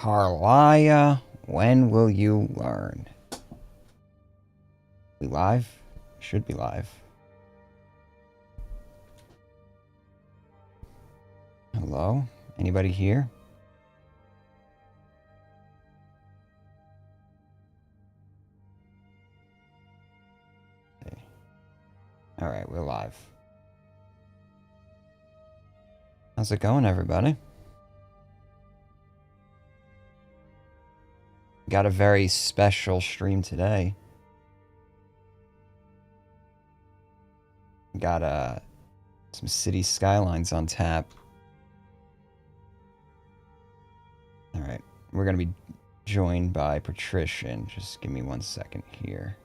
Carlia, when will you learn? We live? Should be live. Hello? Anybody here? Okay. Alright, we're live. How's it going, everybody? Got a very special stream today. Got some city skylines on tap. Alright, we're gonna be joined by Patrician. Just give me 1 second here.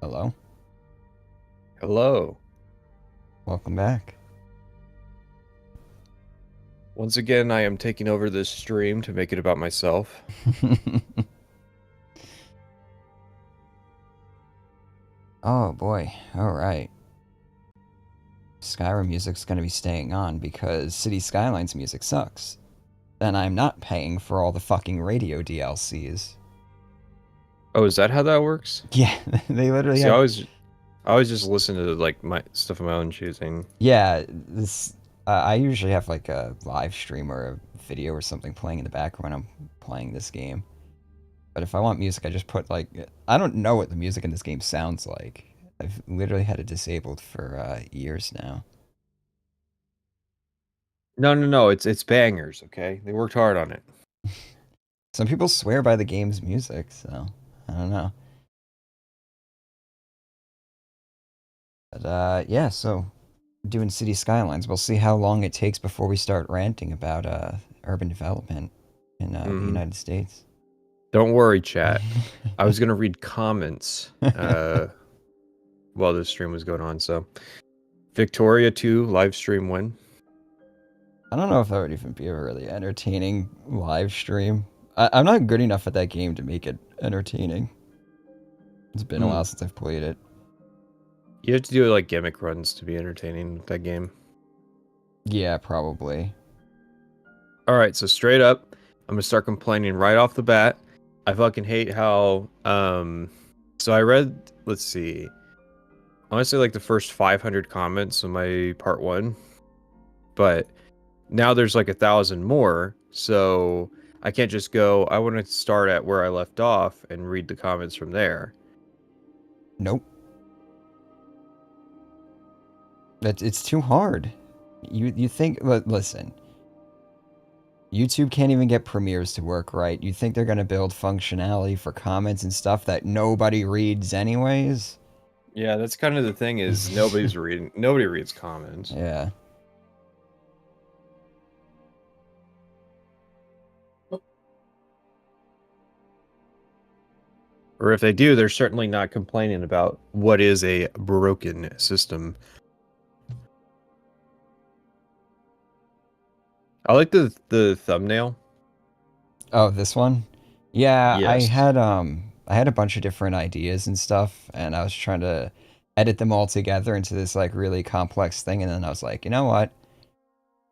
Hello? Hello. Welcome back. Once again, I am taking over this stream to make it about myself. Oh boy, alright. Skyrim music's gonna be staying on because City Skylines music sucks. And I'm not paying for all the fucking radio DLCs. Oh, is that how that works? Yeah, they literally See, have... I always just listen to like my stuff of my own choosing. Yeah, this... I usually have like a live stream or a video or something playing in the background when I'm playing this game. But if I want music, I just put like... I don't know what the music in this game sounds like. I've literally had it disabled for years now. No, it's bangers, okay? They worked hard on it. Some people swear by the game's music, so I don't know. But yeah, so doing City Skylines. We'll see how long it takes before we start ranting about urban development in the United States. Don't worry, chat. I was gonna read comments while this stream was going on. So, Victoria 2 live stream win. I don't know if that would even be a really entertaining live stream. I'm not good enough at that game to make it entertaining. It's been a while since I've played it. You have to do like gimmick runs to be entertaining with that game. Yeah, probably. Alright, so straight up, I'm gonna start complaining right off the bat. I fucking hate how so I read, let's see, I want to say like the first 500 comments on my part 1, but now there's like 1,000 more, so I can't just go, I want to start at where I left off and read the comments from there. Nope. It's too hard. You think... Listen. YouTube can't even get premieres to work right. You think they're going to build functionality for comments and stuff that nobody reads anyways? Yeah, that's kind of the thing is nobody reads comments. Yeah. Or if they do, they're certainly not complaining about what is a broken system. I like the thumbnail. Oh, this one? Yeah, Yes. I had a bunch of different ideas and stuff, and I was trying to edit them all together into this like really complex thing, and then I was like, you know what?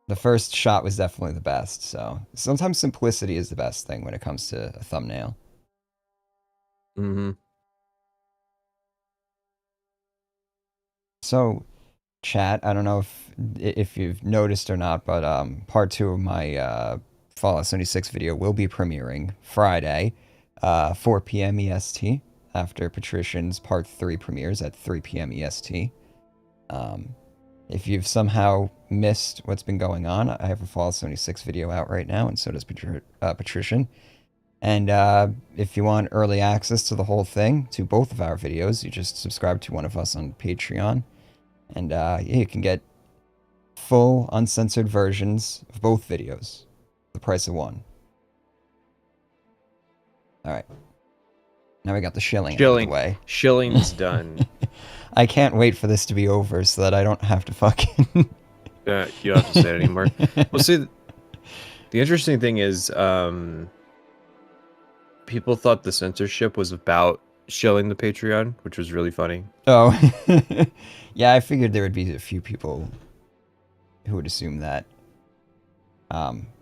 The first shot was definitely the best, so sometimes simplicity is the best thing when it comes to a thumbnail. Mm-hmm. So, chat, I don't know if you've noticed or not, but part 2 of my Fallout 76 video will be premiering Friday, 4 p.m. EST, after Patrician's part 3 premieres at 3 p.m. EST. If you've somehow missed what's been going on, I have a Fallout 76 video out right now, and so does Patrician. And if you want early access to the whole thing, to both of our videos, you just subscribe to one of us on Patreon. And yeah, you can get full, uncensored versions of both videos. The price of one. Alright. Now we got the shilling out of the way. Shilling's done. I can't wait for this to be over so that I don't have to fucking... You don't have to say it anymore. Well, see, the interesting thing is, people thought the censorship was about shilling the Patreon, which was really funny. Oh, yeah. I figured there would be a few people who would assume that.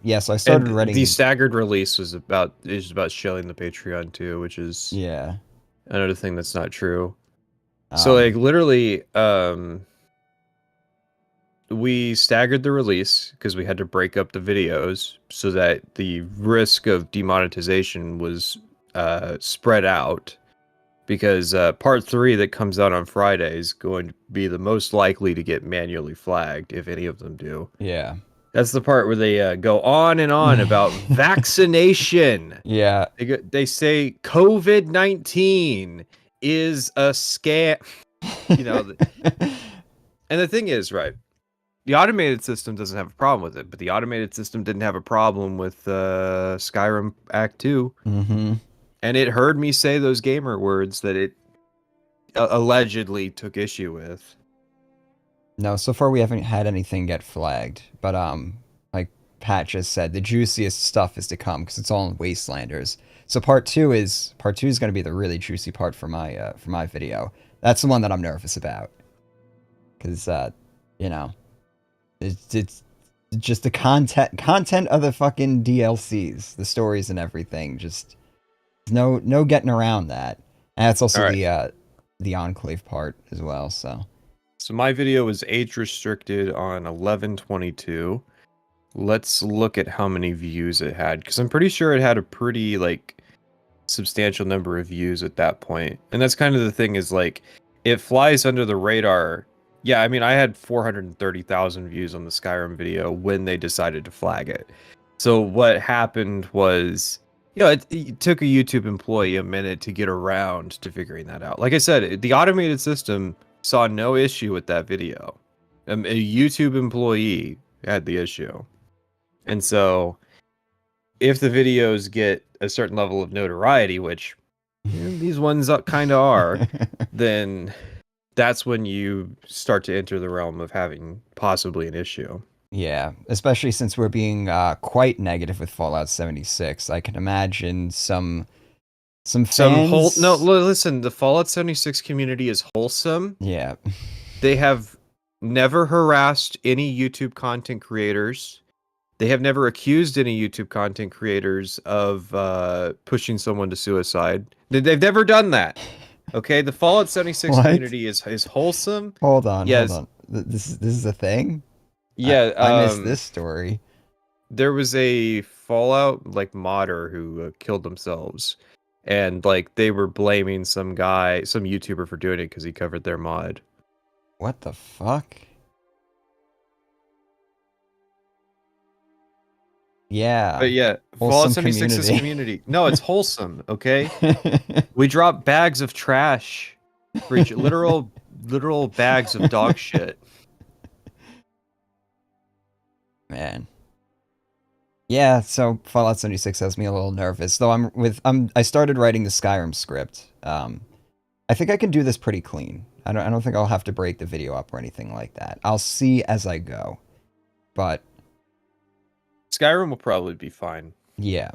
Yeah. So I started And the writing. staggered release is about shilling the Patreon too, which is Yeah. another thing that's not true. So like Um. literally, we staggered the release because we had to break up the videos so that the risk of demonetization was spread out. Because part 3 that comes out on Friday is going to be the most likely to get manually flagged, if any of them do. Yeah. That's the part where they go on and on about vaccination. Yeah. They say COVID-19 is a scam. You know, and the thing is, right? The automated system doesn't have a problem with it, but the automated system didn't have a problem with Skyrim Act 2. Mm-hmm. And it heard me say those gamer words that it allegedly took issue with. No, so far we haven't had anything get flagged, but like Pat just said, the juiciest stuff is to come because it's all in Wastelanders. So part two is going to be the really juicy part for my video. That's the one that I'm nervous about because you know it's just the content of the fucking DLCs, the stories and everything. Just no getting around that. And that's All also right. the Enclave part as well. So. So my video was age restricted on 11/22. Let's look at how many views it had because I'm pretty sure it had a pretty like substantial number of views at that point. And that's kind of the thing is like it flies under the radar. Yeah, I mean I had 430,000 views on the Skyrim video when they decided to flag it. So what happened was it took a YouTube employee a minute to get around to figuring that out. Like I said, the automated system saw no issue with that video. A YouTube employee had the issue. And so if the videos get a certain level of notoriety, which these ones kind of are, then that's when you start to enter the realm of having possibly an issue. Yeah, especially since we're being quite negative with Fallout 76. I can imagine some No, fans. listen, the Fallout 76 community is wholesome. Yeah. They have never harassed any YouTube content creators. They have never accused any YouTube content creators of pushing someone to suicide. They've never done that. Okay, the Fallout 76 What? community is wholesome. Hold Yes, on. This is a thing? yeah. I missed this story. There was a Fallout like modder who killed themselves, and like they were blaming some guy, some YouTuber for doing it because he covered their mod. What the fuck? Yeah. But yeah, Fallout Wholesome 76 is community. community. No, it's wholesome. Okay, we drop bags of trash for each literal bags of dog shit. Man. Yeah, so Fallout 76 has me a little nervous. Though I started writing the Skyrim script. I think I can do this pretty clean. I don't think I'll have to break the video up or anything like that. I'll see as I go. But Skyrim will probably be fine. yeah.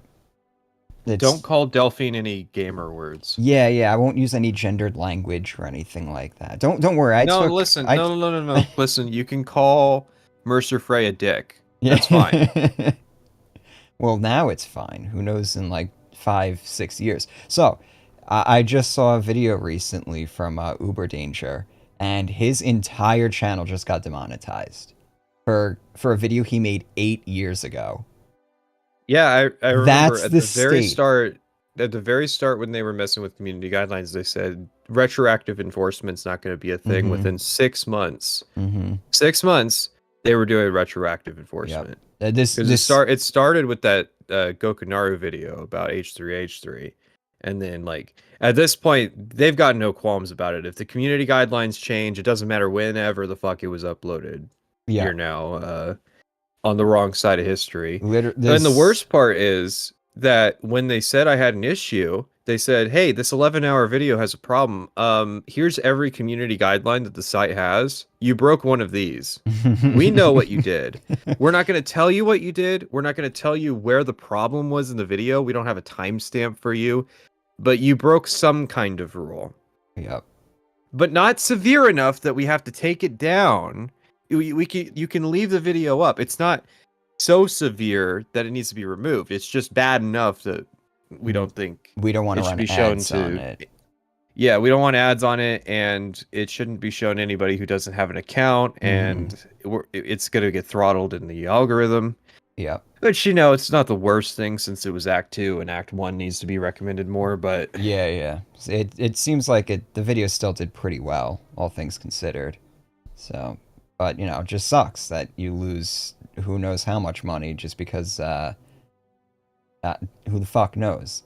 Don't call Delphine any gamer words. Yeah, I won't use any gendered language or anything like that. Don't worry. Listen, no. Listen, you can call Mercer Frey a dick. Yeah. That's fine. Well, now it's fine. Who knows in like 5-6 years. So, I just saw a video recently from Uber Danger, and his entire channel just got demonetized for a video he made 8 years ago. Yeah, I remember That's at the the very state. start. At the very start, when they were messing with community guidelines, they said retroactive enforcement's not going to be a thing. Mm-hmm. Within 6 months, Mm-hmm. 6 months, they were doing retroactive Yep. enforcement. This Because this it started with that Gokunaru video about H3H3, and then like at this point, they've got no qualms about it. If the community guidelines change, it doesn't matter whenever the fuck it was uploaded. yeah. You're now on the wrong side of history. And the This worst part is that when they said I had an issue, they said, "Hey, this 11-hour video has a problem. Here's every community guideline that the site has. You broke one of these. We know what you did. We're not going to tell you what you did. We're not going to tell you where the problem was in the video. We don't have a timestamp for you. but you broke some kind of rule, Yep. but not severe enough that we have to take it down. You can leave the video up. It's not so severe that it needs to be removed. It's just bad enough that we don't think We don't want to it should run be shown ads on to. it. Yeah, we don't want ads on it, and it shouldn't be shown to anybody who doesn't have an account, and it's going to get throttled in the algorithm. Yep. Which, you know, it's not the worst thing since it was Act 2, and Act 1 needs to be recommended more, but... Yeah. It seems like the video still did pretty well, all things considered. So, but, you know, it just sucks that you lose who knows how much money just because, who the fuck knows.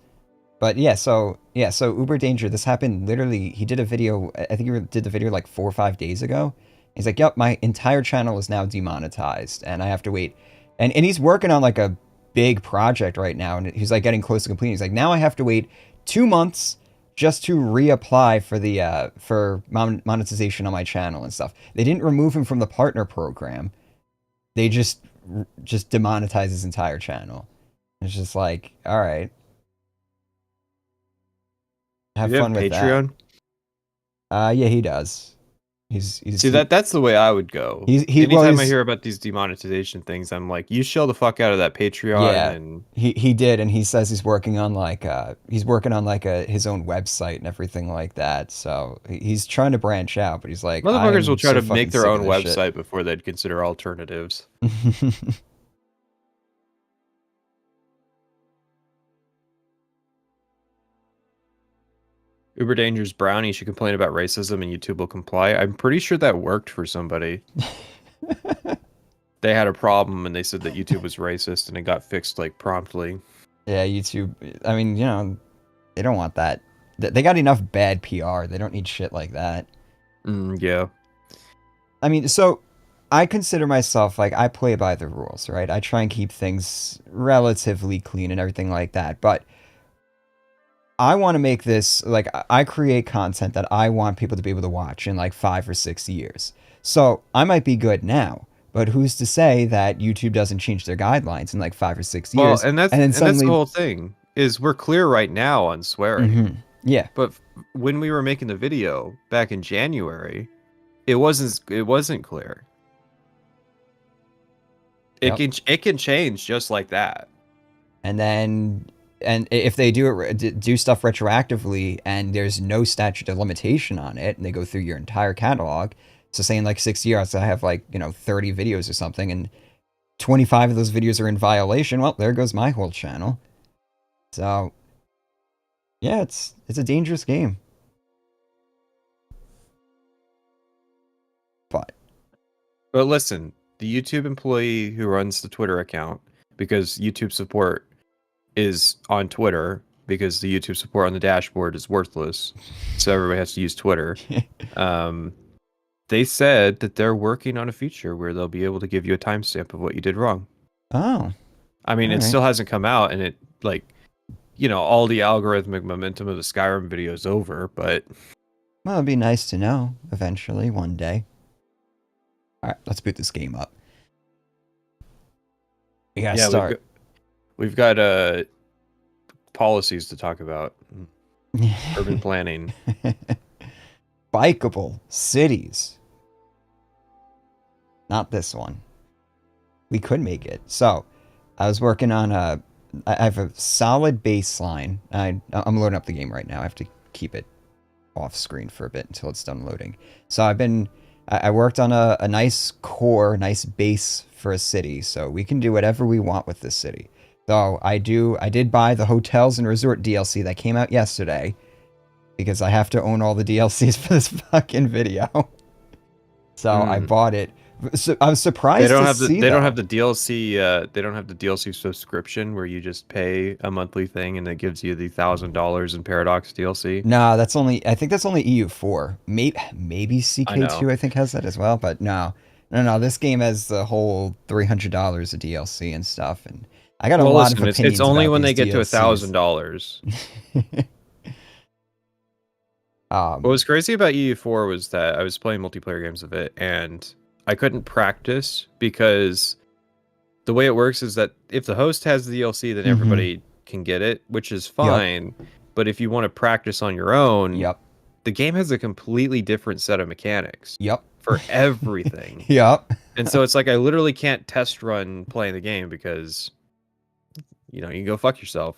But so Uber Danger, this happened literally, he did a video, I think he did the video like 4 or 5 days ago. He's like, yep, my entire channel is now demonetized, and I have to wait. And he's working on like a big project right now, and he's like getting close to completing. He's like, now I have to wait 2 months just to reapply for the for monetization on my channel and stuff. They didn't remove him from the partner program. They just demonetized his entire channel. It's just like, all right, have You have fun with Patreon? that. Yeah, he does. He's See, that's the way I would go. Anytime I hear about these demonetization things, I'm like, you shell the fuck out of that Patreon. Yeah, And he did, and he says he's working on like his own website and everything like that. So he's trying to branch out, but he's like, motherfuckers will I'm try so to make fucking their sick own of this website before they'd consider alternatives. shit. Uber Danger's brownie should complain about racism and YouTube will comply. I'm pretty sure that worked for somebody. They had a problem and they said that YouTube was racist and it got fixed like promptly. Yeah, YouTube. I mean, you know, they don't want that. They got enough bad PR. They don't need shit like that. Yeah. I mean, so I consider myself like I play by the rules, right? I try and keep things relatively clean and everything like that. But I want to make this like I create content that I want people to be able to watch in like 5 or 6 years. So I might be good now, but who's to say that YouTube doesn't change their guidelines in like 5 or 6 years? Well, and that's the whole thing is we're clear right now on swearing. Yeah. But when we were making the video back in January, it wasn't clear. Yep. It can change just like that. And then if they do stuff retroactively and there's no statute of limitation on it, and they go through your entire catalog, so say in like 6 years I have like 30 videos or something, and 25 of those videos are in violation, well, there goes my whole channel. So yeah, it's a dangerous game. But listen, the YouTube employee who runs the Twitter account, because YouTube support is on Twitter, because the YouTube support on the dashboard is worthless, so everybody has to use Twitter. They said that they're working on a feature where they'll be able to give you a timestamp of what you did wrong. Oh. I mean, it still hasn't come out, and it all the algorithmic momentum of the Skyrim video is over, but Well, it'd be nice to know eventually, one day. All right, let's boot this game up. We gotta start. We've got policies to talk about. Urban planning. Bikeable cities. Not this one. We could make it. So, I was working on I have a solid baseline. I'm loading up the game right now. I have to keep it off screen for a bit until it's done loading. So I worked on a nice core, nice base for a city. So we can do whatever we want with this city. So I did buy the hotels and resort DLC that came out yesterday, because I have to own all the DLCs for this fucking video. So I bought it. So I was surprised They don't have the DLC. They don't have the DLC subscription where you just pay a monthly thing and it gives you the $1,000 in Paradox DLC. No, I think that's only EU4. Maybe CK2 I think has that as well, but no. This game has the whole $300 of DLC and stuff, and I got a lot of opinions. It's only about when they these get to DLCs. $1,000. What was crazy about EU4 was that I was playing multiplayer games of it, and I couldn't practice because the way it works is that if the host has the DLC, then everybody can get it, which is fine. Yep. But if you want to practice on your own, Yep. the game has a completely different set of mechanics Yep. for everything. Yep. And so it's like I literally can't test run playing the game because you can go fuck yourself.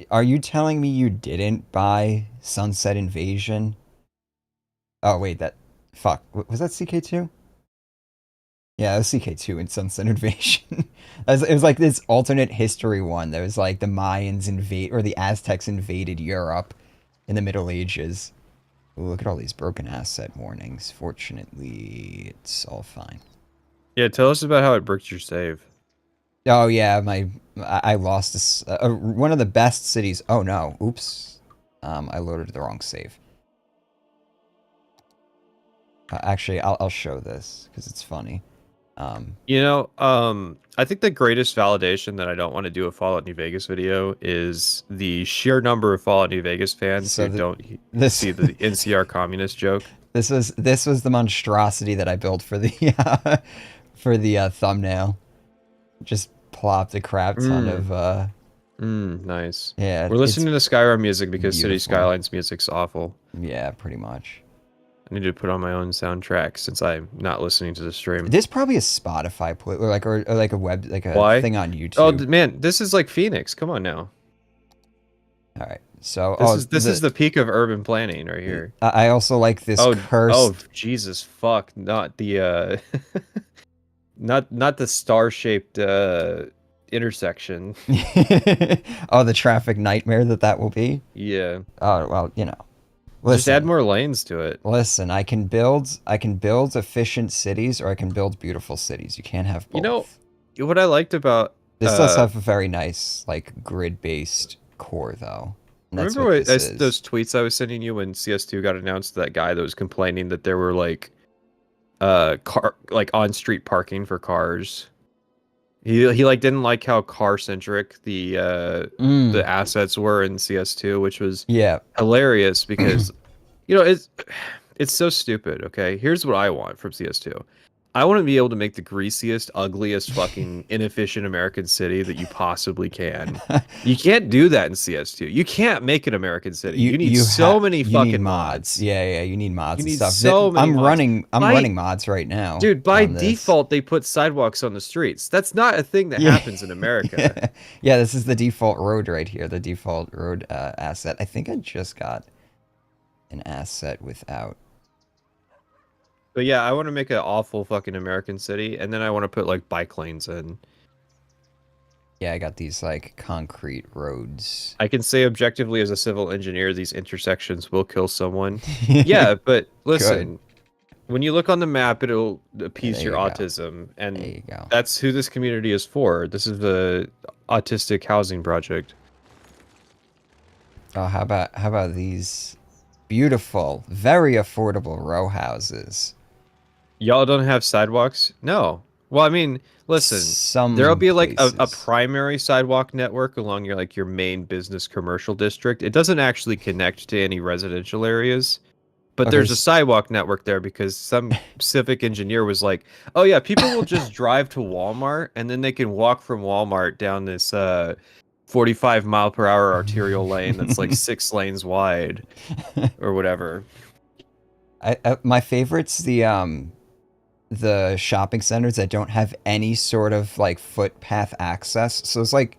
Are you telling me you didn't buy Sunset Invasion? Oh wait, that fuck was that CK2? Yeah, it was CK2 in Sunset Invasion. It was like this alternate history one. There was like the Mayans invade or the Aztecs invaded Europe in the Middle Ages. Ooh, look at all these broken asset warnings. Fortunately, it's all fine. Yeah, tell us about how it bricked your save. Oh yeah, I lost this one of the best cities. Oh no, oops. I loaded the wrong save. Actually, I'll show this because it's funny. I think the greatest validation that I don't want to do a Fallout New Vegas video is the sheer number of Fallout New Vegas fans So who don't this see the NCR communist joke. this was the monstrosity that I built for the for the thumbnail. Just plopped a crap ton of Nice. yeah, We're it's listening to Skyrim music because City beautiful. Skylines music's awful. Yeah, pretty much. I need to put on my own soundtrack since I'm not listening to the stream. There's probably a Spotify play or like a web like a Why? thing on Oh YouTube. man, this is like Phoenix. Come on now. All right. So This is the peak of urban planning right here. I also like this Oh cursed. Jesus fuck! Not the not the star-shaped intersection. Oh, the traffic nightmare that will be. Yeah. Oh well, you know. Just add Listen, more lanes to it. listen. I can build efficient cities, or I can build beautiful cities. You can't have You know both. what I liked about This does have a very nice like grid-based core, though. And that's remember what this those is. tweets I was sending you when CS2 got announced, that guy that was complaining that there were like car like on-street parking for cars. He like didn't like how car centric the assets were in CS2, which was Yeah. hilarious because it's so stupid. Okay, here's what I want from CS2. I want to be able to make the greasiest, ugliest, fucking inefficient American city that you possibly can. You can't do that in CS2. You can't make an American city. You need so many you need fucking mods. mods. Yeah, you need mods You and need stuff. so many mods. I'm By running mods right now Dude, by on this. default, they put sidewalks on the streets. That's not a thing that Yeah. happens in America. Yeah, this is the default road right here, the default road asset. I think I just got an asset without. But yeah, I want to make an awful fucking American city, and then I want to put like bike lanes in. Yeah, I got these like concrete roads. I can say objectively as a civil engineer, these intersections will kill someone. Yeah, but listen, when you look on the map, it'll appease your autism, There and you go. that's who this community is for. This is the autistic housing project. Oh, how about these beautiful, very affordable row houses? Y'all don't have sidewalks? No. Well, I mean, listen, there'll Some be like a places. primary sidewalk network along your main business commercial district. It doesn't actually connect to any residential areas, but Okay, there's a sidewalk network there because some civic engineer was like, "Oh yeah, people will just drive to Walmart and then they can walk from Walmart down this 45 mile per hour arterial lane that's like 6 lanes wide or whatever." my favorite's the shopping centers that don't have any sort of like footpath access. So it's like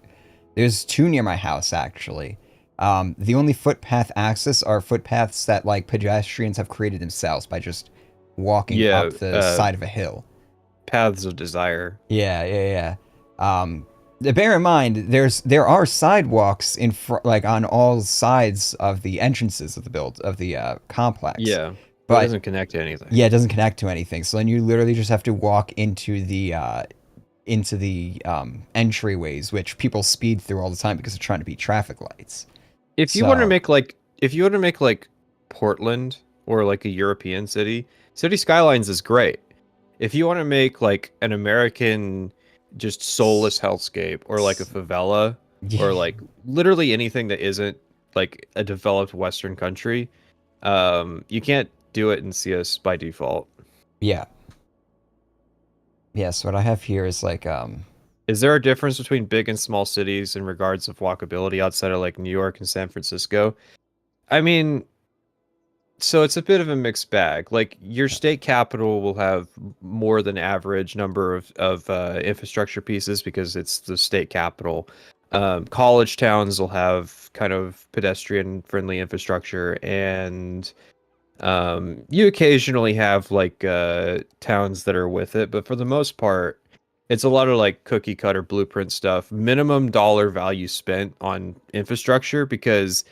there's two near my house actually. The only footpath access are footpaths that like pedestrians have created themselves by just walking Yeah, up the side of a hill. paths of desire. Yeah. Bear in mind, there are sidewalks in like on all sides of the entrances of the complex. Yeah, but But it doesn't connect to anything. yeah, it doesn't connect to anything. So then you literally just have to walk into the entryways, which people speed through all the time because they're trying to beat traffic lights. If you want to So make like Portland or like a European city, City Skylines is great. If you want to make like an American just soulless hellscape or like a favela or like literally anything that isn't like a developed Western country, you can't do it in CS by default. yeah. Yes, what I have here is like Is there a difference between big and small cities in regards of walkability outside of like New York and San Francisco? I mean, so it's a bit of a mixed bag. Like your state capital will have more than average number of infrastructure pieces because it's the state capital. College towns will have kind of pedestrian friendly infrastructure, and you occasionally have like towns that are with it, but for the most part, it's a lot of like cookie cutter blueprint stuff, minimum dollar value spent on infrastructure because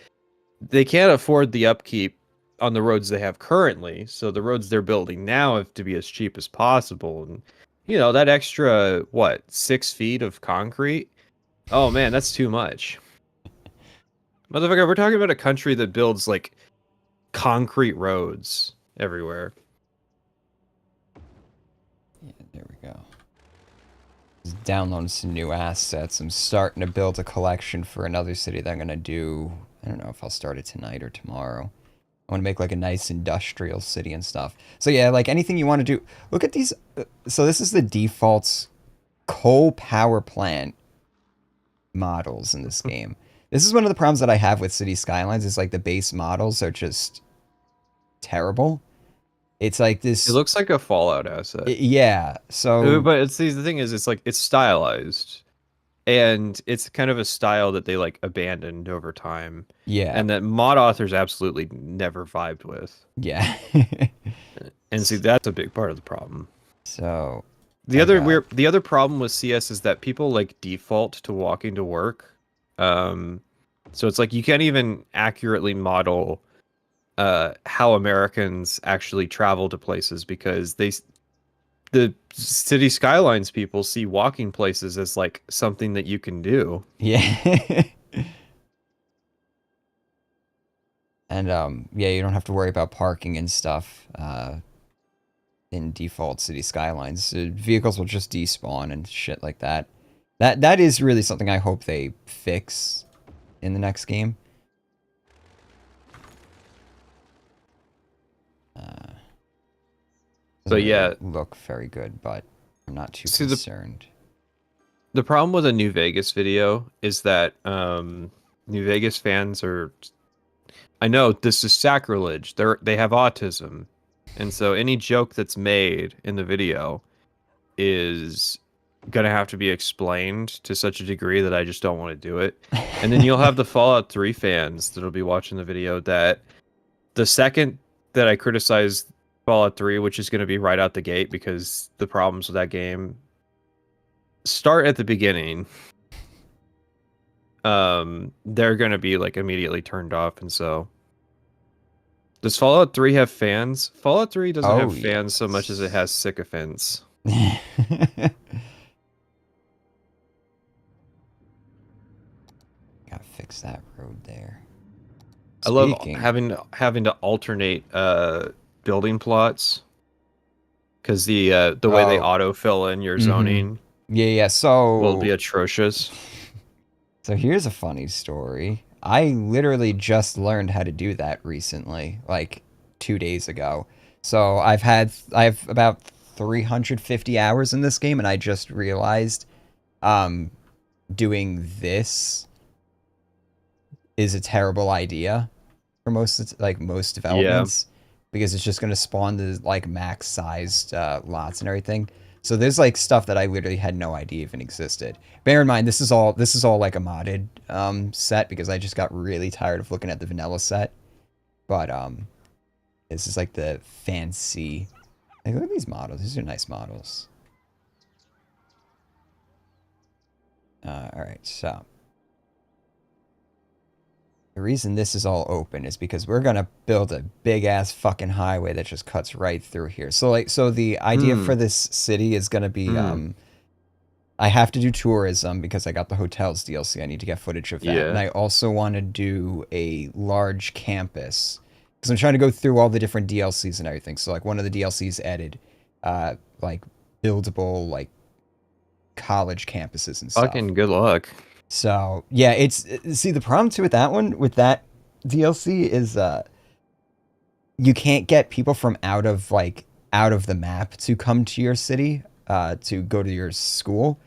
they can't afford the upkeep on the roads they have currently. So the roads they're building now have to be as cheap as possible. And that extra what, 6 feet of concrete? Oh man, that's too much. Motherfucker, we're talking about a country that builds like concrete roads everywhere. Yeah, there we go. Just downloading some new assets. I'm starting to build a collection for another city that I'm gonna do. I don't know if I'll start it tonight or tomorrow. I want to make like a nice industrial city and stuff. So yeah, like anything you want to do. Look at these. So this is the default coal power plant models in this game. This is one of the problems that I have with City Skylines is like the base models are just terrible. It's like It this. looks like a Fallout asset. Yeah. So But it's the thing is it's like it's stylized. And it's kind of a style that they like abandoned over time, yeah. and that mod authors absolutely never vibed with. Yeah. And see, that's a big part of the problem. So The other problem with CS is that people like default to walking to work. Um, so it's like you can't even accurately model how Americans actually travel to places because the City Skylines people see walking places as like something that you can do. yeah. And yeah, you don't have to worry about parking and stuff in default City Skylines. Vehicles will just despawn and shit like that. That is really something I hope they fix in the next game. So Doesn't yeah, really look very good, but I'm not too see concerned. the problem with a New Vegas video is that New Vegas fans are, I know this is sacrilege. They have autism. And so any joke that's made in the video is gonna have to be explained to such a degree that I just don't want to do it. And then you'll have the Fallout 3 fans that'll be watching the video that the second that I criticize Fallout 3, which is going to be right out the gate because the problems with that game start at the beginning, they're going to be like immediately turned off. And so does Fallout 3 have fans? Fallout 3 doesn't Oh, have fans so much as it has sycophants. Gotta fix that road there. I love Speaking. having to alternate building plots because the way they Oh. autofill in your Mhm. zoning Yeah, will be so atrocious. here's a funny story. I literally just learned how to do that recently, like 2 days ago. So I have about 350 hours in this game, and I just realized doing this is a terrible idea for most Yeah. developments because it's just going to spawn the like max sized lots and everything. So there's like stuff that I literally had no idea even existed. Bear in mind this is all like a modded set because I just got really tired of looking at the vanilla set. But this is like the fancy. Like, look at these models. These are nice models. All right, so the reason this is all open is because we're gonna build a big ass fucking highway that just cuts right through here. So the idea for this city is gonna be I have to do tourism because I got the hotels DLC. I need to get footage of that. Yeah. And I also want to do a large campus because I'm trying to go through all the different DLCs and everything. So like one of the DLCs added like buildable like college campuses and stuff. Fucking good luck. So yeah, see the problem too with that one with that DLC is you can't get people from out of the map to come to your city to go to your school.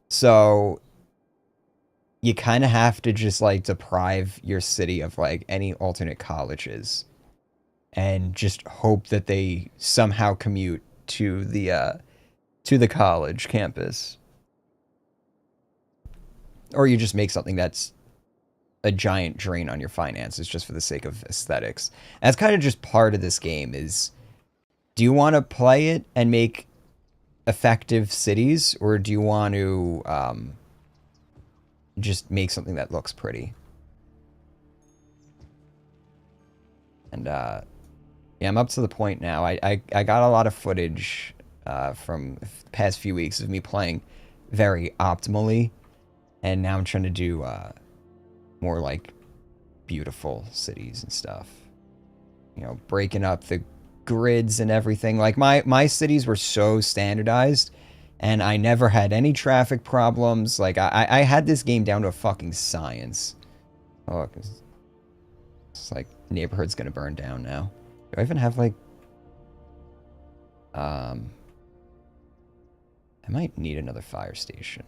So you kind of have to just like deprive your city of like any alternate colleges and just hope that they somehow commute to the college campus, or you just make something that's a giant drain on your finances just for the sake of aesthetics. And that's kind of just part of this game. Is do you want to play it and make effective cities, or do you want to just make something that looks pretty? And yeah, I'm up to the point now. I got a lot of footage from the past few weeks of me playing very optimally, and now I'm trying to do more like beautiful cities and stuff. You know, breaking up the grids and everything. Like my cities were so standardized, and I never had any traffic problems. Like I had this game down to a fucking science. Oh, it's like neighborhood's gonna burn down now. Do I even have like I might need another fire station.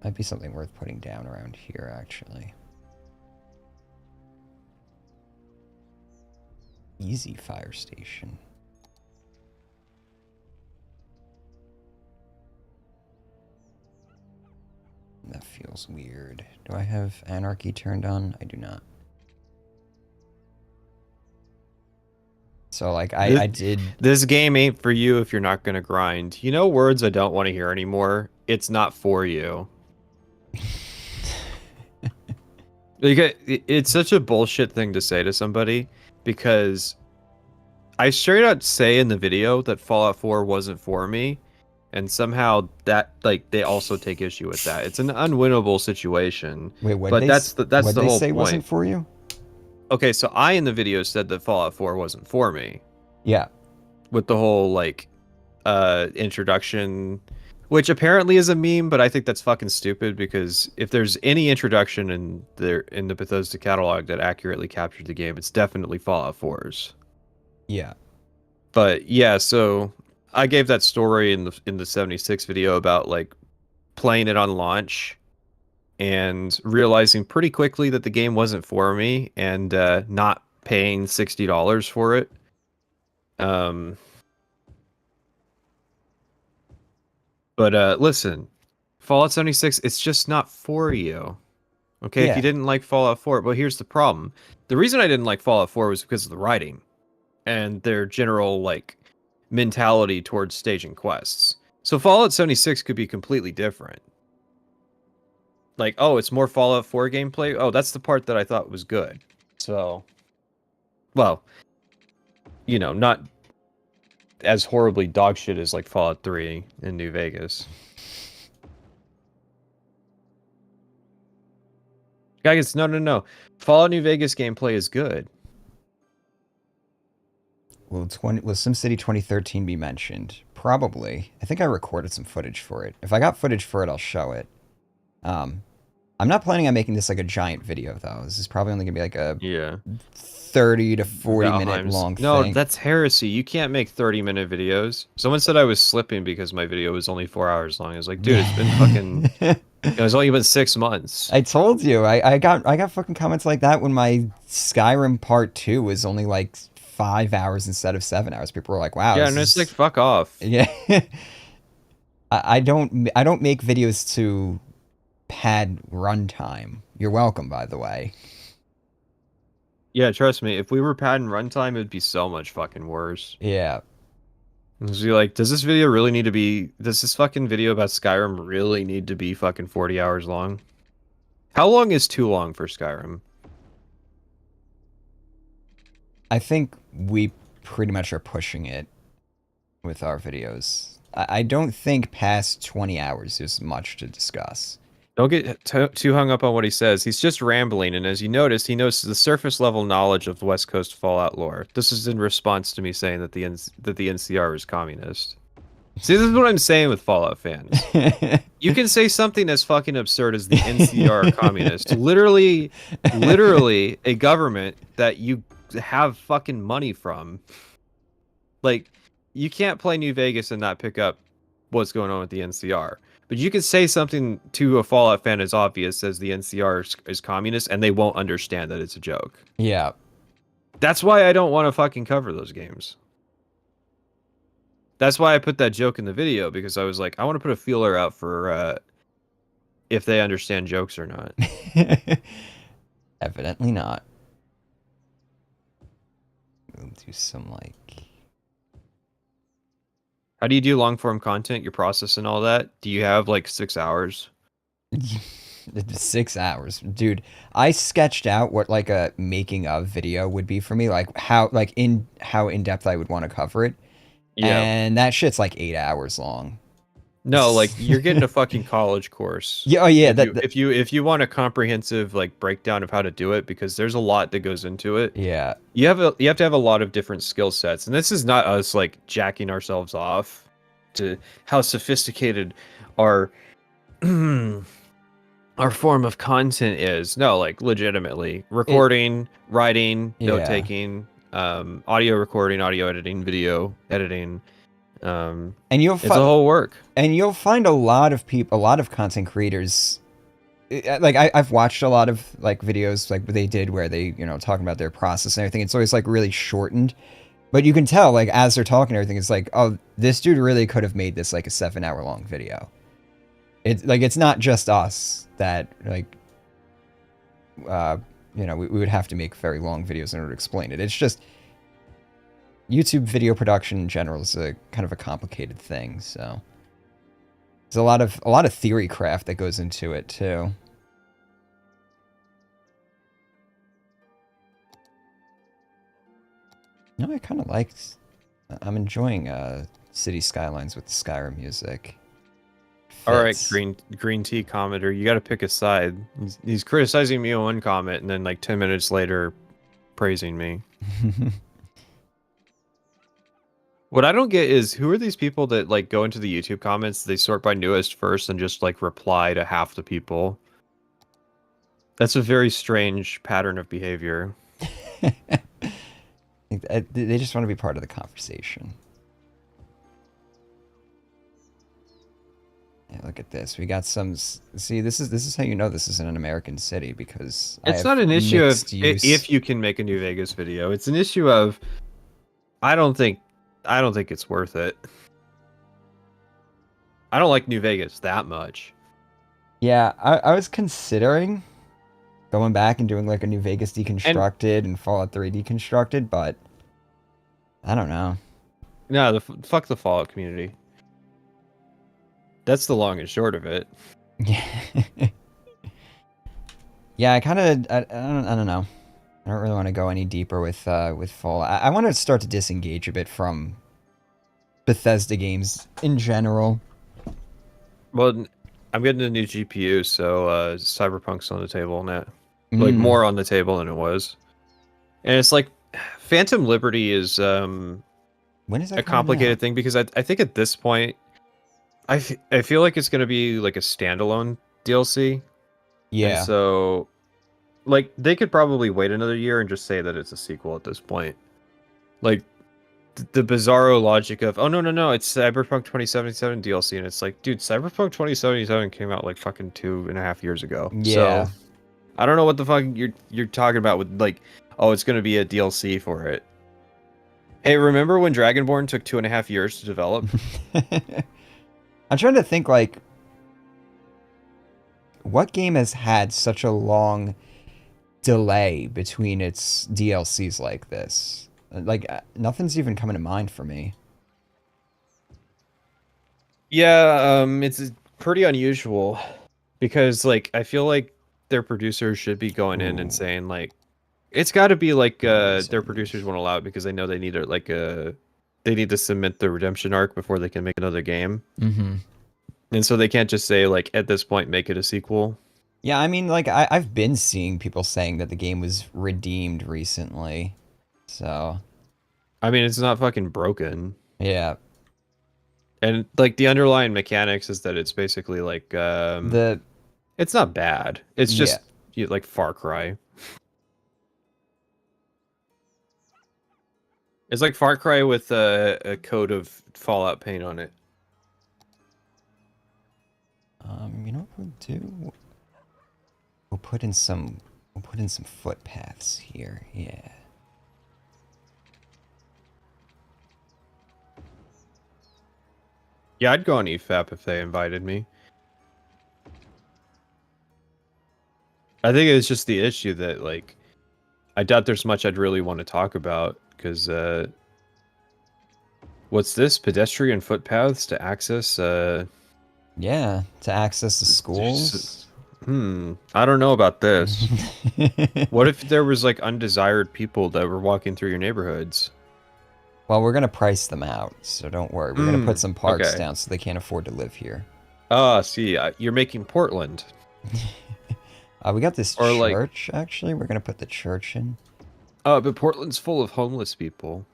Might be something worth putting down around here, actually. Easy fire station. That feels weird. Do I have anarchy turned on? I do not. So, like, I did... This game ain't for you if you're not gonna grind. You know words I don't want to hear anymore? It's not for you. Like, it's such a bullshit thing to say to somebody, because I straight out say in the video that Fallout 4 wasn't for me, and somehow that, like, they also take issue with that. It's an unwinnable situation. Wait, what? But that's the what'd whole they say point. Wasn't for you? Okay, so I in the video said that Fallout 4 wasn't for me. Yeah. With the whole like introduction, which apparently is a meme, but I think that's fucking stupid, because if there's any introduction in the Bethesda catalog that accurately captured the game, it's definitely Fallout 4's. Yeah. But yeah, so I gave that story in the 76 video about like playing it on launch and realizing pretty quickly that the game wasn't for me, and not paying $60 for it. But listen, Fallout 76, it's just not for you. Okay, Yeah. if you didn't like Fallout 4, but here's the problem. The reason I didn't like Fallout 4 was because of the writing and their general like mentality towards staging quests. So Fallout 76 could be completely different. Like, oh, it's more Fallout 4 gameplay. Oh, that's the part that I thought was good. So, well, you know, not as horribly dog shit as like Fallout 3 in New Vegas. Guys, no. Fallout New Vegas gameplay is good. Will SimCity 2013 be mentioned? Probably. I think I recorded some footage for it. If I got footage for it, I'll show it. I'm not planning on making this like a giant video, though. This is probably only gonna be like a 30 to 40 minute long thing. No, that's heresy. You can't make 30-minute videos. Someone said I was slipping because my video was only 4 hours long. I was like, dude, it's been fucking... It's only been 6 months. I told you. I got fucking comments like that when my Skyrim Part 2 was only like 5 hours instead of 7 hours. People were like, wow. Yeah, and it's like, fuck off. Yeah. I don't make videos to pad runtime. You're welcome, by the way. Yeah, trust me. If we were padding runtime, it'd be so much fucking worse. Yeah. Because you're like, does this video really need to be... Does this fucking video about Skyrim really need to be fucking 40 hours long? How long is too long for Skyrim? I think we pretty much are pushing it with our videos. I don't think past 20 hours is much to discuss. Don't get too hung up on what he says. He's just rambling, and as you noticed, he knows the surface level knowledge of West Coast Fallout lore. This is in response to me saying that the NCR is communist. See, this is what I'm saying with Fallout fans. You can say something as fucking absurd as the NCR communist. Literally a government that you have fucking money from. Like, you can't play New Vegas and not pick up what's going on with the NCR. But you can say something to a Fallout fan as obvious as the NCR is communist, and they won't understand that it's a joke. Yeah. That's why I don't want to fucking cover those games. That's why I put that joke in the video, because I was like, I want to put a feeler out for if they understand jokes or not. Evidently not. We'll do some like. How do you do long form content? Your process and all that? Do you have like 6 hours? 6 hours, dude. I sketched out what like a making of video would be for me, like how in depth I would want to cover it, Yeah. and that shit's like 8 hours long. No, like you're getting a fucking college course. Yeah, oh yeah, If you want a comprehensive like breakdown of how to do it, because there's a lot that goes into it. yeah. You have to have a lot of different skill sets, and this is not us like jacking ourselves off to how sophisticated our our form of content is. No, like legitimately recording, writing, Yeah. note taking, audio recording, audio editing, video editing. And it's a whole work. And you'll find a lot of people, a lot of content creators. Like I've watched a lot of like videos like they did where they talking about their process and everything. It's always like really shortened, but you can tell like as they're talking and everything, it's like, oh, this dude really could have made this like a 7 hour long video. It's like it's not just us that like we would have to make very long videos in order to explain it. It's just YouTube video production in general is a kind of a complicated thing, so there's a lot of theory craft that goes into it too. No, I kind of liked. I'm enjoying City Skylines with the Skyrim music. All right, green tea commenter, you got to pick a side. He's criticizing me on one comment, and then like 10 minutes later, praising me. What I don't get is who are these people that like go into the YouTube comments, they sort by newest first and just like reply to half the people. That's a very strange pattern of behavior. They just want to be part of the conversation. Yeah, look at this. We got some. See, this is how you know this isn't an American city, because it's not an issue of if you can make a New Vegas video. It's an issue of I don't think it's worth it. I don't like New Vegas that much. Yeah, I was considering going back and doing like a New Vegas deconstructed and Fallout 3 deconstructed, but I don't know. No, fuck the Fallout community. That's the long and short of it. Yeah. Yeah, I don't know. I don't really want to go any deeper with Fallout. I want to start to disengage a bit from Bethesda games in general. Well, I'm getting a new GPU, so Cyberpunk's on the table now. Like more on the table than it was. And it's like Phantom Liberty is when is that a complicated thing, because I think at this point I feel like it's going to be like a standalone DLC. Yeah. And so like they could probably wait another year and just say that it's a sequel at this point. Like the bizarro logic of, oh no, it's Cyberpunk 2077 DLC, and it's like, dude, Cyberpunk 2077 came out like fucking 2.5 years ago. Yeah. So I don't know what the fuck you're talking about with like, oh, it's gonna be a DLC for it. Hey, remember when Dragonborn took 2.5 years to develop? I'm trying to think, like, what game has had such a long delay between its DLCs like this? Like, nothing's even coming to mind for me. Yeah, it's pretty unusual, because like I feel like their producers should be going in and saying like, it's got to be like their producers won't allow it because they know they need they need to submit the redemption arc before they can make another game. Mm-hmm. And so they can't just say like at this point make it a sequel. Yeah, I mean, like I've been seeing people saying that the game was redeemed recently, so I mean, it's not fucking broken. Yeah. And like the underlying mechanics is that it's basically like it's not bad. It's just like Far Cry. It's like Far Cry with a coat of Fallout paint on it. You know what we'll do? We'll put in some. We'll put in some footpaths here. Yeah. Yeah, I'd go on EFAP if they invited me. I think it's just the issue that, like, I doubt there's much I'd really want to talk about, because, what's this? Pedestrian footpaths to access, Yeah. To access the schools. I don't know about this. What if there was, like, undesired people that were walking through your neighborhoods? Well, we're gonna price them out, so don't worry. We're gonna put some parks Okay. down so they can't afford to live here. Ah, see, you're making Portland. We got this Or, like, church, actually. We're gonna put the church in. but Portland's full of homeless people.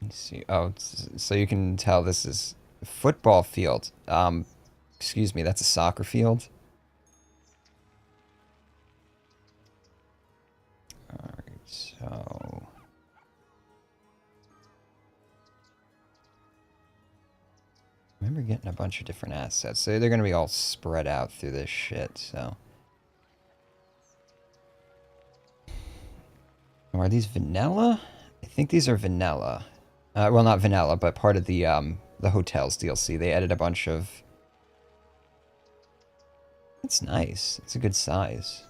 Let's see. Oh, so you can tell this is a football field. Excuse me, that's a soccer field. Alright, so... I remember getting a bunch of different assets. So they're gonna be all spread out through this shit, so... Oh, are these vanilla? I think these are vanilla. Well, not vanilla, but part of the hotels DLC. They added a bunch of... It's nice. It's a good size.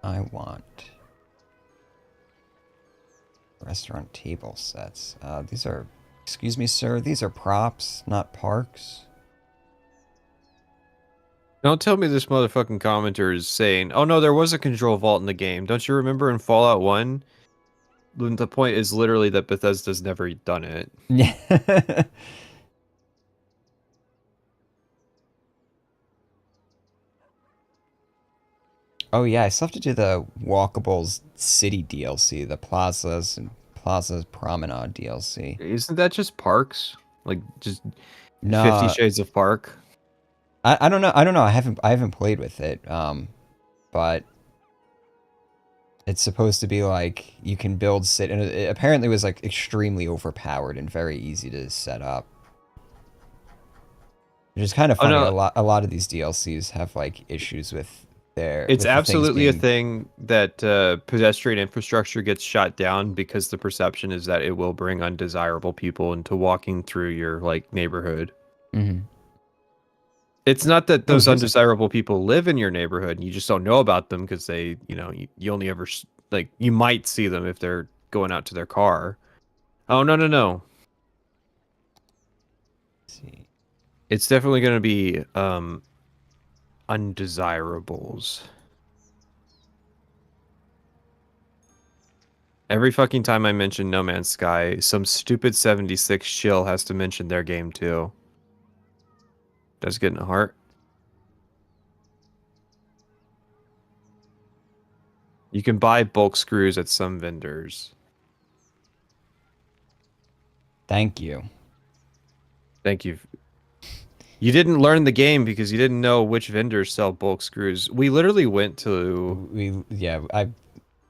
I want restaurant table sets. These are, excuse me, sir, these are props, not parks. Don't tell me this motherfucking commenter is saying, "Oh no, there was a control vault in the game." Don't you remember in Fallout 1? The point is literally that Bethesda's never done it. Yeah. Oh yeah, I still have to do the Walkables City DLC, the Plazas and Plazas Promenade DLC. Isn't that just parks? Like just 50 No, Shades of Park? I don't know. I don't know. I haven't played with it. But it's supposed to be like you can build sit, and it apparently was like extremely overpowered and very easy to set up. Which is kind of Oh funny. no, A lot of these DLCs have like issues it's with the things absolutely a being. thing that pedestrian infrastructure gets shot down because the perception is that it will bring undesirable people into walking through your like neighborhood. Mhm. It's not that Oh, those here's a. undesirable people live in your neighborhood and you just don't know about them because they, you only ever like you might see them if they're going out to their car. Oh no, no, no. Let's see. It's definitely going to be undesirables. Every fucking time I mention No Man's Sky, some stupid 76 chill has to mention their game too. Does get in a heart. You can buy bulk screws at some vendors. Thank you. Thank you. You didn't learn the game because you didn't know which vendors sell bulk screws. We literally went to... Yeah, I.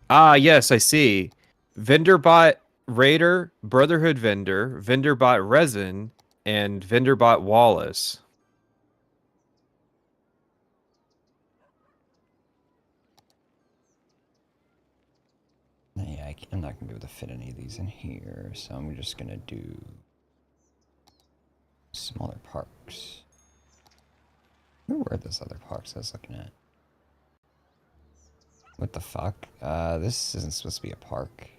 Ah, yes, I see. Vendor bought Raider, Brotherhood vendor, vendor bought Resin, and vendor bought Wallace. Yeah, I'm not gonna be able to fit any of these in here, so I'm just gonna do smaller parks. Where were those other parks I was looking at? What the fuck? This isn't supposed to be a park.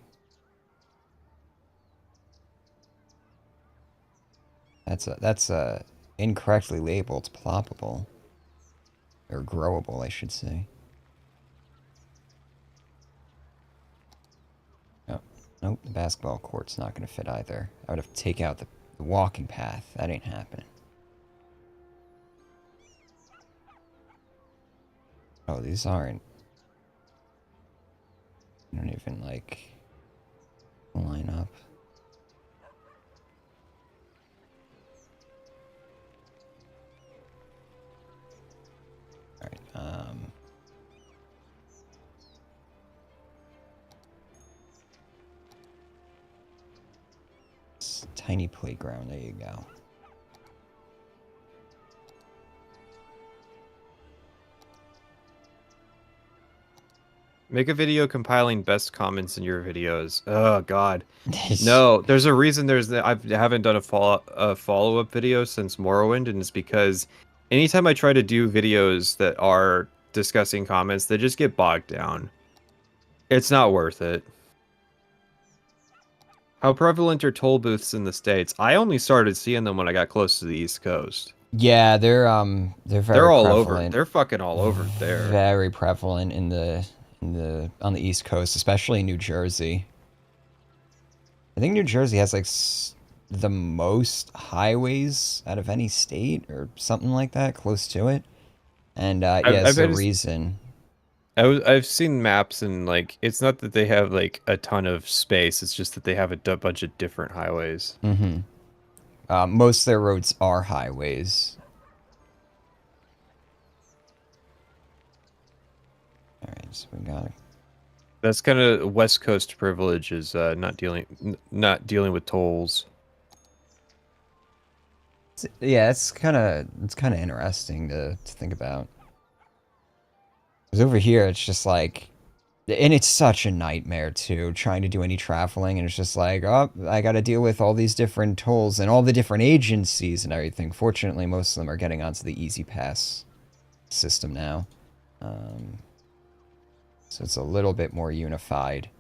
That's a incorrectly labeled ploppable. Or growable, I should say. Oh, nope, the basketball court's not gonna fit either. I would have to take out the walking path. That ain't happening. Oh, these aren't. I don't even like line up. Nice. Tiny playground. There you go. Make a video compiling best comments in your videos. Oh God, no. There's a reason. I haven't done a follow up video since Morrowind, and it's because anytime I try to do videos that are discussing comments, they just get bogged down. It's not worth it. How prevalent are toll booths in the States? I only started seeing them when I got close to the East Coast. Yeah, they're very They're all over. prevalent. They're fucking all over there. Very prevalent in the on the East Coast, especially New Jersey. I think New Jersey has like the most highways out of any state or something like that, close to it. And yeah, it's the reason. I've seen maps and like it's not that they have like a ton of space. It's just that they have a bunch of different highways. Mm-hmm. Most of their roads are highways. All right, so we got it. That's kind of West Coast privilege is not dealing with tolls. Yeah, it's kind of interesting to think about. Because over here, it's just like, and it's such a nightmare too, trying to do any traveling, and it's just like, oh, I got to deal with all these different tolls and all the different agencies and everything. Fortunately, most of them are getting onto the Easy Pass system now. So it's a little bit more unified.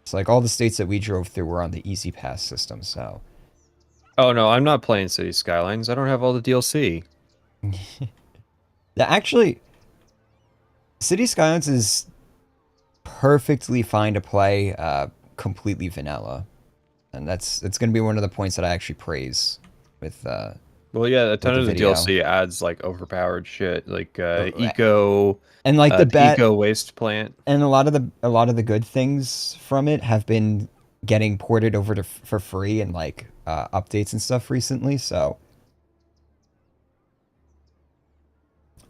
It's like all the states that we drove through were on the Easy Pass system, so. Oh no, I'm not playing City Skylines. I don't have all the DLC. Yeah, actually, City Skylines is perfectly fine to play completely vanilla. And it's going to be one of the points that I actually praise with well, yeah, a ton of the DLC adds like overpowered shit, like eco and like the eco waste plant. And a lot of the good things from it have been getting ported over to for free and like updates and stuff recently, so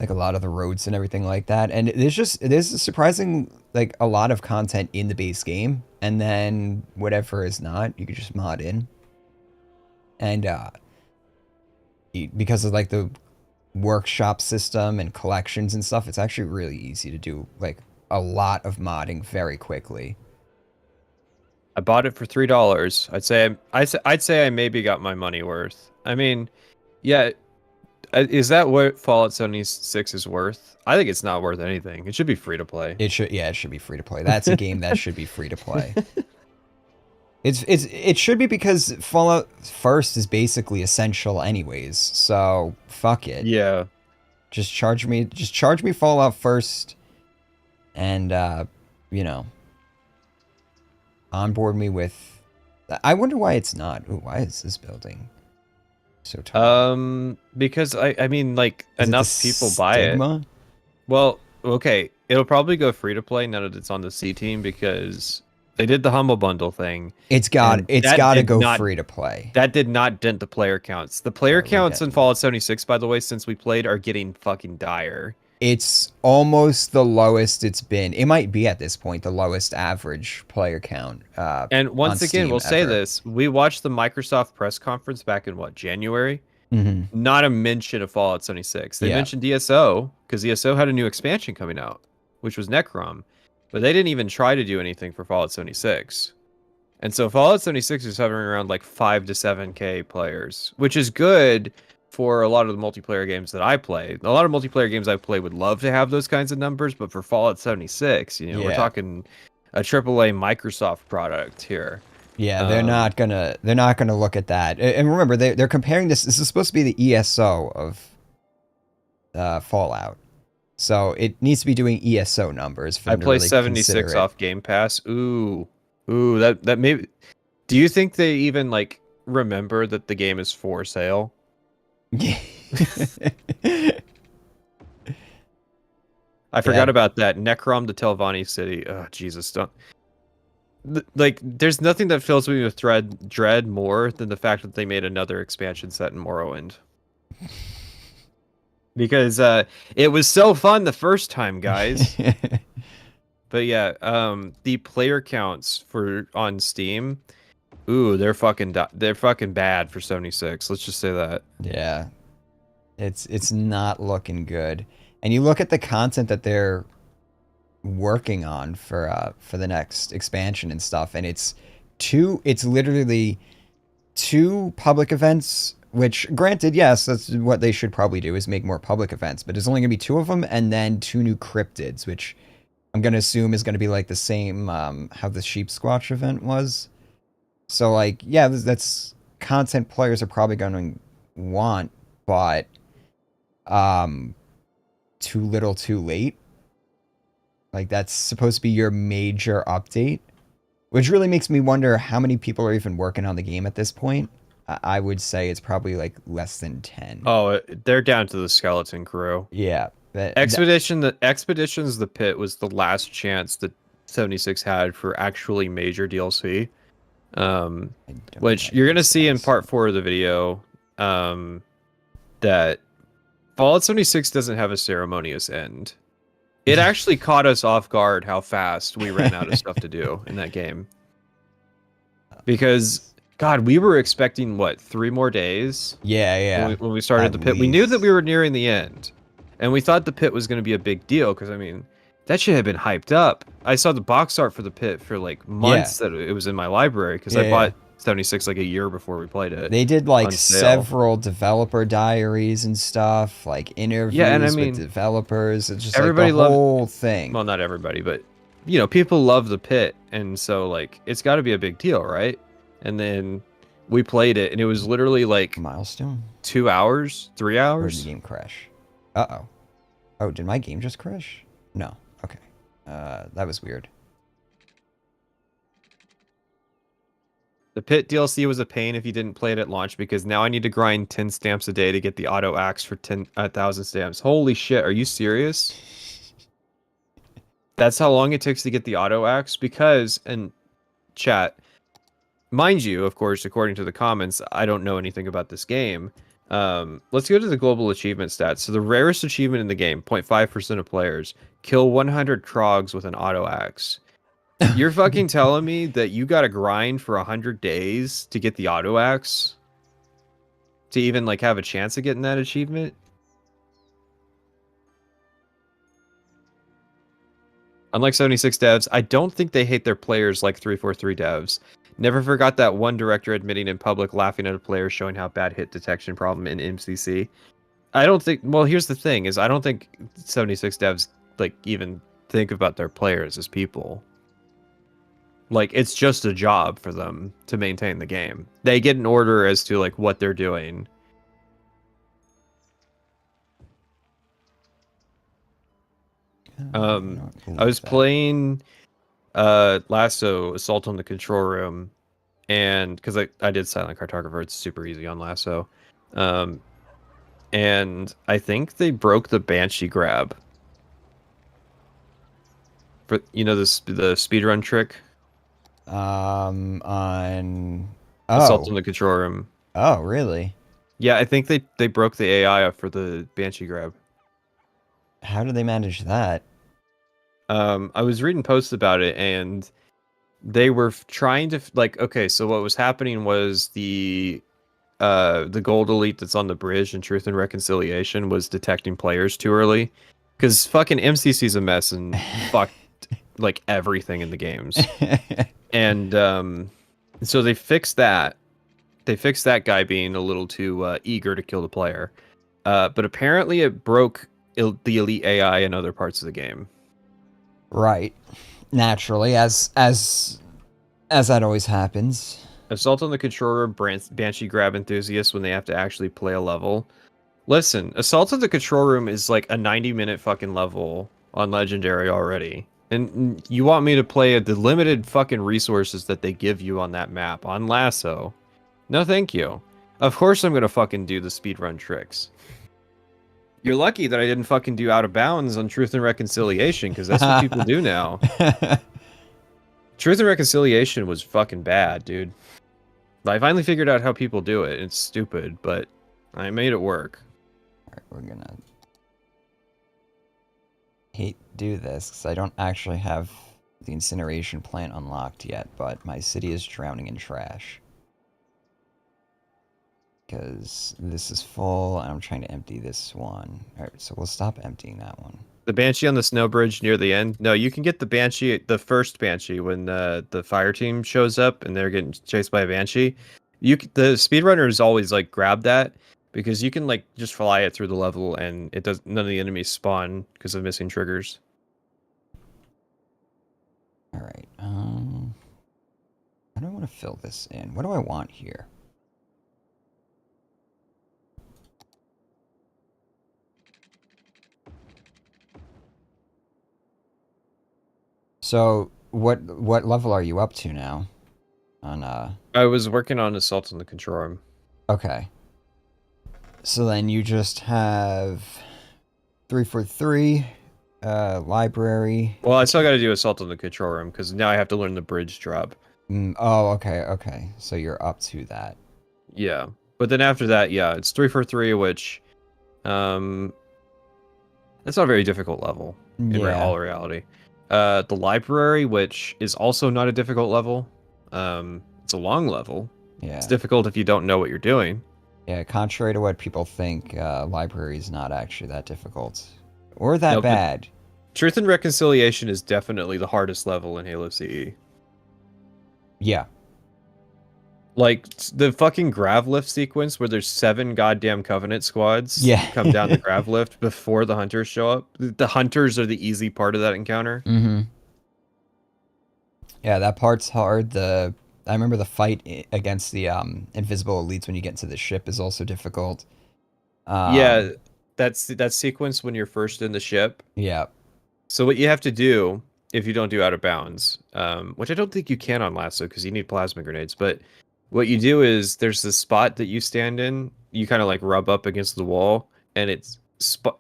like a lot of the roads and everything like that. And there's a surprising like a lot of content in the base game, and then whatever is not, you could just mod in. And because of like the workshop system and collections and stuff, it's actually really easy to do like a lot of modding very quickly. I bought it for $3. I'd say I maybe got my money worth. I mean, yeah, is that what Fallout 76 is worth? I think it's not worth anything. It should be free to play. It should be free to play. That's a game that should be free to play. It should be because Fallout First is basically essential anyways. So fuck it. Yeah. Just charge me Fallout First, and you know, onboard me with. I wonder why it's not. Ooh, why is this building so tall? Because I mean, like Is enough people buy it. Well, okay, it'll probably go free to play now that it's on the C team because they did the Humble Bundle thing. It's got to go free to play. That did not dent the player counts. The player counts in Fallout 76, by the way, since we played, are getting fucking dire. It's almost the lowest it's been. It might be at this point the lowest average player count. And once again, we'll say this: we watched the Microsoft press conference back in what, January. Mm-hmm. Not a mention of Fallout 76. They mentioned DSO because DSO had a new expansion coming out, which was Necrom. But they didn't even try to do anything for Fallout 76. And so Fallout 76 is hovering around like 5 to 7K players, which is good for a lot of the multiplayer games that I play. A lot of multiplayer games I play would love to have those kinds of numbers, but for Fallout 76, you know, we're talking a AAA Microsoft product here. Yeah, they're not gonna look at that. And remember, they're comparing this. This is supposed to be the ESO of Fallout. So it needs to be doing ESO numbers for them to really consider it. I play 76 off Game Pass. Ooh, that maybe. Do you think they even like remember that the game is for sale? Yeah. I forgot about that. Necrom to Telvanni City. Oh, Jesus, don't. Like, there's nothing that fills me with dread more than the fact that they made another expansion set in Morrowind. Because it was so fun the first time, guys. But yeah, the player counts on Steam Ooh, they're fucking bad for 76. Let's just say that. Yeah, it's not looking good. And you look at the content that they're working on for the next expansion and stuff, and it's literally two public events, which granted, yes, that's what they should probably do is make more public events, but there's only gonna be two of them, and then two new cryptids, which I'm gonna assume is gonna be like the same how the Sheep Squatch event was. So like, yeah, that's content players are probably going to want, but um, too little, too late. Like that's supposed to be your major update, which really makes me wonder how many people are even working on the game at this point. I would say it's probably like less than 10. Oh, they're down to the skeleton crew. Yeah, Expeditions the Pit was the last chance that 76 had for actually major DLC. I don't know Which what you're gonna this see in is. part 4 of the video, that Fallout 76 doesn't have a ceremonious end. It actually caught us off guard how fast we ran out of stuff to do in that game. Because, God, we were expecting, what, 3 more days? Yeah, yeah. When we started At the pit. We knew that least. we were nearing the end. And we thought the pit was going to be a big deal, because, I mean, that shit had been hyped up. I saw the box art for the pit for, like, Yeah, months that it was in my library, because yeah, I yeah. bought 76, like, a year before we played it They did like on sale. several developer diaries and stuff, like Yeah, and I interviews with mean, developers. It's just like the everybody loved, whole thing. well, not everybody, but, you know, people love the pit, and so, like, it's got to be a big deal, right? And then we played it, and it was literally, like, Milestone? 2 hours, 3 Or did the hours. game crash? Uh-oh. Oh, did my game just crash? No. Okay. That was weird. The pit DLC was a pain if you didn't play it at launch, because now I need to grind 10 stamps a day to get the auto axe for 10,000 stamps. Holy shit, are you serious? That's how long it takes to get the auto axe? Because, and chat, mind you, of course, according to the comments, I don't know anything about this game. Let's go to the global achievement stats. So the rarest achievement in the game, 0.5% of players, kill 100 Krogs with an auto axe. You're fucking telling me that you gotta grind for 100 days to get the auto axe? To even, like, have a chance of getting that achievement? Unlike 76 devs, I don't think they hate their players like 343 devs. Never forgot that one director admitting in public laughing at a player showing how bad hit detection problem in MCC. I don't think, well, here's the thing, is I don't think 76 devs, like, even think about their players as people. Like, it's just a job for them to maintain the game. They get an order as to, like, what they're doing. I was playing Lasso Assault on the Control Room, and because I did Silent Cartographer, it's super easy on Lasso. And I think they broke the Banshee grab. For, you know, the speedrun trick? On Assault on oh. the Control Room. Oh, really? Yeah, I think they broke the AI up for the Banshee grab. How did they manage that? I was reading posts about it, and they were trying to, like, okay, so what was happening was the gold elite that's on the bridge in Truth and Reconciliation was detecting players too early, because fucking MCC's a mess and fucked like everything in the games. And so they fixed that. They fixed that guy being a little too eager to kill the player. But apparently it broke the elite AI in other parts of the game. Right. Naturally, as that always happens. Assault on the Control Room Banshee grab enthusiasts when they have to actually play a level. Listen, Assault on the Control Room is like a 90-minute fucking level on Legendary already. And you want me to play the limited fucking resources that they give you on that map on Lasso? No, thank you. Of course I'm gonna fucking do the speedrun tricks. You're lucky that I didn't fucking do Out of Bounds on Truth and Reconciliation, because that's what people do now. Truth and Reconciliation was fucking bad, dude. I finally figured out how people do it. It's stupid, but I made it work. Alright, we're gonna do this because I don't actually have the incineration plant unlocked yet, but my city is drowning in trash. Because this is full, and I'm trying to empty this one. Alright, so we'll stop emptying that one. The Banshee on the snow bridge near the end. No, you can get the Banshee, the first Banshee, when the fire team shows up and they're getting chased by a Banshee. The speedrunners always like grab that because you can like just fly it through the level and it does none of the enemies spawn because of missing triggers. Alright, how do I want to fill this in? What do I want here? So, what level are you up to now? On I was working on Assault on the Control Room. Okay. So then you just have 343, library. Well, I still got to do Assault on the Control Room because now I have to learn the bridge drop. Oh, okay. So you're up to that. Yeah, but then after that, yeah, it's 343, which, that's not a very difficult level in all reality. The library, which is also not a difficult level. It's a long level. Yeah. It's difficult if you don't know what you're doing. Yeah, contrary to what people think, library is not actually that difficult. Or that bad. Truth and Reconciliation is definitely the hardest level in Halo CE. Yeah. Like, the fucking grav lift sequence where there's 7 goddamn Covenant squads come down the grav lift before the Hunters show up. The Hunters are the easy part of that encounter. Mm-hmm. Yeah, that part's hard. I remember the fight against the invisible elites when you get into the ship is also difficult. Yeah, that's that sequence when you're first in the ship. Yeah. So what you have to do if you don't do out of bounds, which I don't think you can on Lasso because you need plasma grenades, but what you do is there's this spot that you stand in, you kind of like rub up against the wall, and it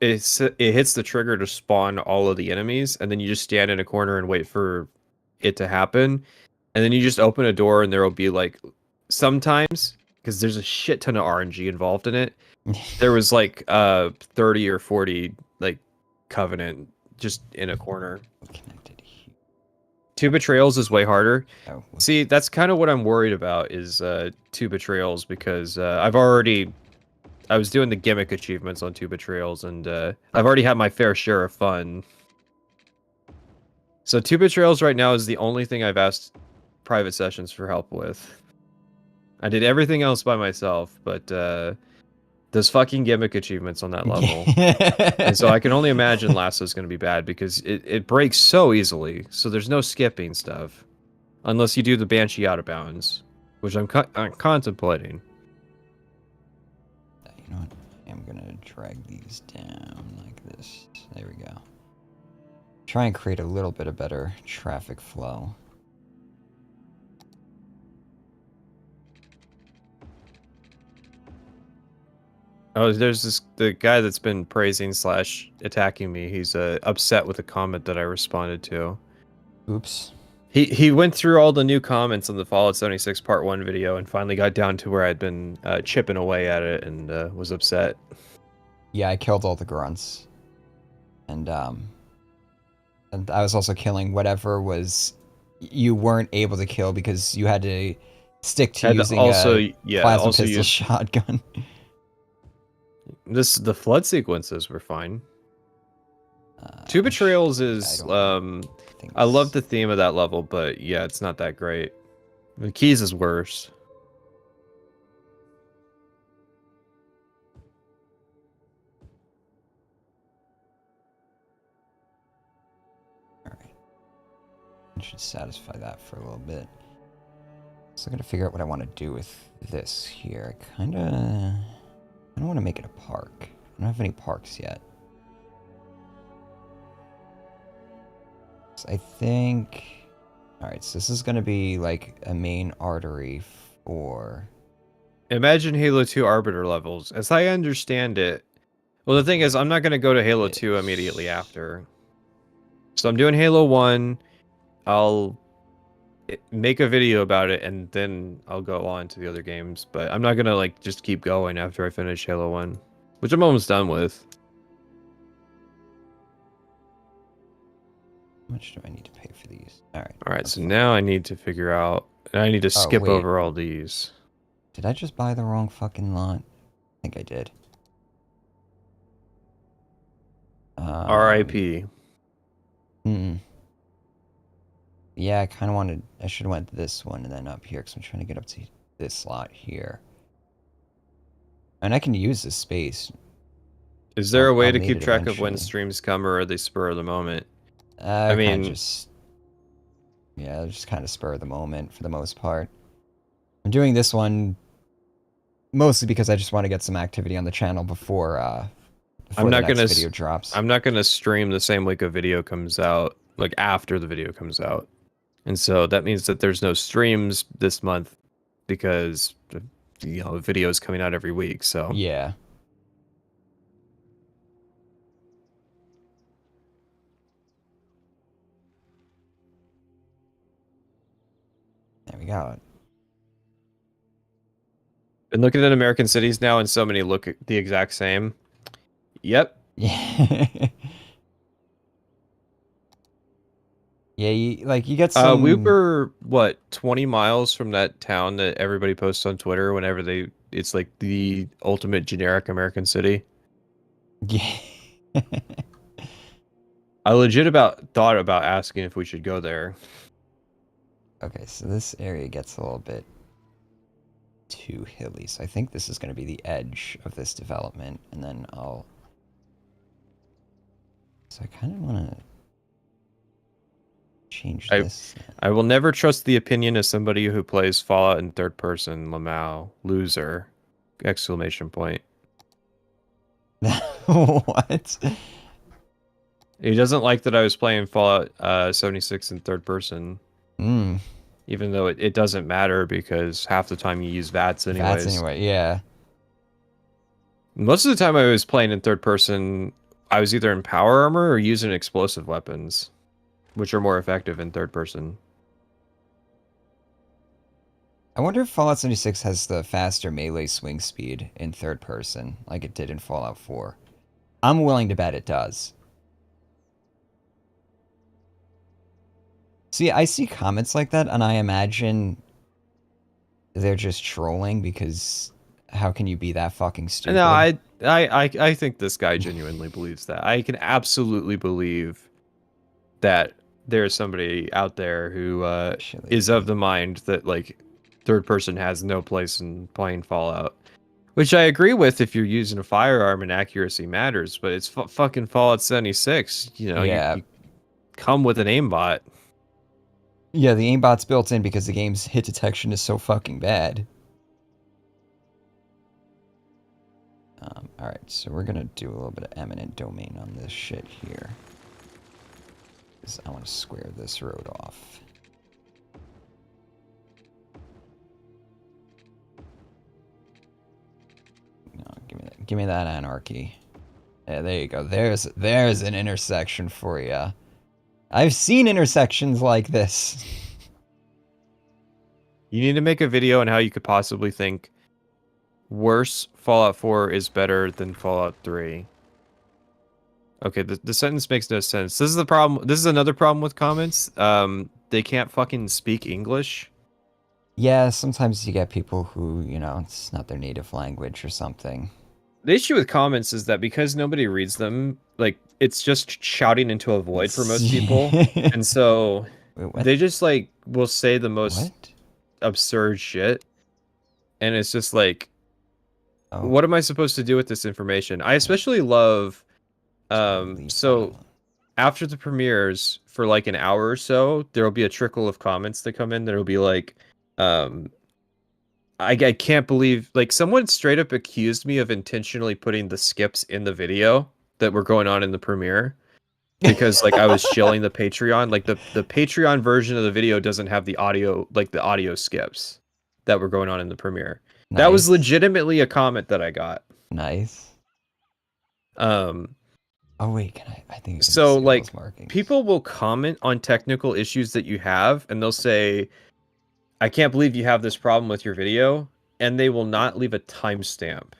hits the trigger to spawn all of the enemies, and then you just stand in a corner and wait for it to happen, and then you just open a door, and there will be like sometimes because there's a shit ton of RNG involved in it. There was like 30 or 40 like Covenant just in a corner. Connected here. 2 Betrayals is way harder. Oh. See, that's kind of what I'm worried about is 2 Betrayals because I was doing the gimmick achievements on 2 Betrayals and I've already had my fair share of fun. So 2 Betrayals right now is the only thing I've asked private sessions for help with. I did everything else by myself, but those fucking gimmick achievements on that level. And so I can only imagine Lasso's going to be bad because it breaks so easily. So there's no skipping stuff. Unless you do the Banshee out of bounds, which I'm contemplating. You know what? I'm going to drag these down like this. There we go. Try and create a little bit of better traffic flow. Oh, there's the guy that's been praising / attacking me. He's upset with a comment that I responded to. Oops. He went through all the new comments on the Fallout 76 Part 1 video and finally got down to where I'd been chipping away at it and was upset. Yeah, I killed all the grunts. And I was also killing whatever was you weren't able to kill because you had to stick to using a plasma pistol shotgun. The flood sequences were fine. 2 Betrayals is I love the theme of that level, but yeah, it's not that great. The Keys is worse. Alright. I should satisfy that for a little bit. So I gotta figure out what I want to do with this here. I don't want to make it a park. I don't have any parks yet. So I think... Alright, so this is going to be like a main artery for... Imagine Halo 2 Arbiter levels. As I understand it... Well, the thing is, I'm not going to go to Halo 2 immediately after. So I'm doing Halo 1. I'll make a video about it, and then I'll go on to the other games. But I'm not going to like just keep going after I finish Halo 1. Which I'm almost done with. much do I need to pay for these? All right. All right, That's so fine. now I need to figure out. I need to Oh, skip wait. over all these. Did I just buy the wrong fucking lot? I think I did. R.I.P. Hmm. Yeah, I kind of wanted. I should have went this one and then up here because I'm trying to get up to this slot here. And I can use this space. Is there a way I'll to need keep it track of when eventually. streams come, or are they spur of the moment? I Kind of mean, just, yeah, just kind of spur of the moment for the most part. I'm doing this one mostly because I just want to get some activity on the channel I'm before the not next gonna video drops. I'm not gonna stream the same week a video comes out, like after the video comes out. And so that means that there's no streams this month because the video is coming out every week. So Yeah. There we go. been looking at American cities now, and so many look the exact same. Yep. Yeah. Yeah, you get We some. were what 20 miles from that town that everybody posts on Twitter whenever it's like the ultimate generic American city. Yeah. I legit thought about asking if we should go there. Okay, so this area gets a little bit too hilly, so I think this is going to be the edge of this development, and then I'll. So I kind of want to change I this. I will never trust the opinion of somebody who plays Fallout in third person. Lamau, loser! Exclamation point. What? He doesn't like that I was playing Fallout 76 in third person, Hmm. even though it doesn't matter because half the time you use VATS That's anyways. anyway. Yeah. Most of the time I was playing in third person, I was either in power armor or using explosive weapons, which are more effective in third person. I wonder if Fallout 76 has the faster melee swing speed in third person, like it did in Fallout 4. I'm willing to bet it does. See, I see comments like that, and I imagine they're just trolling because how can you be that fucking No, stupid? I think this guy genuinely believes that. I can absolutely believe that there's somebody out there who Actually, is of the mind that like third person has no place in playing Fallout. Which I agree with if you're using a firearm and accuracy matters, but it's fucking Fallout 76. You know, yeah. you come with an aimbot. Yeah, the aimbot's built in because the game's hit detection is so fucking bad. Alright, so we're gonna do a little bit of eminent domain on this shit here. Because I want to square this road off. No, give me that anarchy. Yeah, there you go. There's an intersection for you. I've seen intersections like this. You need to make a video on how you could possibly think worse Fallout 4 is better than Fallout 3. Okay, the sentence makes no sense. This is the problem. This is another problem with comments. They can't fucking speak English. Yeah, sometimes you get people who, it's not their native language or something. The issue with comments is that because nobody reads them, like it's just shouting into a void for most people. Wait, And so what? they just like will say the most What? absurd shit. And it's just like, Oh, what am I supposed to do with this information? I especially love delete that. so after the premieres for like an hour or so, there'll be a trickle of comments that come in that'll be like, um, I can't believe like someone straight up accused me of intentionally putting the skips in the video that were going on in the premiere because like I was shilling the Patreon. Like the Patreon version of the video doesn't have the audio, like the audio skips that were going on in the premiere. That was Nice. legitimately a comment that I got. Nice. Um, Oh, wait, I think I can so disable those like markings. people will comment on technical issues that you have and they'll say, I can't believe you have this problem with your video, and they will not leave a timestamp.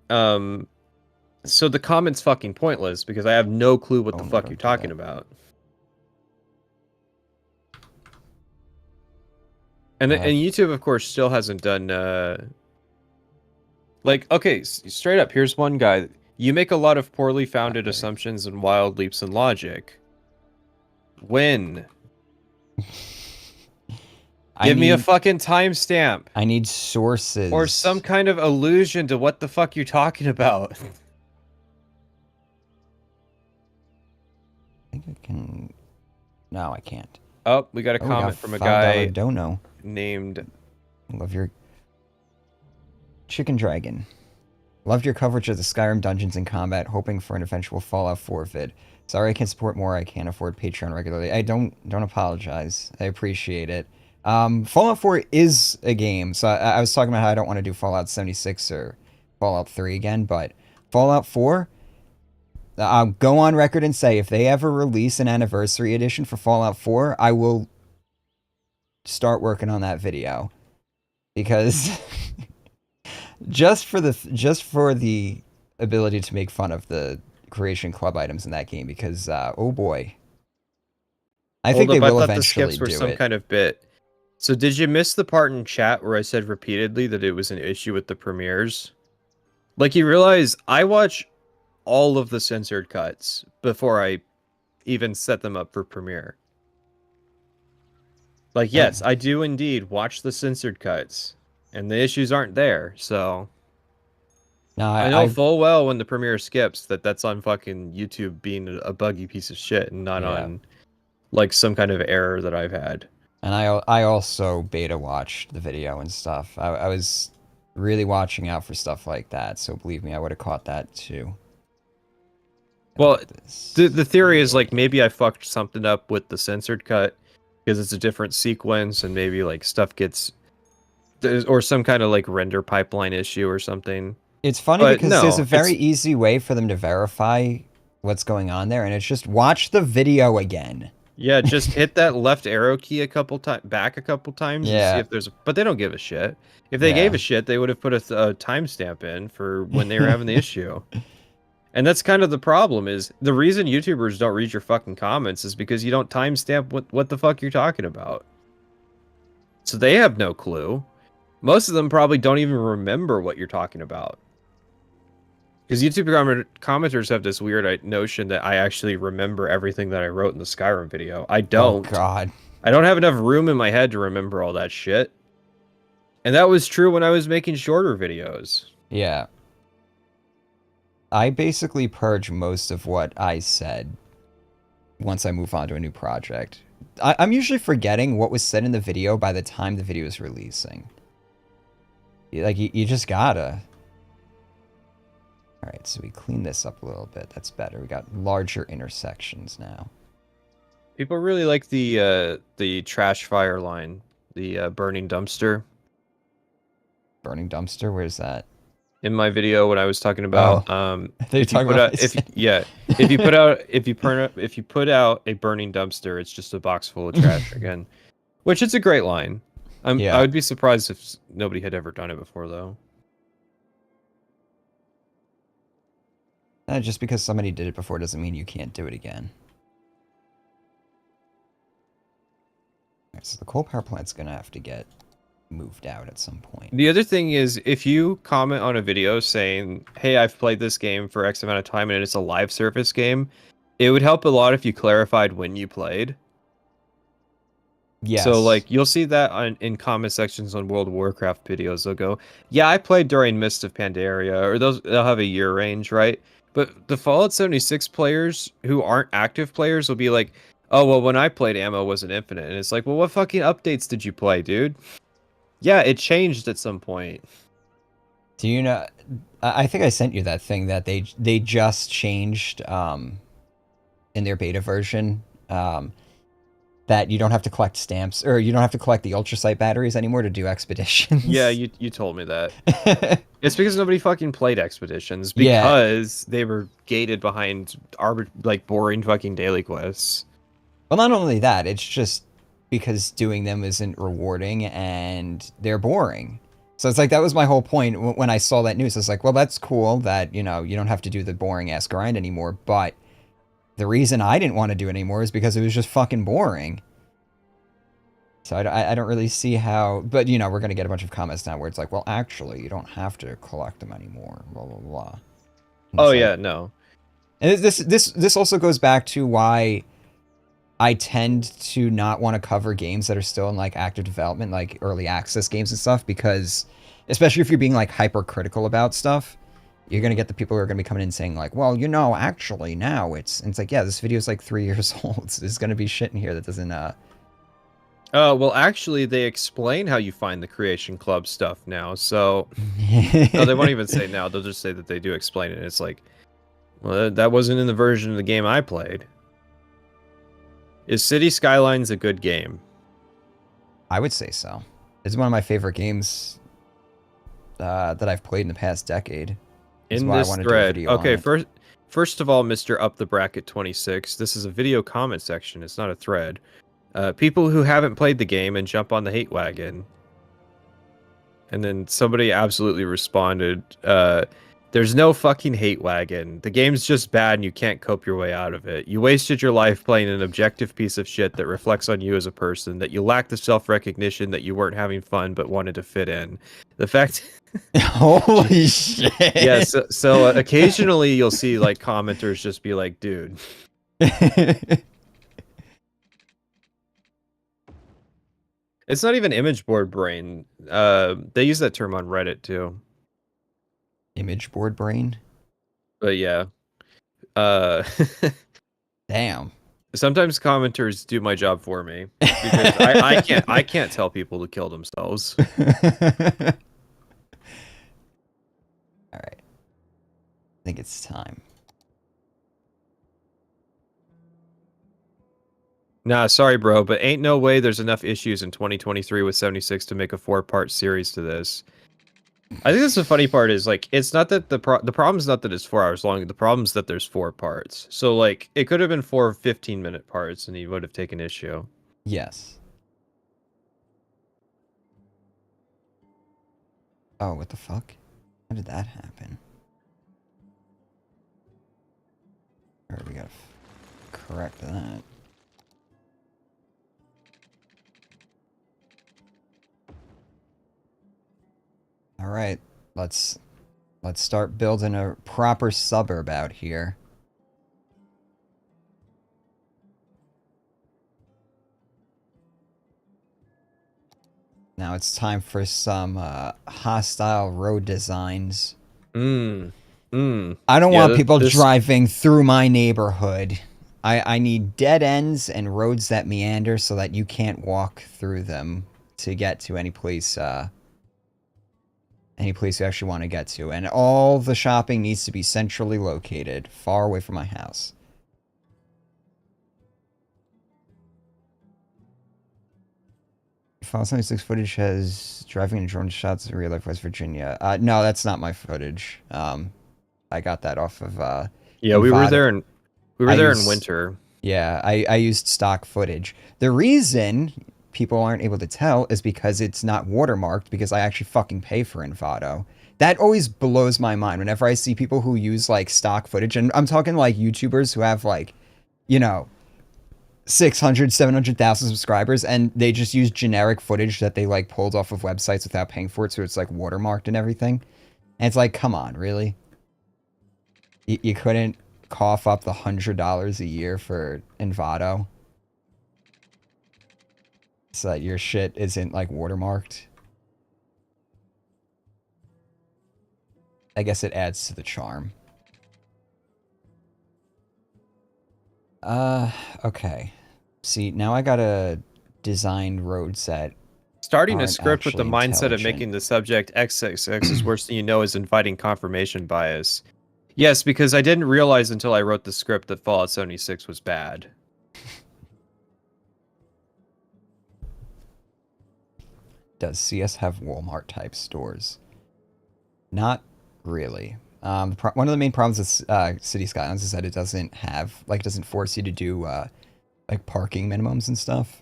Um, So the comment's fucking pointless because I have no clue what the Oh no, fuck you're don't do talking that. about. And Uh, YouTube, of course, still hasn't done like, okay, straight up, here's one guy. You make a lot of poorly founded there. assumptions and wild leaps in logic. When? I Give me a need fucking timestamp I need or some sources. kind of allusion to what the fuck you're talking about. I think I can. No, I can't. Oh, we got a Oh, we got comment from a $5 guy dono. named Love your chicken dragon. Loved your coverage of the Skyrim dungeons and combat, hoping for an eventual Fallout 4 vid. Sorry I can support more, I can't afford Patreon regularly. I don't apologize. I appreciate it. Fallout 4 is a game, so I was talking about how I don't want to do Fallout 76 or Fallout 3 again, but Fallout 4, I'll go on record and say if they ever release an anniversary edition for Fallout 4, I will start working on that video. Because just for the ability to make fun of the creation club items in that game, because oh boy, I think Hold they up, I will thought the eventually skips were do some it. kind of bit. So did you miss the part in chat where I said repeatedly that it was an issue with the premieres? Like you realize I watch all of the censored cuts before I even set them up for premiere. Like Uh, yes, I do indeed watch the censored cuts, and the issues aren't there. So no, I know full well when the premiere skips that that's on fucking YouTube being a buggy piece of shit and not yeah, on like some kind of error that I've had. and I also beta watched the video and stuff. I was really watching out for stuff like that, so believe me, I would have caught that too. Well, This, the theory is like yay. maybe I fucked something up with the censored cut because it's a different sequence and maybe like stuff gets or some kind of like render pipeline issue or something. It's funny But because there's a no, very it's easy way for them to verify what's going on there, and it's just watch the video again. yeah, just hit that left arrow key a couple times back a couple times and see Yeah, if there's but they don't give a shit. If they gave yeah. a shit, they would have put a timestamp in for when they were having the issue. And that's kind of the problem is the reason YouTubers don't read your fucking comments is because you don't timestamp what the fuck you're talking about. So they have no clue. Most of them probably don't even remember what you're talking about. Because YouTube commenters have this weird notion that I actually remember everything that I wrote in the Skyrim video. I Oh don't. God. I don't have enough room in my head to remember all that shit. And that was true when I was making shorter videos. Yeah. I basically purge most of what I said once I move on to a new project. I'm usually forgetting what was said in the video by the time the video is releasing. Like, you just gotta. Alright, so we clean this up a little bit. That's better. We got larger intersections now. People really like the trash fire line, the burning dumpster. Burning dumpster? Where's that? In my video when I was talking Oh. about They're if you talking put about out if you put out if you put out a burning dumpster, it's just a box full of trash again, which is a great line. I Yeah. would be surprised if nobody had ever done it before though. Just because somebody did it before doesn't mean you can't do it again. Alright, so the coal power plant's gonna have to get moved out at some point. The other thing is if you comment on a video saying, "Hey, I've played this game for X amount of time and it's a live service game," it would help a lot if you clarified when you played. Yes. So like you'll see that in comment sections on World of Warcraft videos. They'll go, "Yeah, I played during Mist of Pandaria," or they'll have a year range, right? But the Fallout 76 players who aren't active players will be like, "Oh well, when I played, ammo wasn't infinite," and it's like, "Well, what fucking updates did you play, dude?" Yeah, it changed at some point. Do you know? I think I sent you that thing that they just changed in their beta version that you don't have to collect stamps or you don't have to collect the ultrasight batteries anymore to do expeditions. Yeah, you told me that. It's because nobody fucking played expeditions Yeah. because they were gated behind like boring fucking daily quests. Well, not only that, it's just because doing them isn't rewarding and they're boring. So it's like that was my whole point when I saw that news. It's like, well, that's cool that, you know, you don't have to do the boring ass grind anymore. But the reason I didn't want to do it anymore is because it was just fucking boring. So I don't really see how, but you know, we're going to get a bunch of comments now where it's like, well, actually, you don't have to collect them anymore, blah, blah, blah. And Oh it's like, yeah, no. and this also goes back to why I tend to not want to cover games that are still in like active development, like early access games and stuff, because especially if you're being like hypercritical about stuff, you're gonna get the people who are gonna be coming in saying like, well, you know, actually now and it's like, yeah, this video is like 3 years old. There's gonna be shit in here that doesn't Well, actually, they explain how you find the Creation Club stuff now. So, no, they won't even say now. They'll just say that they do explain it. It's like, well, that wasn't in the version of the game I played. Is City Skylines a good game? I would say so. It's one of my favorite games that I've played in the past decade. That's In why I this want to do a thread, video okay, on it. first of all, Mr. Up the Bracket 26, this is a video comment section. It's not a thread. People who haven't played the game and jump on the hate wagon. And then somebody absolutely responded, there's no fucking hate wagon. The game's just bad and you can't cope your way out of it. You wasted your life playing an objective piece of shit that reflects on you as a person, that you lack the self-recognition that you weren't having fun but wanted to fit in. The fact... Holy shit. Yeah, so occasionally you'll see like commenters just be like, dude. It's not even image board brain. They use that term on Reddit too. Image board brain? But yeah. Uh Damn. Sometimes commenters do my job for me. Because I can't tell people to kill themselves. Alright. I think it's time. Nah, sorry, bro, but ain't no way there's enough issues in 2023 with 76 to make a 4-part series to this. I think that's the funny part is like it's not that the problem's not that it's 4 hours long. The problem's that there's 4 parts. So like it could have been 4 15-minute parts and he would have taken issue. Yes. Oh, what the fuck? How did that happen? Alright, we gotta correct that. All right, let's start building a proper suburb out here. Now it's time for some hostile road designs. I don't want people driving through my neighborhood. I need dead ends and roads that meander so that you can't walk through them to get to any place you actually want to get to. And all the shopping needs to be centrally located, far away from my house. Fallout 76 footage has driving and drone shots in real life West Virginia. No, that's not my footage. I got that off of yeah, we were there in winter. Yeah, I used stock footage. The reason people aren't able to tell is because it's not watermarked, because I actually fucking pay for Envato. That always blows my mind whenever I see people who use like stock footage, and I'm talking like YouTubers who have like, you know, 600, 700,000 subscribers, and they just use generic footage that they like pulled off of websites without paying for it, so it's like watermarked and everything. And it's like, come on, really? You couldn't cough up the $100 a year for Envato so that your shit isn't like watermarked? I guess it adds to the charm. Okay. See, now I gotta design roads that starting a script with the mindset of intelligent. making the subject XXX is worse than you know is inviting confirmation bias. Yes, because I didn't realize until I wrote the script that Fallout 76 was bad. Does CS have Walmart type stores? Not really. One of the main problems with City Skylines is that it doesn't have, like, it doesn't force you to do, like, parking minimums and stuff.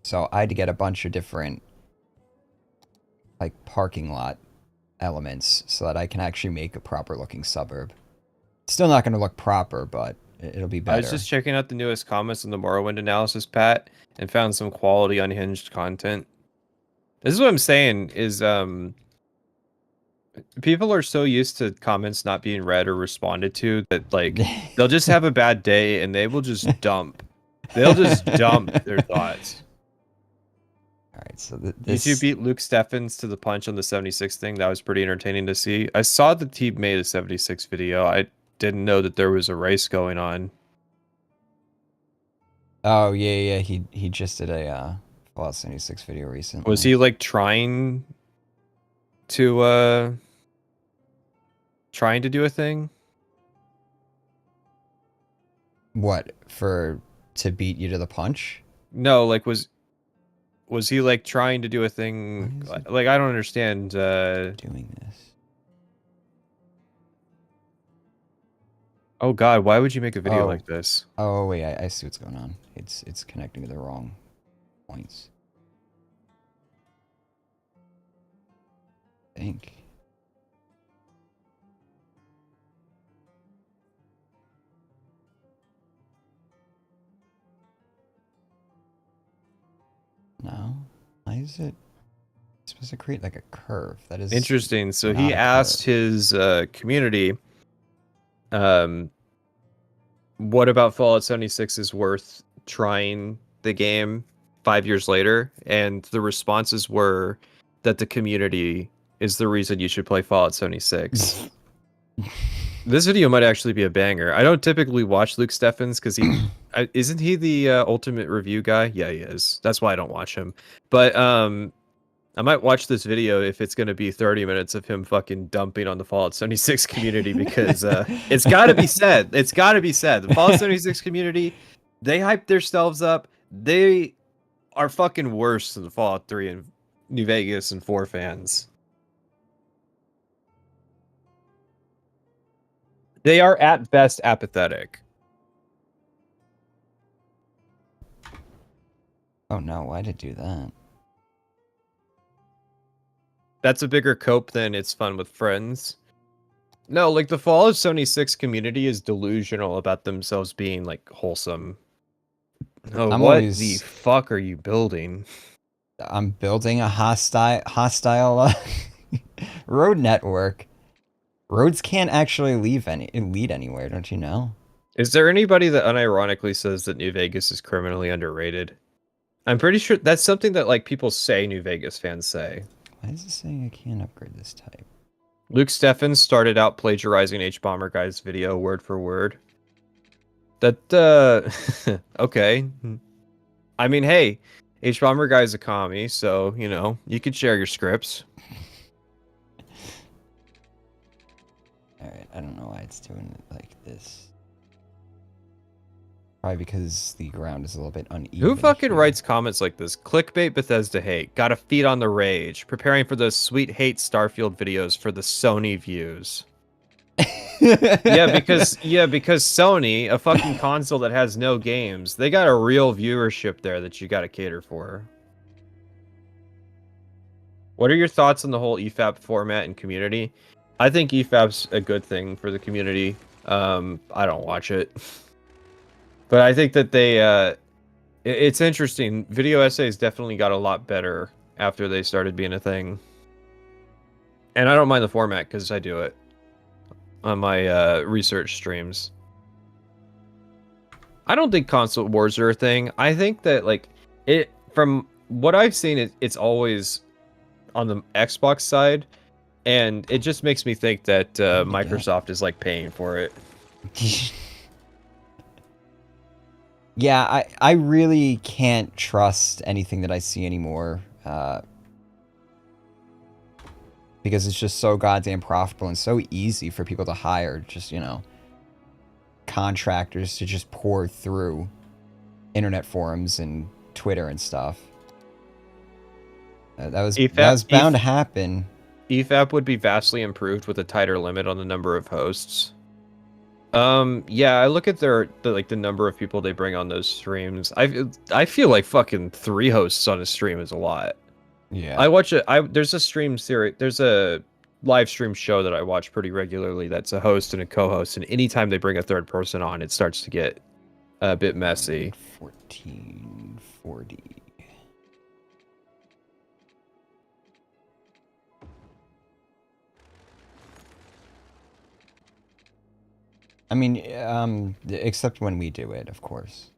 So I had to get a bunch of different like parking lot elements so that I can actually make a proper looking suburb. It's still not going to look proper, but it'll be I was better. just checking out the newest comments in the Morrowind analysis, Pat, and found some quality unhinged content. This is what I'm saying is people are so used to comments not being read or responded to that like they'll just have a bad day and they will just dump. They'll just dump their thoughts. All right, so YouTube this beat Luke Steffens to the punch on the 76 thing. That was pretty entertaining to see. I saw the team made a 76 video. I didn't know that there was a race going on. Oh yeah, he just did a Fallout 76 video recently. Was he like trying to do a thing? What, for to beat you to the punch? No, like was he like trying to do a thing? Why is it Like I don't understand. doing this? Oh God, why would you make a video Oh. like this? Oh wait, I see what's going on. It's connecting to the wrong points. I think. No? Why is it supposed to create like a curve? That is Interesting. So not he a asked curve. his community, what about Fallout 76 is worth trying the game 5 years later? And the responses were that the community is the reason you should play Fallout 76. This video might actually be a banger. I don't typically watch Luke Steffens because isn't he the ultimate review guy? Yeah, he is. That's why I don't watch him. But I might watch this video if it's going to be 30 minutes of him fucking dumping on the Fallout 76 community because it's got to be said. It's got to be said. The Fallout 76 community, they hype themselves up. They are fucking worse than the Fallout 3 and New Vegas and 4 fans. They are at best apathetic. Oh no, why did it do that? That's a bigger cope than it's fun with friends. No, like the Fallout 76 community is delusional about themselves being like wholesome. Oh, what the fuck are you building? I'm building a hostile road network. Roads can't actually lead anywhere, don't you know? Is there anybody that unironically says that New Vegas is criminally underrated? I'm pretty sure that's something that like people say New Vegas fans say. Why is it saying I can't upgrade this type? Luke Steffens started out plagiarizing H Bomber Guy's video word for word. That okay. I mean, hey, H Bomber Guy's a commie, so you know you could share your scripts. All right, I don't know why it's doing it like this. Probably because the ground is a little bit uneven. Who fucking here. writes comments like this? Clickbait Bethesda hate. Gotta feed on the rage. Preparing for those sweet hate Starfield videos for the Sony views. yeah, because Sony, a fucking console that has no games, they got a real viewership there that you gotta cater for. What are your thoughts on the whole EFAP format and community? I think EFAP's a good thing for the community. I don't watch it. But I think that it's interesting. Video essays definitely got a lot better after they started being a thing. And I don't mind the format because I do it on my research streams. I don't think console wars are a thing. I think that like from what I've seen, it's always on the Xbox side, and it just makes me think that Microsoft is like paying for it. Yeah, I really can't trust anything that I see anymore. Because it's just so goddamn profitable and so easy for people to hire just, you know, contractors to just pour through internet forums and Twitter and stuff. That was bound to happen. EFAP would be vastly improved with a tighter limit on the number of hosts. Yeah, I look at the number of people they bring on those streams. I feel like fucking 3 hosts on a stream is a lot. Yeah. I watch there's a stream series. There's a live stream show that I watch pretty regularly. That's a host and a co-host, and anytime they bring a third person on, it starts to get a bit messy. 1440. I mean, except when we do it, of course.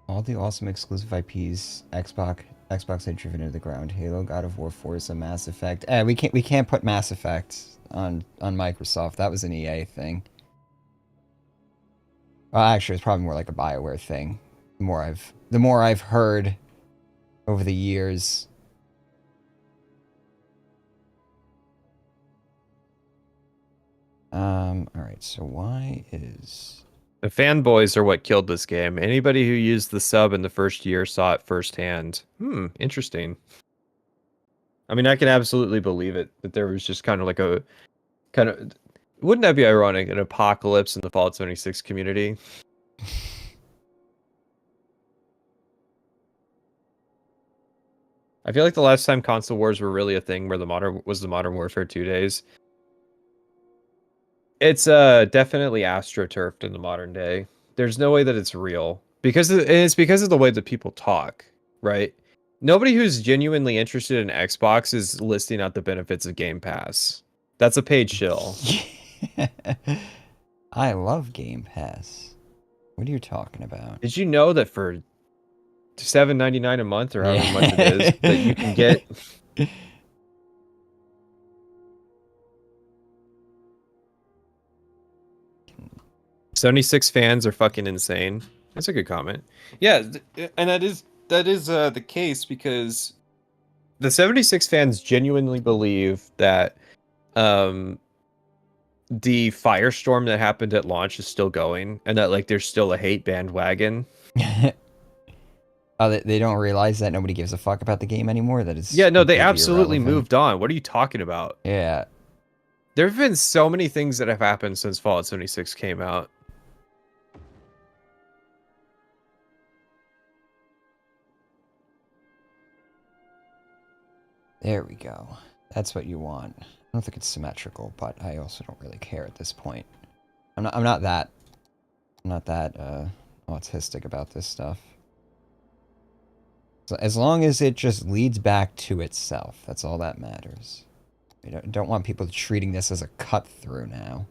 All the awesome exclusive IPs Xbox had driven into the ground. Halo, God of War, Forza, Mass Effect. We can't put Mass Effect on Microsoft. That was an EA thing. Well, actually, it's probably more like a BioWare thing. The more I've heard over the years. All right. So why is The fanboys are what killed this game. Anybody who used the sub in the first year saw it firsthand. Interesting. I mean, I can absolutely believe it that there was just kind of like a kind of. Wouldn't that be ironic? An apocalypse in the Fallout 76 community. I feel like the last time console wars were really a thing where the Modern Warfare 2 days. It's definitely astroturfed in the modern day. There's no way that it's real it's because of the way that people talk, right? Nobody who's genuinely interested in Xbox is listing out the benefits of Game Pass. That's a paid shill. I love Game Pass. What are you talking about? Did you know that for $7.99 a month or however much it is that you can get 76 fans are fucking insane. That's a good comment. Yeah, and that is the case because the 76 fans genuinely believe that the firestorm that happened at launch is still going and that like there's still a hate bandwagon. Oh, they don't realize that nobody gives a fuck about the game anymore? That is Yeah, no, they completely absolutely irrelevant? moved on. What are you talking about? Yeah. There have been so many things that have happened since Fallout 76 came out. There we go. That's what you want. I don't think it's symmetrical, but I also don't really care at this point. I'm not that autistic about this stuff. So as long as it just leads back to itself, that's all that matters. We don't want people treating this as a cut through now.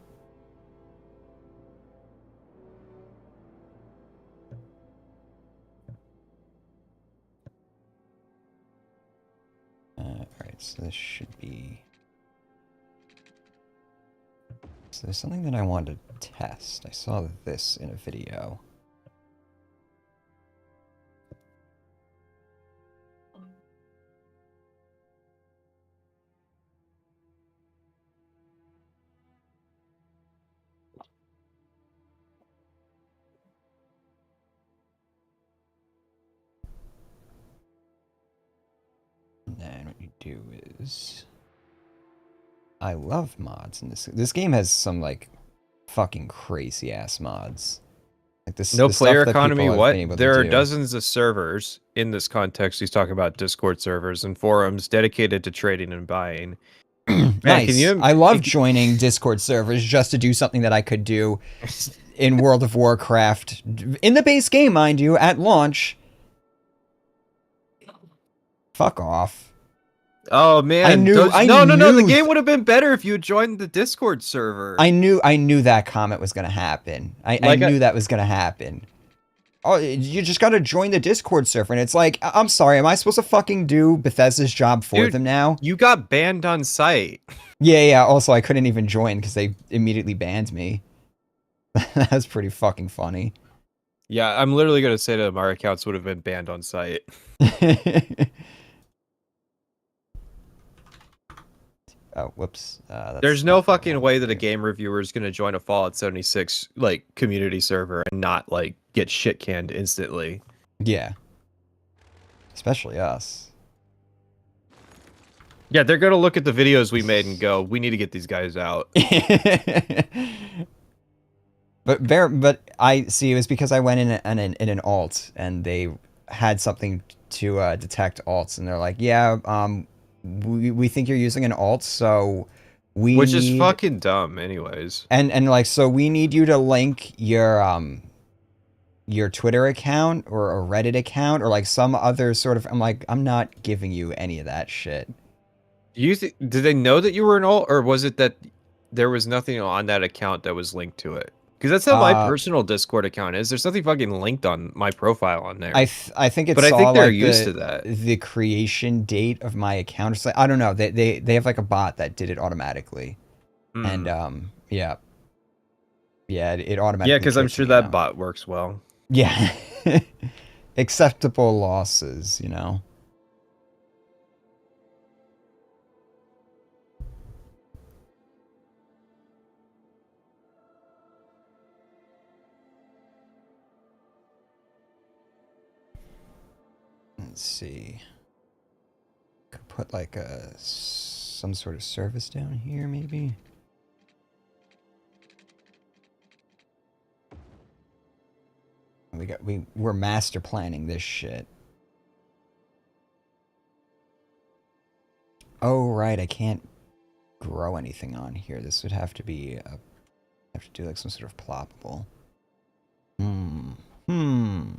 Alright, so this should be... So there's something that I wanted to test. I saw this in a video. And then what you do is... I love mods in this. This game has some, like, fucking crazy-ass mods. Like this, No the player stuff that economy, people have what? been able There to are do. dozens of servers in this context. He's talking about Discord servers and forums dedicated to trading and buying. Man, Nice. I love joining Discord servers just to do something that I could do in World of Warcraft. In the base game, mind you, at launch. Fuck off. Oh I man, knew, I no, no, no. The knew, game would have been better if you had joined the Discord server. I knew that comment was gonna happen. I Like, knew that was gonna happen. Oh, you just gotta join the Discord server, and it's like, I'm sorry, am I supposed to fucking do Bethesda's job for dude, them now? you got banned on site. Yeah, yeah. Also, I couldn't even join because they immediately banned me. That's pretty fucking funny. Yeah, I'm literally gonna say to them, our accounts would have been banned on site. Oh, whoops. There's That's no not what I fucking wanted way to that a do. game reviewer is gonna join a Fallout 76 like community server and not like get shit canned instantly. Yeah, especially us. Yeah, they're gonna look at the videos we made and go, "We need to get these guys out." But I see. It was because I went in an alt, and they had something to detect alts, and they're like, "Yeah, we think you're using an alt, so we Which is need fucking dumb, anyways. and like so we need you to link your Twitter account or a Reddit account or like some other sort of." I'm like, I'm not giving you any of that shit. Did they know that you were an alt, or was it that there was nothing on that account that was linked to it? Because that's how my Uh, personal Discord account is. There's nothing fucking linked on my profile on there. I think it But I saw think they're like used to that. the creation date of my account. It's like, I don't know. They have like a bot that did it automatically, and Hmm. yeah, yeah, it Yeah, automatically because I'm kicked sure me that out. bot works well. Yeah, acceptable losses, you know. Let's see. Could put like some sort of service down here, maybe. We're master planning this shit. Oh right, I can't grow anything on here. This would have to be have to do like some sort of ploppable. Hmm. Hmm.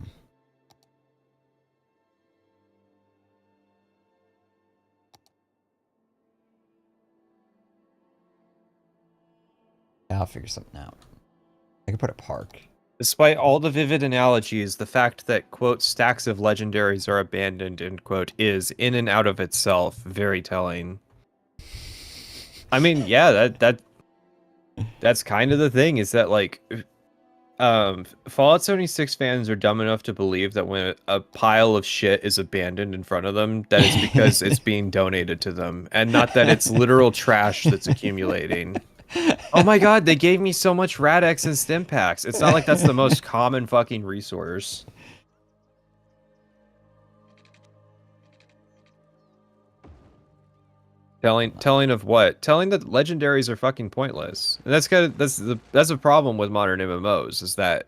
I'll figure something out. I could put a park. Despite all the vivid analogies, the fact that, quote, stacks of legendaries are abandoned, end quote, is, in and out of itself, very telling. I mean, yeah, that's kind of the thing, is that, like, Fallout 76 fans are dumb enough to believe that when a pile of shit is abandoned in front of them, that it's because it's being donated to them, and not that it's literal trash that's accumulating. Oh my god, they gave me so much Rad-X and stim packs. It's not like that's the most common fucking resource. Telling of what? Telling that legendaries are fucking pointless. And that's a problem with modern MMOs, is that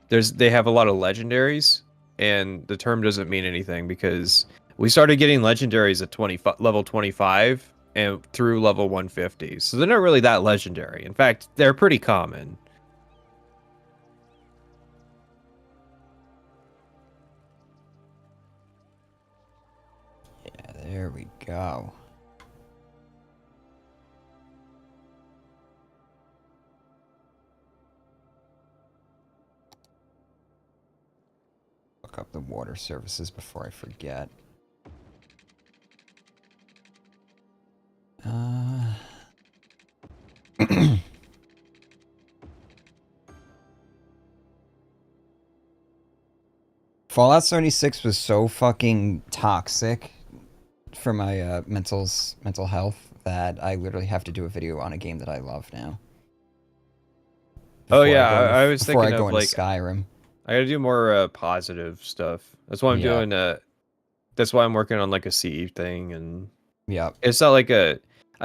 they have a lot of legendaries, and the term doesn't mean anything because we started getting legendaries at level 25 and through level 150. So they're not really that legendary. In fact, they're pretty common. Yeah, there we go. Look up the water services before I forget. Fallout 76 was so fucking toxic for my mental health that I literally have to do a video on a game that I love now. Oh yeah, I was Before I thinking go of into like Skyrim. I gotta do more positive stuff. That's why I'm Yeah, doing that's why I'm working on like a CE thing, and yeah. it's not like I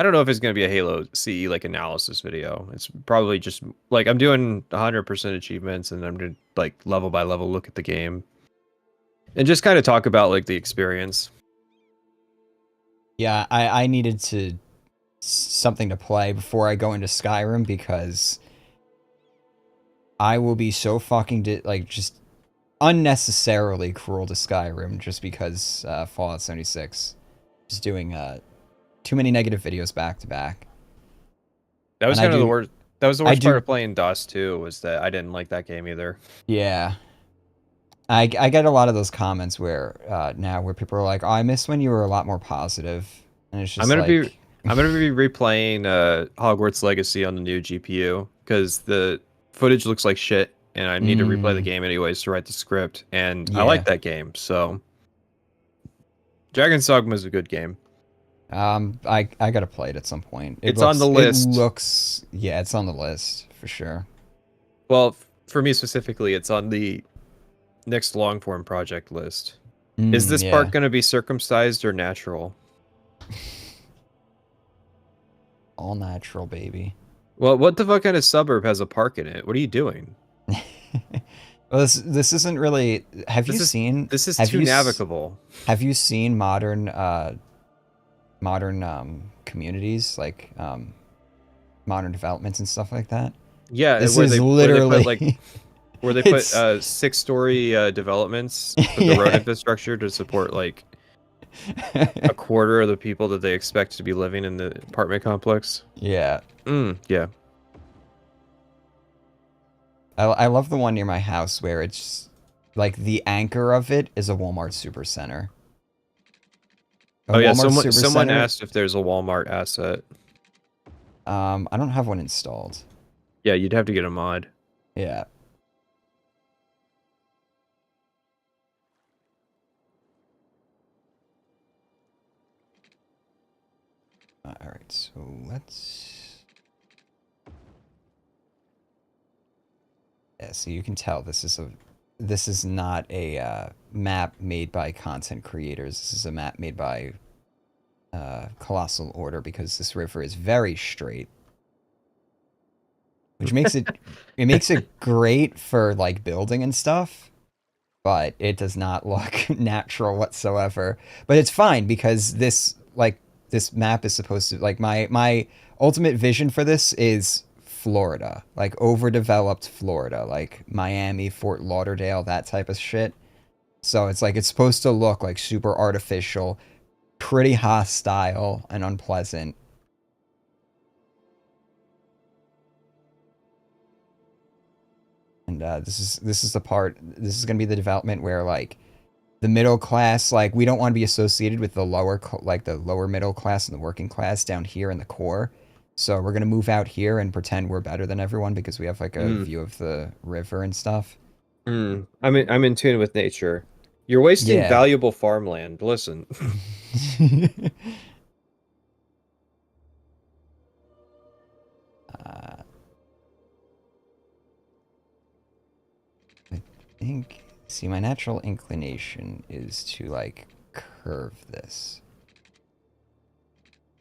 don't know if it's gonna be a Halo CE like analysis video. It's probably just like I'm doing 100% achievements, and I'm gonna like level by level look at the game and just kind of talk about like the experience. Yeah, I needed to something to play before I go into Skyrim because I will be so fucking like just unnecessarily cruel to Skyrim just because Fallout 76. just doing too many negative videos back to back. That And was I kind of the do, worst. That was the I worst part do, of playing DOS 2 was that I didn't like that game either. yeah. I get a lot of those comments where now where people are like, "Oh, I miss when you were a lot more positive," and it's I'm just gonna be like, I'm gonna be replaying Hogwarts Legacy on the new GPU because the footage looks like shit, and I need to replay the mm, game anyways to write the script. And I like yeah. that game, so Dragon's Dogma is a good game. I gotta play it at some point. It's on the It list. looks, yeah, it's on the list for sure. Well, for me specifically, it's on the next long form project list. Is Mm, this part yeah. gonna be circumcised or natural? All natural, baby. Well, what the fuck kind of suburb has a park in it? What are you doing? Well, this isn't really. This is this is too navigable. have you seen modern communities like modern developments and stuff like that? Yeah, This is literally where they put it's 6-story developments with the road yeah. infrastructure to support like a quarter of the people that they expect to be living in the apartment complex. Yeah. Yeah. I love the one near my house where it's like the anchor of it is a Walmart Supercenter. A Oh yeah, Walmart someone Supercenter. asked if there's a Walmart asset. I don't have one installed. Yeah, you'd have to get a mod. Yeah. All right. So let's. Yeah. So you can tell this is not a map made by content creators. This is a map made by Colossal Order because this river is very straight, which makes it great for like building and stuff, but it does not look natural whatsoever. But it's fine because this map is supposed to like my ultimate vision for this is Florida, like overdeveloped Florida, like Miami, Fort Lauderdale, that type of shit. So it's like it's supposed to look like super artificial, pretty hostile and unpleasant. And this is the part. This is gonna be the development where like the middle class, like we don't want to be associated with the like the lower middle class and the working class down here in the core. So we're gonna move out here and pretend we're better than everyone because we have like a Mm, view of the river and stuff. I'm in tune with nature. You're wasting Yeah. valuable farmland. Listen. uh, I think. See, my natural inclination is to like curve this,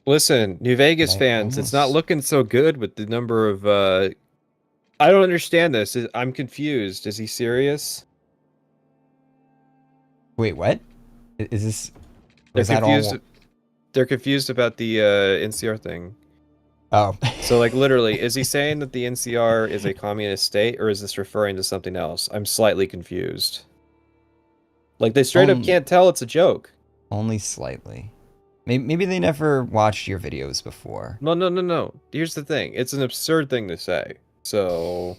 Listen, New but Vegas I fans, it's not almost. looking so good with the number of I don't understand this. I'm confused. Is he serious? Wait, what? Is this? They're Was that confused. all? They're confused about the NCR thing. Oh. So, like, literally, is he saying that the NCR is a communist state, or is this referring to something else? I'm slightly confused. Like, they straight up um, can't tell it's a joke. Only slightly. Maybe they never watched your videos before. No, no, no, no. Here's the thing. It's an absurd thing to say. So,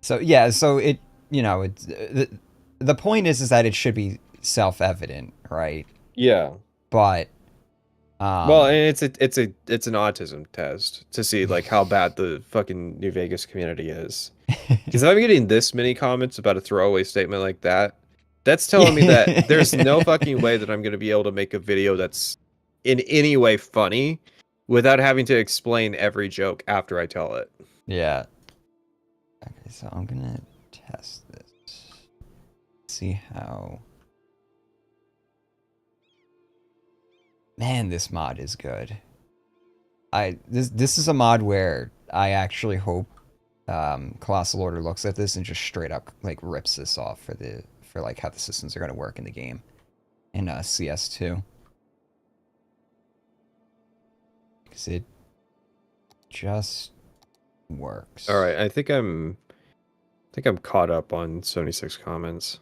So yeah, so it it's the point is that it should be self-evident, right? yeah. But Well, and um it's an autism test to see like how bad the fucking New Vegas community is. Because if I'm getting this many comments about a throwaway statement like that, that's telling me that there's no fucking way that I'm going to be able to make a video that's in any way funny without having to explain every joke after I tell it. yeah. Okay, so I'm gonna test this. See how. Man, this mod is good. This is a mod where I actually hope Colossal Order looks at this and just straight up like rips this off for like how the systems are gonna work in the game in CS2 because it just works. All right, I think I'm caught up on 76 comments.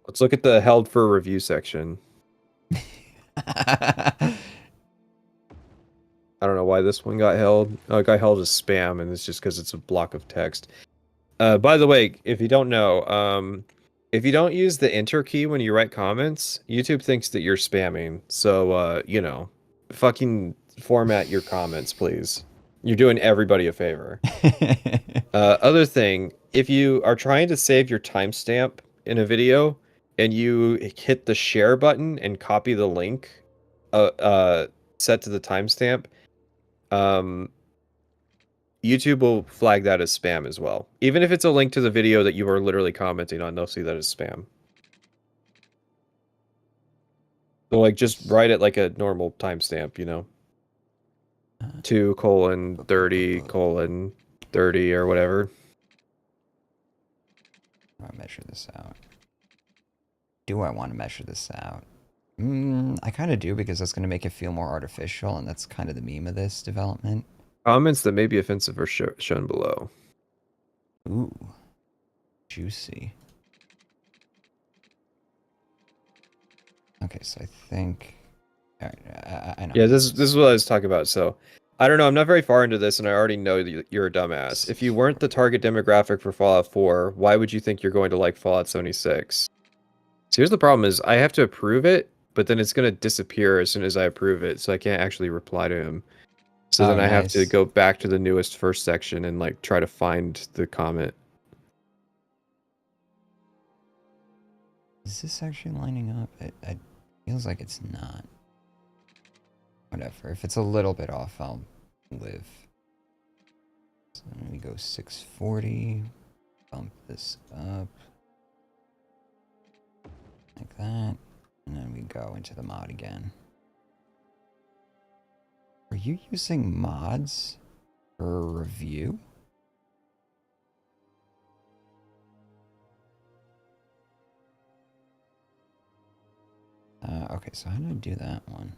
Let's look at the held for review section. I don't know why this one got held. Oh, it got held as spam, and it's just because it's a block of text. By the way, if you don't know, if you don't use the enter key when you write comments, YouTube thinks that you're spamming. So, fucking format your comments, please. You're doing everybody a favor. Other thing, if you are trying to save your timestamp in a video and you hit the share button and copy the link, set to the timestamp, um, YouTube will flag that as spam as well. Even if it's a link to the video that you are literally commenting on, they'll see that as spam. So like just write it like a normal timestamp, 2:30:30 or whatever. I'll measure this out. Do I want to measure this out? I kind of do because that's going to make it feel more artificial, and that's kind of the meme of this development. Comments that may be offensive are shown below. Ooh, juicy. Okay, so I think. All right, I know. Yeah, this is what I was talking about. So, I don't know. I'm not very far into this, and I already know that you're a dumbass. If you weren't the target demographic for Fallout 4, why would you think you're going to like Fallout 76? So here's the problem: is I have to approve it, but then it's going to disappear as soon as I approve it, so I can't actually reply to him. So then I have to go back to the newest first section and like try to find the comment. Is this actually lining up? It feels like it's not. Whatever. If it's a little bit off, I'll live. So then we go 640. Bump this up. Like that. And then we go into the mod again. Are you using mods for a review? Okay, so how do I do that one?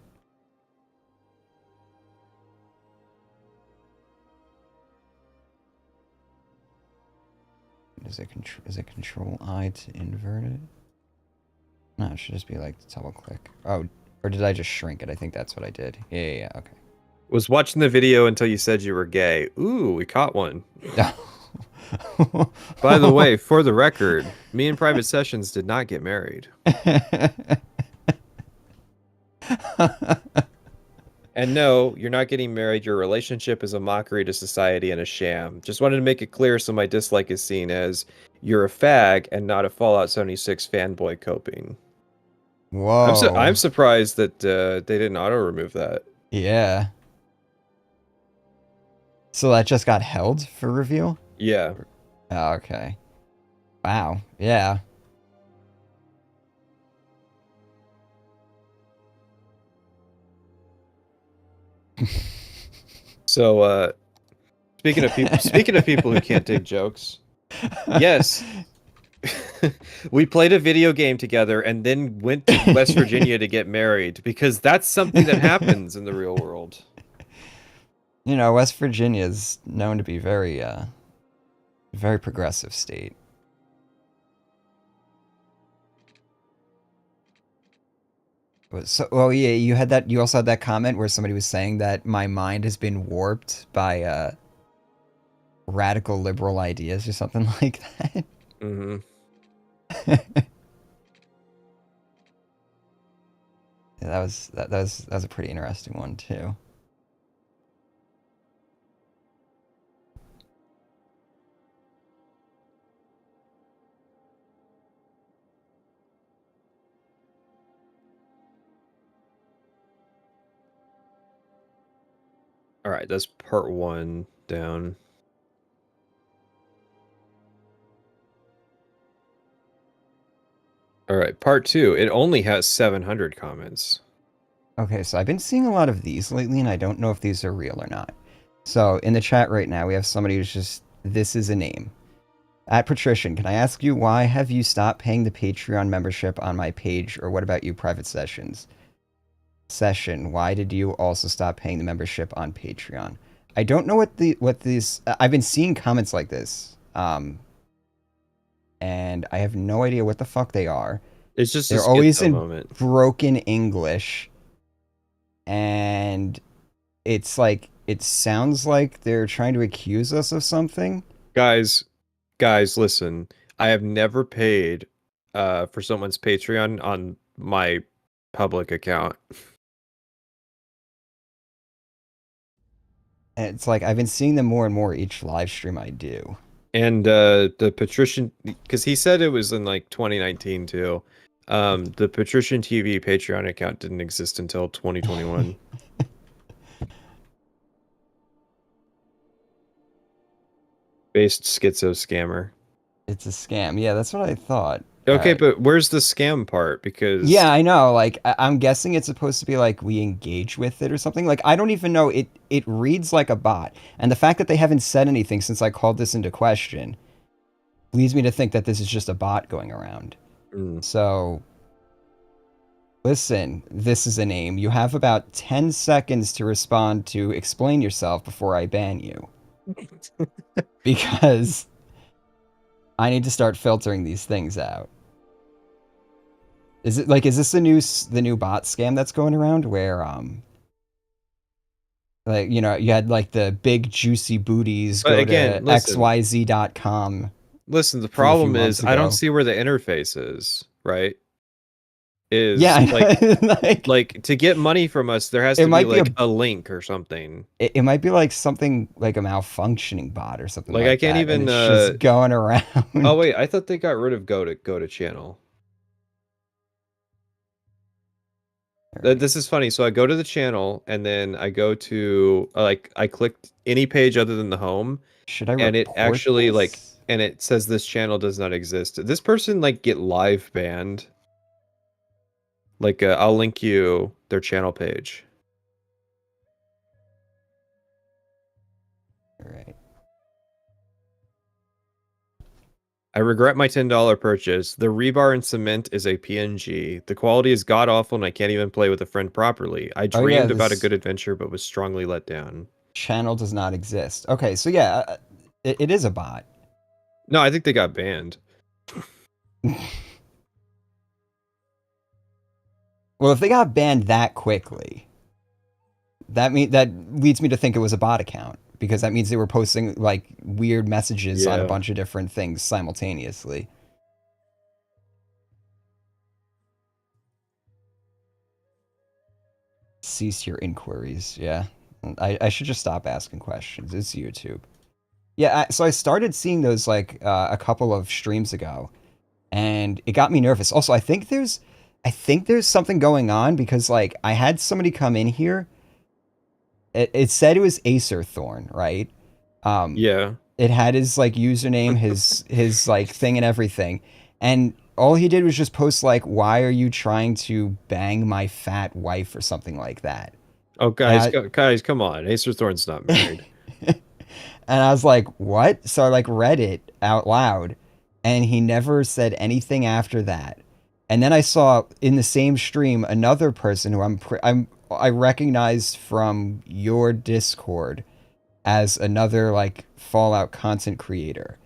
Is it control I to invert it? No, it should just be like double click. Oh, or did I just shrink it? I think that's what I did. Yeah, okay. Was watching the video until you said you were gay. Ooh, we caught one. By the way, for the record, me and Private Sessions did not get married. And no, you're not getting married. Your relationship is a mockery to society and a sham. Just wanted to make it clear so my dislike is seen as you're a fag and not a Fallout 76 fanboy coping. Whoa. I'm surprised that they didn't auto-remove that. Yeah. So that just got held for review? Yeah. Oh, okay. Wow. Yeah. So, speaking of people who can't dig jokes, yes, we played a video game together and then went to West Virginia to get married because that's something that happens in the real world. You know, West Virginia is known to be very progressive state. So, well, yeah, you had that. You also had that comment where somebody was saying that my mind has been warped by radical liberal ideas or something like that. Mm-hmm. Yeah, that was a pretty interesting one too. All right, that's part 1 down. All right, part 2. It only has 700 comments. Okay, so I've been seeing a lot of these lately, and I don't know if these are real or not. So in the chat right now, we have somebody who's just, this is a name. At Patrician, can I ask you, why have you stopped paying the Patreon membership on my page, or what about you, Private Sessions? Session, why did you also stop paying the membership on Patreon? I don't know what these, I've been seeing comments like this, and I have no idea what the fuck they are. It's just a They're always schizo in moment. broken English, and it's like it sounds like they're trying to accuse us of something. Guys, guys, listen. I have never paid for someone's Patreon on my public account. And it's like I've been seeing them more and more each live stream I do. And the patrician, because he said it was in like 2019 too. The patrician TV Patreon account didn't exist until 2021. Based schizo scammer. It's a scam. Yeah, that's what I thought. Okay, but where's the scam part? Because Yeah, I know. Like I'm guessing it's supposed to be like we engage with it or something. Like I don't even know. It reads like a bot, and the fact that they haven't said anything since I called this into question leads me to think that this is just a bot going around. mm. So listen, this is a name. You have about 10 seconds to respond to explain yourself before I ban you. Because I need to start filtering these things out. Is this the new bot scam that's going around where like you had like the big juicy booties But go again, to xyz.com listen, the from a few problem months is I don't ago. see where the interface is, right? Yeah, Is like I know. Like like to get money from us, there has it to be might be like a link or something. it might be like something like a malfunctioning bot or something Like I like can't that, and even it's just going oh around. wait, I thought they got rid of go to channel. All right. This is funny. So I go to the channel and then I go to like I clicked any page other than the home Should I and it report actually like this? and it says this channel does not exist. Did this person like get live banned? Like I'll link you their channel page. All right. I regret my $10 purchase. The rebar and cement is a PNG. The quality is god awful and I can't even play with a friend properly. I Oh yeah, dreamed about a this good adventure but was strongly let down. channel does not exist. Okay, so yeah, it is a bot. No, I think they got banned. Well, if they got banned that quickly, that leads me to think it was a bot account because that means they were posting like weird messages on a Yeah. bunch of different things simultaneously. Cease your inquiries. Yeah, I should just stop asking questions. It's YouTube. Yeah, so I started seeing those like a couple of streams ago, and it got me nervous. Also, I think there's something going on because like I had somebody come in here. It said it was Acer Thorn, right? Um, Yeah. it had his like username, his like thing and everything, and all he did was just post like, "Why are you trying to bang my fat wife?" or something like that. Oh, And guys, guys, come on. Acer Thorn's not married. and I was like, "What?" So I like read it out loud, and he never said anything after that. And then I saw in the same stream another person who I recognized from your Discord as another like Fallout content creator.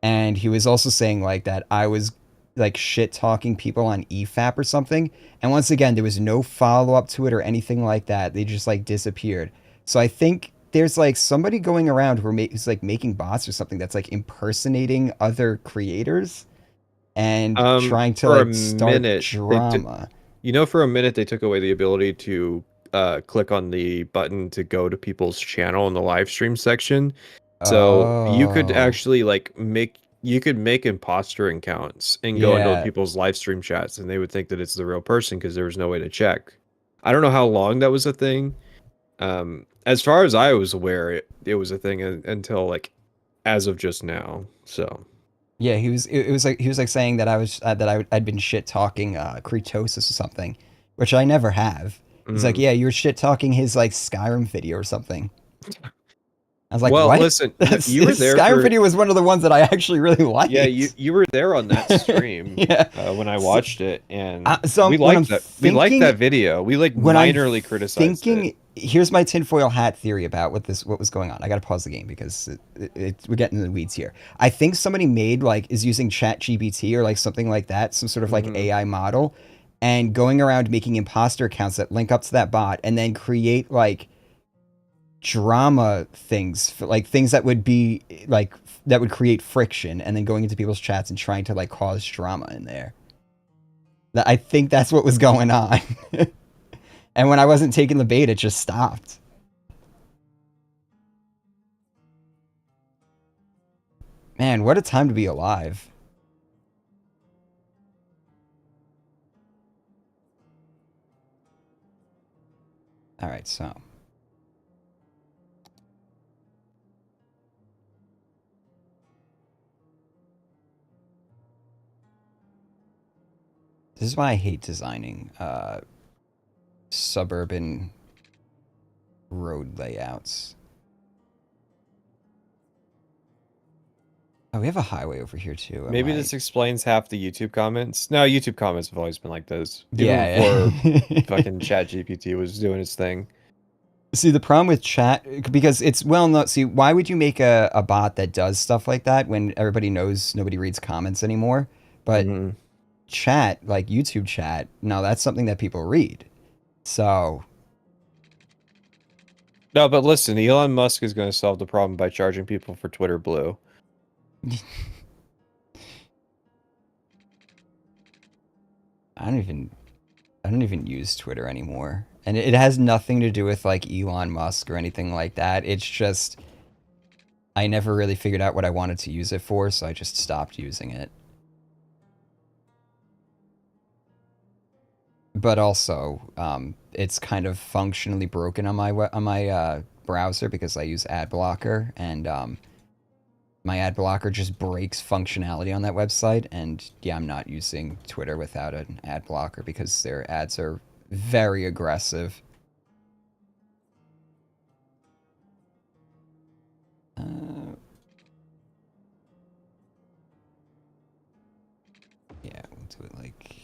And he was also saying like that I was like shit talking people on EFAP or something. And once again, there was no follow up to it or anything like that. They just like disappeared. So I think there's like somebody going around who's like making bots or something that's like impersonating other creators and trying to For a like start minute, drama. for a minute they took away the ability to click on the button to go to people's channel in the live stream section. So you could Oh, actually like make imposter accounts and go into yeah. people's live stream chats and they would think that it's the real person because there was no way to check. I don't know how long that was a thing. As far as I was aware, it was a thing until like as of just now. So Yeah, he was like saying that I was I'd been shit talking Kretosis or something, which I never have. He's like, mm. yeah, you were shit talking his like Skyrim video or something. I was like, Well, what? listen, you were there Skyrim for video was one of the ones that I actually really liked. yeah, you were there on that stream Yeah. when I So, watched it, and so we when I'm liked that. We liked thinking, that video. We like when I'm minorly criticized it. thinking, here's my tinfoil hat theory about what was going on. I gotta pause the game because we're getting in the weeds here. I think somebody made like is using Chat GPT or like something like that, some sort of like Hmm. AI model, and going around making imposter accounts that link up to that bot, and then create like drama things, like things that would be like that would create friction, and then going into people's chats and trying to like cause drama in there. I think that's what was going on. And when I wasn't taking the bait, it just stopped. Man, what a time to be alive. All right, so this is why I hate designing suburban road layouts. Oh, we have a highway over here too. Maybe this explains half the YouTube comments. No, YouTube comments have always been like this, even Yeah. before fucking ChatGPT was doing its thing. See, the problem with chat, because it's, well, no, see, why would you make a bot that does stuff like that when everybody knows nobody reads comments anymore? But Hmm. chat, like YouTube chat, no, that's something that people read. So, No, but listen, Elon Musk is going to solve the problem by charging people for Twitter Blue. I don't even, I don't even use Twitter anymore. And it has nothing to do with like Elon Musk or anything like that. It's just, I never really figured out what I wanted to use it for, so I just stopped using it. But also, it's kind of functionally broken on my browser because I use ad blocker, and my ad blocker just breaks functionality on that website. And yeah, I'm not using Twitter without an ad blocker because their ads are very aggressive. Uh, yeah, we'll do it like.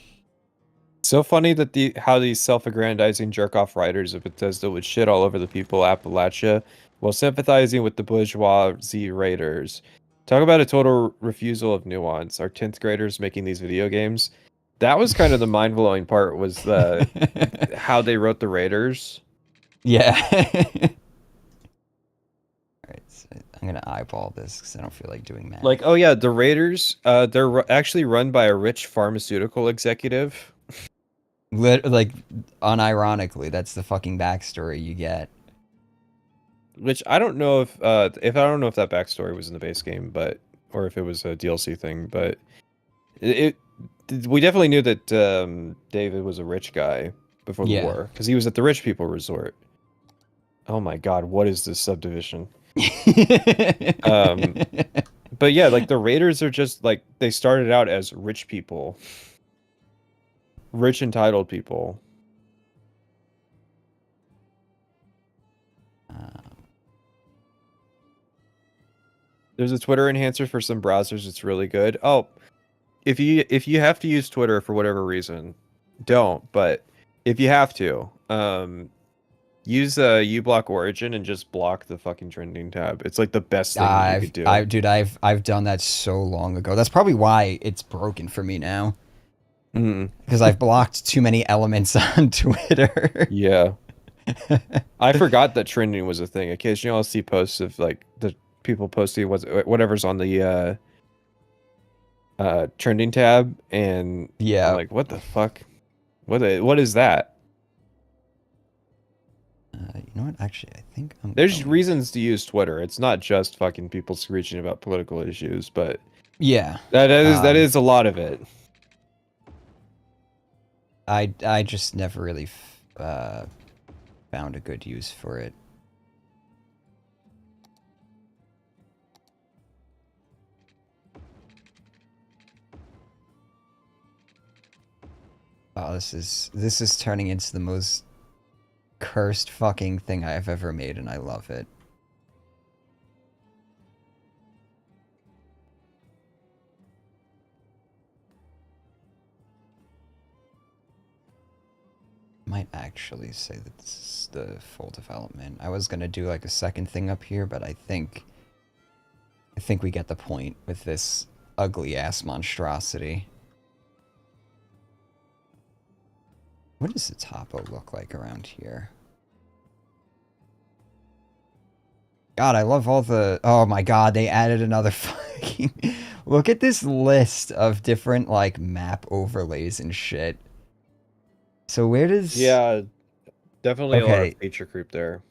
So funny that how these self-aggrandizing jerk-off writers of Bethesda would shit all over the people of Appalachia while sympathizing with the bourgeoisie raiders. Talk about a total refusal of nuance. Our 10th graders making these video games. That was kind of the mind-blowing part, was the how they wrote the raiders. Yeah. Alright, so I'm gonna eyeball this because I don't feel like doing math. Like, oh yeah, the raiders, actually run by a rich pharmaceutical executive. Like, unironically, that's the fucking backstory you get. Which I don't know if I don't know if that backstory was in the base game, but or if it was a DLC thing, but it we definitely knew that David was a rich guy before the Yeah. war because he was at the rich people resort. Oh my God, what is this subdivision? Um, but yeah, like the Raiders are just like they started out as rich people, rich entitled people. There's a Twitter enhancer for some browsers. It's really good. Oh, if you have to use Twitter for whatever reason, don't. But if you have to, use uBlock Origin and just block the fucking trending tab. It's like the best thing that you could do. Dude, I've done that so long ago. That's probably why it's broken for me now. Mm, Because I've blocked too many elements on Twitter. yeah, I forgot that trending was a thing. Occasionally, I'll see posts of like the people posting whatever's on the trending tab, and I'm Yeah. like, what the fuck? What is that? You know what? Actually, I think I'm There's going. reasons to use Twitter. It's not just fucking people screeching about political issues, but Yeah. that is a lot of it. I just never really found a good use for it. Oh, this is turning into the most cursed fucking thing I have ever made, and I love it. might actually say that this is the full development. I was gonna do like a second thing up here, but I think we get the point with this ugly ass monstrosity. What does the topo look like around here? God, I love all the... Oh my god, they added another fucking... Look at this list of different, like, map overlays and shit. So where does... Yeah, definitely a lot of Okay. feature creep there.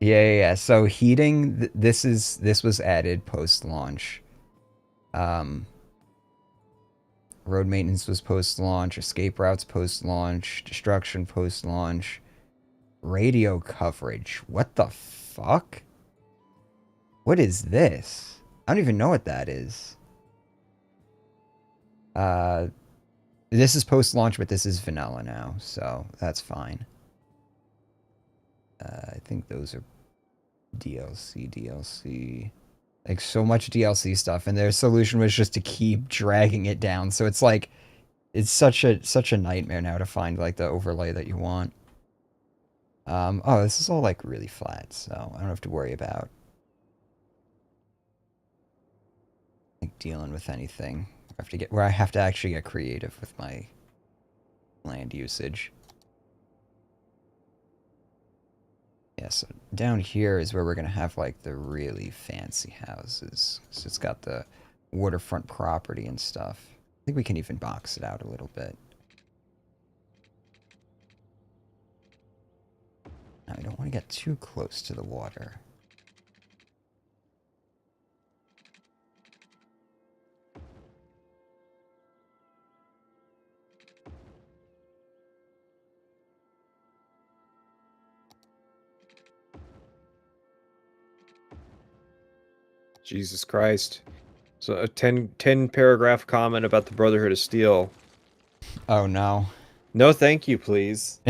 Yeah. So heating, this was added post-launch. Road maintenance was post-launch. Escape routes post-launch. Destruction post-launch. Radio coverage. What the fuck? What is this? I don't even know what that is. This is post-launch, but this is vanilla now, so that's fine. I think those are DLC. Like, so much DLC stuff, and their solution was just to keep dragging it down. So it's like, it's such a nightmare now to find, like, the overlay that you want. Oh, this is all, like, really flat, so I don't have to worry about, like, dealing with anything. I have to actually get creative with my land usage. Yeah, so down here is where we're gonna have like the really fancy houses. So it's got the waterfront property and stuff. I think we can even box it out a little bit. Now, we don't want to get too close to the water. Jesus Christ. So a 10 paragraph comment about the Brotherhood of Steel. Oh no. No thank you, please.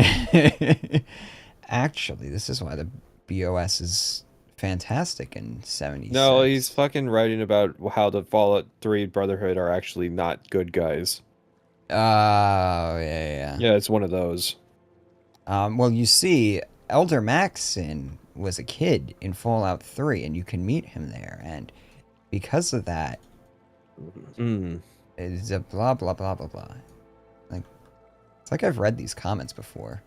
Actually, this is why the BOS is fantastic in 76. No, he's fucking writing about how the Fallout 3 Brotherhood are actually not good guys. Oh, yeah. Yeah, it's one of those. Well, you see, Elder Maxon was a kid in Fallout 3, and you can meet him there, and because of that, it's a blah, blah, blah, blah, blah. Like, it's like I've read these comments before.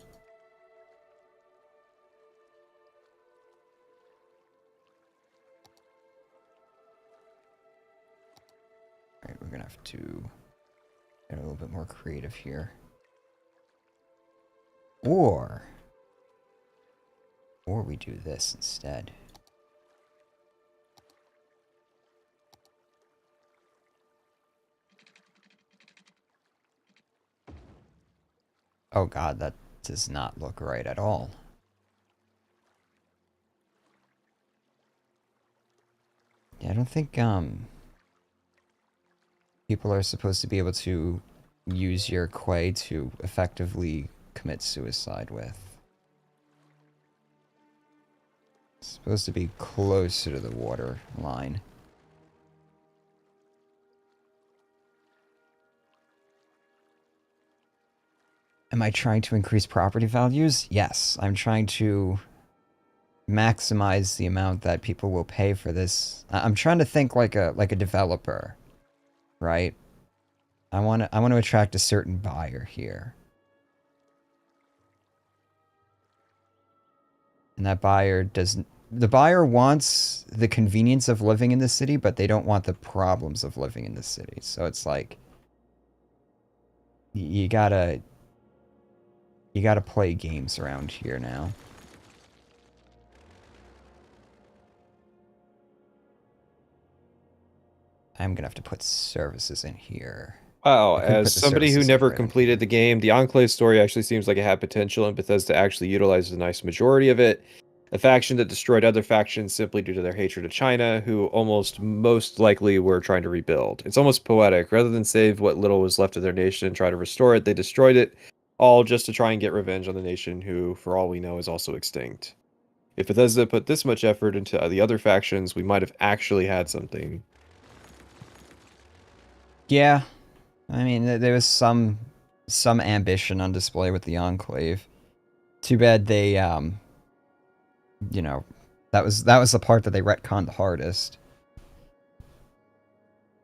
Alright, we're gonna have to get a little bit more creative here. Or we do this instead. Oh god, that does not look right at all. Yeah, I don't think, people are supposed to be able to use your quay to effectively commit suicide with. It's supposed to be closer to the water line. Am I trying to increase property values? Yes, I'm trying to maximize the amount that people will pay for this. I'm trying to think like a developer, right? I want to attract a certain buyer here. And that buyer doesn't... The buyer wants the convenience of living in the city, but they don't want the problems of living in the city. So it's like... You gotta play games around here now. I'm gonna have to put services in here. Wow, I could as put the somebody who services never right in completed here. the game, the Enclave story actually seems like it had potential, and Bethesda actually utilizes a nice majority of it. A faction that destroyed other factions simply due to their hatred of China, who almost most likely were trying to rebuild. It's almost poetic. Rather than save what little was left of their nation and try to restore it, they destroyed it, all just to try and get revenge on the nation who, for all we know, is also extinct. If Bethesda put this much effort into the other factions, we might have actually had something. Yeah, I mean, there was some ambition on display with the Enclave. Too bad they you know, that was the part that they retconned the hardest.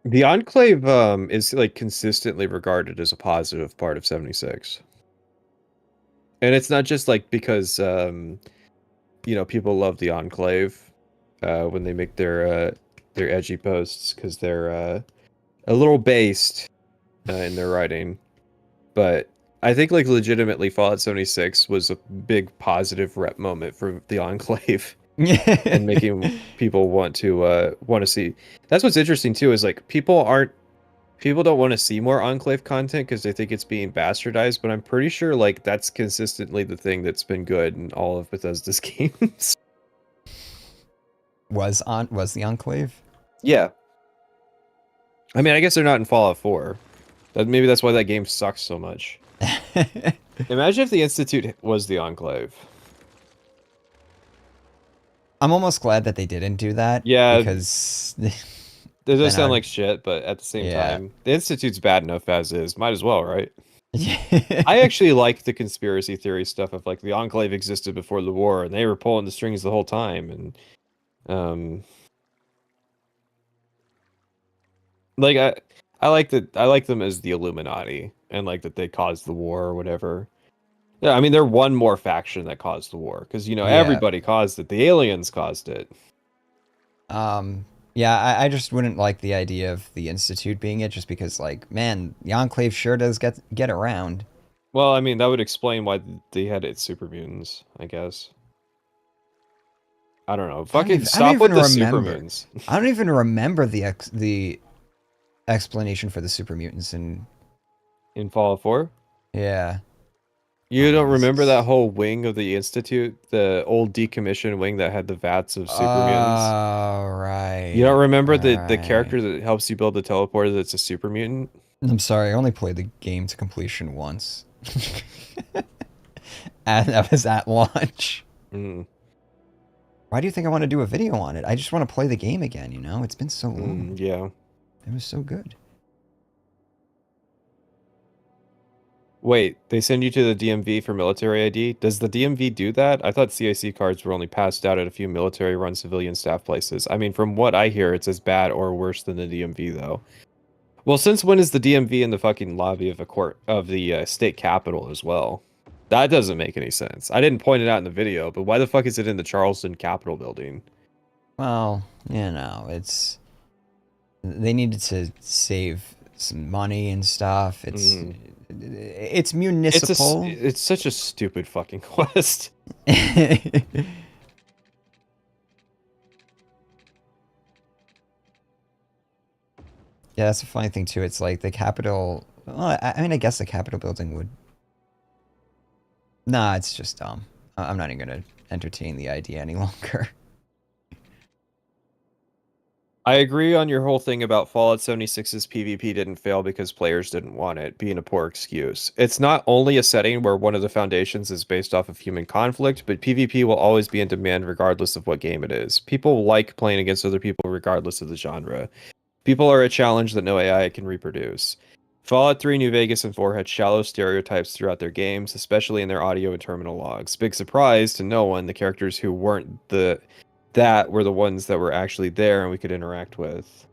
The Enclave is like consistently regarded as a positive part of 76. And it's not just like because people love the Enclave when they make their edgy posts because they're a little based in their writing. But I think like legitimately Fallout 76 was a big positive rep moment for the Enclave and making people want to see. That's what's interesting too is like people don't want to see more Enclave content because they think it's being bastardized, but I'm pretty sure like that's consistently the thing that's been good in all of Bethesda's games. Was the Enclave? Yeah. I mean, I guess they're not in Fallout 4. Maybe that's why that game sucks so much. Imagine if the Institute was the Enclave. I'm almost glad that they didn't do that Yeah, because it then does sound like shit, but at the same yeah. time, the Institute's bad enough as is. Might as well, right? Yeah. I actually like the conspiracy theory stuff of like the Enclave existed before the war and they were pulling the strings the whole time and um like I like them as the Illuminati and like that they caused the war or whatever. Yeah, I mean they're one more faction that caused the war because Yeah. everybody caused it. The aliens caused it. Yeah, I just wouldn't like the idea of the Institute being it just because like, man, the Enclave sure does get around. Well, I mean that would explain why they had its super mutants, I guess. I don't know. Fucking I don't stop with even the super remember. mutants. I don't even remember the explanation for the super mutants and In Fallout 4? yeah. Oh You man, don't this remember that is whole wing of the Institute? The old decommissioned wing that had the vats of super mutants? oh You don't right. remember the Right. character that helps you build the teleporter that's a super mutant? I'm sorry, I only played the game to completion once. And that was at launch. Mm, Why do you think I want to do a video on it? I just want to play the game again, you know? It's been so long. yeah. It was so good. Wait, they send you to the DMV for military ID? Does the DMV do that? I thought CIC cards were only passed out at a few military-run civilian staff places. I mean, from what I hear, it's as bad or worse than the DMV, though. Well, since when is the DMV in the fucking lobby of a court of the state capitol as well? That doesn't make any sense. I didn't point it out in the video, but why the fuck is it in the Charleston Capitol building? Well, you know, it's they needed to save some money and stuff. Mm. It's municipal. It's such a stupid fucking quest. Yeah, that's a funny thing too. It's like the Capitol. Well, I mean, I guess the Capitol building would. Nah, it's just dumb. I'm not even gonna entertain the idea any longer. I agree on your whole thing about Fallout 76's PvP didn't fail because players didn't want it, being a poor excuse. It's not only a setting where one of the foundations is based off of human conflict, but PvP will always be in demand regardless of what game it is. People like playing against other people regardless of the genre. People are a challenge that no AI can reproduce. Fallout 3, New Vegas, and 4 had shallow stereotypes throughout their games, especially in their audio and terminal logs. Big surprise to no one, the characters who weren't that were the ones that were actually there and we could interact with.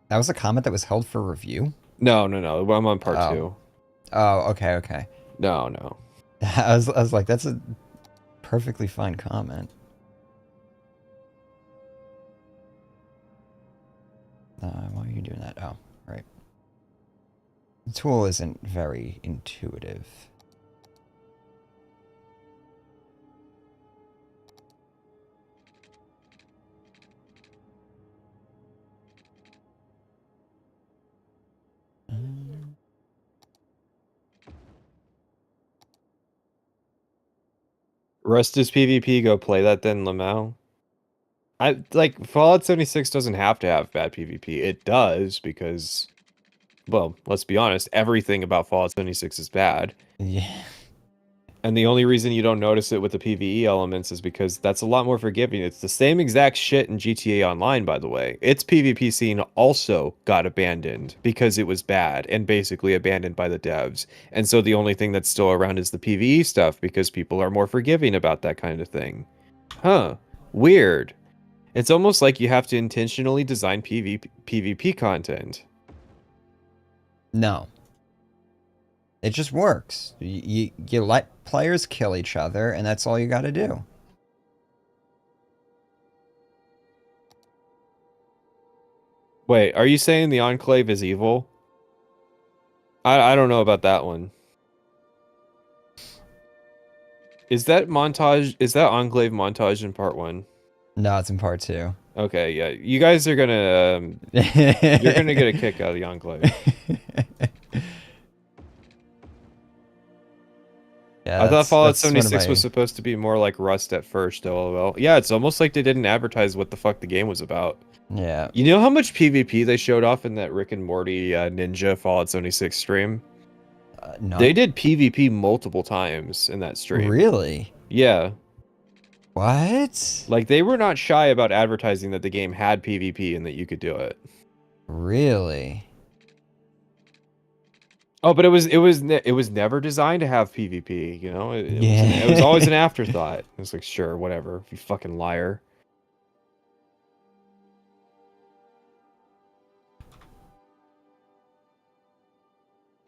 That was a comment that was held for review. No, no, no. I'm on part Oh, 2. oh, okay, okay. No, no. I was like, that's a perfectly fine comment. Why are you doing that? Oh, right. The tool isn't very intuitive. Rust is PvP, go play that then, Lamau. I like Fallout 76 doesn't have to have bad PvP. It does because, well, let's be honest, everything about Fallout 76 is bad. Yeah. And the only reason you don't notice it with the PvE elements is because that's a lot more forgiving. It's the same exact shit in GTA Online, by the way. Its PvP scene also got abandoned because it was bad and basically abandoned by the devs. And so the only thing that's still around is the PvE stuff because people are more forgiving about that kind of thing. Huh. Weird. It's almost like you have to intentionally design PvP content. No. It just works. You let players kill each other, and that's all you got to do. Wait, are you saying the Enclave is evil? I don't know about that one. Is that montage? Is that Enclave montage in part one? No, it's in part two. Okay, yeah. You guys are gonna you're gonna get a kick out of the Enclave. Yeah, I thought Fallout that's one of 76 was my. supposed to be more like Rust at first, lol. Yeah, it's almost like they didn't advertise what the fuck the game was about. Yeah. You know how much PvP they showed off in that Rick and Morty Ninja Fallout 76 stream? They No. did PvP multiple times in that stream. Really? Yeah. What? Like they were not shy about advertising that the game had PvP and that you could do it. Really? Oh, but it was never designed to have PvP, you know? It was always an Yeah. afterthought. It was like, sure, whatever, you fucking liar.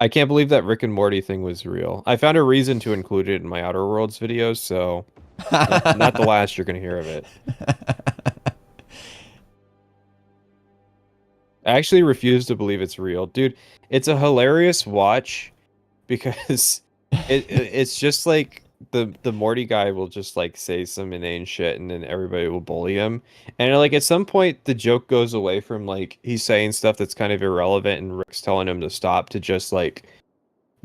I can't believe that Rick and Morty thing was real. I found a reason to include it in my Outer Worlds videos, so not the last you're gonna hear of it. I actually refuse to believe it's real. Dude, it's a hilarious watch because it's just like the Morty guy will just like say some inane shit and then everybody will bully him. And like at some point the joke goes away from like he's saying stuff that's kind of irrelevant and Rick's telling him to stop to just like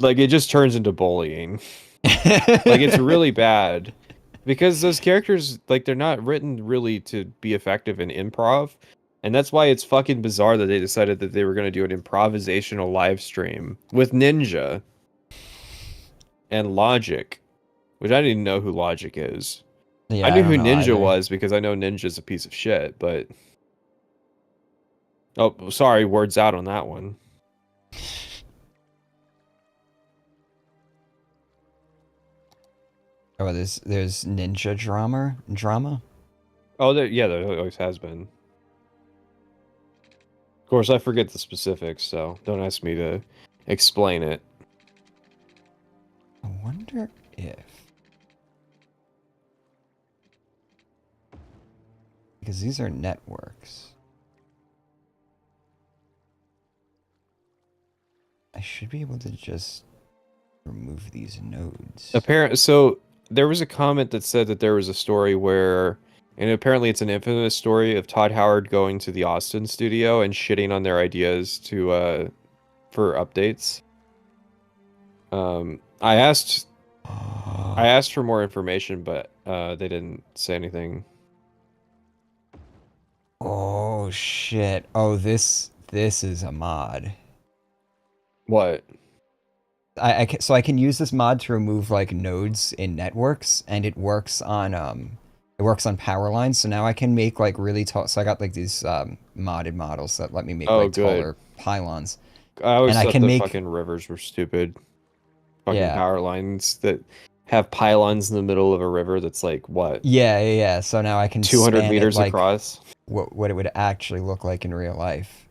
it just turns into bullying. Like it's really bad because those characters like they're not written really to be effective in improv. And that's why it's fucking bizarre that they decided that they were going to do an improvisational live stream with Ninja and Logic, which I didn't know who Logic is. I Yeah, I knew don't who know Ninja either. was because I know Ninja's a piece of shit, but oh, sorry, words out on that one. Oh, there's ninja drama. Oh, there always has been. Of course, I forget the specifics, so don't ask me to explain it. I wonder if because these are networks. I should be able to just remove these nodes. So there was a comment that said that there was a story where, and apparently it's an infamous story of Todd Howard going to the Austin studio and shitting on their ideas to for updates. I asked for more information, but they didn't say anything. Oh shit. Oh, this is a mod. What? So I can use this mod to remove like nodes in networks, and it works on power lines. So now I can make like really tall. So I got like these modded models that let me make Oh, like good. taller pylons, I and always I thought can the make fucking rivers were stupid. Fucking yeah power lines that have pylons in the middle of a river that's like what, yeah. So now I can 200 span it meters like across? what it would actually look like in real life.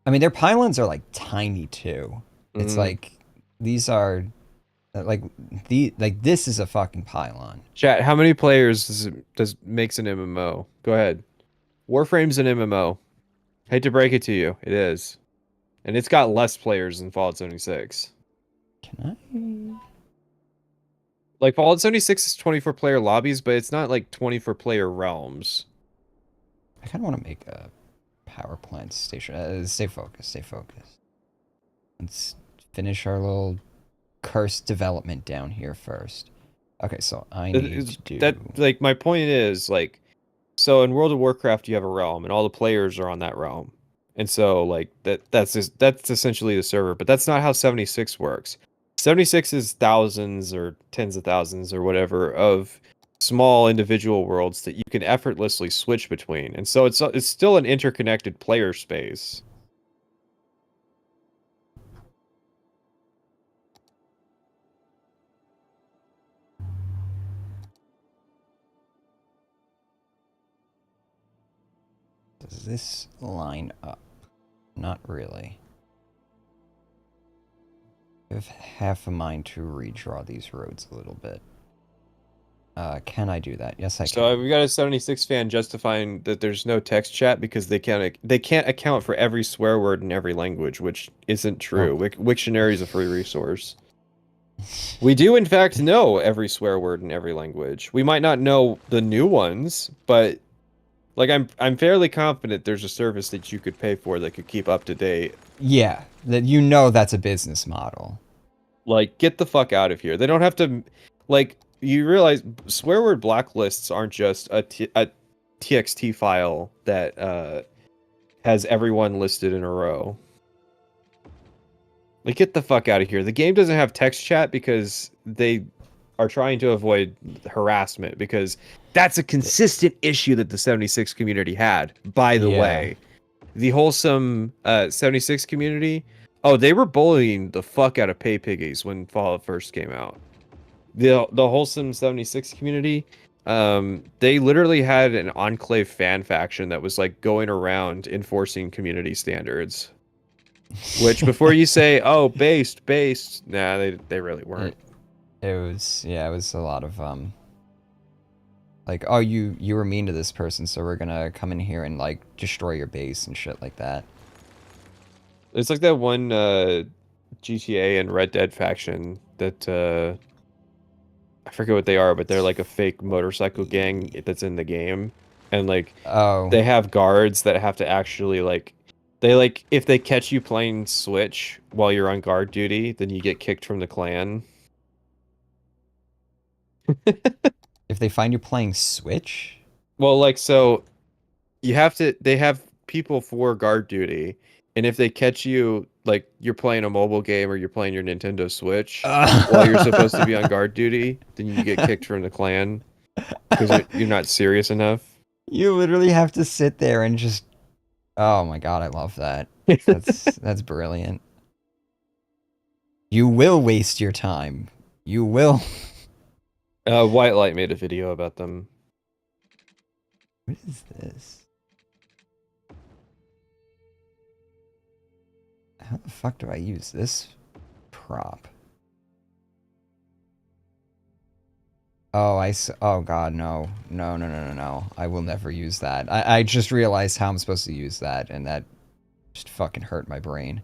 I mean, their pylons are like tiny too. It's Mm. like these are like this is a fucking pylon. Chat, how many players does makes an MMO? Go ahead. Warframe's an MMO. Hate to break it to you, it is. And it's got less players than Fallout 76. Can Like Fallout 76 is 24 player lobbies, but it's not like 24 player realms. I kind of want to make a power plant station. Stay focused. Stay focused. Let's finish our little cursed development down here first. Okay, so I need to That do. like my point is like so in World of Warcraft you have a realm and all the players are on that realm. And so like that's essentially the server, but that's not how 76 works. 76 is thousands or tens of thousands or whatever of small individual worlds that you can effortlessly switch between. And so it's still an interconnected player space. Does this line up? Not really. I have half a mind to redraw these roads a little bit. Can I do that? Yes, I So can. we got a 76 fan justifying that there's no text chat because they can't account for every swear word in every language, which isn't Oh. true. Wiktionary is a free resource. We do in fact know every swear word in every language. We might not know the new ones, but like I'm fairly confident there's a service that you could pay for that could keep up to date. Yeah, that you know that's a business model. Like, get the fuck out of here. They don't have to, like, you realize swear word blacklists aren't just a TXT file that has everyone listed in a row. Like, get the fuck out of here. The game doesn't have text chat because they are trying to avoid harassment, because that's a consistent issue that the 76 community had, by the Yeah. way. The wholesome 76 community, oh, they were bullying the fuck out of pay piggies when Fallout first came out. The wholesome 76 community, they literally had an enclave fan faction that was like going around enforcing community standards. Which, before you say, oh, based, nah, they really weren't. It was, yeah, it was a lot of like, oh, you were mean to this person, so we're gonna come in here and like destroy your base and shit like that. It's like that one GTA and Red Dead faction that I forget what they are, but they're like a fake motorcycle gang that's in the game, and like Oh. they have guards that have to actually like if they catch you playing Switch while you're on guard duty, then you get kicked from the clan. If they find you playing Switch? Well, like, so they have people for guard duty, and if they catch you like you're playing a mobile game or you're playing your Nintendo Switch while you're supposed to be on guard duty, then you get kicked from the clan because you're not serious enough. You literally have to sit there and just, oh my god, I love that. That's brilliant. You will waste your time. You will. White Light made a video about them. What is this? How the fuck do I use this prop? Oh, oh god, no. No, no, no, no, no. I will never use that. I just realized how I'm supposed to use that, and that just fucking hurt my brain.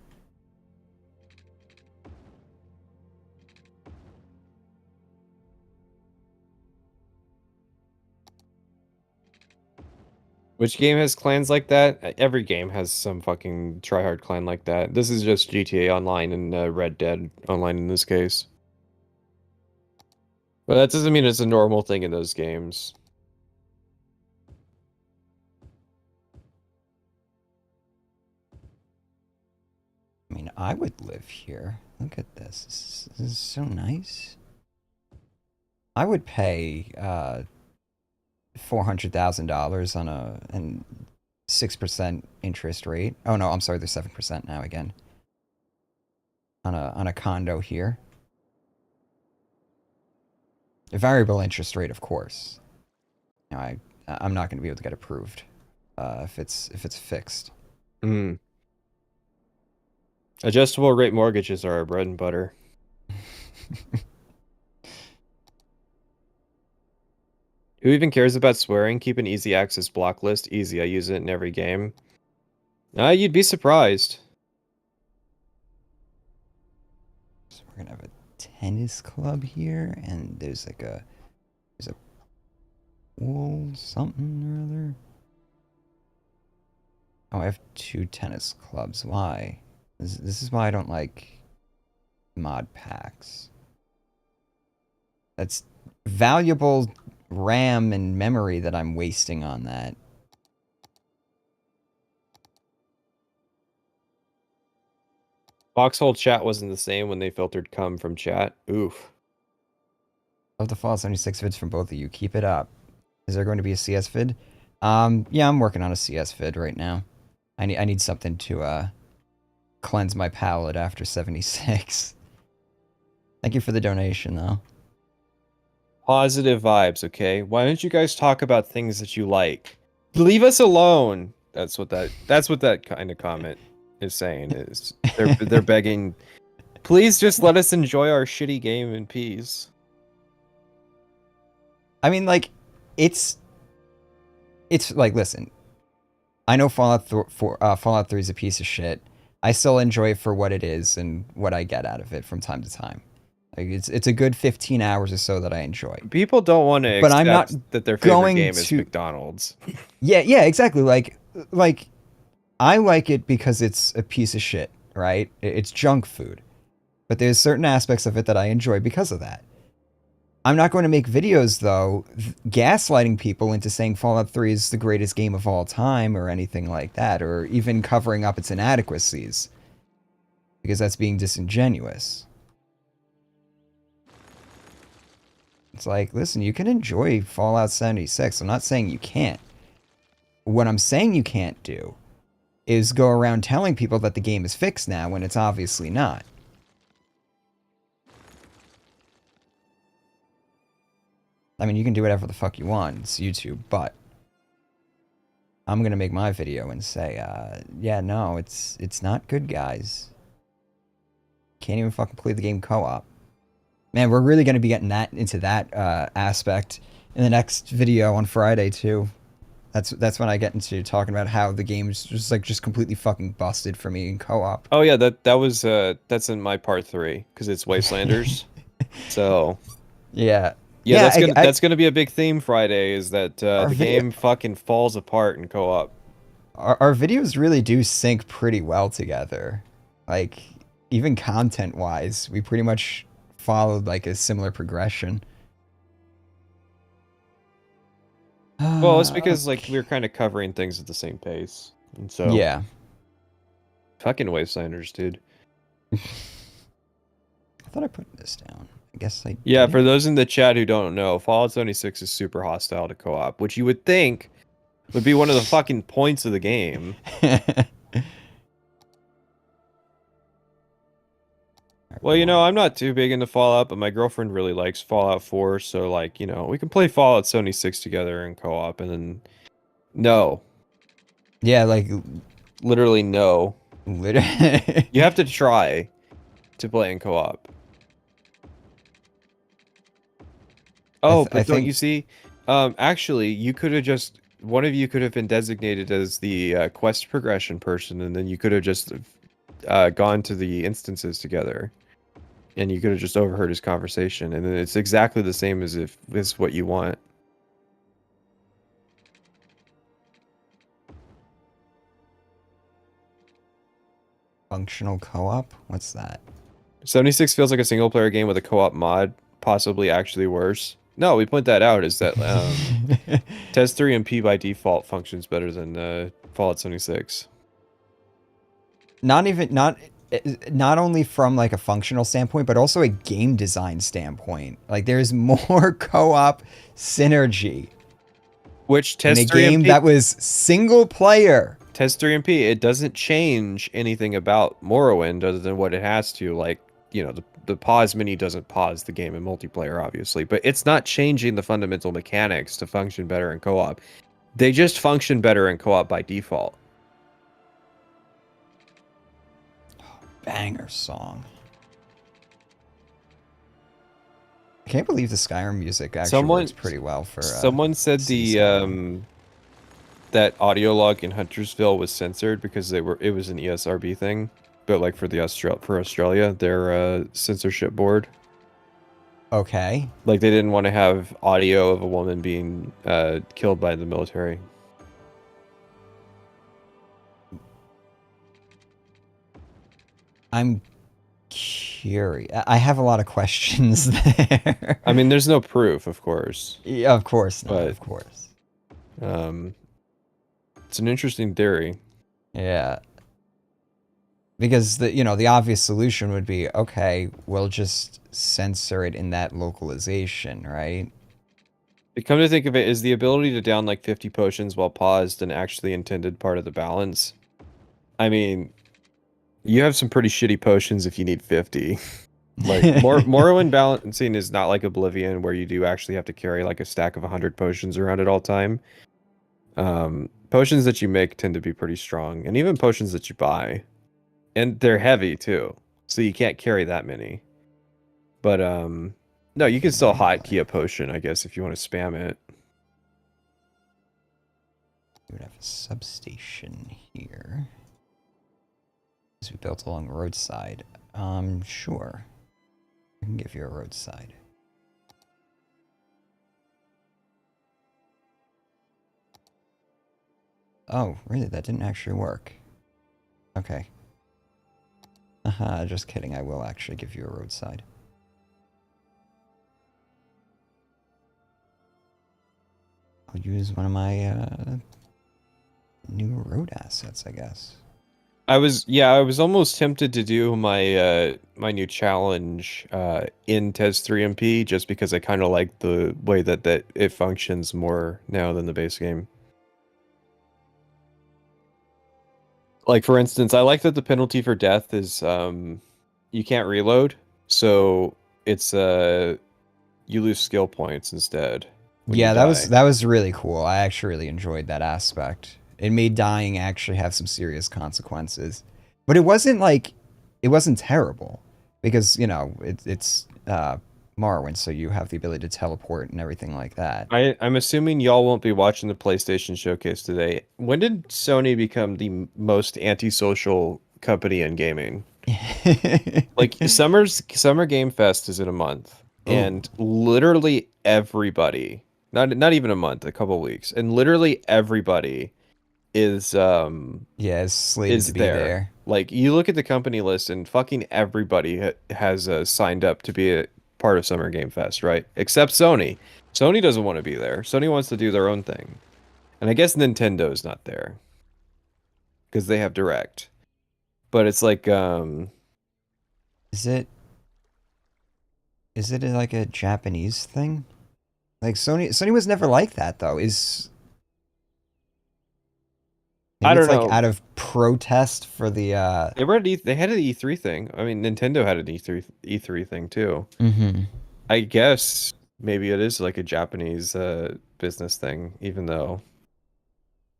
Which game has clans like that? Every game has some fucking tryhard clan like that. This is just GTA Online and Red Dead Online in this case. But that doesn't mean it's a normal thing in those games. I mean, I would live here. Look at this. This is so nice. I would pay $400,000 on a 6% interest rate. Oh no, I'm sorry, they're 7% now again. On a condo here. A variable interest rate, of course. You know, I'm not going to be able to get approved if it's fixed. Mm. Adjustable rate mortgages are our bread and butter. Who even cares about swearing? Keep an easy access block list. Easy, I use it in every game. You'd be surprised. So we're gonna have a tennis club here, and there's a pool something or other. Oh, I have 2 tennis clubs. Why? This is why I don't like mod packs. That's valuable RAM and memory that I'm wasting on that. Foxhole chat wasn't the same when they filtered cum from chat. Oof. Love the Fallout 76 vids from both of you. Keep it up. Is there going to be a CS vid? Yeah, I'm working on a CS vid right now. I need something to cleanse my palate after 76. Thank you for the donation, though. Positive vibes, okay? Why don't you guys talk about things that you like? Leave us alone. That's what that kind of comment is saying is they're begging, please just let us enjoy our shitty game in peace. I mean, like, it's like, listen, I know Fallout 3 is a piece of shit. I still enjoy it for what it is and what I get out of it from time to time. Like, it's a good 15 hours or so that I enjoy. People don't want to But I'm not accept that their favorite going game is to. McDonald's. Yeah, exactly. Like I like it because it's a piece of shit, right? It's junk food. But there's certain aspects of it that I enjoy because of that. I'm not going to make videos, though, gaslighting people into saying Fallout 3 is the greatest game of all time or anything like that, or even covering up its inadequacies. Because that's being disingenuous. It's like, listen, you can enjoy Fallout 76. I'm not saying you can't. What I'm saying you can't do is go around telling people that the game is fixed now when it's obviously not. I mean, you can do whatever the fuck you want. It's YouTube, but I'm gonna make my video and say, yeah, no, it's not good, guys. Can't even fucking play the game co-op. Man, we're really gonna be getting into that aspect in the next video on Friday too. That's when I get into talking about how the game's just completely fucking busted for me in co-op. Oh yeah, that's in my part 3 because it's Wastelanders. So yeah, yeah, that's gonna be a big theme Friday. Is that the game fucking falls apart in co-op. Our videos really do sync pretty well together. Like, even content-wise, we pretty much followed like a similar progression. Well, it's because like we're kind of covering things at the same pace, and so yeah. Fucking Wastelanders, dude. I thought I put this down. I guess I Yeah, did. for those in the chat who don't know, Fallout 76 is super hostile to co-op, which you would think would be one of the fucking points of the game. Well, you know, I'm not too big into Fallout, but my girlfriend really likes Fallout 4, so like, you know, we can play Fallout 76 together in co-op, and then no. Yeah, like literally no. Literally. You have to try to play in co-op. Oh, but don't you see? Actually, you could have just one of you could have been designated as the quest progression person, and then you could have just gone to the instances together, and you could have just overheard his conversation, and then it's exactly the same as if this is what you want. Functional co-op? What's that? 76 feels like a single player game with a co-op mod, possibly actually worse. No, we point that out is that Test 3 and P by default functions better than Fallout 76. Not only from like a functional standpoint, but also a game design standpoint. Like there's more co-op synergy. Which Test in a 3 game and P, that was single player. Test 3 and P, it doesn't change anything about Morrowind other than what it has to. Like, you know, the pause menu doesn't pause the game in multiplayer, obviously, but it's not changing the fundamental mechanics to function better in co-op. They just function better in co-op by default. Banger song. I can't believe the Skyrim music actually works pretty well for. Someone said the that audio log in Huntersville was censored because it was an ESRB thing, but like for Australia, their censorship board. Okay. Like they didn't want to have audio of a woman being killed by the military. I'm curious. I have a lot of questions there. I mean, there's no proof, of course. Yeah, of course not. But, of course. It's an interesting theory. Yeah. Because the obvious solution would be, okay, we'll just censor it in that localization, right? But come to think of it, is the ability to down like 50 potions while paused an actually intended part of the balance? I mean, you have some pretty shitty potions if you need 50. Like Morrowind balancing is not like Oblivion where you do actually have to carry like a stack of 100 potions around at all time. Potions that you make tend to be pretty strong, and even potions that you buy, and they're heavy too, so you can't carry that many. But no, you can still hotkey a potion, I guess, if you want to spam it. We would have a substation here. Because we built along the roadside. Sure. I can give you a roadside. Oh, really? That didn't actually work. Okay. Just kidding. I will actually give you a roadside. I'll use one of my new road assets, I guess. I was almost tempted to do my my new challenge in TES 3MP just because I kind of like the way that it functions more now than the base game. Like for instance, I like that the penalty for death is you can't reload, so it's you lose skill points instead when you Yeah, that was die. that was really cool. I actually really enjoyed that aspect. It made dying actually have some serious consequences. But it wasn't terrible because, it's Morrowind, so you have the ability to teleport and everything like that. I'm assuming y'all won't be watching the PlayStation showcase today. When did Sony become the most antisocial company in gaming? Like Summer Game Fest is in a month, Ooh. and literally everybody, not even a month, a couple weeks, and literally everybody is Yeah, it's slated to is be there. there. Like you look at the company list, and fucking everybody has signed up to be a part of Summer Game Fest, right? Except Sony. Sony doesn't want to be there. Sony wants to do their own thing, and I guess Nintendo's not there because they have Direct. But it's like Is it is it like a Japanese thing? Like Sony was never like that though. Is I maybe don't it's like know. out of protest for the They had an E3 thing. I mean, Nintendo had an E3 thing too. Mhm. I guess maybe it is like a Japanese business thing, even though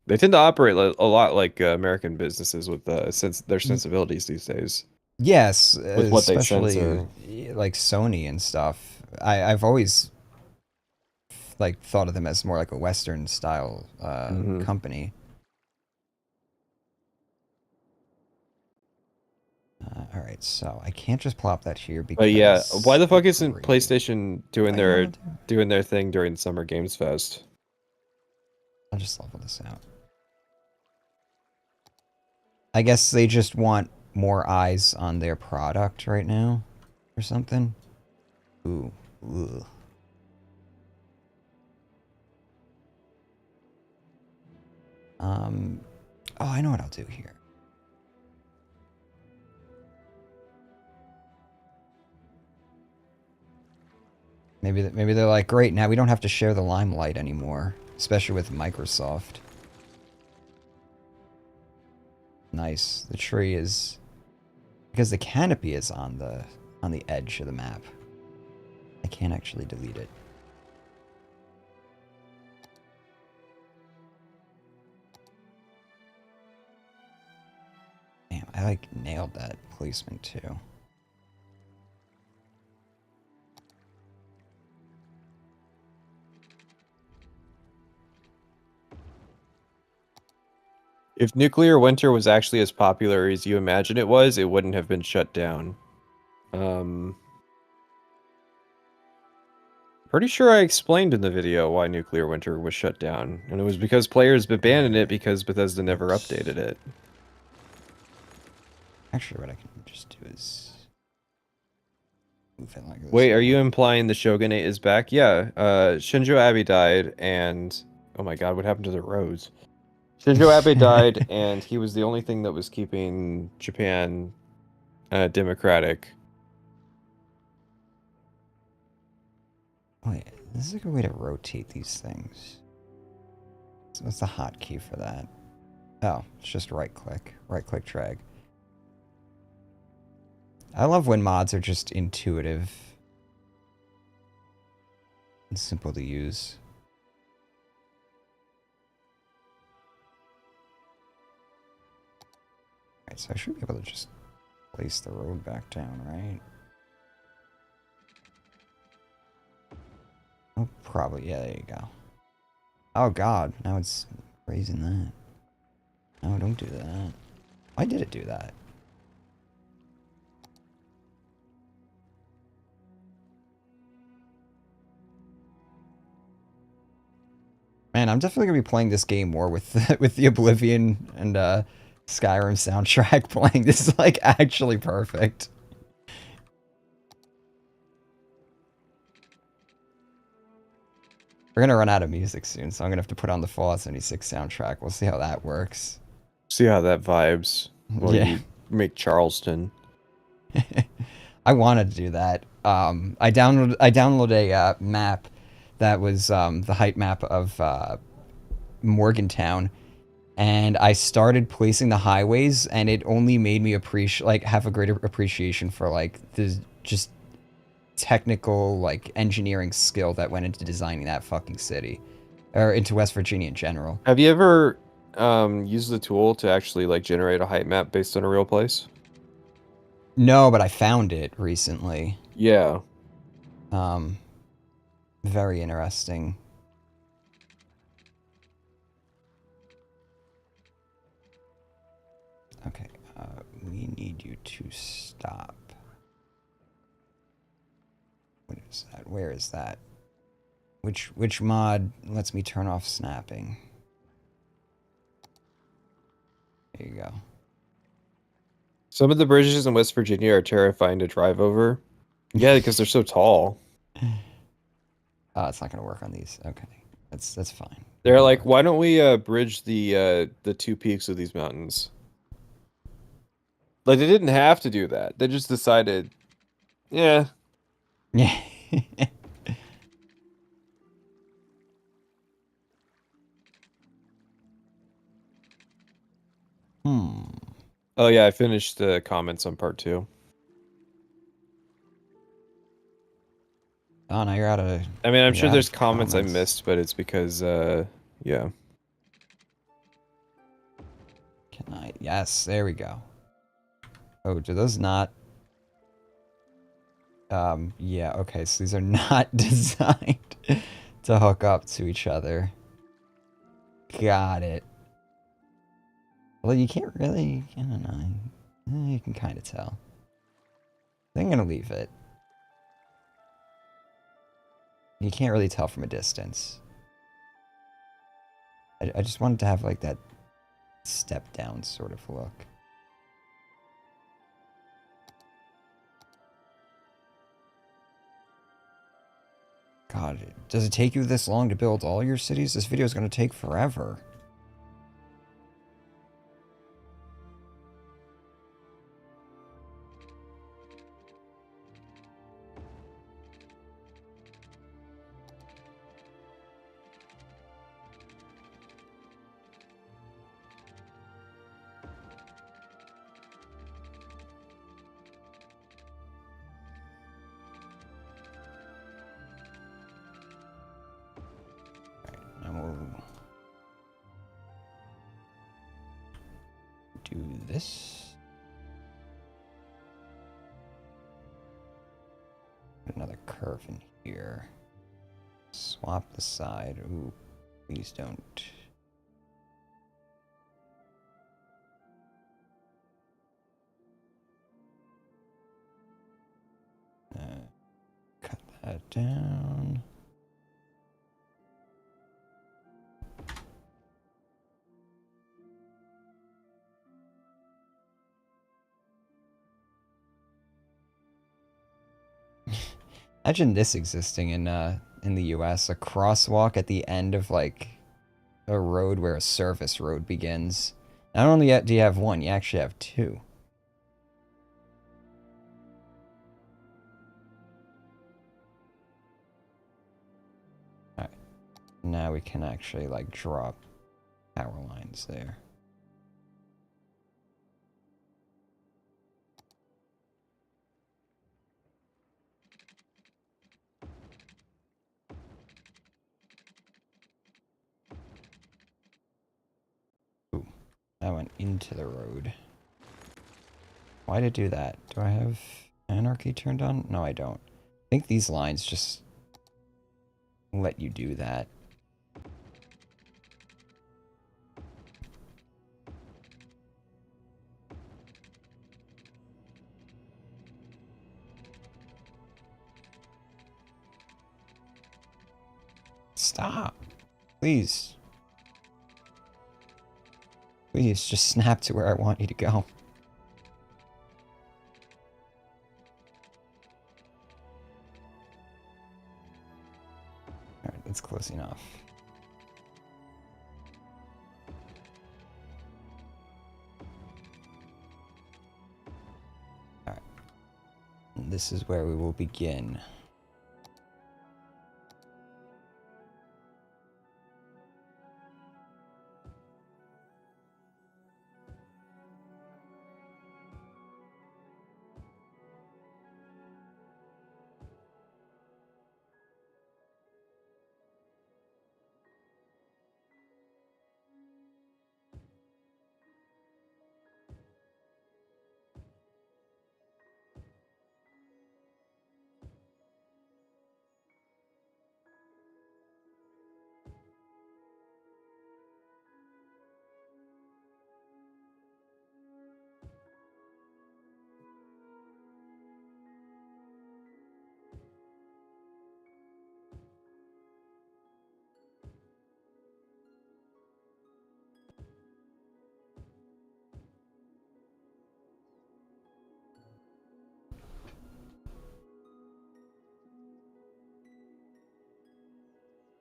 they tend to operate a lot like American businesses with their sensibilities these days Yes, with what they especially censor. like Sony and stuff. I've always like thought of them as more like a Western style Hmm. company. All right, so I can't just plop that here But yeah, why because the the fuck isn't grade. PlayStation What the hell am I doing? doing their thing during Summer Games Fest? I'll just level this out. I guess they just want more eyes on their product right now, or something. Ooh, ugh. Um. Oh, I know what I'll do here. Maybe they're like, great, now we don't have to share the limelight anymore, especially with Microsoft. Nice. The tree is because the canopy is on the edge of the map. I can't actually delete it. Damn, I like nailed that placement too. If Nuclear Winter was actually as popular as you imagine it was, it wouldn't have been shut down. Um, Pretty sure I explained in the video why Nuclear Winter was shut down, and it was because players abandoned it because Bethesda never updated it. Actually, what I can just do is move it like this Wait, are you now. implying the Shogunate is back? Yeah, Shinjo Abe died, and oh my god, what happened to the roads? Shinzo Abe died, and he was the only thing that was keeping Japan democratic. Wait, this is a good way to rotate these things. So what's the hotkey for that? Oh, it's just right click. Right click drag. I love when mods are just intuitive and simple to use. Alright, so I should be able to just place the road back down, right? Oh, probably. Yeah, there you go. Oh, God. Now it's raising that. No, don't do that. Why did it do that? Man, I'm definitely gonna be playing this game more with with the Oblivion and Skyrim soundtrack playing. This is like actually perfect. We're gonna run out of music soon, so I'm gonna have to put on the Fallout 76 soundtrack. We'll see how that works. See how that vibes while Yeah. you make Charleston. I wanted to do that. I downloaded a map that was the height map of Morgantown, and I started placing the highways, and it only made me appreciate have a greater appreciation for like the just technical like engineering skill that went into designing that fucking city, or into West Virginia in general. Have you ever used the tool to actually like generate a height map based on a real place? No, but I found it recently. Yeah. Um, very interesting. Okay, we need you to stop. What is that? Where is that? Which mod lets me turn off snapping? There you go. Some of the bridges in West Virginia are terrifying to drive over. Yeah, because they're so tall. Oh, it's not gonna work on these. Okay, that's fine. They're It'll like, work. why don't we bridge the two peaks of these mountains? Like they didn't have to do that. They just decided, yeah. Yeah. Hmm. Oh yeah, I finished the comments on part 2. Oh, now I mean, I'm you're sure out there's of comments I comments. missed, but it's because yeah. Can I? Yes, there we go. Oh, do those not? Yeah. Okay, so these are not designed to hook up to each other. Got it. Well, you can't really. I don't know. You can kind of tell. I'm gonna leave it. You can't really tell from a distance. I just wanted to have like that step down sort of look. God, does it take you this long to build all your cities? This video is gonna take forever. And we'll do this. Put another curve in here. Swap the side. Ooh, please don't. Cut that down. Imagine this existing in the US, a crosswalk at the end of like a road where a service road begins. Not only do you have one, you actually have two. Alright. Now we can actually, like, drop power lines there. Ooh, that went into the road. Why'd it do that? Do I have anarchy turned on? No, I don't. I think these lines just let you do that. Stop. Please. Please, just snap to where I want you to go. Alright, that's close enough. Alright. This is where we will begin.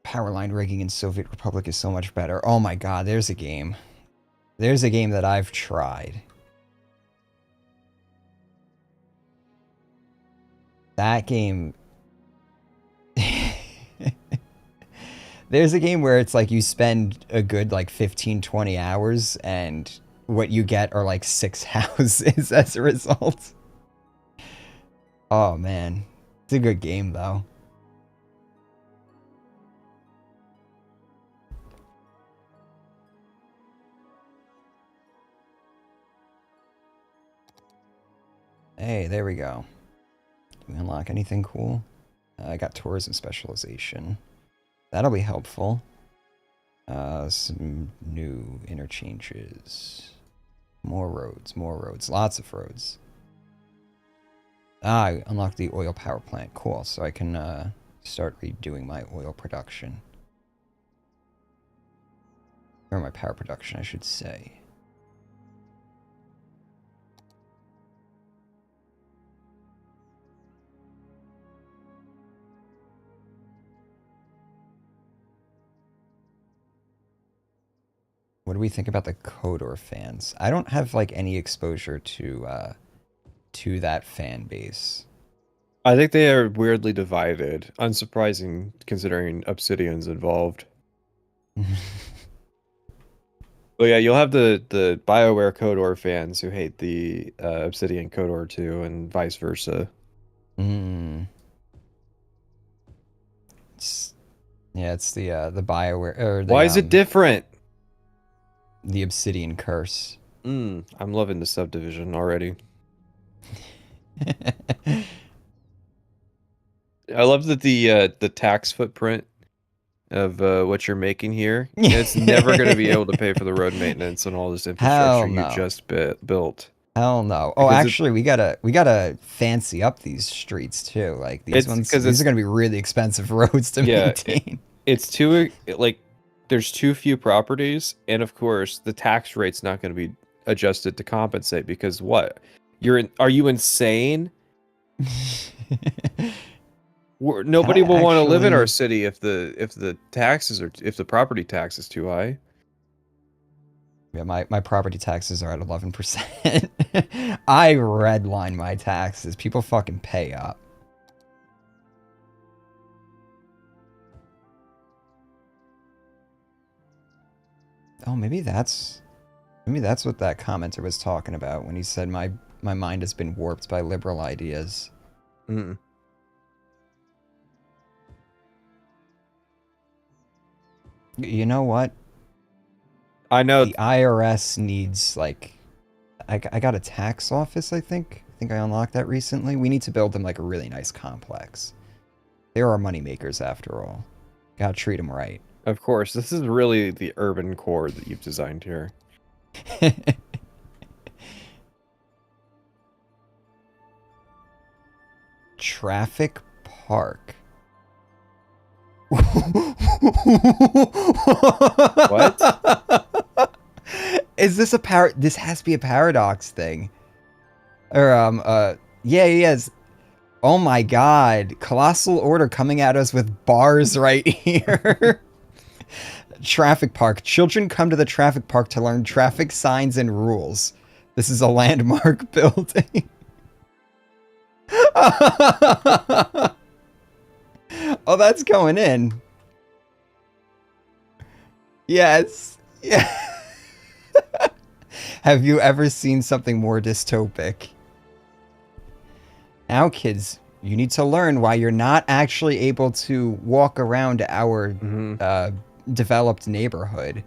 Power line rigging in Soviet Republic is so much better. Oh my god, there's a game. There's a game that I've tried. That game... There's a game where it's like you spend a good like 15, 20 hours and what you get are like 6 houses as a result. Oh man. It's a good game though. Hey, there we go. Do we unlock anything cool? I got tourism specialization. That'll be helpful. Some new interchanges. More roads, lots of roads. Ah, I unlocked the oil power plant. Cool, so I can start redoing my oil production. Or my power production, I should say. What do we think about the Kodor fans? I don't have like any exposure to that fan base. I think they are weirdly divided. Unsurprising considering Obsidian's involved. Well, yeah, you'll have the BioWare Kodor fans who hate the Obsidian Kodor too, and vice versa. Mm. Yeah, it's the BioWare or the Why is it different? The Obsidian curse. I'm loving the subdivision already. I love that the tax footprint of what you're making here. It's never going to be able to pay for the road maintenance and all this infrastructure you just built. Hell no. Oh, actually, we gotta fancy up these streets too. Like these are gonna be really expensive roads to maintain. It's too like there's too few properties, and of course the tax rate's not going to be adjusted to compensate because what? Are you insane? Can I Nobody will want to live in our actually? city if the property tax is too high. Yeah, my property taxes are at 11%. I redline my taxes. People fucking pay up. Oh, maybe that's what that commenter was talking about when he said my mind has been warped by liberal ideas. Mm. You know what? I know. The IRS needs like I got a tax office, I think. I think I unlocked that recently. We need to build them like a really nice complex. They are our moneymakers after all. Gotta treat them right. Of course, this is really the urban core that you've designed here. Traffic Park. What? Is this a this has to be a paradox thing. Or yeah, yes. Oh my god. Colossal order coming at us with bars right here. Traffic park. Children come to the traffic park to learn traffic signs and rules. This is a landmark building. Oh, that's going in. Yes. Yeah. Have you ever seen something more dystopic? Now, kids, you need to learn why you're not actually able to walk around our developed neighborhood.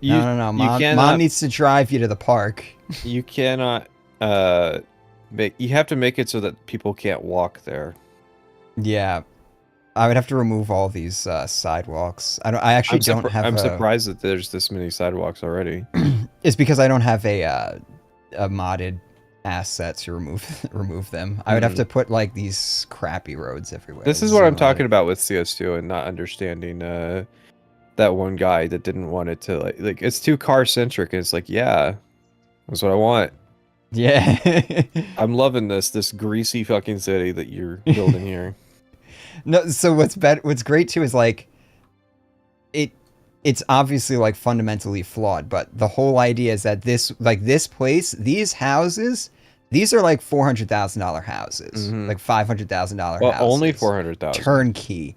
No. Mom needs to drive you to the park. You cannot you have to make it so that people can't walk there. Yeah. I would have to remove all these sidewalks. I actually don't have I'm surprised that there's this many sidewalks already. It's because I don't have a modded asset to remove them. I would have to put like these crappy roads everywhere. This is what I'm talking about with CS2 and not understanding that one guy that didn't want it to like it's too car centric, and it's like, yeah, that's what I want. Yeah. I'm loving this greasy fucking city that you're building here. No, so what's great too is like it's obviously like fundamentally flawed, but the whole idea is that this place, these houses, these are like $400,000 houses, like $500,000 houses. Only 400,000. Turnkey.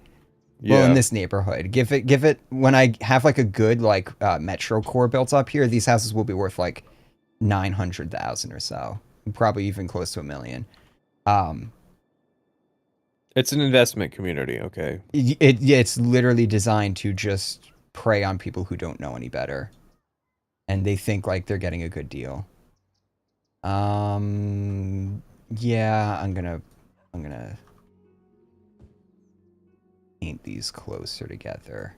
Yeah. Well, in this neighborhood, give it when I have like a good like metro core built up here, these houses will be worth like 900,000 or so, probably even close to $1 million. It's an investment community, okay? It's literally designed to just prey on people who don't know any better, and they think like they're getting a good deal. Yeah, I'm gonna paint these closer together.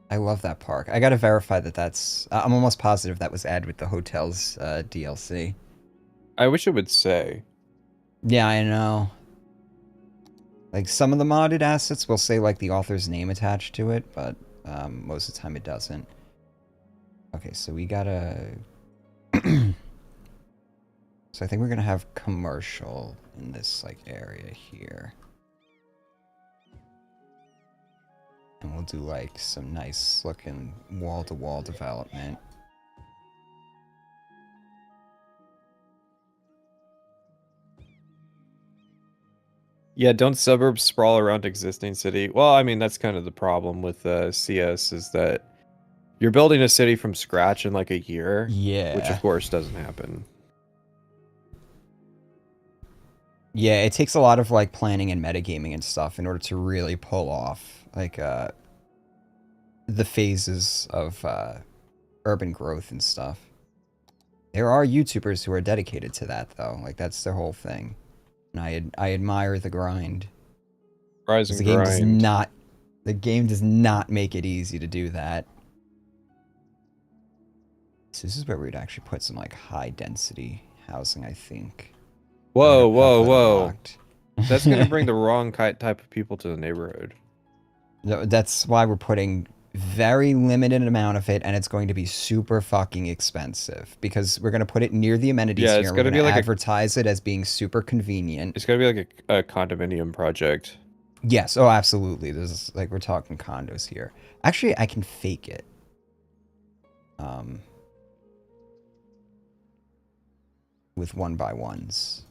I love that park. I gotta verify that that's... I'm almost positive that was added with the hotel's DLC. I wish it would say. Yeah, I know. Like, some of the modded assets will say, like, the author's name attached to it, but most of the time it doesn't. Okay, so we gotta... So I think we're gonna have commercial in this, like, area here. And we'll do, like, some nice looking wall-to-wall development. Yeah, don't suburbs sprawl around existing city? Well, I mean, that's kind of the problem with CS is that you're building a city from scratch in like a year. Yeah. Which, of course, doesn't happen. Yeah, it takes a lot of, like, planning and metagaming and stuff in order to really pull off, like, the phases of urban growth and stuff. There are YouTubers who are dedicated to that, though. Like, that's their whole thing. And I admire the grind. Rise and the game does not make it easy to do that. So this is where we'd actually put some, like, high-density housing, I think. Whoa. That's going to bring the wrong type of people to the neighborhood. No, that's why we're putting very limited amount of it, and it's going to be super fucking expensive because we're going to put it near the amenities Yeah, here it's and we're gotta going be to like advertise it as being super convenient. it's gotta be like a condominium project. Yes, oh, absolutely. This is like we're talking condos here. Actually, I can fake it. Um, with one by ones.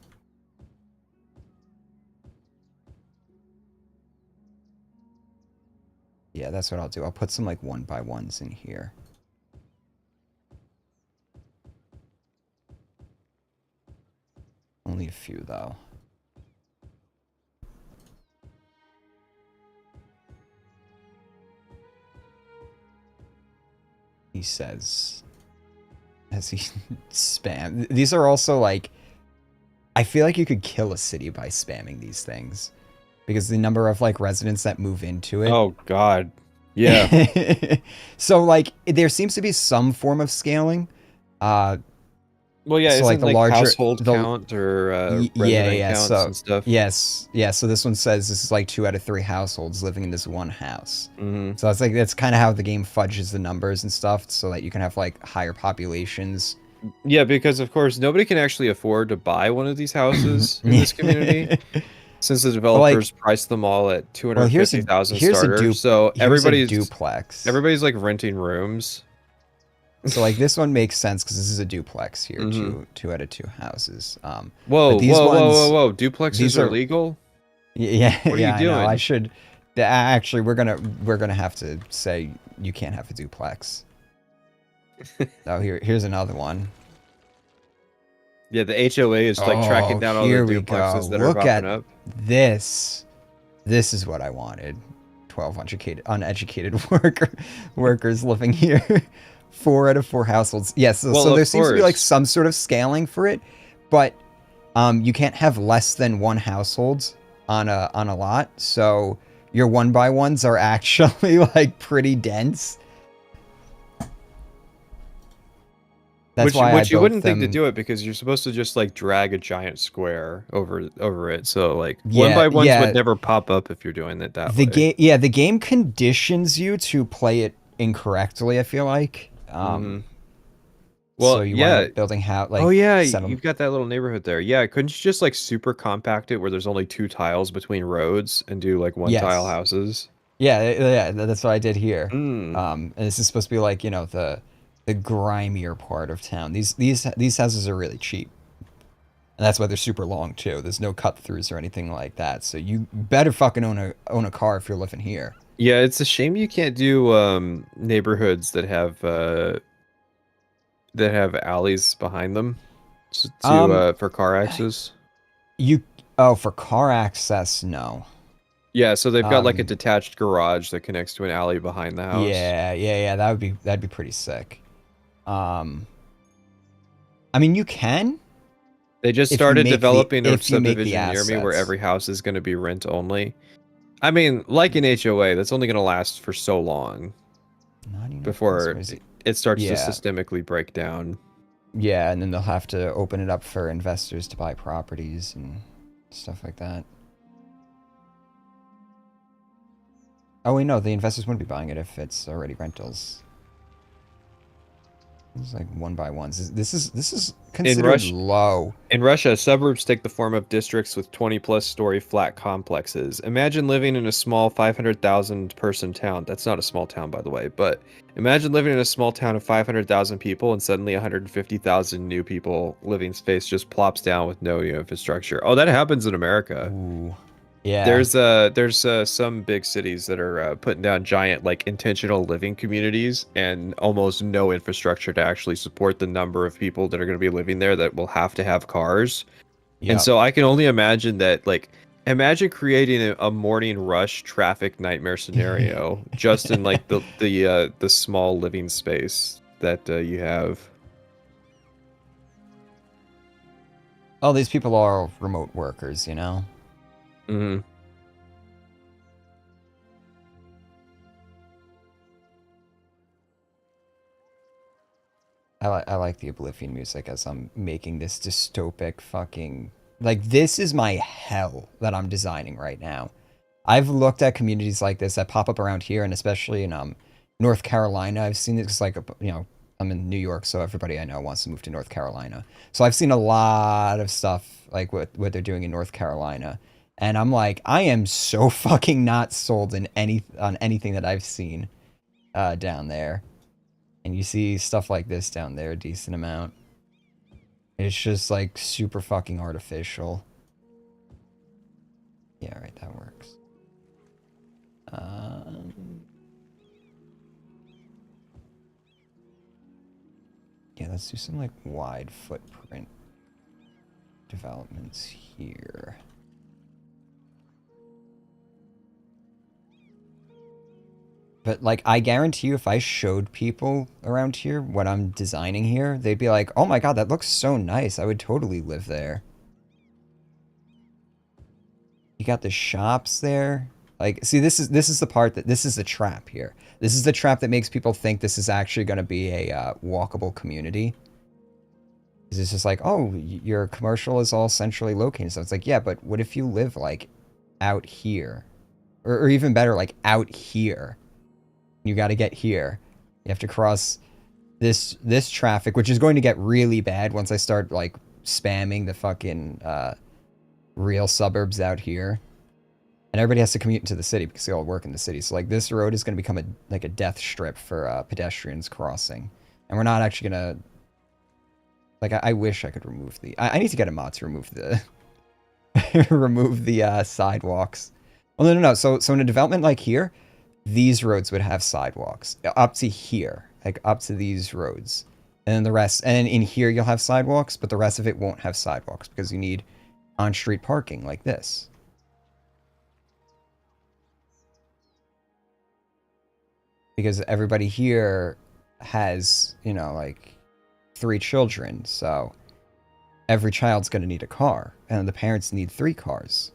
Yeah, that's what I'll do. I'll put some like one by ones in here. Only a few though. He says as he spam. These are also like I feel like you could kill a city by spamming these things because the number of like residents that move into it. Oh God. Yeah. So like there seems to be some form of scaling. Uh Well, yeah, so like isn't the like larger household the count or yeah, resident yeah. counts So and stuff? yes, yeah. So this one says this is like 2 out of 3 households living in this one house. Hmm. So it's like that's kind of how the game fudges the numbers and stuff, so that you can have like higher populations. Yeah, because of course nobody can actually afford to buy one of these houses in this community since the But like, developers priced them all at well, 250,000 starter. So here's a duplex. everybody's like renting rooms. So like this one makes sense because this is a duplex here, Hmm. 2 out of 2 houses. Whoa, But these whoa, whoa, whoa, ones, whoa! Duplexes these are are legal? yeah, What are you yeah, I know. I doing? should actually we're gonna have to say you can't have a duplex. Oh, here's another one. Yeah, the HOA is like tracking Oh, down all the here we go. duplexes that are Look popping at up. this. This is what I wanted. 12 uneducated workers living here. 4 out of 4 households. Yes, Well, so there of seems to be like course. some sort of scaling for it, but you can't have less than 1 household on a lot. So your one by ones are actually like pretty dense. That's why I Which you built wouldn't think to them. do it because you're supposed to just like drag a giant square over it. So like one Yeah, by ones would yeah. never pop up if you're doing it that The way. game, yeah, the game conditions you to play it incorrectly. I feel like, Hmm. so Well, you wind yeah. up building how Oh like yeah, seven. you've got that little neighborhood there. Yeah, couldn't you just like super compact it where there's only 2 tiles between roads and do like 1 tile Yes, houses? yeah, yeah. That's what I did here. Hmm. And this is supposed to be like the grimier part of town. These houses are really cheap, and that's why they're super long too. There's no cut throughs or anything like that. So you better fucking own a car if you're living here. Yeah, it's a shame you can't do neighborhoods that have alleys behind them to Um, for car access. you oh for car access, no. Yeah, so they've got like a Um, detached garage that connects to an alley behind the house. yeah, yeah, yeah. That'd be pretty sick. Um, I mean, you can They just if you started make the developing a if you make the subdivision near me where assets. every house is going to be rent only. I mean, like an HOA, that's only going to last for so long Not enough before customers. it starts to Yeah, systemically break down. yeah, and then they'll have to open it up for investors to buy properties and stuff like that. Oh wait, no, the investors wouldn't be buying it if it's already rentals. It's like one by ones. This is In considered Russia, low. In Russia, suburbs take the form of districts with 20 plus story flat complexes. Imagine living in a small 500,000 person town. That's not a small town, by the way, but imagine living in a small town of 500,000 people and suddenly 150,000 new people living space just plops down with no new infrastructure. Oh, that happens in America. Ooh, yeah. There's some big cities that are putting down giant like intentional living communities and almost no infrastructure to actually support the number of people that are going to be living there that will have to have cars. And Yep. so I can only imagine that like imagine creating a morning rush traffic nightmare scenario just in like the small living space that you have. Oh, these people are remote workers, you know? Hmm. I like the Oblivion music as I'm making this dystopic fucking like this is my hell that I'm designing right now. I've looked at communities like this that pop up around here and especially in North Carolina, I've seen it because, like, I'm in New York, so everybody I know wants to move to North Carolina. So I've seen a lot of stuff like what they're doing in North Carolina, and I'm like, I am so fucking not sold in on anything that I've seen down there. And you see stuff like this down there a decent amount. It's just like super fucking artificial. Yeah, right, that works. Yeah, let's do some like wide footprint developments here. But like, I guarantee you, if I showed people around here what I'm designing here, they'd be like, "Oh my god, that looks so nice. I would totally live there." You got the shops there. Like, see, this is the part that this is the trap here. This is the trap that makes people think this is actually going to be a walkable community. It's just like, oh, your commercial is all centrally located. So it's like, yeah, but what if you live like out here, or even better, like out here? You got to get here. You have to cross this traffic, which is going to get really bad once I start like spamming the fucking real suburbs out here. And everybody has to commute into the city because they all work in the city. So like this road is going to become a death strip for pedestrians crossing. And we're not actually gonna like I wish I could remove the I need to get a mod to remove the remove the sidewalks. Well, no. So in a development like here, these roads would have sidewalks up to here, like up to these roads. And then the rest, and in here you'll have sidewalks, but the rest of it won't have sidewalks because you need on-street parking like this. Because everybody here has, like 3 children, so every child's going to need a car, and the parents need 3 cars.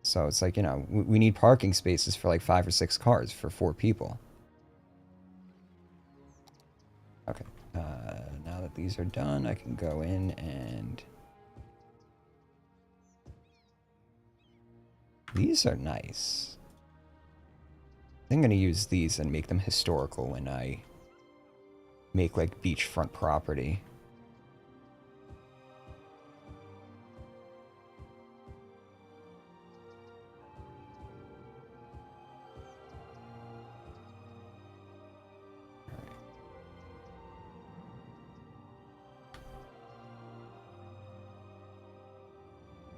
So it's like, we need parking spaces for like 5 or 6 cars for 4 people. Okay, now that these are done, I can go in and... These are nice. I'm going to use these and make them historical when I make like beachfront property.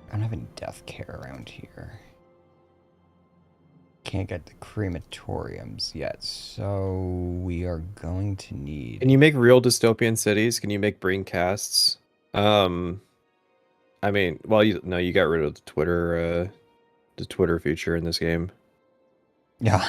I don't have any death care around here. Can't get the crematoriums yet, so we are going to need... Can you make real dystopian cities? Can you make brain casts? I mean, well, you got rid of the Twitter feature in this game. Yeah.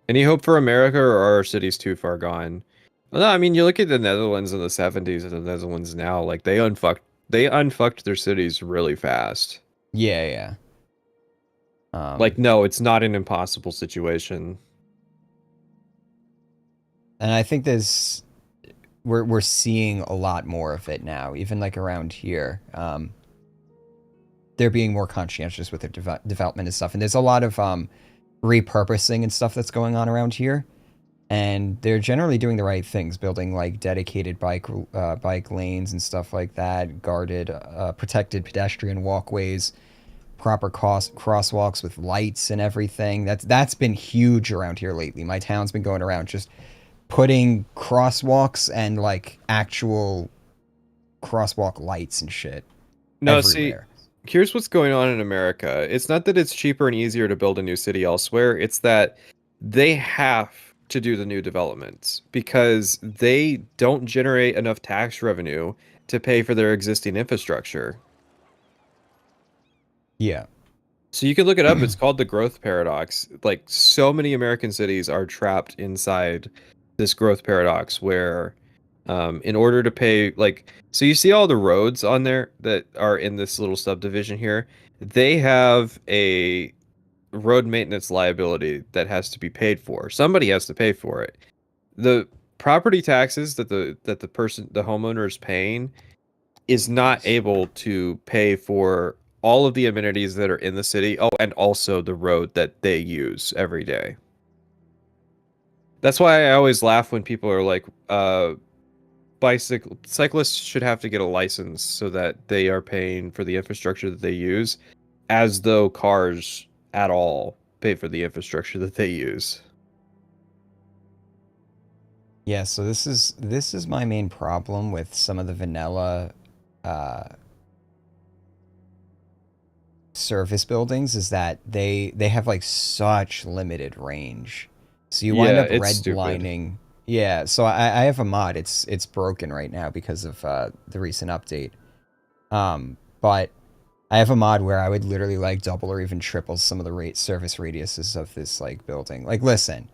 Any hope for America, or are our cities too far gone? Well, no, I mean, you look at the Netherlands in the 70s and the Netherlands now, like they unfucked their cities really fast. Yeah. Like, no, it's not an impossible situation. And I think we're seeing a lot more of it now, even like around here. They're being more conscientious with their development and stuff. And there's a lot of repurposing and stuff that's going on around here. And they're generally doing the right things, building like dedicated bike lanes and stuff like that, guarded, protected pedestrian walkways, proper crosswalks with lights and everything. That's been huge around here lately. My town's been going around just putting crosswalks and like actual crosswalk lights and shit everywhere. See, here's what's going on in America. It's not that it's cheaper and easier to build a new city elsewhere. It's that they have to do the new developments because they don't generate enough tax revenue to pay for their existing infrastructure. Yeah. So you can look it up. It's called the growth paradox. Like, so many American cities are trapped inside this growth paradox where in order to pay, like, so you see all the roads on there that are in this little subdivision here, they have a road maintenance liability that has to be paid for. Somebody has to pay for it. The property taxes that the homeowner is paying is not able to pay for all of the amenities that are in the city. Oh, and also the road that they use every day. That's why I always laugh when people are like, cyclists should have to get a license so that they are paying for the infrastructure that they use, as though cars at all pay for the infrastructure that they use. Yeah, so this is my main problem with some of the vanilla uh, service buildings is that they have like such limited range. So you wind Yeah, up it's stupid. redlining. Yeah, so I have a mod. It's broken right now because of the recent update. But I have a mod where I would literally like double or even triple some of the rate service radiuses of this like building. Like, listen,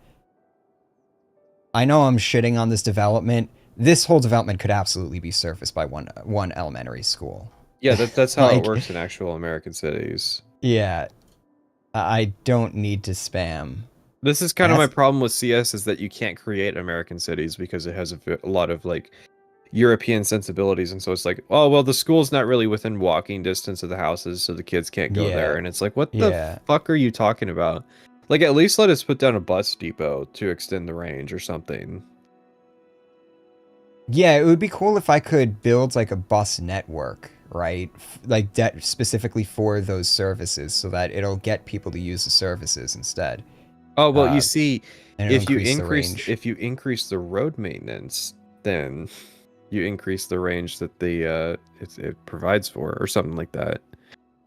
I know I'm shitting on this development. This whole development could absolutely be serviced by one elementary school. Yeah, that's how it Like, works in actual American cities. yeah, I don't need to spam. This is And kind of my that's problem with CS is that you can't create American cities because it has a lot of like European sensibilities, and so it's like, oh well, the school's not really within walking distance of the houses, so the kids can't go there. yeah, And it's like, what the yeah. fuck are you talking about? Like, at least let us put down a bus depot to extend the range or something. Yeah, it would be cool if I could build like a bus network, right? Like specifically for those services so that it'll get people to use the services instead. Oh well, you Uh, see, and it'll increase the range. if you increase the road maintenance, then you increase the range that it provides for, or something like that.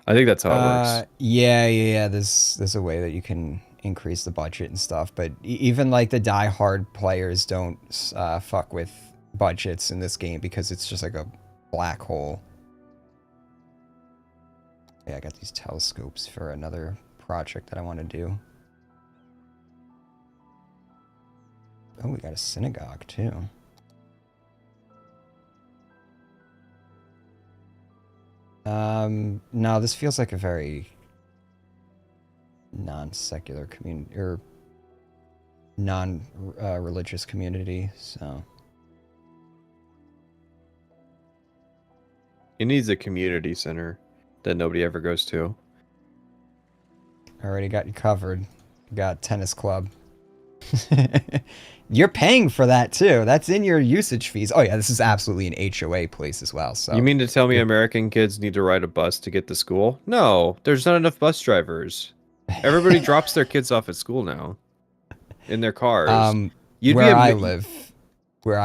I think that's how it works. Yeah. There's a way that you can increase the budget and stuff, but even like the die-hard players don't fuck with budgets in this game because it's just like a black hole. Yeah, I got these telescopes for another project that I want to do. Oh, we got a synagogue too. No, this feels like a very non-secular community or non-religious community. So It needs a community center that nobody ever goes to. I already got you covered. Got tennis club. You're paying for that too. That's in your usage fees. Oh yeah, this is absolutely an HOA place as well. You So mean to tell me you're American kids need to ride a bus to get to school? No, there's not enough bus drivers. Everybody drops their kids off at school now in their cars. um You'd be where a I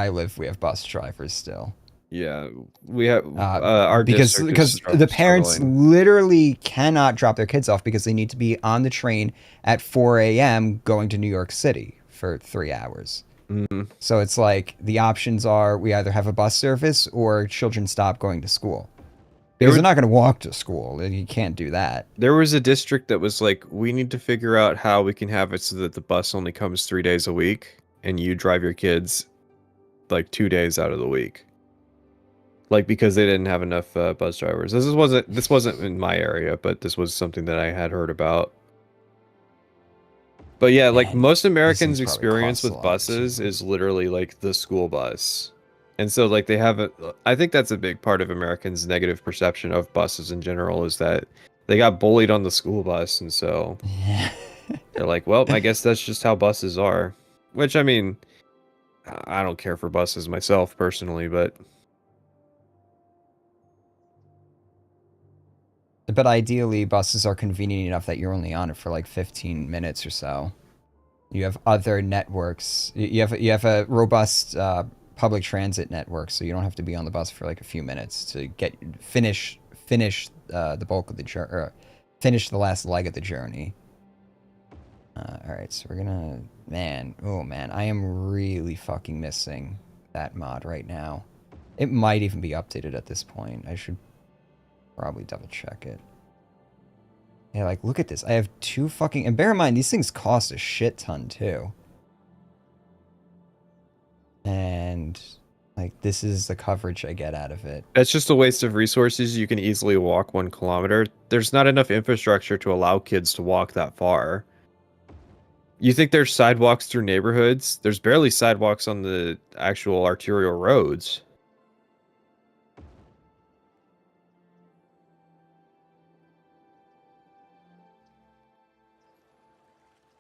live, we have bus drivers still. yeah. We have Uh, our because district is because the parents struggling. literally cannot drop their kids off because they need to be on the train at 4 a.m. going to New York City for 3 hours. Mm. So it's like the options are we either have a bus service or children stop going to school There because was they're not going to walk to school. And you can't do that. there was a district that was like, we need to figure out how we can have it so that the bus only comes 3 days a week, and you drive your kids like 2 days out of the week. Like, because they didn't have enough bus drivers. This wasn't in my area, but this was something that I had heard about. But yeah, like And most these Americans' things probably experience cost a with lot buses too. is literally like the school bus. And so like they have a I think that's a big part of Americans' negative perception of buses in general is that they got bullied on the school bus, and so Yeah. they're like, well, I guess that's just how buses are. Which I mean, I don't care for buses myself personally, but But ideally, buses are convenient enough that you're only on it for like 15 minutes or so. You have other networks. You have a robust public transit network, so you don't have to be on the bus for like a few minutes to get finish the bulk of the journey, or finish the last leg of the journey. All right, so we're gonna oh man, I am really fucking missing that mod right now. It might even be updated at this point. I should probably double check it. Yeah, like look at this. I have two fucking, and bear in mind these things cost a shit ton too. And like this is the coverage I get out of it. that's just a waste of resources. You can easily walk 1 kilometer. There's not enough infrastructure to allow kids to walk that far. You think there's sidewalks through neighborhoods? There's barely sidewalks on the actual arterial roads.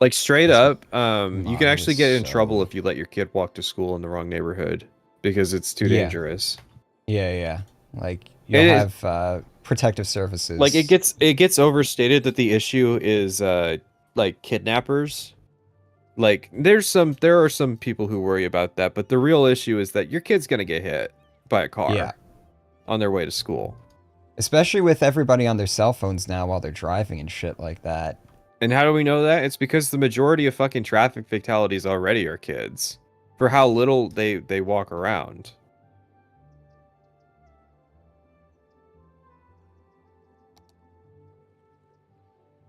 Like straight This up, you can model is actually get in trouble so if you let your kid walk to school in the wrong neighborhood because it's too yeah, dangerous. yeah. Like you'll It is have protective like services. it gets overstated that the issue is like kidnappers. Like there are some people who worry about that, but the real issue is that your kid's gonna get hit by a Yeah, car on their way to school. especially with everybody on their cell phones now while they're driving and shit like that. And how do we know that? It's because the majority of fucking traffic fatalities already are kids. For how little they walk around.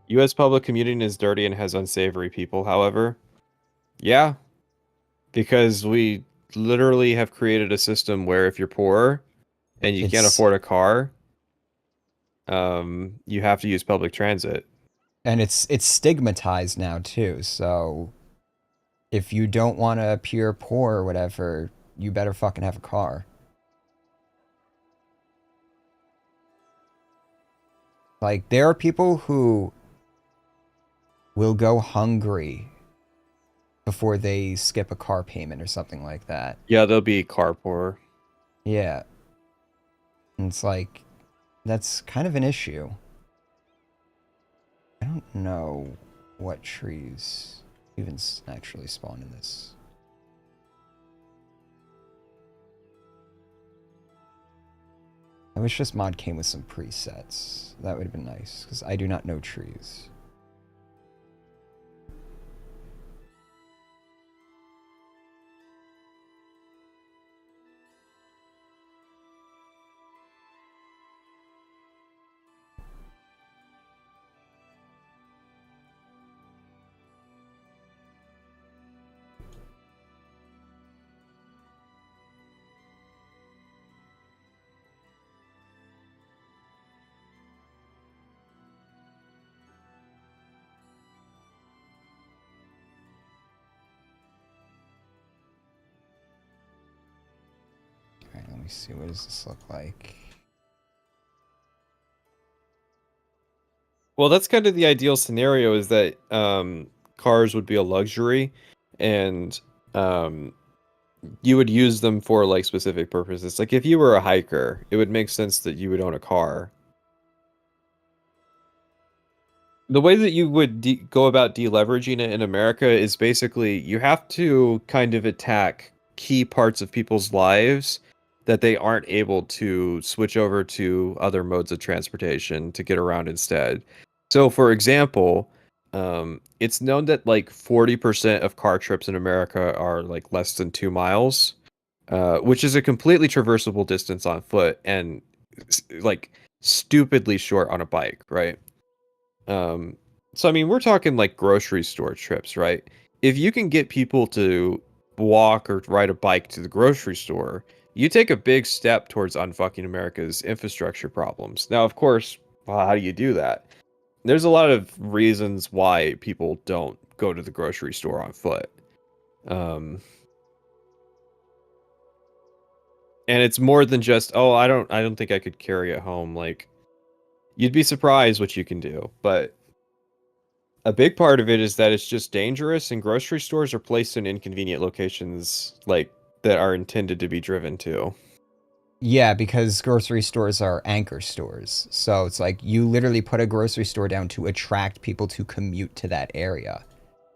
US public commuting is dirty and has unsavory people, however. Yeah, because we literally have created a system where if you're poor and you can't It's afford a car, you have to use public transit. and it's stigmatized now too. So if you don't want to appear poor or whatever, you better fucking have a car. Like there are people who will go hungry before they skip a car payment or something like that. Yeah, they'll be car poor. Yeah. And it's like that's kind of an issue. I don't know what trees even naturally spawn in this. I wish this mod came with some presets. That would have been nice, because I do not know trees. Alright, let me see. What does this look like? Well, that's kind of the ideal scenario is that cars would be a luxury and um, you would use them for like specific purposes. Like if you were a hiker, it would make sense that you would own a car. The way that you would go about deleveraging it in America is basically you have to kind of attack key parts of people's lives that they aren't able to switch over to other modes of transportation to get around instead. So, for example, it's known that like 40% of car trips in America are like less than 2 miles, which is a completely traversable distance on foot and like stupidly short on a bike, right? Um, so I mean, we're talking like grocery store trips, right? If you can get people to walk or ride a bike to the grocery store, you take a big step towards unfucking America's infrastructure problems. Now, of course, well, how do you do that? There's a lot of reasons why people don't go to the grocery store on foot. Um, and it's more than just, oh, I don't think I could carry it home. Like, you'd be surprised what you can do, but a big part of it is that it's just dangerous, and grocery stores are placed in inconvenient locations, like that are intended to be driven to. Yeah, because grocery stores are anchor stores. So it's like you literally put a grocery store down to attract people to commute to that area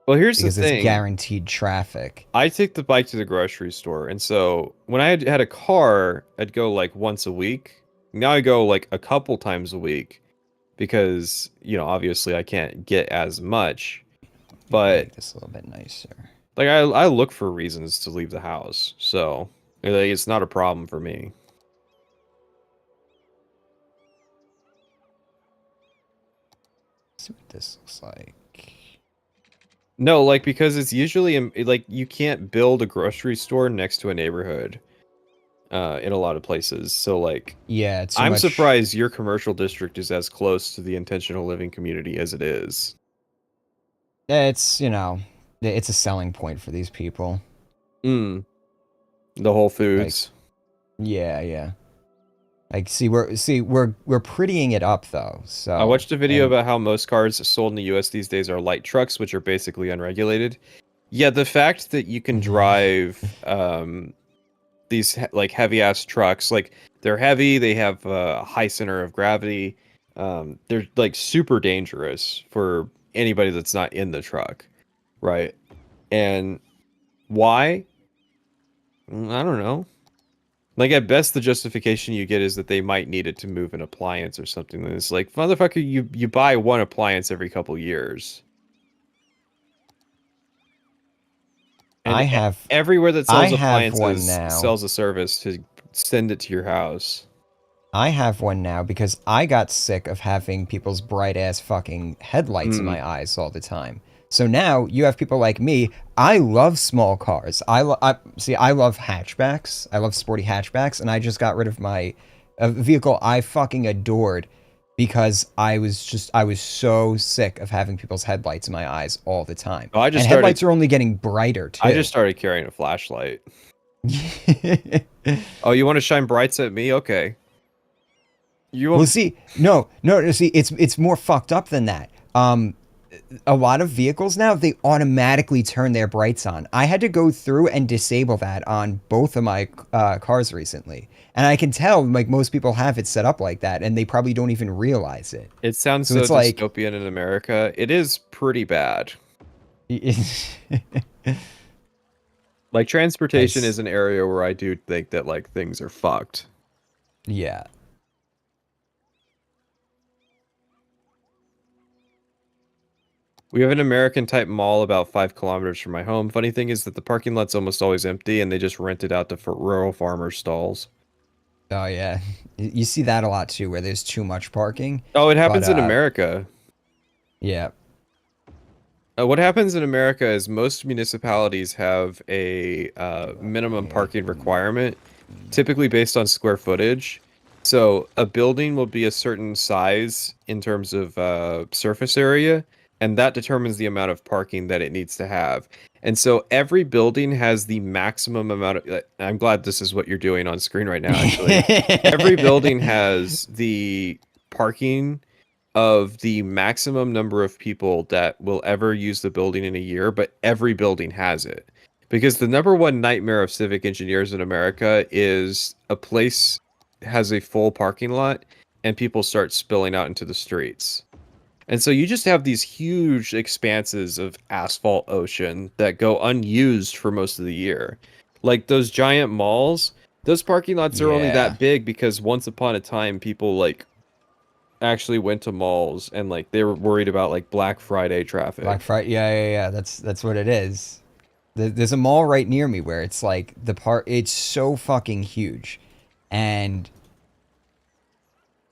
Well, here's the because it's thing. guaranteed traffic. I take the bike to the grocery store, and so when I had a car, I'd go like once a week. Now I go like a couple times a week because, you know, obviously I can't get as much, Let me but make this a little bit nicer. like I look for reasons to leave the house. So, like, it's not a problem for me. Let's see what this looks like. No, like because it's usually like you can't build a grocery store next to a neighborhood in a lot of places. So like Yeah, too I'm much. surprised your commercial district is as close to the intentional living community as it is. It's, it's a selling point for these people. Mm, the Whole Like, Foods. yeah. Like, we're prettying it up though. I So watched a video and about how most cars sold in the US these days are light trucks, which are basically unregulated. Yeah, the fact that you can drive these like heavy ass trucks, like they're heavy, they have a high center of gravity. They're like super dangerous for anybody that's not in the truck, right? And why? I don't know. Like at best, the justification you get is that they might need it to move an appliance or something. And it's like, motherfucker, you buy one appliance every couple years, and I have everywhere that I sells have one appliances now. sells a service to send it to your house. I have one now because I got sick of having people's bright ass fucking headlights in Mm. my eyes all the time. So now you have people like me. I love small cars. I love hatchbacks. I love sporty hatchbacks, and I just got rid of my a vehicle I fucking adored because I was so sick of having people's headlights in my eyes all the time. Oh, And headlights are only getting brighter I just too. started carrying a flashlight. Oh, you want to shine brights at me? Okay. You Well, want see, no. See, it's more fucked up than that. A lot of vehicles now they automatically turn their brights on. I had to go through and disable that on both of my cars recently, and I can tell like most people have it set up like that, and they probably don't even realize it. It sounds So so it's like, dystopian in America. It is pretty bad. Like transportation as is an area where I do think that like things are fucked. yeah, We have an American type mall about 5 kilometers from my home. Funny thing is that the parking lot's almost always empty and they just rent it out to rural farmers' stalls. oh yeah, you see that a lot too, where there's too much parking. Oh, it But happens in America. yeah, What happens in America is most municipalities have a minimum parking requirement, typically based on square footage. So a building will be a certain size in terms of surface area, and that determines the amount of parking that it needs to have. And so every building has the maximum amount of. I'm glad this is what you're doing on screen right now, actually. Every building has the parking of the maximum number of people that will ever use the building in a year, but every building has it. Because the number one nightmare of civic engineers in America is a place has a full parking lot and people start spilling out into the streets. And so you just have these huge expanses of asphalt ocean that go unused for most of the year. Like those giant malls, those parking lots are only yeah. that big because once upon a time people like actually went to malls and like they were worried about like Black Friday Black traffic. Friday, yeah. That's what it is. There's a mall right near me where it's like the part. It's so fucking huge, and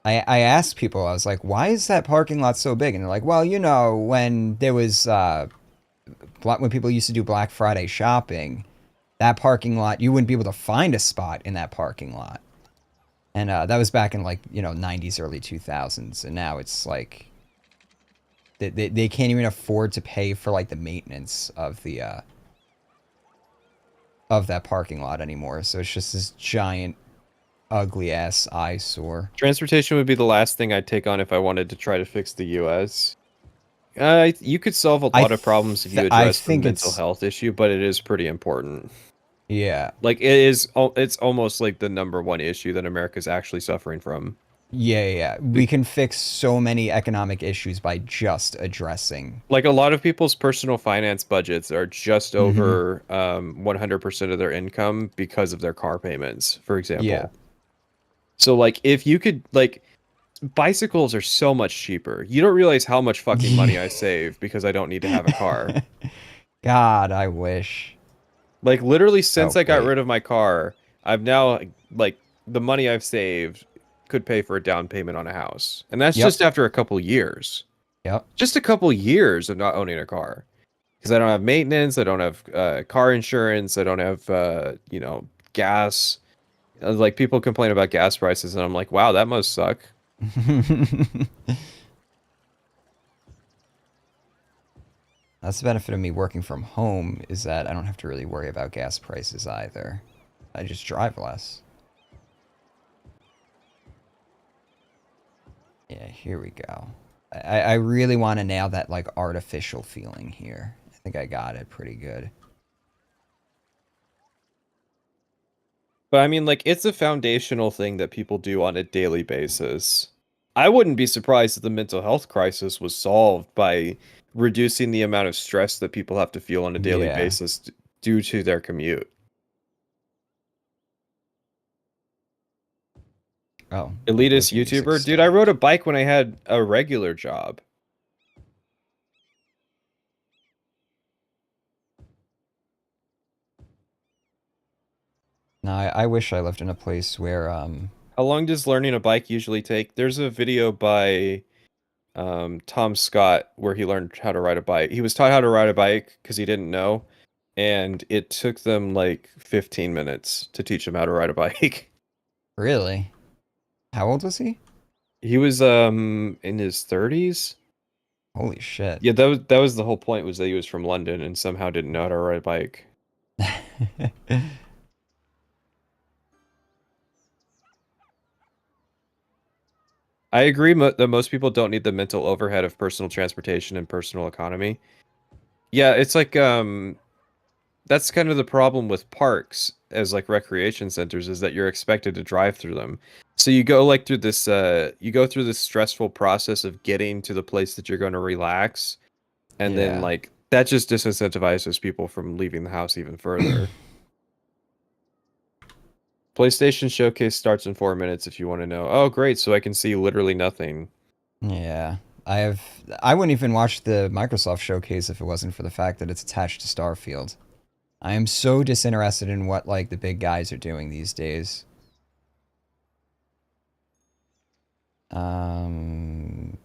I asked people. I was like, "Why is that parking lot so big?" And they're like, "Well, you know, when there was when people used to do Black Friday shopping, that parking lot you wouldn't be able to find a spot in that parking lot." And that was back in like 90s, early 2000s, and now it's like they can't even afford to pay for like the maintenance of that parking lot anymore. So it's just this giant, ugly ass eyesore. Transportation would be the last thing I'd take on if I wanted to try to fix the US. You could solve a lot of problems if you I address the think mental it's health issue, but it is pretty important. yeah, Like it's almost like the number one issue that America's actually suffering from. yeah. We can fix so many economic issues by just addressing. Like a lot of people's personal finance budgets are just Hmm. over 100% of their income because of their car payments, for Yeah. example. So like if you could like bicycles are so much cheaper. You don't realize how much fucking money I save because I don't need to have a car. God, I wish. Like literally since Oh I got wait. rid of my car, I've now like the money I've saved could pay for a down payment on a house. And that's Yep. just after a couple years. Yep. Just a couple years of not owning a car. Because I don't have maintenance, I don't have car insurance, I don't have gas. Like people complain about gas prices and I'm like, wow, that must suck. That's the benefit of me working from home is that I don't have to really worry about gas prices either. I just drive less. Yeah, here we go. I really want to nail that like artificial feeling here. I think I got it pretty good. But I mean, like, it's a foundational thing that people do on a daily basis. I wouldn't be surprised if the mental health crisis was solved by reducing the amount of stress that people have to feel on a daily Yeah. basis due to their commute. Oh, Elitist look at music YouTuber? Dude, I rode stopped. a bike when I had a regular job. No, I wish I lived in a place where How long does learning a bike usually take? There's a video by Tom Scott where he learned how to ride a bike. He was taught how to ride a bike because he didn't know, and it took them like 15 minutes to teach him how to ride a bike. really. How old was he? He was in his 30s. Holy shit. Yeah, that was the whole point, was that he was from London and somehow didn't know how to ride a bike. I agree that most people don't need the mental overhead of personal transportation and personal economy. Yeah, it's like that's kind of the problem with parks as like recreation centers, is that you're expected to drive through them. So you go like through this you go through this stressful process of getting to the place that you're going to relax, and then Yeah. like that just disincentivizes people from leaving the house even further. PlayStation Showcase starts in 4 minutes if you want to know. Oh, great, so I can see literally nothing. Yeah. I wouldn't even watch the Microsoft showcase if it wasn't for the fact that it's attached to Starfield. I am so disinterested in what like the big guys are doing these days. Um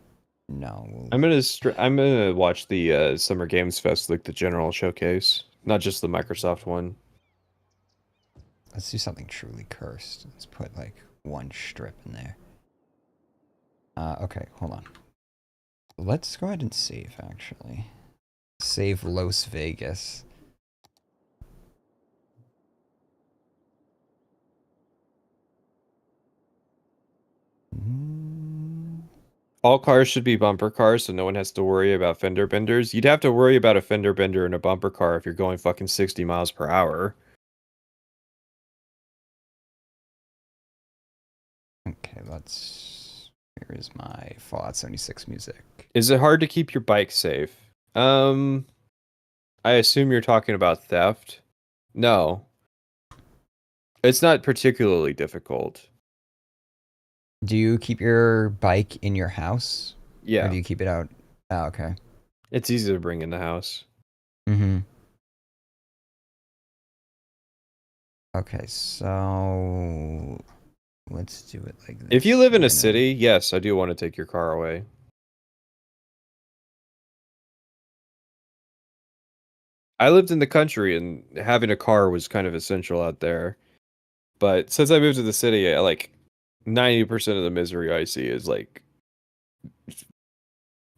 no. I'm gonna watch the Summer Games Fest, like the general showcase, not just the Microsoft one. Let's do something truly cursed. Let's put like one strip in there. Okay, hold on. Let's go ahead and save actually. Save Las Vegas. Mm, All cars should be bumper cars, so no one has to worry about fender benders. You'd have to worry about a fender bender in a bumper car if you're going fucking 60 miles per hour. okay, here is my Fallout 76 music. Is it hard to keep your bike safe? Um, I assume you're talking about theft. No, it's not particularly difficult. Do you keep your bike in your house? Or do Yeah, you keep it out? Oh, okay. it's easy to bring in the house. Mm-hmm. Okay, so let's do it like If you this. live in We're a gonna city, yes, I do want to take your car away. I lived in the country and having a car was kind of essential out there. But since I moved to the city, like 90% of the misery I see is like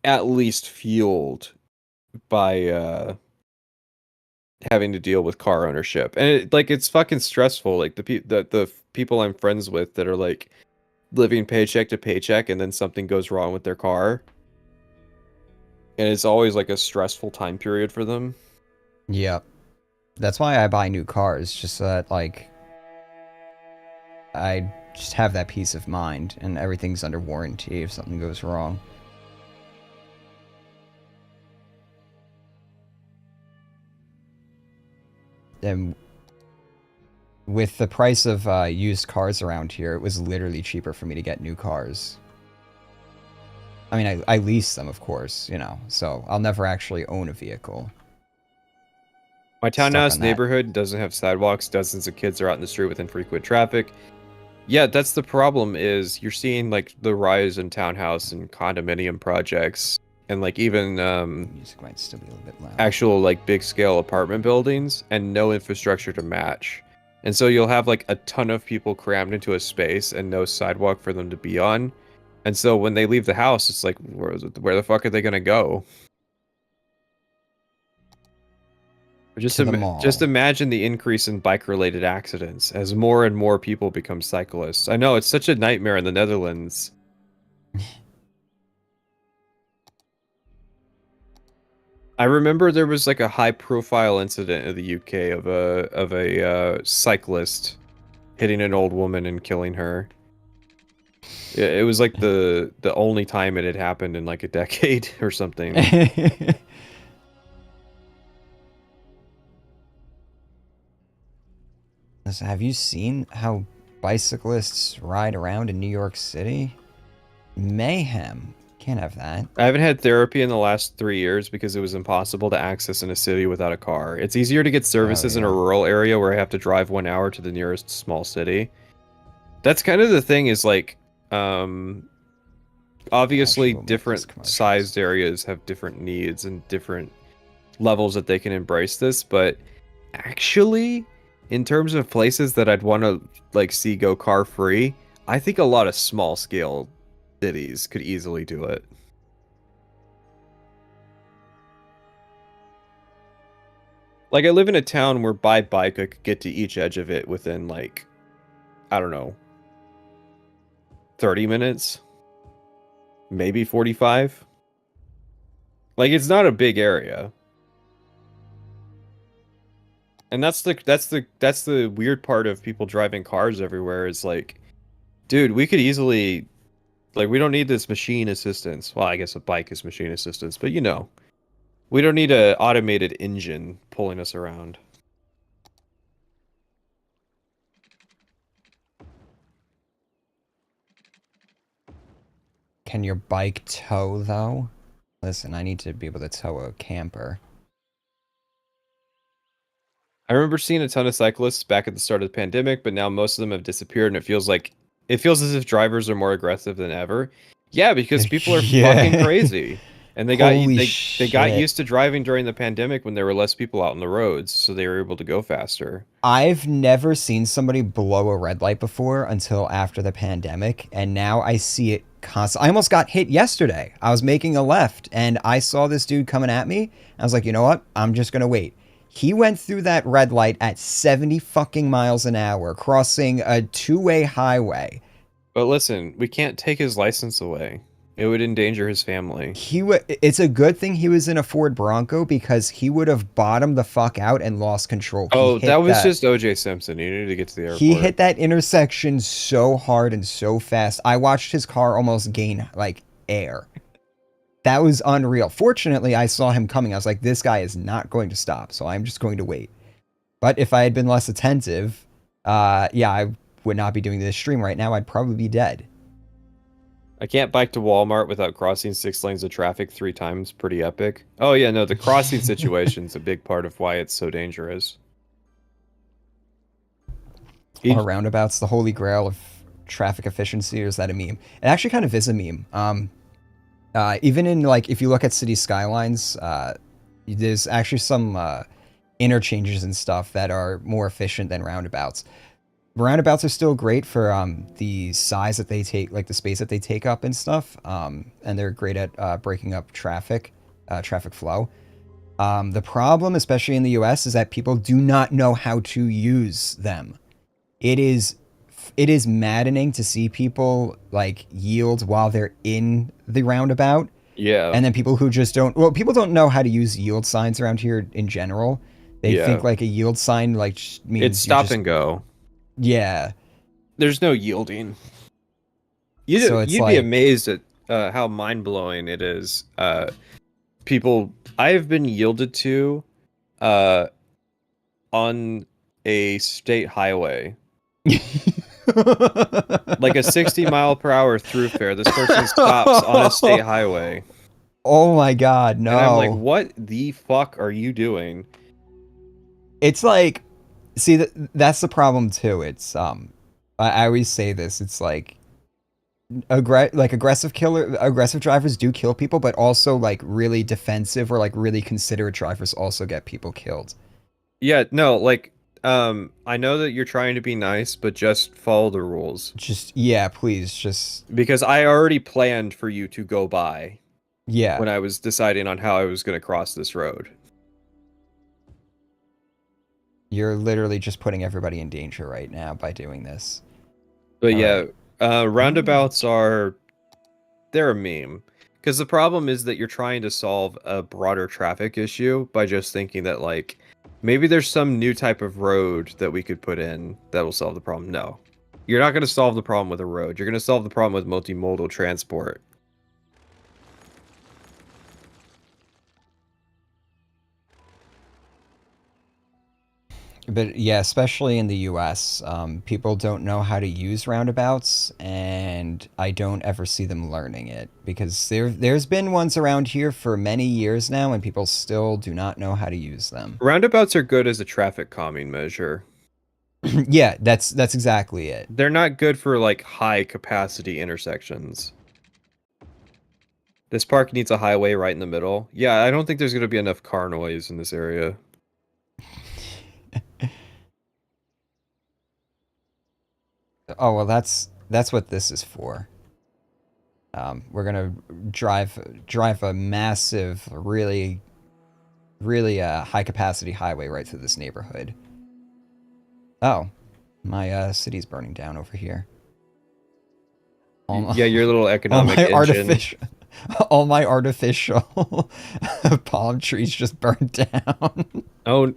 at least fueled by having to deal with car ownership. And it's fucking stressful. Like the people I'm friends with that are like living paycheck to paycheck, and then something goes wrong with their car. And it's always like a stressful time period for them. Yep. That's why I buy new cars, just so that like I just have that peace of mind and everything's under warranty if something goes wrong. And with the price of used cars around here, it was literally cheaper for me to get new cars. I mean, I lease them, of course, so I'll never actually own a vehicle. My Stuck townhouse on that. neighborhood doesn't have sidewalks. Dozens of kids are out in the street with infrequent traffic. Yeah, that's the problem, is you're seeing like the rise in townhouse and condominium projects, and like even The music might still be a little bit loud. actual like big scale apartment buildings, and no infrastructure to match. And so you'll have like a ton of people crammed into a space and no sidewalk for them to be on. And so when they leave the house, it's like, where the fuck are they gonna go? To the Just mall. imagine the increase in bike-related accidents as more and more people become cyclists. I know it's such a nightmare in the Netherlands. I remember there was like a high profile incident in the UK of a cyclist hitting an old woman and killing her. It was like the only time it had happened in like a decade or something. Listen, have you seen how bicyclists ride around in New York City? Mayhem. Can't have that. I haven't had therapy in the last 3 years because it was impossible to access in a city without a car. It's easier to get Oh, services in a yeah. rural area where I have to drive 1 hour to the nearest small city. That's kind of the thing is like, um, obviously Actual Memphis different commercials. sized areas have different needs and different levels that they can embrace this, but actually, in terms of places that I'd want to like see go car free, I think a lot of small scale cities could easily do it. Like I live in a town where by bike I could get to each edge of it within like, I don't know, 30 minutes, maybe 45. Like it's not a big area. And that's the weird part of people driving cars everywhere is like, dude, we could easily like we don't need this machine assistance. Well, I guess a bike is machine assistance, but you know, we don't need a automated engine pulling us around. Can your bike tow, though? Listen, I need to be able to tow a camper. I remember seeing a ton of cyclists back at the start of the pandemic, but now most of them have disappeared, and it feels as if drivers are more aggressive than ever. Yeah, because people are fucking Yeah. crazy, and Holy they got shit. used to driving during the pandemic when there were less people out on the roads, so they were able to go faster. I've never seen somebody blow a red light before until after the pandemic, and now I see it constantly. I almost got hit yesterday. I was making a left, and I saw this dude coming at me. I was like, you know what? I'm just gonna wait. He went through that red light at 70 fucking miles an hour, crossing a two-way highway. But listen, we can't take his license away. It would endanger his family. It's a good thing he was in a Ford Bronco because he would have bottomed the fuck out and lost control. Oh, that was just OJ Simpson. You needed to get to the He airport. hit that intersection so hard and so fast. I watched his car almost gain like air. That was unreal. Fortunately, I saw him coming. I was like, this guy is not going to stop, so I'm just going to wait. But if I had been less attentive, yeah, I would not be doing this stream right now. I'd probably be dead. I can't bike to Walmart without crossing 6 lanes of traffic 3 times. Pretty epic. Oh yeah, no, the crossing situation's a big part of why it's so dangerous. Are He, roundabouts the holy grail of traffic efficiency, or is that a meme? It actually kind of is a meme. Even in like, if you look at city skylines, there's actually some interchanges and stuff that are more efficient than roundabouts. Roundabouts are still great for the size that they take, like the space that they take up and stuff, and they're great at breaking up traffic flow. The problem, especially in the U.S., is that people do not know how to use them. It is it is maddening to see people like yield while they're in the roundabout, yeah, and then people who just don't. Well, people don't know how to use yield signs around here in general. They yeah. think like a yield sign like It's means you're stop just, and go. yeah. There's no yielding. So it's You'd be like, amazed at how mind blowing it is. People, I have been yielded to uh, on a state highway, like a 60-mile-per-hour throughfare. This person stops on a state highway, oh my god, and I'm like, no. "What the fuck are you doing?" It's like, see, that's the problem too. It's I always say this. It's like aggressive drivers do kill people, but also like really defensive or like really considerate drivers also get people killed. Yeah, no, like, I know that you're trying to be nice, but just follow the rules Just, yeah, please, just, because I already planned for you to go by yeah. when I was deciding on how I was going to cross this road. You're literally just putting everybody in danger right now by doing this. But All yeah, right. roundabouts are they're a meme Because the problem is that you're trying to solve a broader traffic issue by just thinking that, like, maybe there's some new type of road that we could put in that will solve the problem. No. You're not going to solve the problem with a road. You're going to solve the problem with multimodal transport. But yeah, especially in the US, people don't know how to use roundabouts, and I don't ever see them learning it because there's been ones around here for many years now, and people still do not know how to use them. Roundabouts are good as a traffic calming measure. Yeah, that's exactly it. They're not good for, like, high capacity intersections. This park needs a highway right in the middle. Yeah, I don't think there's going to be enough car noise in this area. Oh well, that's what this is for. We're gonna drive a massive, really high capacity highway right through this neighborhood. Oh, my city's burning down over here. All my, Yeah, your little all economic my engine. artificial, all my artificial palm trees just burned down. Oh,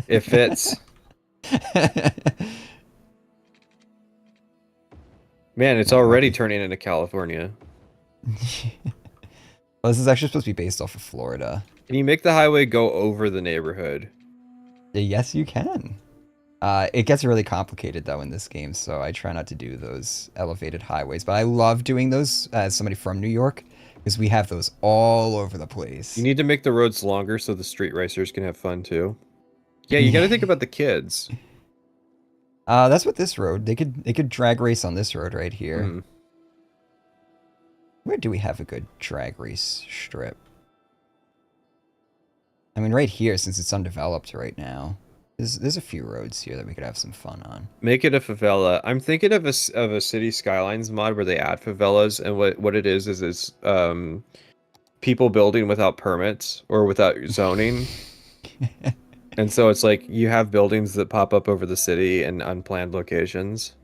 it fits. Man, it's No, it might already be. turning into California. Well, this is actually supposed to be based off of Florida. Can you make the highway go over the neighborhood? Yes, you can. It gets really complicated though in this game, so I try not to do those elevated highways. But I love doing those as somebody from New York because we have those all over the You place. need to make the roads longer so the street racers can have fun too. Yeah, you got to think Yeah. about the kids. That's what this road. They could drag race on this road right here. Hmm. Where do we have a good drag race strip? I mean, right here since it's undeveloped right now. There's a few roads here that we could have some fun on. Make it a favela. I'm thinking of a city skylines mod where they add favelas, and what it is it's people building without permits or without zoning. And so it's like you have buildings that pop up over the city in unplanned locations.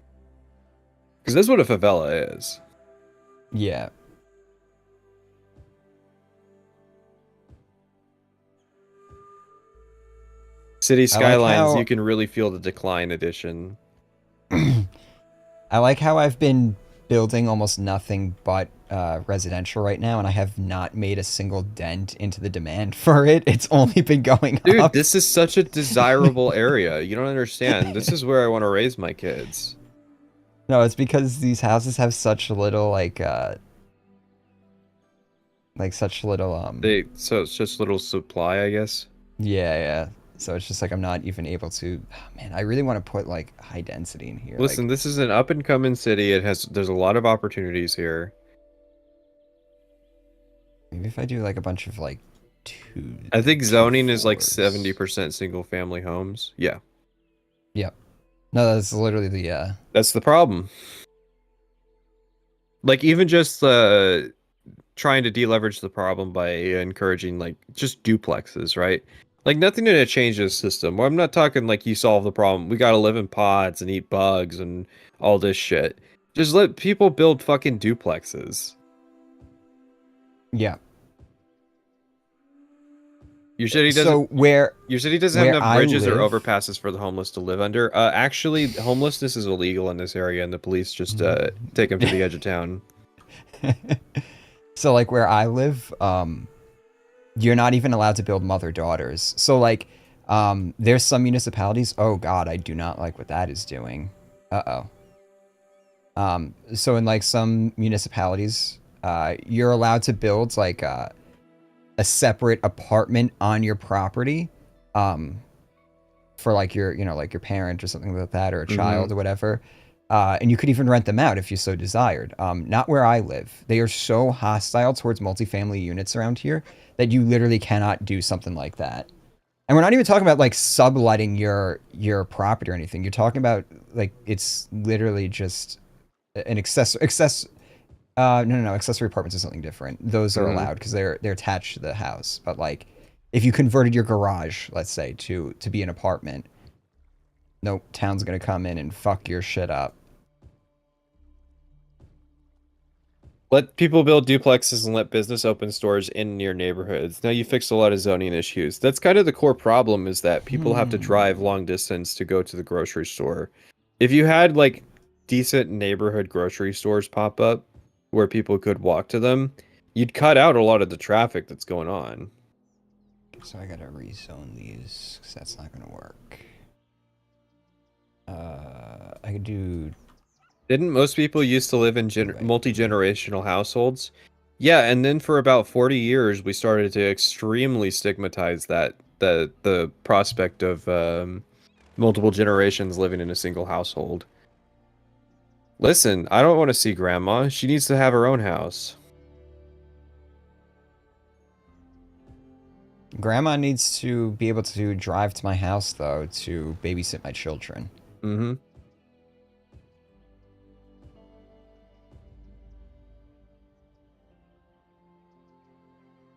Because that's what a favela is. Yeah. City I like Skylines, you how can really feel the decline edition. I like how I've been building almost nothing but residential right now, and I have not made a single dent into the demand for it. It's only been going Dude, up. this is such a desirable area. You don't understand. This is where I want to raise my kids. No, it's because these houses have such little such little So it's just little supply, I guess. yeah. So it's just like I'm not even able to. Oh, man, I really want to put like high density in here. Listen, Like this is an up and coming city. There's a lot of opportunities here. maybe if I do like a bunch of like I think two zoning is like floors. 70% single family homes. Yeah, Yep. No, that's literally the that's the problem. Like even just trying to deleverage the problem by encouraging like just duplexes, right? Like nothing to change this system. Well, I'm not talking like you solve the problem. We gotta live in pods and eat bugs and all this shit. Just let people build fucking duplexes. yeah. Your city doesn't So where your city doesn't have where enough I bridges or live. overpasses for the homeless to live under. Actually, homelessness is illegal in this area, and the police just take them to the edge of town. So like where I live, you're not even allowed to build mother daughters. So like there's some municipalities, oh god, I do not like what that is doing. Uh-oh. So in like some municipalities, you're allowed to build like a separate apartment on your property for like your, like your parent or something like that, or a Hmm. child or whatever. And you could even rent them out if you so desired. Not where I live. They are so hostile towards multifamily units around here that you literally cannot do something like that. And we're not even talking about like subletting your property or anything. You're talking about like it's literally just an no, accessory apartments is something different. Those are Hmm. allowed because they're attached to the house. But like if you converted your garage, let's say, to be an apartment, nope, town's gonna come in and fuck your shit up. Let people build duplexes and let business open stores in near neighborhoods. Now you fixed a lot of zoning issues. That's kind of the core problem is that people have to drive Hmm. long distance to go to the grocery store. If you had like decent neighborhood grocery stores pop up where people could walk to them, you'd cut out a lot of the traffic that's going on. So I gotta rezone these because that's not gonna work. I could do Didn't most people used to live in two-way. multi-generational households? Yeah, and then for about 40 years we started to extremely stigmatize that the prospect of multiple generations living in a single household. Listen, I don't want to see grandma. She needs to have her own house. Grandma needs to be able to drive to my house though to babysit my children. Mm-hmm.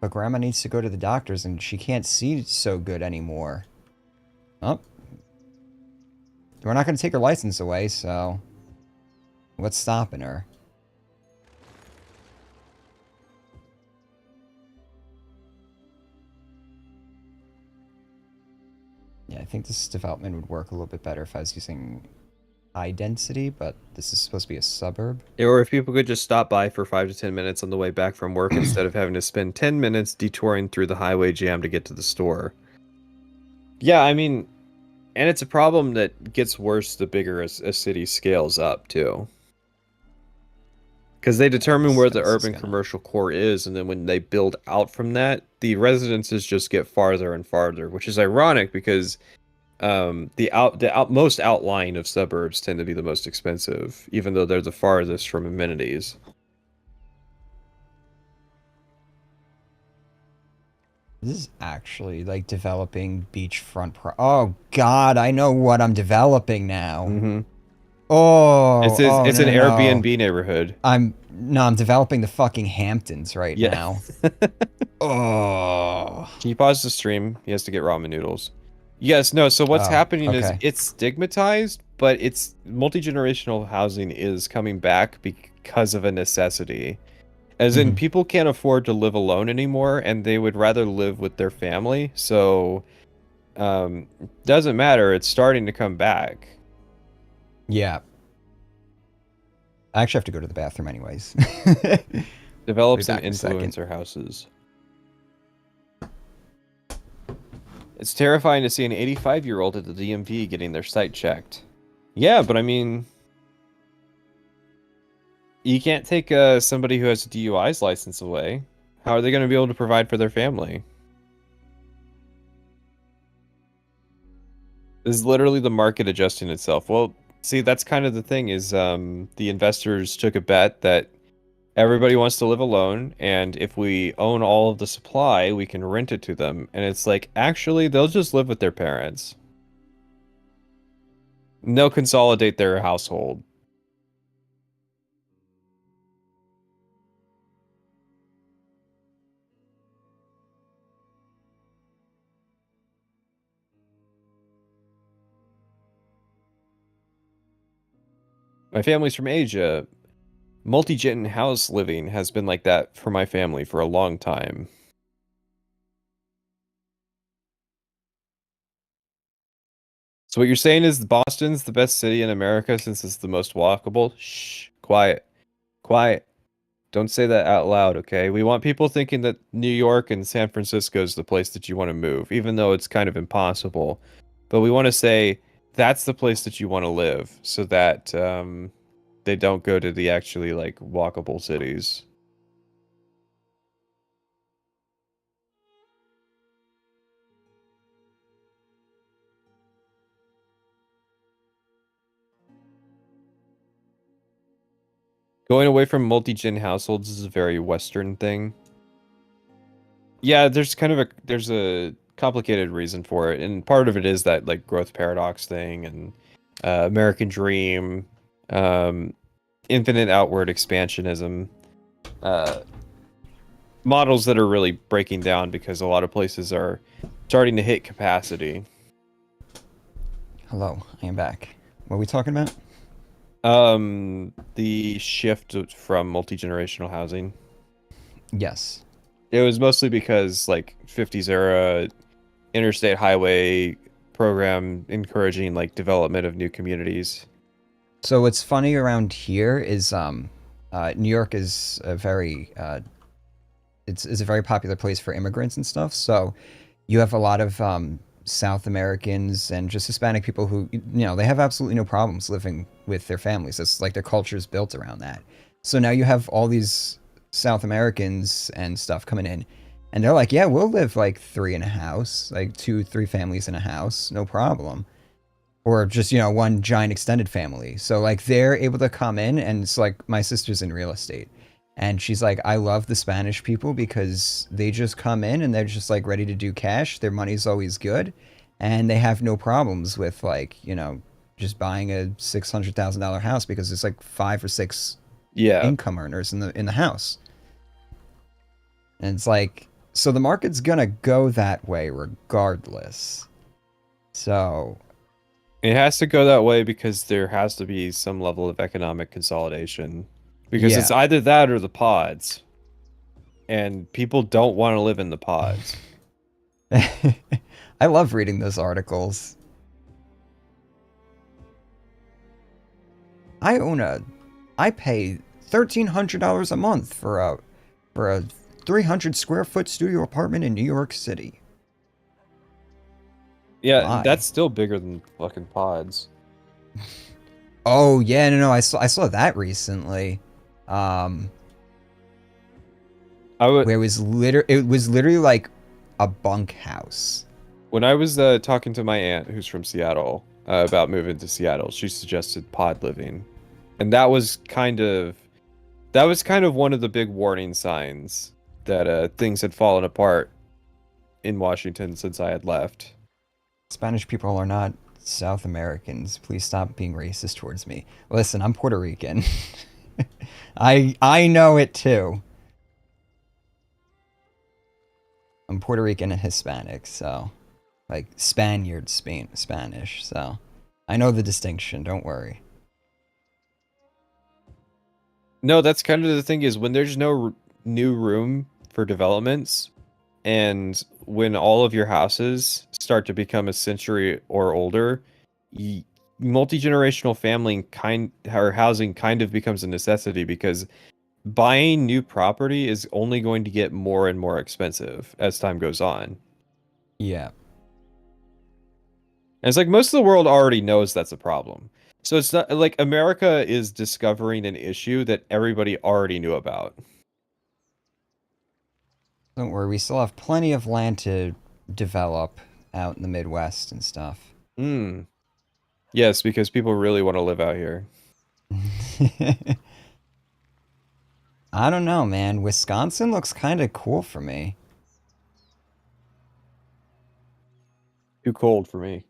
But grandma needs to go to the doctors and she can't see so good anymore. Oh, we're not going to take her license away, so what's stopping her? Yeah, I think this development would work a little bit better if I was using high density, but this is supposed to be a suburb. Or if people could just stop by for 5 to 10 minutes on the way back from work instead of having to spend 10 minutes detouring through the highway jam to get to the store. Yeah, I mean, and it's a problem that gets worse the bigger a city scales up, too. Because they Yeah, determine this where the fence is urban gonna... commercial core is, and then when they build out from that, the residences just get farther and farther, which is ironic because most outlying of suburbs tend to be the most expensive, even though they're the farthest from amenities. This is actually like developing beachfront Oh god, I know what I'm developing now. Mm-hmm. Oh, oh It's no an no no. Airbnb neighborhood. I'm developing the fucking Hamptons right Yeah. now. Oh. Can you pause the stream? He has to get ramen noodles. Yes, no, so what's Oh, happening is okay. it's stigmatized, but it's multi-generational housing is coming back because of a necessity. As in, Hmm. people can't afford to live alone anymore, and they would rather live with their family. So, doesn't matter. It's starting to come back. Yeah. I actually have to go to the bathroom anyways. Be Develop some back in a second. influencer houses. It's terrifying to see an 85-year-old at the DMV getting their site checked. Yeah, but I mean, you can't take somebody who has a DUI's license away. How are they going to be able to provide for their family? This is literally the market adjusting itself. Well, see, that's kind of the thing is the investors took a bet that everybody wants to live alone, and if we own all of the supply, we can rent it to them. And it's like, actually, they'll just live with their parents. And they'll consolidate their household. My family's from Asia. Multi-gen house living has been like that for my family for a long time. So what you're saying is Boston's the best city in America since it's the most walkable? Shh, quiet, quiet. Don't say that out loud, okay? We want people thinking that New York and San Francisco is the place that you want to move, even though it's kind of impossible. But we want to say that's the place that you want to live so that they don't go to the actually like walkable cities. Going away from multi-gen households is a very Western thing. Yeah, there's a complicated reason for it, and part of it is that like growth paradox thing and American dream, um, infinite outward expansionism, uh, models that are really breaking down because a lot of places are starting to hit capacity. Hello, I am back. What are we talking about? The shift from multi-generational housing. Yes. It was mostly because like 50s era interstate highway program encouraging like development of new communities. So what's funny around here is New York is a very it's a very popular place for immigrants and stuff. So you have a lot of South Americans and just Hispanic people who, they have absolutely no problems living with their families. It's like their culture is built around that. So now you have all these South Americans and stuff coming in, and they're like, yeah, we'll live like three in a house, like two, three families in a house, no problem. Or just, one giant extended family. So like they're able to come in, and it's like my sister's in real estate. And she's like, I love the Spanish people because they just come in and they're just like ready to do cash. Their money's always good. And they have no problems with like, just buying a $600,000 house because there's like five or six Yeah. income earners in the house. And it's like, so the market's gonna go that way regardless. So It has to go that way because there has to be some level of economic consolidation. Because it's yeah. either that or the pods. And people don't want to live in the pods. I love reading those articles. I pay $1,300 a month for a 300 square foot studio apartment in New York City. Yeah, Why? that's still bigger than fucking pods. Oh yeah, no, I saw that recently. Um, I would where it was literally like a bunk house. When I was talking to my aunt who's from Seattle about moving to Seattle, she suggested pod living. And that was kind of one of the big warning signs that things had fallen apart in Washington since I had left. Spanish people are not South Americans. Please stop being racist towards me. Listen, I'm Puerto Rican. I know it too. I'm Puerto Rican and Hispanic, so like Spaniard, Spanish. So I know the distinction. Don't worry. No, that's kind of the thing is when there's no new room for developments and when all of your houses start to become a century or older, multi-generational family kind or housing kind of becomes a necessity because buying new property is only going to get more and more expensive as time goes on. Yeah. And it's like most of the world already knows that's a problem. So it's not like America is discovering an issue that everybody already knew about. Don't worry. We still have plenty of land to develop out in the Midwest and stuff. Hmm. Yes, because people really want to live out here. I don't know, man. Wisconsin looks kind of cool for me. Too cold for me.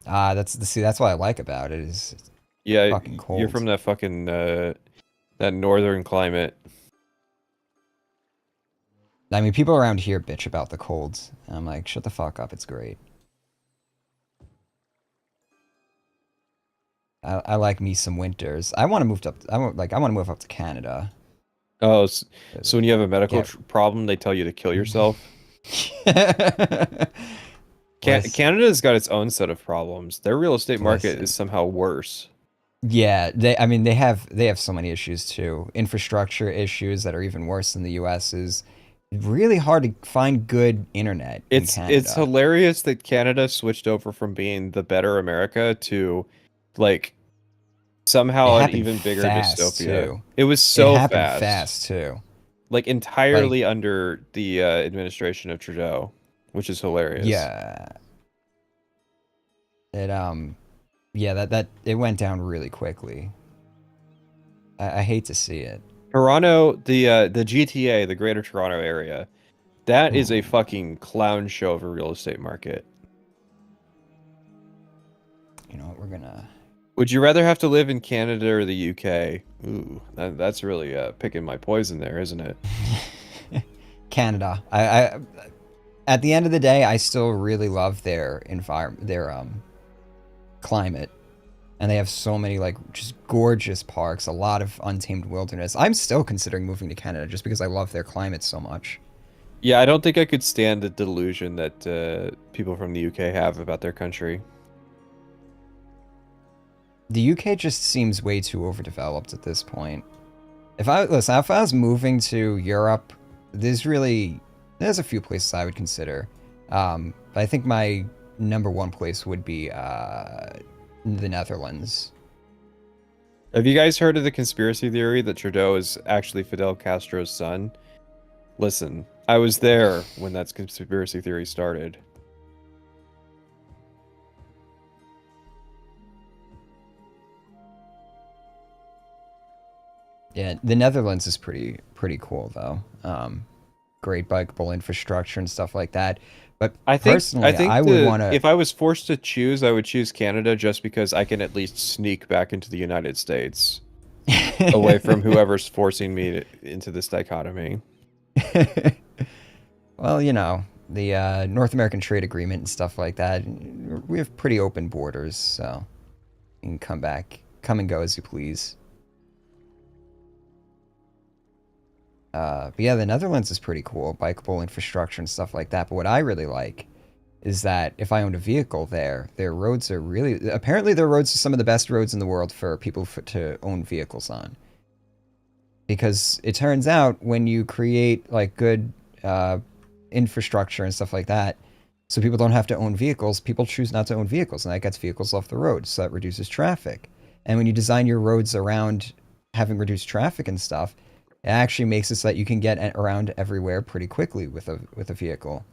That's what I like about it is it's Yeah, fucking you're from cold. that fucking that northern climate. I mean, people around here bitch about the colds. And I'm like, shut the fuck up. It's great. I like me some winters. I want to move up. I want to move up to Canada. Oh, so when you have a medical Get problem, they tell you to kill yourself. Listen, Canada's got its own set of problems. Their real estate market is listen. somehow worse. Yeah, they have so many issues too. Infrastructure issues that are even worse than the US is really hard to find good internet in It's Canada. hilarious that Canada switched over from being the better America to like It somehow an happened even bigger fast dystopia. too. It was It so happened fast. fast too. Like Like, entirely under the administration of Trudeau, which is hilarious. yeah, it yeah, that it went down really quickly. I hate to see it. Toronto, the GTA, the Greater Toronto Area, that is a Ooh, fucking clown show of a real estate market. you know what? We're gonna Would you rather have to live in Canada or the UK? Ooh, that's really picking my poison there, isn't it? Canada. I at the end of the day, I still really love their environment, their climate. And they have so many like just gorgeous parks, a lot of untamed wilderness. I'm still considering moving to Canada just because I love their climate so much. Yeah, I don't think I could stand the delusion that people from the UK have about their country. The UK just seems way too overdeveloped at this point. If I was moving to Europe, there's a few places I would consider. But I think my number one place would be the Netherlands. Have you guys heard of the conspiracy theory that Trudeau is actually Fidel Castro's son? Listen, I was there when that conspiracy theory started. Yeah, the Netherlands is pretty cool though. Great bikeable infrastructure and stuff like that. But I personally, think I would want to. if I was forced to choose, I would choose Canada just because I can at least sneak back into the United States away from whoever's forcing me into this dichotomy. Well, you know, the North American Trade Agreement and stuff like that. We have pretty open borders, so you can come and go as you please. But yeah, the Netherlands is pretty cool, bikeable infrastructure and stuff like that. But what I really like is that if I owned a vehicle there, their roads are really apparently their roads are some of the best roads in the world for people to own vehicles on. Because it turns out when you create like good infrastructure and stuff like that, so people don't have to own vehicles, people choose not to own vehicles, and that gets vehicles off the road, so that reduces traffic. And when you design your roads around having reduced traffic and stuff, it actually makes it so that you can get around everywhere pretty quickly with a vehicle,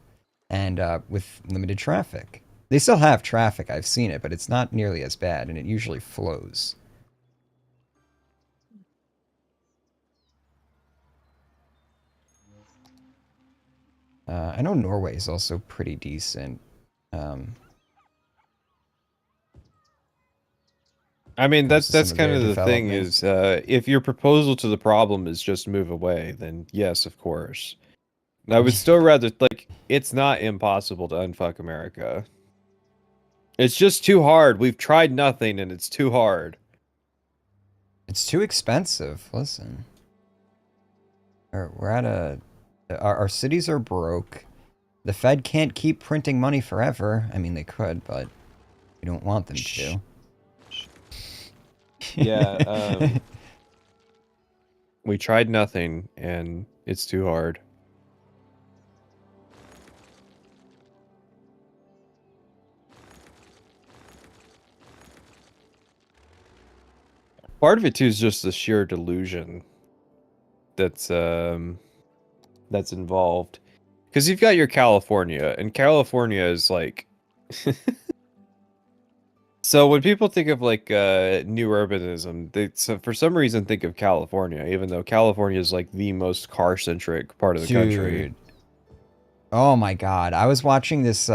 and with limited traffic. They still have traffic, I've seen it, but it's not nearly as bad, and it usually flows. I know Norway is also pretty decent. Um, I mean, comes to some that's of kind their of the thing development. is, if your proposal to the problem is just move away, then yes, of course. I would still rather like it's not impossible to unfuck America. It's just too hard. We've tried nothing, and it's too hard. It's too expensive. Listen, we're at a our cities are broke. The Fed can't keep printing money forever. I mean, they could, but we don't want them Shh. to. Yeah, we tried nothing, and it's too hard. Part of it too is just the sheer delusion that's that's involved. Because you've got your California, and California is like so when people think of like new urbanism, they for some reason think of California, even though California is like the most car-centric part of the country. Dude, oh my God! I was watching this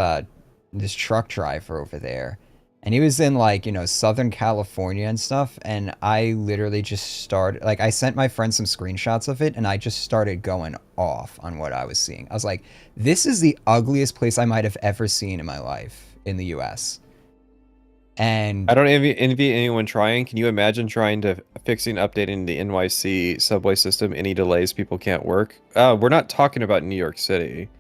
truck driver over there, and he was in like Southern California and stuff, and I literally just started like I sent my friend some screenshots of it, and I just started going off on what I was seeing. I was like, this is the ugliest place I might have ever seen in my life in the U.S. I And don't envy anyone trying. Can you imagine trying to fixing updating the NYC subway system? Any delays, people can't work. We're not talking about New York City.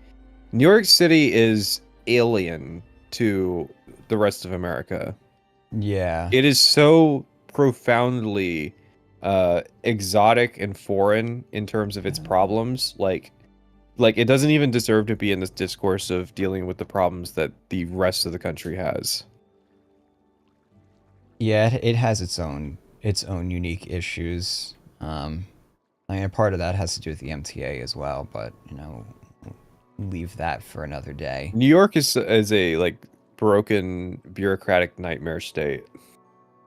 New York City is alien to the rest of America. yeah, It is so profoundly exotic and foreign in terms of its problems. Like it doesn't even deserve to be in this discourse of dealing with the problems that the rest of the country has. yeah, it has its own unique issues. I mean, part of that has to do with the MTA as well, but leave that for another day. New York is a like broken bureaucratic nightmare state.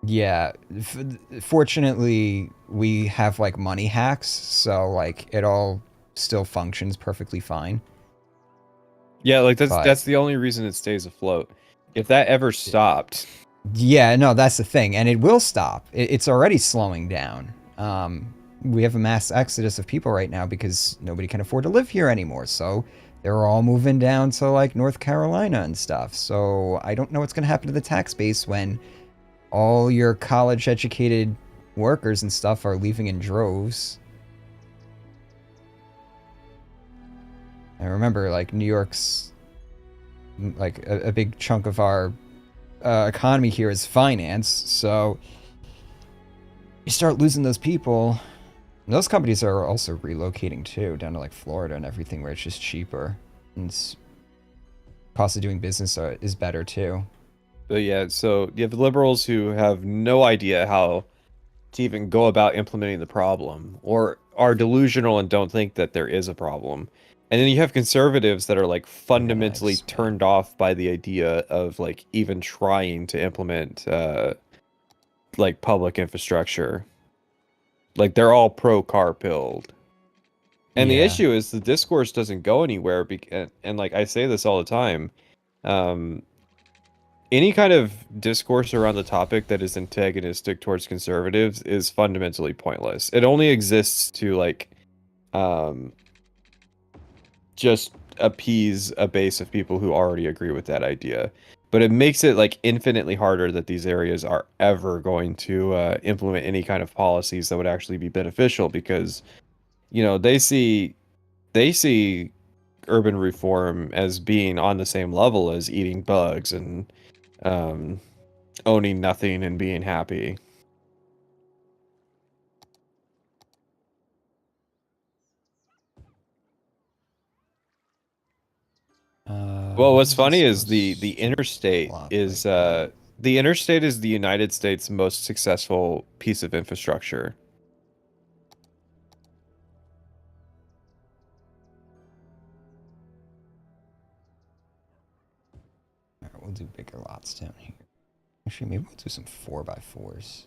Yeah, fortunately, we have like money hacks, so like it all still functions perfectly fine. Yeah, like But that's the only reason it stays afloat. If that ever stopped, yeah, no, that's the thing, and it will stop. It's already slowing down. We have a mass exodus of people right now because nobody can afford to live here anymore, so they're all moving down to like North Carolina and stuff. So I don't know what's going to happen to the tax base when all your college educated workers and stuff are leaving in droves. I remember, like, New York's, like, a big chunk of our economy here is finance, so you start losing those people. And those companies are also relocating too, down to like Florida and everything, where it's just cheaper and cost of doing business is better too. But yeah, so you have liberals who have no idea how to even go about implementing the problem, or are delusional and don't think that there is a problem. And then you have conservatives that are like You're gonna fundamentally expand. turned off by the idea of like even trying to implement like public infrastructure. Like they're all pro car pilled. And the Yeah. issue is the discourse doesn't go anywhere and like I say this all the time. Um any kind of discourse around the topic that is antagonistic towards conservatives is fundamentally pointless. It only exists to like um just appease a base of people who already agree with that idea. But it makes it like infinitely harder that these areas are ever going to implement any kind of policies that would actually be beneficial because they see urban reform as being on the same level as eating bugs and um, owning nothing and being happy. Well, What what's is this funny is the supposed to interstate look is like now? the interstate is the United States' most successful piece of infrastructure. Alright, we'll do bigger lots down here. Actually, maybe we'll do some 4x4s.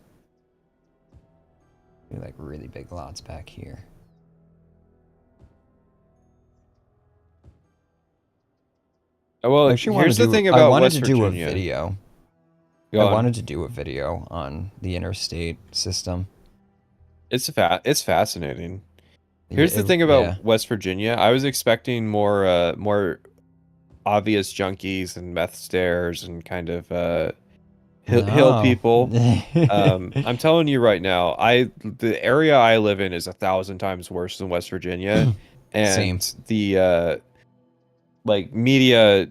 Do like really big lots back here. I Well, actually want to here's the do. thing I about wanted West to do a Virginia. video. I Go on. wanted to do a video on the interstate system. It's fascinating. Yeah, Here's the thing yeah. about West Virginia. I was expecting more obvious junkies and meth stairs and kind of hill No. people. I'm telling you right now, the area I live in is 1,000 times worse than West Virginia, Same. and the like media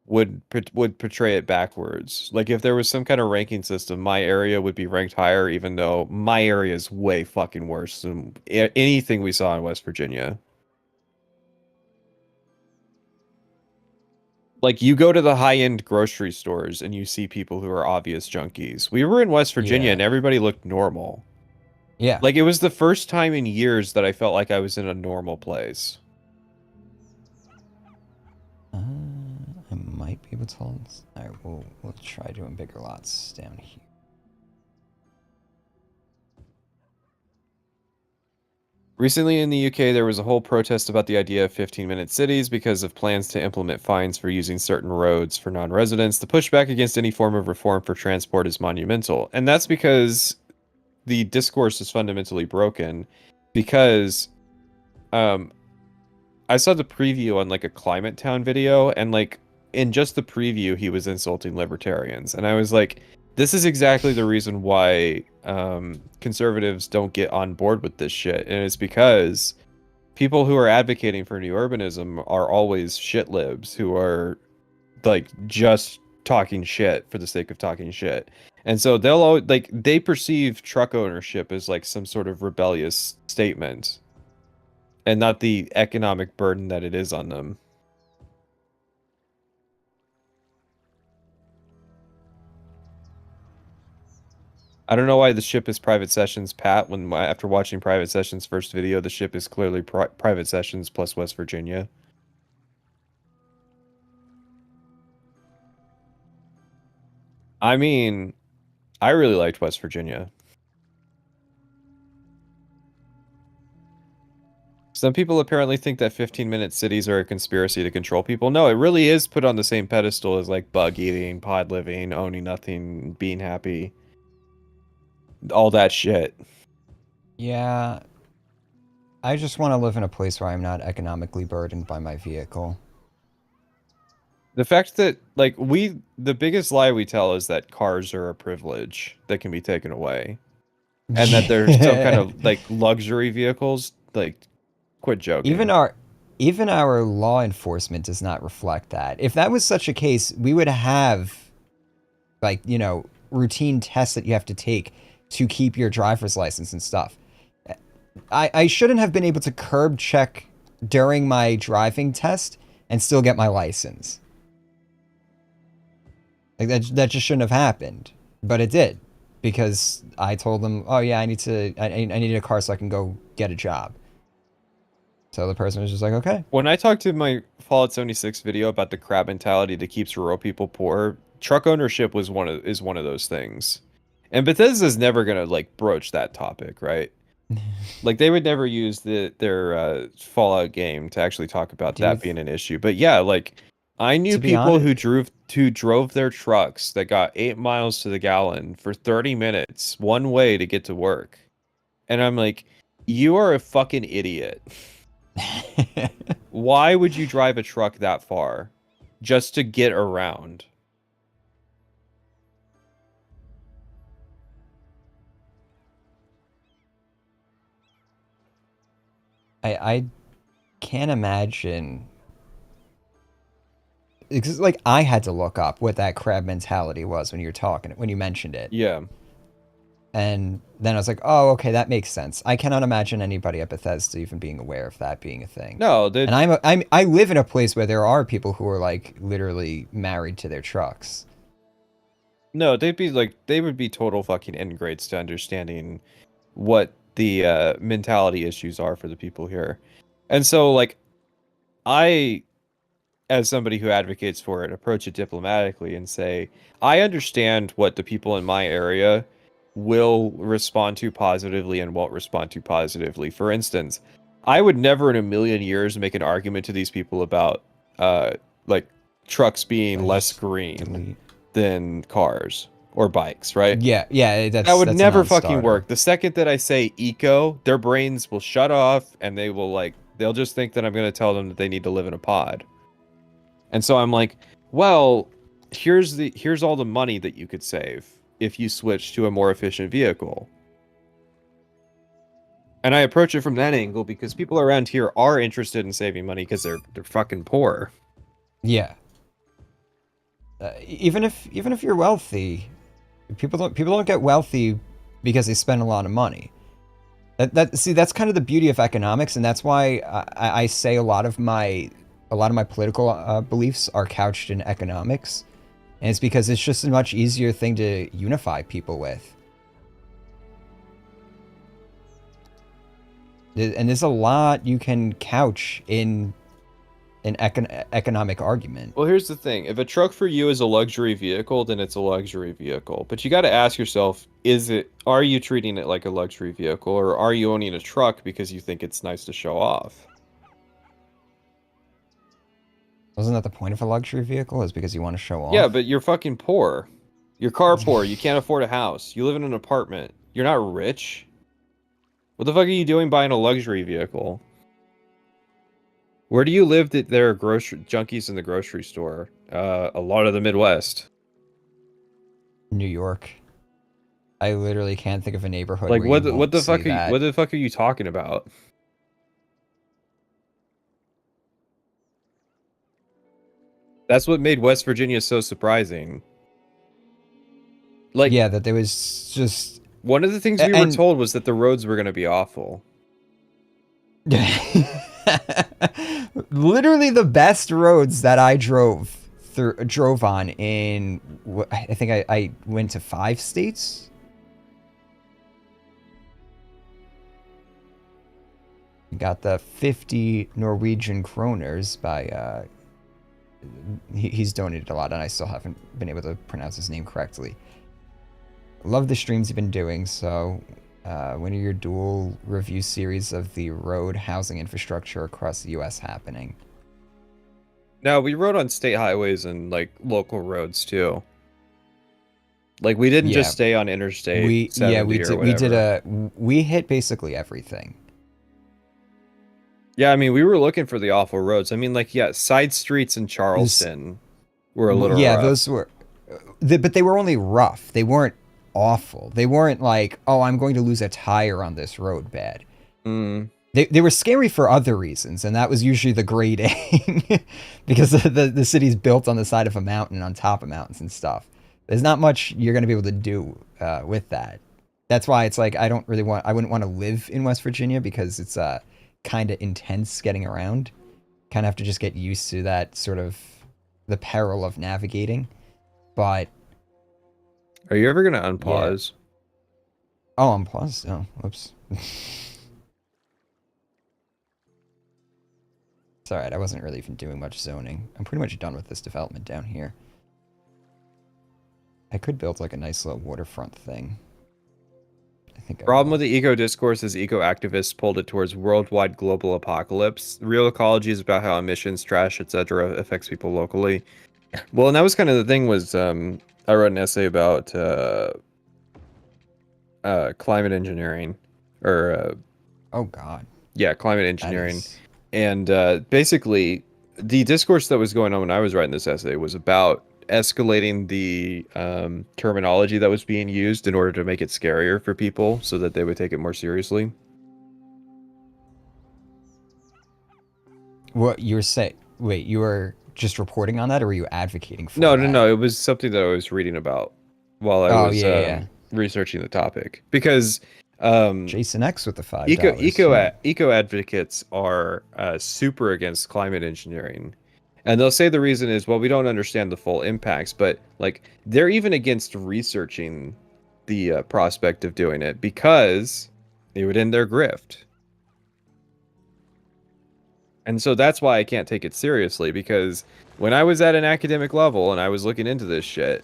would portray it backwards. Like if there was some kind of ranking system, my area would be ranked higher, even though my area is way fucking worse than anything we saw in West Virginia. Like you go to the high-end grocery stores and you see people who are obvious junkies. We were in West Virginia Yeah. and everybody looked normal. Yeah. Like it was the first time in years that I felt like I was in a normal place. I might be able to hold this. Alright, we'll try doing bigger lots down here. Recently in the UK, there was a whole protest about the idea of 15-minute cities because of plans to implement fines for using certain roads for non-residents. The pushback against any form of reform for transport is monumental. And that's because the discourse is fundamentally broken because um I saw the preview on like a Climate Town video, and like in just the preview, he was insulting libertarians, and I was like, this is exactly the reason why conservatives don't get on board with this shit, and it's because people who are advocating for new urbanism are always shit libs who are like just talking shit for the sake of talking shit. And so they'll always, like they perceive truck ownership as like some sort of rebellious statement and not the economic burden that it is on them. I don't know why the ship is Private Sessions, Pat, when after watching Private Sessions' first video, the ship is clearly Private Sessions plus West Virginia. I mean, I really liked West Virginia. Some people apparently think that 15-minute cities are a conspiracy to control people. No, it really is put on the same pedestal as like bug eating, pod living, owning nothing, being happy, all that shit. Yeah. I just want to live in a place where I'm not economically burdened by my vehicle. The fact that like the biggest lie we tell is that cars are a privilege that can be taken away, and that they're some kind of like luxury vehicles. Like, quit even joking. our even our law enforcement does not reflect that. If that was such a case, we would have like, routine tests that you have to take to keep your driver's license and stuff. I shouldn't have been able to curb check during my driving test and still get my license. Like that just shouldn't have happened, but it did because I told them, "Oh yeah, I need a car so I can go get a job." So the person was just like, "Okay." When I talked to my Fallout 76 video about the crab mentality that keeps rural people poor, truck ownership is one of those things. And Bethesda's never gonna like broach that topic, right? Like they would never use their Fallout game to actually talk about that Dude, being an issue. But yeah, like I knew to be people honest, who drove their trucks that got 8 miles to the gallon for 30 minutes one way to get to work. And I'm like, you are a fucking idiot. Why would you drive a truck that far just to get around? I can't imagine because like I had to look up what that crab mentality was when you mentioned it. Yeah. And then I was like, oh, okay, that makes sense. I cannot imagine anybody at Bethesda even being aware of that being a thing. No, And I live in a place where there are people who are like literally married to their trucks. no, they would be total fucking ingrates to understanding what the mentality issues are for the people here. And so like I as somebody who advocates for it approach it diplomatically and say, I understand what the people in my area will respond to positively and won't respond to positively. For instance, I would never in a million years make an argument to these people about like trucks being I less just green delete. than cars or bikes, right? Yeah, yeah, That would that's a never fucking non-starter. work. The second that I say eco, their brains will shut off and they'll just think that I'm going to tell them that they need to live in a pod. And so I'm like, well, here's all the money that you could save if you switch to a more efficient vehicle. And I approach it from that angle because people around here are interested in saving money because they're fucking poor. Yeah. Even if you're wealthy, people don't get wealthy because they spend a lot of money. That's kind of the beauty of economics, and that's why I say a lot of my political beliefs are couched in economics, and it's because it's just a much easier thing to unify people with. And there's a lot you can couch in an economic argument. Well, here's the thing. If a truck for you is a luxury vehicle, then it's a luxury vehicle. But you got to ask yourself, are you treating it like a luxury vehicle or are you owning a truck because you think it's nice to show off? Wasn't that the point of a luxury vehicle? Is because you want to show Yeah, off? but you're fucking poor. You're car poor. You can't afford a house. You live in an apartment. You're not rich. What the fuck are you doing buying a luxury vehicle? Where do you live that there are grocery junkies in the grocery store? A lot of the Midwest. New York. I literally can't think of a neighborhood Like where you won't see what that. the fuck are you talking about? That's what made West Virginia so surprising. Like Yeah, that there was just one of the things we were and told was that the roads were going to be awful. literally the best roads that I drove on in I think I went to 5 states. Got the 50 Norwegian kroners by he's donated a lot and I still haven't been able to pronounce his name correctly. Love the streams you've been doing. So when are your dual review series of the road housing infrastructure across the US happening? Now, we rode on state highways and like local roads too. Like we didn't just Yeah, stay on Interstate we 70 or did whatever. we hit basically everything. Yeah, I mean, we were looking for the awful roads. I mean, like, yeah, side streets in This Charleston were a little Yeah, rough. those were, but they were only rough. They weren't awful. They weren't like, oh, I'm going to lose a tire on this road bad. Mm. They were scary for other reasons, and that was usually the grading, because the city's built on the side of a mountain, on top of mountains and stuff. There's not much you're going to be able to do with that. That's why it's like I wouldn't want to live in West Virginia, because it's kind of intense getting around. Kind of have to just get used to that sort of the peril of navigating. But Are you ever gonna yeah. unpause? Oh, I'm paused. Oh, whoops. It's alright, I wasn't really even doing much zoning. I'm pretty much done with this development down here. I could build like a nice little waterfront thing. I think I Problem will. with the eco discourse is eco activists pulled it towards worldwide global apocalypse. Real ecology is about how emissions, trash, etc. affects people locally. Well, and that was kind of the thing was I wrote an essay about climate engineering or Oh god. yeah, climate That engineering. is... And basically, the discourse that was going on when I was writing this essay was about escalating the terminology that was being used in order to make it scarier for people so that they would take it more seriously. What you were saying... Wait, you were just reporting on that, or were you advocating for No, no, that? no. It was something that I was reading about while I Oh, was yeah, yeah, yeah. researching the topic because um, Jason X with the $5. eco advocates are super against climate engineering, and they'll say the reason is, well, we don't understand the full impacts, but like they're even against researching the prospect of doing it because it would end their grift. And so that's why I can't take it seriously, because when I was at an academic level and I was looking into this shit,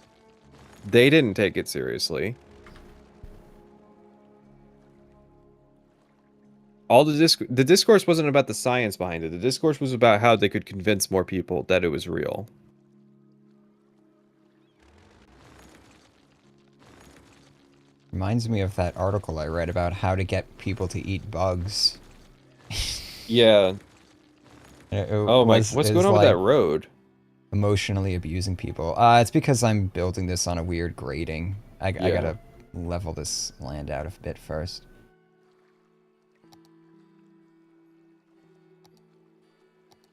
they didn't take it seriously. All the discourse wasn't about the science behind it. The discourse was about how they could convince more people that it was real. Reminds me of that article I read about how to get people to eat bugs. Yeah. It Oh my, was what's going is on with that like road? emotionally abusing people. It's because I'm building this on a weird grading. I Yeah. gotta level this land out a bit first.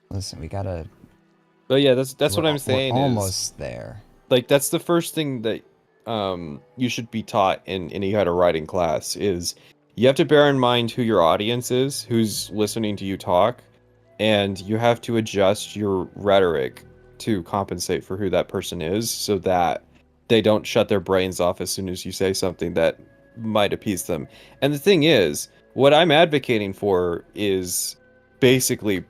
Listen, we gotta... But yeah, that's what I'm We're saying is almost there. like that's the first thing that you should be taught in any kind of writing class is you have to bear in mind who your audience is, who's listening to you talk, and you have to adjust your rhetoric to compensate for who that person is so that they don't shut their brains off as soon as you say something that might appease them. And the thing is, what I'm advocating for is basically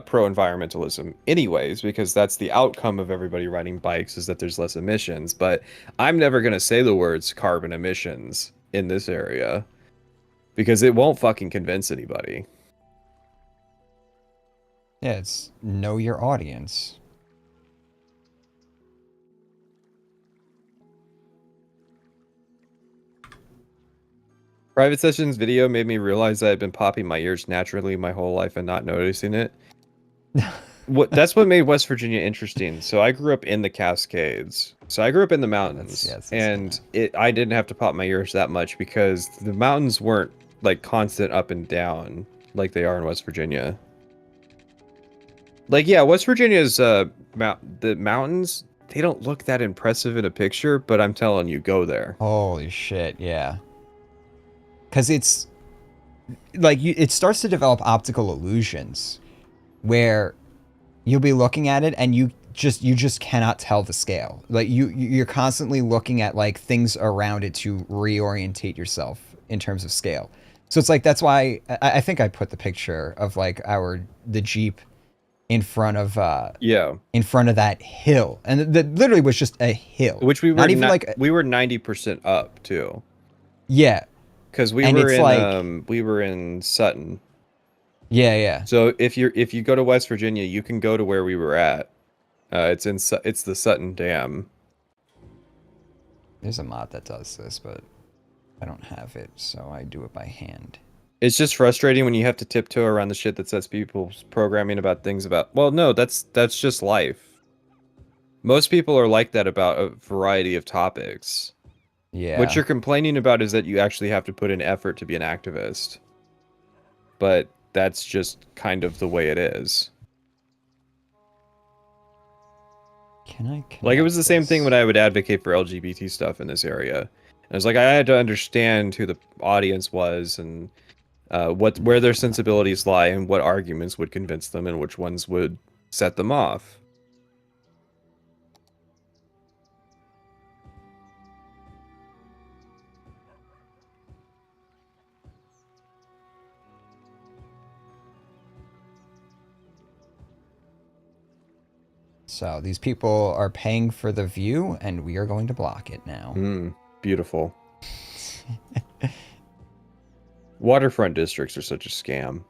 pro-environmentalism anyways, because that's the outcome of everybody riding bikes is that there's less emissions. But I'm never going to say the words carbon emissions in this area because it won't fucking convince anybody. Yeah, it's know your audience. Private Sessions video made me realize that I've been popping my ears naturally my whole life and not noticing it. That's what made West Virginia interesting. So I grew up in the Cascades. So I grew up in the mountains, That's and I didn't have to pop my ears that much because the mountains weren't like constant up and down like they are in West Virginia. Like yeah, West Virginia's the mountains, they don't look that impressive in a picture, but I'm telling you, go there. Holy shit, yeah. Because it's like it starts to develop optical illusions where you'll be looking at it and you just cannot tell the scale. Like you're constantly looking at like things around it to reorientate yourself in terms of scale. So it's like that's why I think I put the picture of like the Jeep Yeah, in front of that hill, and that literally was just a hill, which not even like we were 90% up too. yeah, Because and it's like we were in Sutton. yeah, yeah. So if you go to West Virginia, you can go to where we were at. It's the Sutton Dam. There's a mod that does this, but I don't have it, so I do it by hand. It's just frustrating when you have to tiptoe around the shit that says people's programming about things about. Well, no, that's just life. Most people are like that about a variety of topics. What Yeah. you're complaining about is that you actually have to put in effort to be an activist. But that's just kind of the way it is. Can I Like, it was connect the same thing when this? I would advocate for LGBT stuff in this area. And it was like I had to understand who the audience was and where their sensibilities lie and what arguments would convince them and which ones would set them off. So these people are paying for the view, and we are going to block it now. Beautiful. Waterfront districts are such a scam.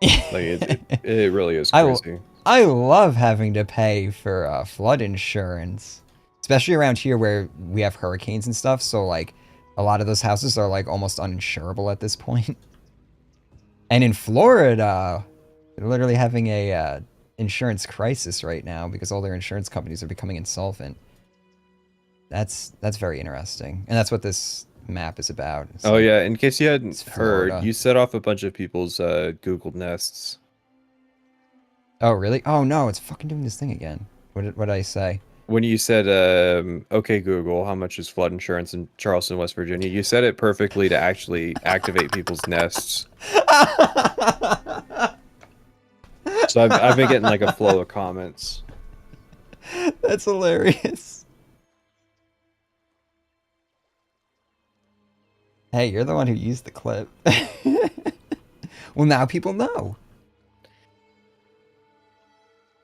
Like it really is crazy. I love having to pay for flood insurance, especially around here where we have hurricanes and stuff. So like, a lot of those houses are like almost uninsurable at this point. And in Florida, they're literally having a insurance crisis right now because all their insurance companies are becoming insolvent. That's very interesting, and that's what this map is about. It's Oh like, yeah, in case you hadn't it's heard, Florida. you set off a bunch of people's Google Nests. Oh really? Oh no, it's fucking doing this thing again. What did I say? When you said, "Okay, Google, how much is flood insurance in Charleston, West Virginia?" You said it perfectly to actually activate people's nests. So I've been getting like a flow of comments. That's hilarious. Hey, you're the one who used the clip. Well, now people know.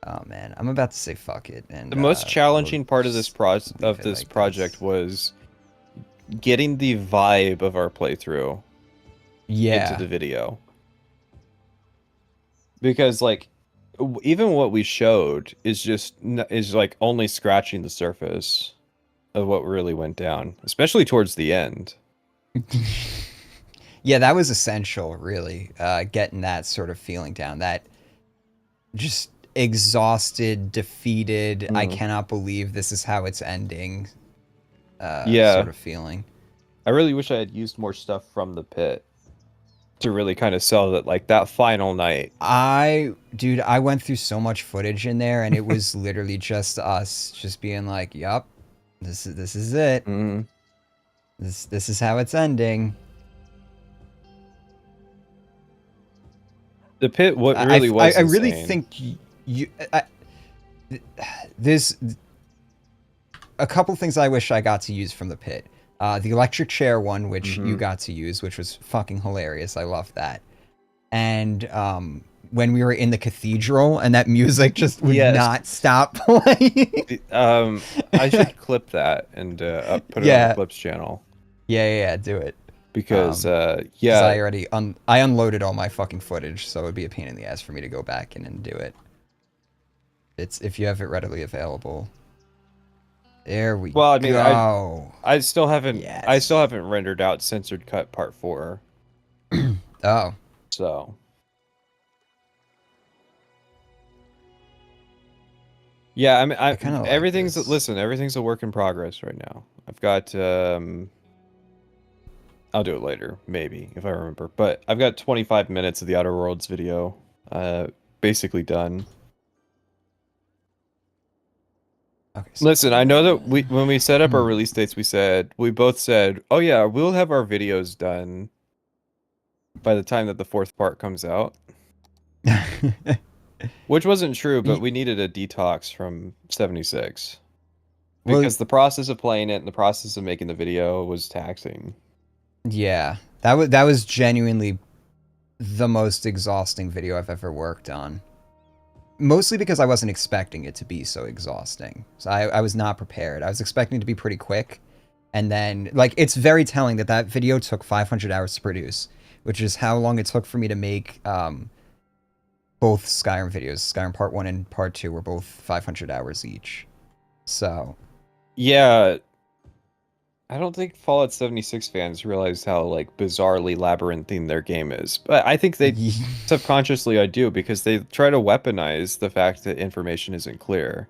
Oh man, I'm about to say fuck it. And The most challenging part of this like project this. was getting the vibe of our playthrough into the Yeah. video. Because like even what we showed is like only scratching the surface of what really went down, especially towards the end. Yeah, that was essential, really. Getting that sort of feeling down. That just exhausted, defeated, I cannot believe this is how it's ending Yeah, sort of feeling. I really wish I had used more stuff from the pit to really kind of sell that, like that final night. Dude, I went through so much footage in there, and it was literally just us just being like, yup, this is it. Mm. This is how it's ending. The pit, what really was I really insane. think there's a couple things I wish I got to use from the pit. The electric chair one, which you got to use, which was fucking hilarious. I love that. And when we were in the cathedral and that music just would not stop playing. I should clip that and put it on the clips channel. Yeah, do it. Because yeah, I already I unloaded all my fucking footage, so it'd be a pain in the ass for me to go back in and do it. It's if you have it readily available. There we go. Well, I mean, I still haven't rendered out censored cut part 4. Oh. So. Yeah, I mean, everything's everything's a work in progress right now. I've got I'll do it later, maybe, if I remember. But I've got 25 minutes of the Outer Worlds video basically done. Okay, so listen, I know that when we set up our release dates, we both said, "Oh yeah, we'll have our videos done by the time that the 4th part comes out." Which wasn't true, but we needed a detox from 76. Because the process of playing it and the process of making the video was taxing. Yeah. That was genuinely the most exhausting video I've ever worked on. Mostly because I wasn't expecting it to be so exhausting. So I was not prepared. I was expecting it to be pretty quick. And then, like, it's very telling that that video took 500 hours to produce, which is how long it took for me to make both Skyrim videos. Skyrim Part 1 and Part 2 were both 500 hours each. So. Yeah. I don't think Fallout 76 fans realize how, like, bizarrely labyrinthine their game is. But I think they subconsciously do, because they try to weaponize the fact that information isn't clear.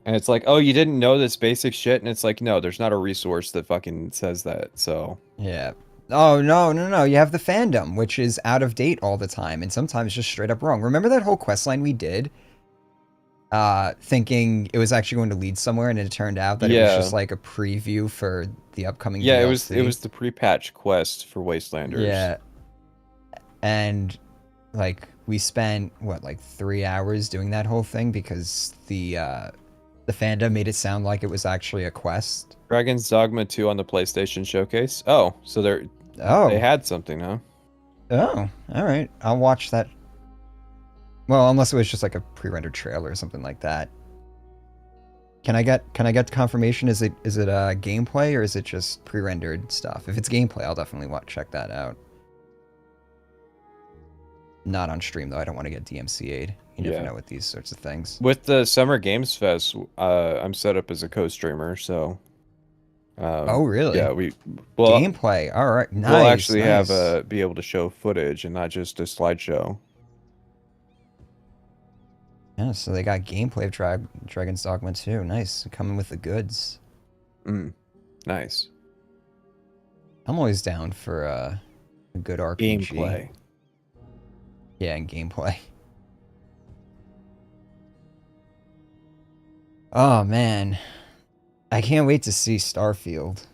And it's like, oh, you didn't know this basic shit, and it's like, no, there's not a resource that fucking says that. So Yeah. Oh, no, no, no. You have the fandom, which is out of date all the time and sometimes just straight up wrong. Remember that whole quest line we did? Thinking it was actually going to lead somewhere, and it turned out that it was just yeah, like a preview for the upcoming yeah, it was DLC. the pre-patch quest for Wastelanders. Yeah. And like we spent what, like 3 hours doing that whole thing because the fandom made it sound like it was actually a quest. Dragon's Dogma 2 on the PlayStation Showcase. Oh, so they Oh. had something, huh? Oh, all right. I'll watch that. Well, unless it was just like a pre-rendered trailer or something like that. Can I get confirmation? Is it gameplay, or is it just pre-rendered stuff? If it's gameplay, I'll definitely check that out. Not on stream though. I don't want to get DMCA'd. You never Yeah. know with these sorts of things. With the Summer Games Fest, I'm set up as a co-streamer, so Oh, yeah, really? well Gameplay. All right. we'll Nice, actually have nice. be able to show footage and not just a slideshow. Yeah, so they got gameplay of Dragon's Dogma 2. Nice. Coming with the goods. Mm, nice. I'm always down for a good RPG. Gameplay. Yeah, and gameplay. Oh man, I can't wait to see Starfield.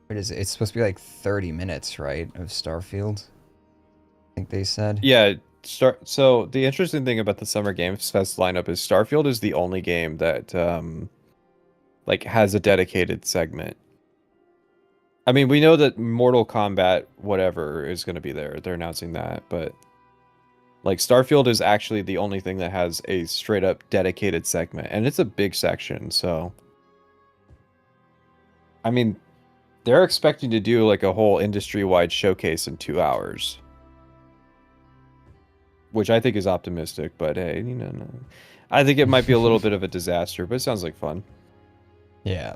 What is it? It's supposed to be like 30 minutes, right, of Starfield? I think they said. Yeah, so the interesting thing about the Summer Games Fest lineup is Starfield is the only game that like has a dedicated segment. I mean, we know that Mortal Kombat whatever is going to be there. They're announcing that, but like Starfield is actually the only thing that has a straight up dedicated segment, and it's a big section. So, I mean, they're expecting to do like a whole industry-wide showcase in 2 hours, which I think is optimistic, but hey, no. I think it might be a little bit of a disaster, but it sounds like fun. Yeah.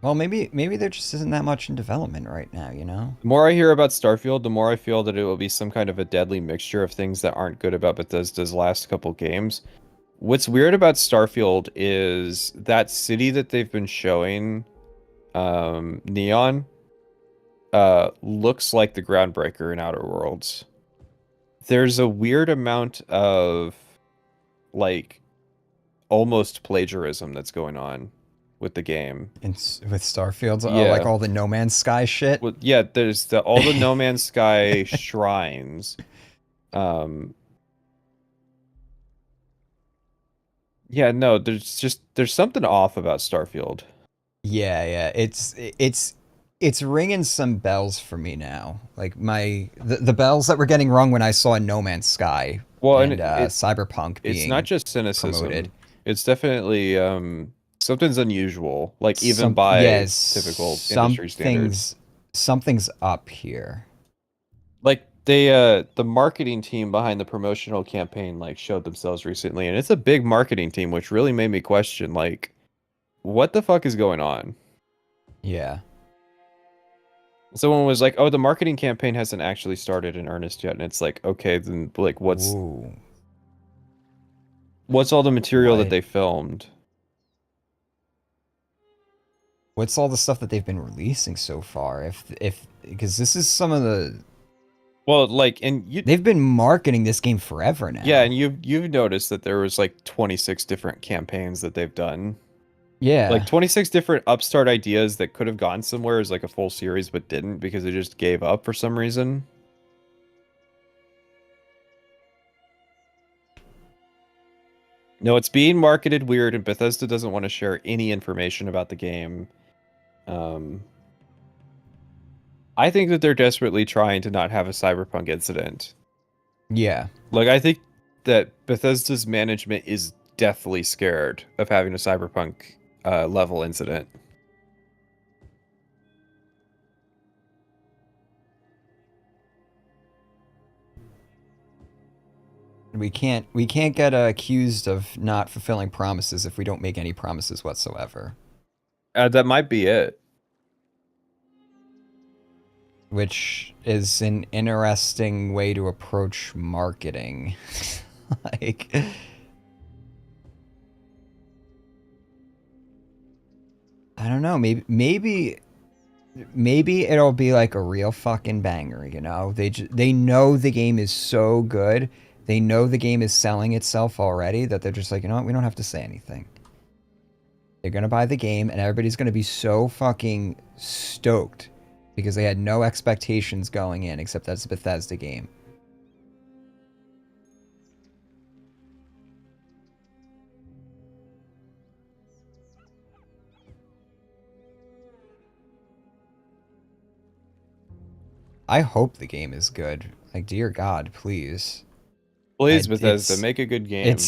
Well, maybe there just isn't that much in development right now, you know? The more I hear about Starfield, the more I feel that it will be some kind of a deadly mixture of things that aren't good about Bethesda's last couple games. What's weird about Starfield is that city that they've been showing, Neon, looks like the Groundbreaker in Outer Worlds. There's a weird amount of like almost plagiarism that's going on with the game. With Starfield, like Yeah. all the No Man's Sky shit. Well, yeah, there's all the No Man's Sky shrines. Um, yeah, no, there's something off about Starfield. Yeah, yeah. It's ringing some bells for me now. Like the bells that were getting rung when I saw No Man's Sky Well, and and Cyberpunk it's not being just promoted. cynicism. It's definitely something's unusual, like even by Yes, typical industry standards. something's up here. Like the marketing team behind the promotional campaign like showed themselves recently, and it's a big marketing team, which really made me question like what the fuck is going on? Yeah. Someone was like, "Oh, the marketing campaign hasn't actually started in earnest yet." And it's like, "Okay, then like Ooh. what's all the material that What? they filmed?" What's all the stuff that they've been releasing so far? If because this is some of the Well, like and you they've been marketing this game forever yeah, now. and you've noticed that there was like 26 different campaigns that they've done. Like Yeah. 26 different upstart ideas that could have gone somewhere as like a full series but didn't because they just gave up for some reason. No, it's being marketed weird and Bethesda doesn't want to share any information about the game. Um I think that they're desperately trying to not have a cyberpunk incident. Yeah. Like, I think that Bethesda's management is deathly scared of having a cyberpunk level incident. we can't get accused of not fulfilling promises if we don't make any promises whatsoever, That might be it. which is an interesting way to approach marketing. Like, I don't know, maybe it'll be like a real fucking banger, you know? They know the game is so good. They know the game is selling itself already that they're just like, you know what? We don't have to say anything. They're going to buy the game and everybody's going to be so fucking stoked because they had no expectations going in except that's a Bethesda game. I hope the game is good. Like, dear God, please. Please, I, Bethesda, it's make a good game. it's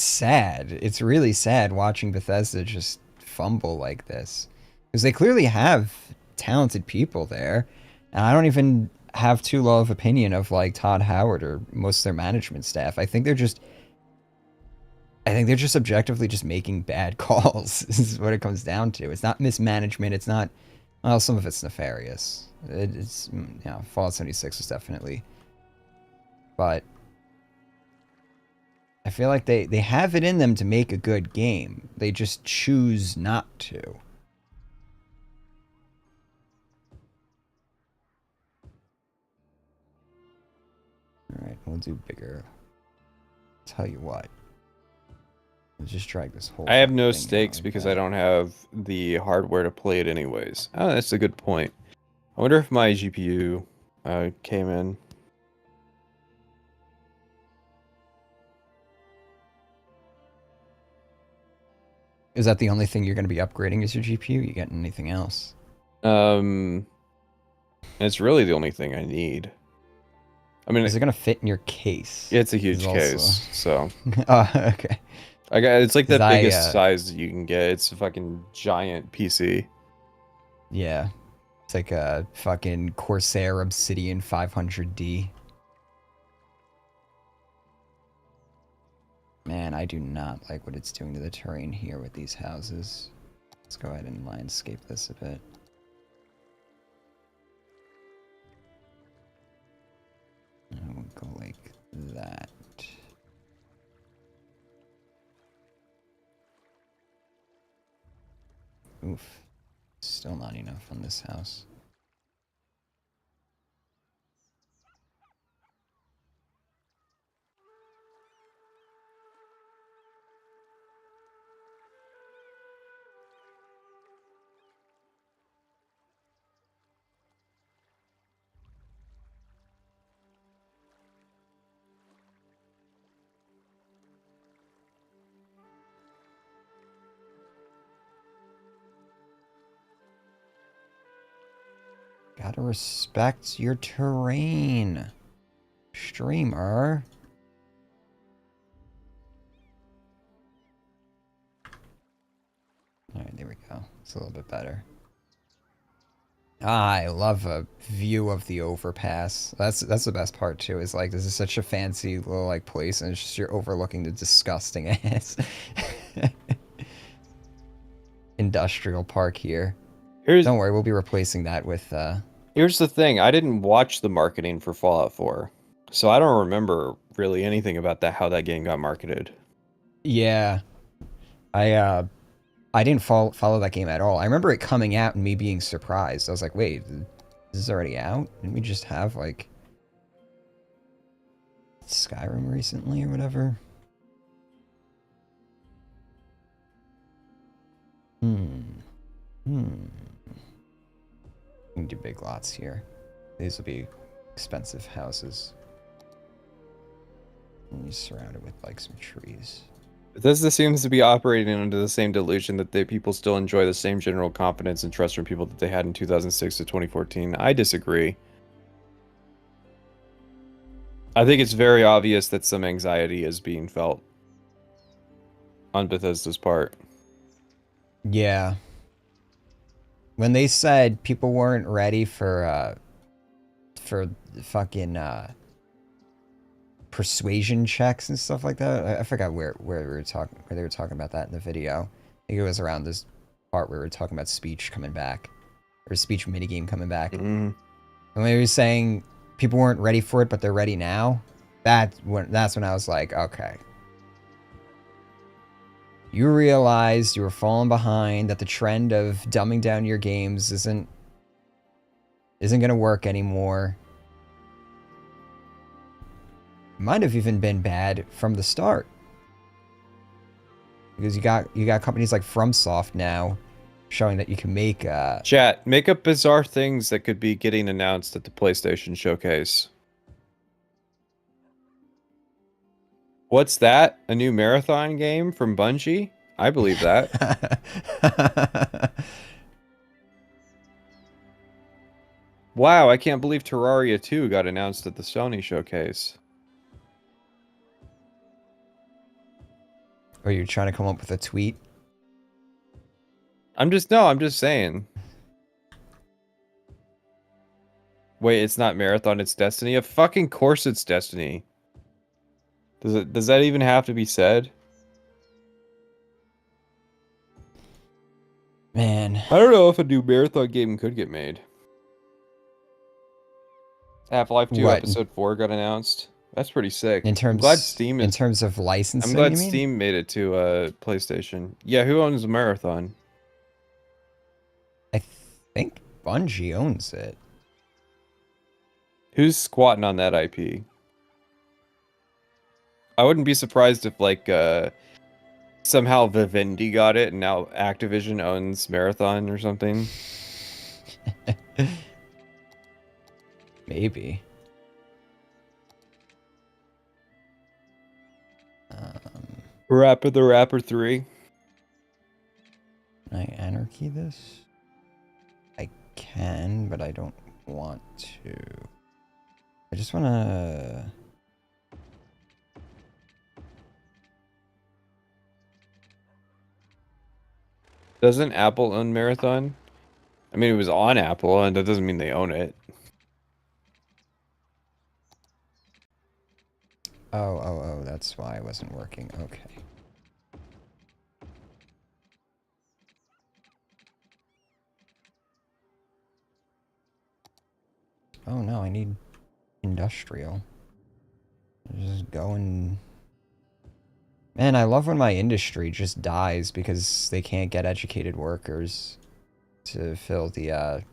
sad. It's really sad watching Bethesda just fumble like this because they clearly have talented people there, and I don't even have too low of opinion of like Todd Howard or most of their management staff. I think they're just objectively just making bad calls. This is what it comes down to. It's not mismanagement. It's not. Well, some of it's nefarious. It's Fallout 76 is definitely, but I feel like they have it in them to make a good game. They just choose not to. Alright, we'll do bigger. Tell you what. Let's just drag this whole I have fucking no thing stakes like because I that. don't have the hardware to play it anyways. Oh, that's a good point. I wonder if my GPU came in. Is that the only thing you're going to be upgrading is your GPU? You getting anything else? Um, it's really the only thing I need. I mean, Is it going to fit in your case? it's a Is huge also... case, so Oh, okay. it's like the Because I, biggest size you can get. It's a fucking giant PC. yeah. It's like a fucking Corsair Obsidian 500D. Man, I do not like what it's doing to the terrain here with these houses. Let's go ahead and landscape this a bit. And we'll go like that. Oof. Still not enough on this house. Gotta respect your terrain, streamer. Alright, there we go. It's a little bit better. Ah, I love a view of the overpass. That's the best part too. Is like this is such a fancy little like place, and it's just you're overlooking the disgusting ass industrial park here. Here's Don't worry, we'll be replacing that with. here's the thing. I didn't watch the marketing for Fallout 4, so I don't remember really anything about that how that game got marketed. Yeah, I didn't follow that game at all. I remember it coming out and me being surprised. I was like, wait, this is already out? Didn't we just have like Skyrim recently or whatever? We can do big lots here. These will be expensive houses. And you surround it with like some trees. Bethesda seems to be operating under the same delusion that people still enjoy the same general confidence and trust from people that they had in 2006 to 2014. I disagree. I think it's very obvious that some anxiety is being felt on Bethesda's part. Yeah. When they said people weren't ready for fucking persuasion checks and stuff like that. I forgot where we were talking where they were talking about that in the video. I think it was around this part where we were talking about speech coming back, or speech minigame coming back. Mm. And when he was saying people weren't ready for it, but they're ready now, that's when I was like, okay. You realized you were falling behind, that the trend of dumbing down your games isn't gonna work anymore. Might have even been bad from the start. Because you got companies like FromSoft now showing that you can make Chat, make up bizarre things that could be getting announced at the PlayStation Showcase. What's that? A new marathon game from Bungie? I believe that. Wow, I can't believe Terraria 2 got announced at the Sony Showcase. Or you're trying to come up with a tweet? I'm just saying. Wait, it's not Marathon, it's Destiny? Of fucking course it's Destiny. Does that even have to be said? Man. I don't know if a new Marathon game could get made. Half-Life 2 What? Episode 4 got announced. That's pretty sick. In terms, I'm glad Steam is, in terms of licensing, I'm glad you mean? Steam made it to PlayStation. Yeah, who owns the Marathon? I think Bungie owns it. Who's squatting on that IP? I wouldn't be surprised if like somehow Vivendi got it and now Activision owns Marathon or something. Maybe. Rapper the Rapper 3. Can I anarchy this? I can, but I don't want to. I just want to... Doesn't Apple own Marathon? I mean, it was on Apple, and that doesn't mean they own it. Oh, that's why it wasn't working. Okay. Oh no, I need industrial. Just go and... Man, I love when my industry just dies because they can't get educated workers to fill the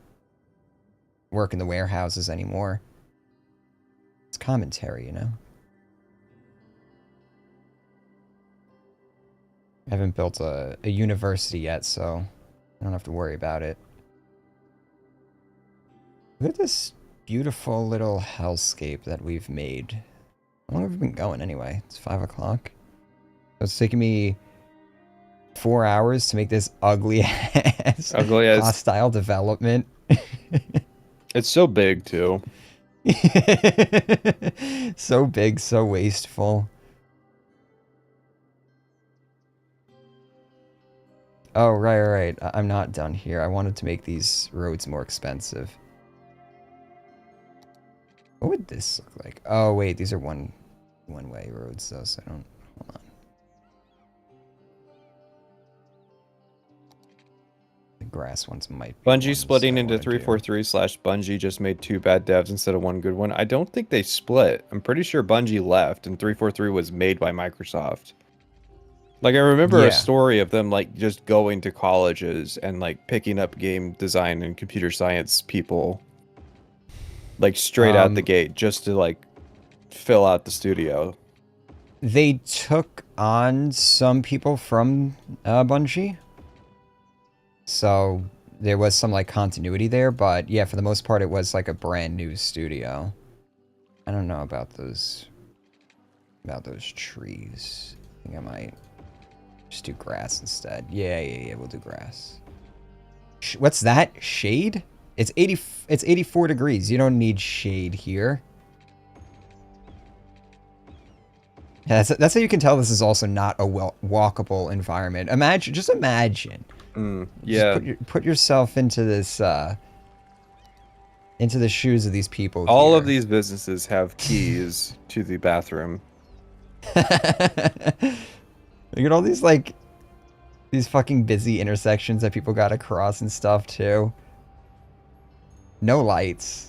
work in the warehouses anymore. It's commentary, you know? I haven't built a university yet, so I don't have to worry about it. Look at this beautiful little hellscape that we've made. How long have we been going anyway? It's 5 o'clock. It's taking me 4 hours to make this ugly ass hostile development. It's so big too. So big, so wasteful. Oh, right. I'm not done here. I wanted to make these roads more expensive. What would this look like? Oh, wait, these are one-way roads, though, so I don't... Hold on. The grass ones might be Bungie splitting into 343/Bungie just made 2 bad devs instead of 1 good one. I don't think they split. I'm pretty sure Bungie left, and 343 was made by Microsoft. Like, I remember a story of them, like, just going to colleges and, like, picking up game design and computer science people. Like, straight out the gate, just to, like, fill out the studio. They took on some people from Bungie. So, there was some, like, continuity there. But, yeah, for the most part, it was, like, a brand new studio. I don't know about those trees. I think I might... just do grass instead. Yeah, we'll do grass. What's that? Shade? It's 84 degrees. You don't need shade here. Yeah, that's how you can tell this is also not a walkable environment. Just imagine. Yeah. Just put yourself into this into the shoes of these people All of here. these businesses have keys to the bathroom. Look at all these like these fucking busy intersections that people gotta cross and stuff too. No lights.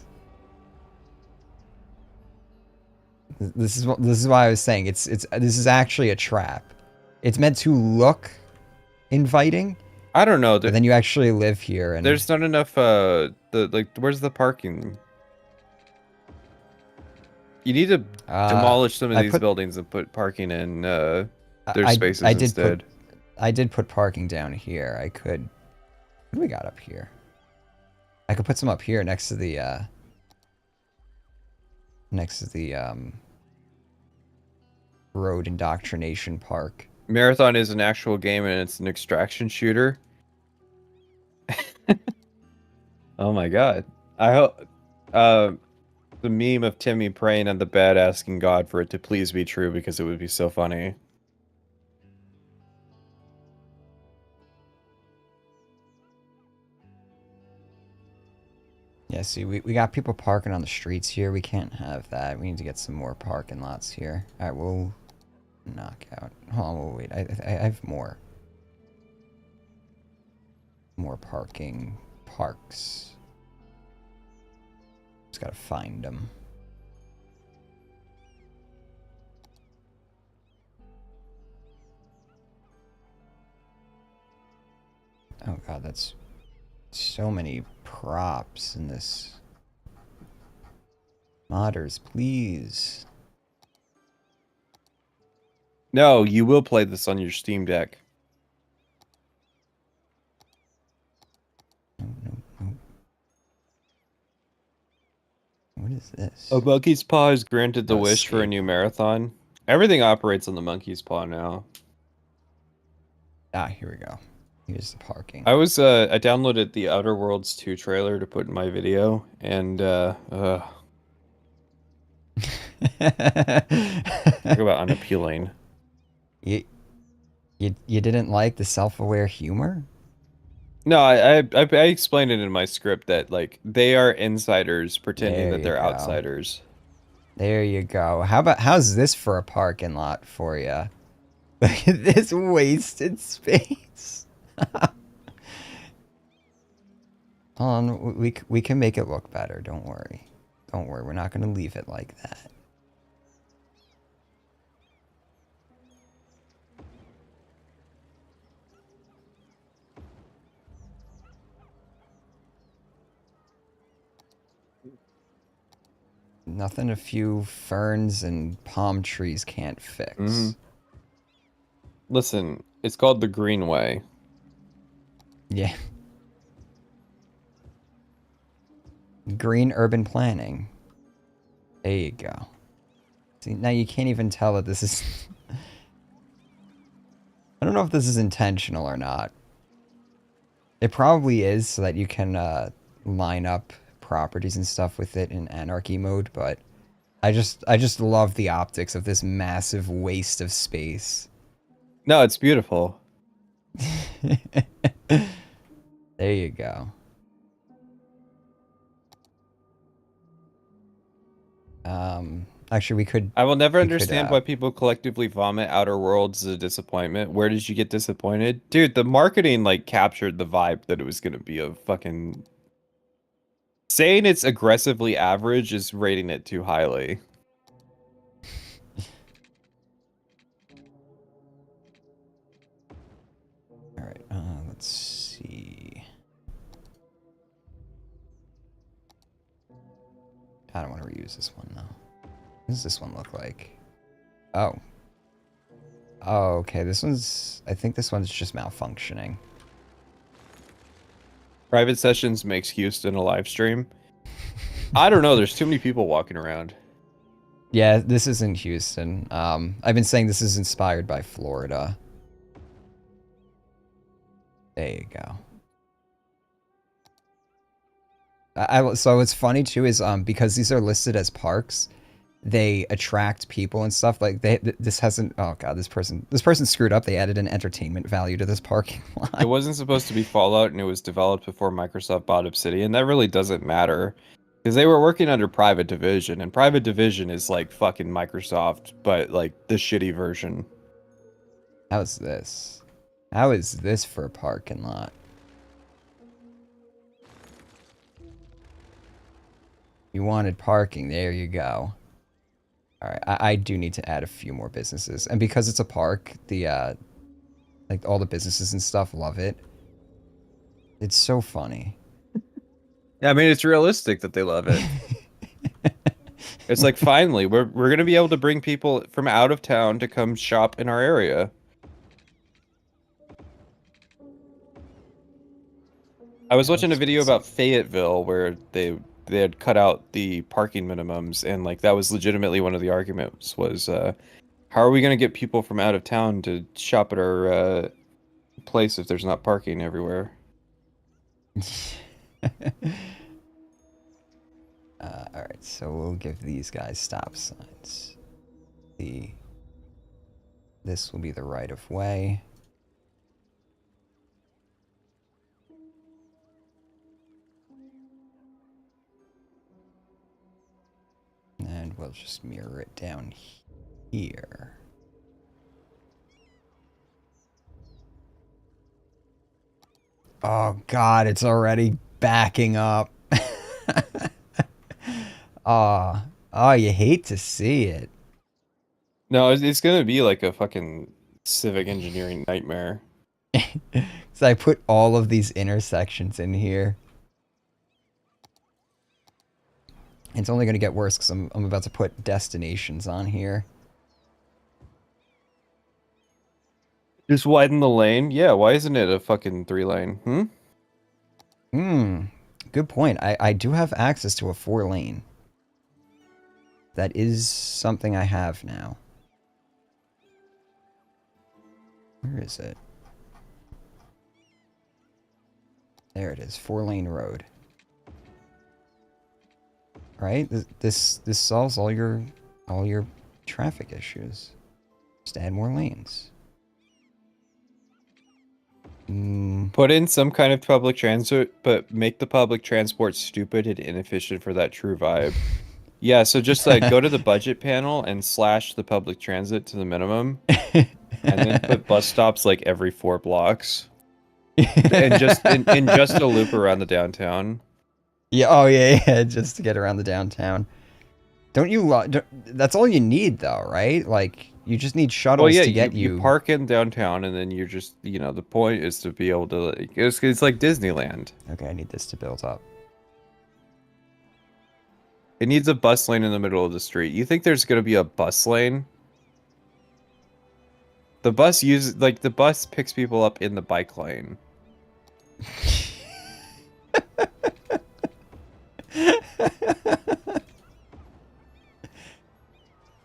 This is why I was saying this is actually a trap. It's meant to look inviting, I don't know. but then you actually live here and There's not enough. Where's the parking? You need to demolish some of I these put buildings and put parking in their I spaces I did instead. I did put parking down here. I could. What do we got up here? I could put some up here next to the road indoctrination park. Marathon is an actual game and it's an extraction shooter. Oh my god. I hope the meme of Timmy praying on the bed asking God for it to please be true because it would be so funny. Yeah, see, we got people parking on the streets here. We can't have that. We need to get some more parking lots here. All right, we'll knock out. Hold on, we'll wait. I have more. More parking parks. Just gotta find them. Oh god, that's so many props in this. Modders, please. No, you will play this on your Steam Deck. No, no, no. What is this? A monkey's paw is granted the Oh, wish for a escape. new marathon. Everything operates on the monkey's paw now. Ah, here we go. Here's the parking. I downloaded the Outer Worlds 2 trailer to put in my video, and talk about unappealing. You didn't like the self-aware humor? No, I explained it in my script that like they are insiders pretending There that you they're go. outsiders. There you go. How's this for a parking lot for you? Look at this wasted space. Hold on, we can make it look better. Don't worry. Don't worry. We're not going to leave it like that. Nothing a few ferns and palm trees can't fix. Mhm. Listen, it's called the Greenway. Yeah. Green urban planning. There you go. See, now you can't even tell that this is... I don't know if this is intentional or not. It probably is, so that you can line up properties and stuff with it in anarchy mode, but I just love the optics of this massive waste of space. No, it's beautiful. There you go. Actually, we could... I will never we understand could, why people collectively vomit Outer Worlds as a disappointment. Where did you get disappointed? Dude, the marketing like captured the vibe that it was gonna be a fucking... Saying it's aggressively average is rating it too highly. Alright, let's see. I don't want to reuse this one, though. What does this one look like? Oh. Oh, okay, this one's... I think this one's just malfunctioning. Private sessions makes Houston a live stream. I don't know, there's too many people walking around. Yeah, this isn't Houston. I've been saying this is inspired by Florida. There you go. So what's funny too is because these are listed as parks, they attract people and stuff. Like this hasn't. Oh god, this person screwed up. They added an entertainment value to this parking lot. It wasn't supposed to be Fallout, and it was developed before Microsoft bought Obsidian. That really doesn't matter. Because they were working under Private Division, and Private Division is like fucking Microsoft, but like the shitty version. How's this? How is this for a parking lot? You wanted parking. There you go. All right, I do need to add a few more businesses, and because it's a park, the like all the businesses and stuff love it. It's so funny. Yeah, I mean it's realistic that they love it. It's like finally we're gonna be able to bring people from out of town to come shop in our area. I was How watching a video about expensive? Fayetteville where they had cut out the parking minimums, and like that was legitimately one of the arguments was how are we gonna get people from out of town to shop at our place if there's not parking everywhere? All right, so we'll give these guys stop signs. The This will be the right of way. And we'll just mirror it down here. Oh god, it's already backing up. Oh, oh, you hate to see it. No, it's gonna be like a fucking civic engineering nightmare. So I put all of these intersections in here. It's only going to get worse because I'm about to put destinations on here. Just widen the lane. Yeah, why isn't it a fucking 3 lane? Hmm? Hmm, good point. I do have access to a 4-lane. That is something I have now. Where is it? There it is, 4-lane road. Right? This solves all your traffic issues. Just add more lanes. Put in some kind of public transit, but make the public transport stupid and inefficient for that true vibe. Yeah, so just like go to the budget panel and slash the public transit to the minimum, and then put bus stops like every 4 blocks, and just in just a loop around the downtown. Yeah, oh yeah, yeah, just to get around the downtown. Don't you that's all you need though, right? Like you just need Well, shuttles yeah, to get you you. park in downtown, and then you're just the point is to be able to like it's like Disneyland. Okay, I need this to build up. It needs a bus lane in the middle of the street. You think there's gonna be a bus lane? The bus picks people up in the bike lane.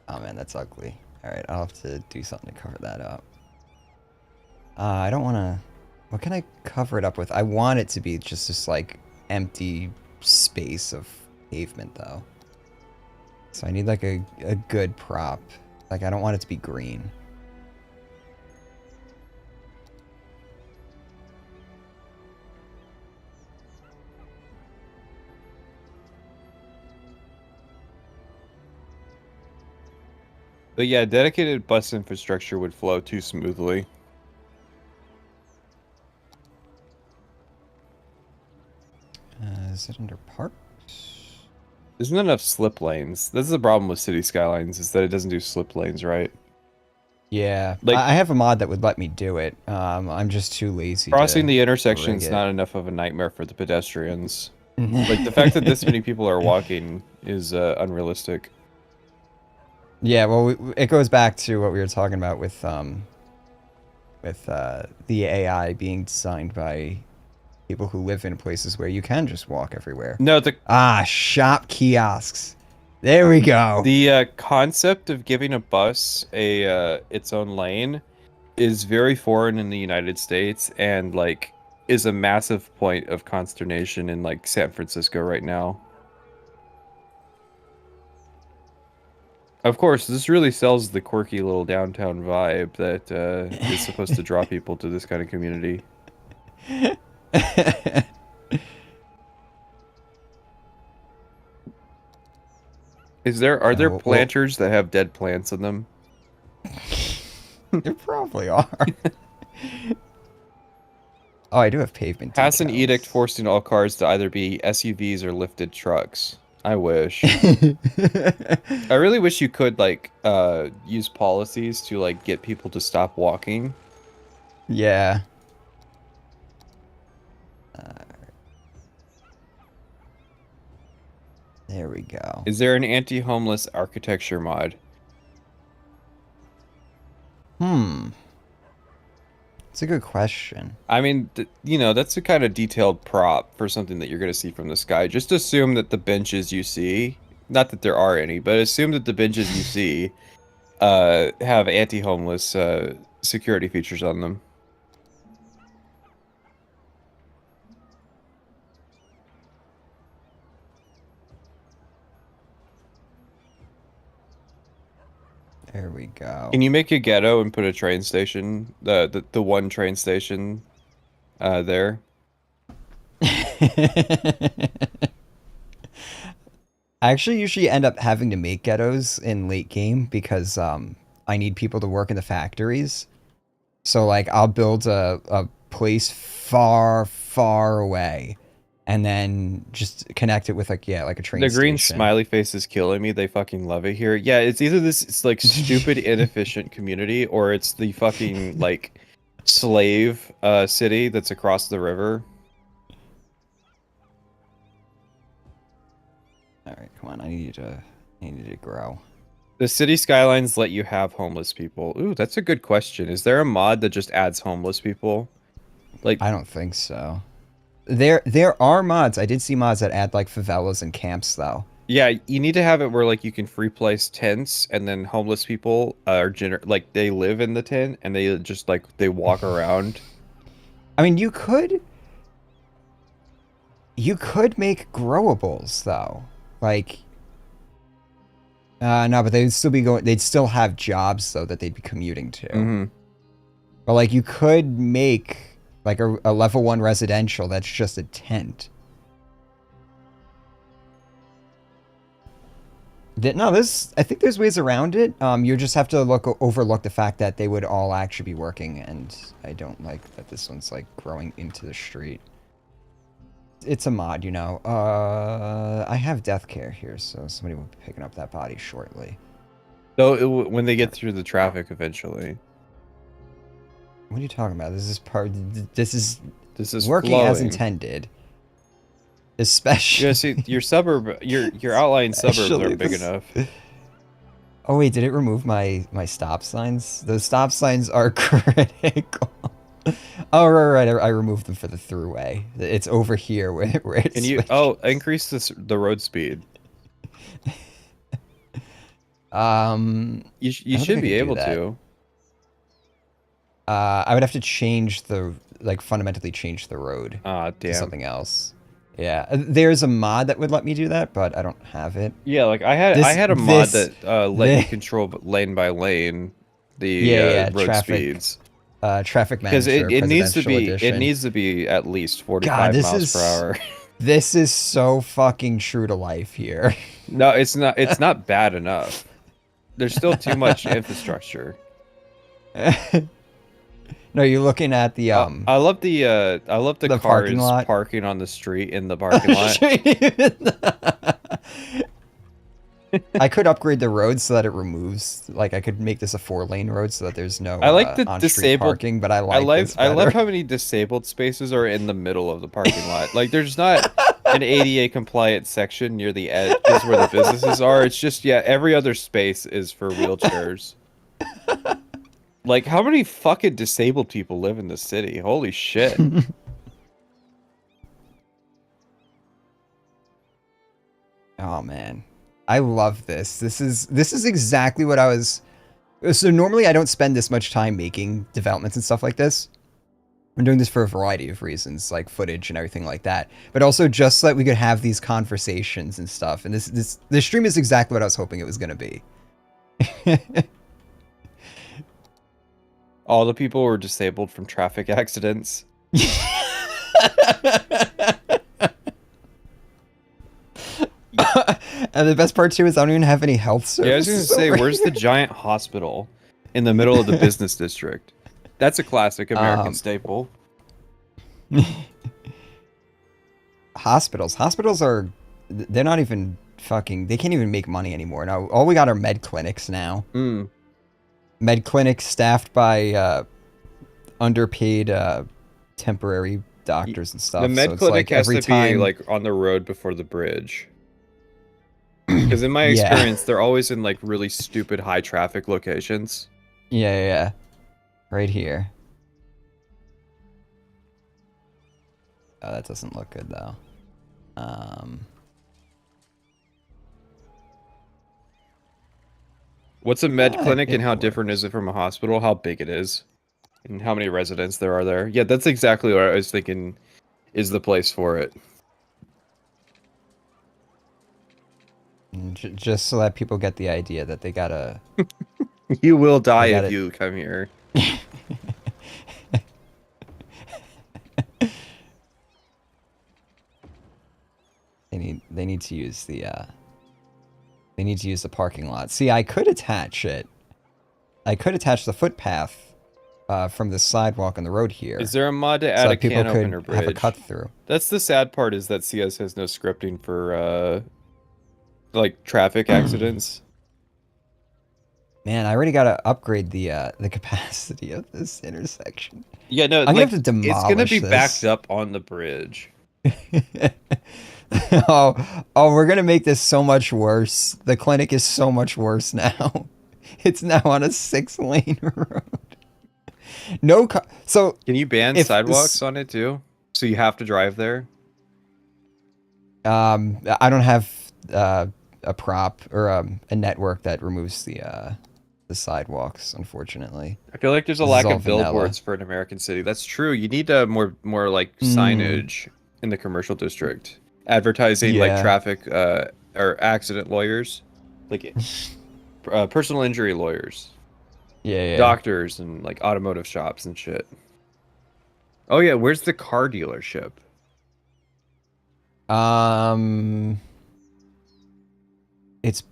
Oh man, that's ugly. Alright, I'll have to do something to cover that up. I don't want to... What can I cover it up with? I want it to be just this, like, empty space of pavement, though. So I need, like, a good prop. Like, I don't want it to be green. But yeah, dedicated bus infrastructure would flow too smoothly. Is it under parks? There's not enough slip lanes. This is the problem with City Skylines, is that it doesn't do slip lanes right. Yeah, Like, I have a mod that would let me do it. I'm just too lazy crossing to the rig intersection's it. not enough of a nightmare for the pedestrians. Like, the fact that this many people are walking is unrealistic. Yeah, well, it goes back to what we were talking about with the AI being designed by people who live in places where you can just walk everywhere. No, the Ah, shop kiosks. There we go. the concept of giving a bus a its own lane is very foreign in the United States, and like is a massive point of consternation in like San Francisco right now. Of course, this really sells the quirky little downtown vibe that is supposed to draw people to this kind of community. Are there So, well, planters that have dead plants in them? there probably are. Oh, I do have pavement Pass an edict decals. forcing all cars to either be SUVs or lifted trucks. I wish. I really wish you could like use policies to like get people to stop walking. Yeah. Uh, there we go. Is there an anti-homeless architecture mod? Hmm. It's a good question. I mean, you know, that's a kind of detailed prop for something that you're going to see from the sky. Just assume that the benches you see, not that there are any, but assume that the benches you see have anti-homeless security features on them. There we go. Can you make a ghetto and put a train station, the one train station there? I actually usually end up having to make ghettos in late game because I need people to work in the factories. So like I'll build a place far, far away and then just connect it with like like a train The green station. smiley face is killing me. They fucking love it here. Yeah, it's either this it's like stupid inefficient community or it's the fucking like slave city that's across the river. All right, come on. I need you to grow. The city skylines let you have homeless people. Ooh, that's a good question. Is there a mod that just adds homeless people? Like, I don't think so. There are mods. I did see mods that add like favelas and camps though. yeah, you need to have it where like you can free place tents and then homeless people are like they live in the tent and they just like they walk around. I mean, you could make growables though. Like no, but they'd still be going. They'd still have jobs though that they'd be commuting to. Hmm. But like you could make like a level 1 residential that's just a tent. No, this I think there's ways around it. You just have to overlook the fact that they would all actually be working, and I don't like that this one's like growing into the street. It's a mod, you know. I have death care here, so somebody will be picking up that body shortly. So when they get through the traffic eventually. What are you talking about? This is This is working as flowing. intended. Yeah, Especially. see, your outlying suburbs Especially aren't big this. enough. Oh wait, did it remove my stop signs? Those stop signs are critical. Oh right, I removed them for the throughway. It's over here where Can it's you? switched. Oh, increase the road speed. You I don't think should I be could do able that. to. I would have to change fundamentally change the road Ah, to damn. something else. Yeah, there's a mod that would let me do that, but I don't have it. Yeah, like I This had a mod this that let you this control lane by lane the yeah, road speeds traffic because manager presidential it edition. needs to be at least God, 45 miles per hour. this is so fucking true to life here. No, it's not bad enough. There's still too much infrastructure. No, you're looking at the I love the parking cars lot. parking on the street in the parking lot. I could upgrade the road so that it removes, like I could make this a 4-lane road so that there's no I like the on-street disabled. parking, but I like this I love better. how many disabled spaces are in the middle of the parking lot. Like there's not an ADA compliant section near the edges where the businesses are. It's just yeah, every other space is for wheelchairs. Like how many fucking disabled people live in the city? Holy shit. Oh man. I love this. This is exactly what I was. So normally I don't spend this much time making developments and stuff like this. I'm doing this for a variety of reasons, like footage and everything like that, but also just so that we could have these conversations and stuff. And this stream is exactly what I was hoping it was going to be. All the people were disabled from traffic accidents. And the best part too is I don't even have any health Yeah, I was gonna services say, over where's the here. giant hospital in the middle of the business district? That's a classic American Um, staple. hospitals are they're not even fucking they can't even make money anymore. Now all we got are med clinics now. Mm. Med clinics staffed by underpaid temporary Y- doctors and The stuff. So med it's clinic like has every to be time like on the road before the bridge. Because in my yeah. experience, they're always in like really stupid high traffic locations. Yeah. Right here. Oh, that doesn't look good though. Um What's a med clinic and it how different is works. it from a hospital? How big it is? And how many residents there are there? Yeah, that's exactly what I was thinking is the place for it. Just so that people get the idea that they gotta You will die they if gotta you come here. they need to use they need to use the parking lot. See, I could attach it. I could attach the footpath from the sidewalk on the road Is here, there a mod to so add a that people can could opener have a cut bridge? through. That's the sad part is that CS has no scripting for like traffic accidents. Man, I already gotta upgrade the capacity of this intersection. Yeah, no, I'm gonna have like to it's gonna be demolish backed this. up on the bridge. Oh, we're gonna make this so much worse. The clinic is so much worse now. It's now on a 6-lane road. So Can you ban if this, sidewalks on it too? So you have to drive there? I don't have a prop or a network that removes the sidewalks, unfortunately. I feel like there's a This is lack all of vanilla. billboards for an American city. That's true. You need more like Mm, signage in the commercial district, advertising like yeah. traffic or accident lawyers, like personal injury lawyers, Yeah. doctors, and like automotive shops and shit. Oh yeah, where's the car dealership? Um, it's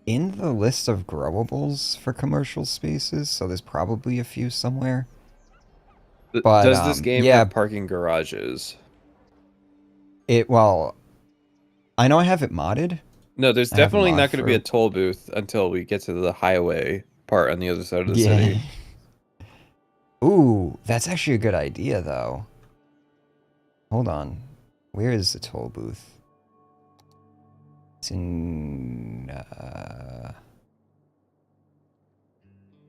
in the list of growables for commercial spaces, so there's probably a few somewhere. But Does this game yeah, have parking garages? well, I know I have it modded. No, there's I have a definitely mod not going to be a for toll booth until we get to the highway part on the other side of the yeah. city. Ooh, that's actually a good idea though. Hold on. Where is the toll booth? It's in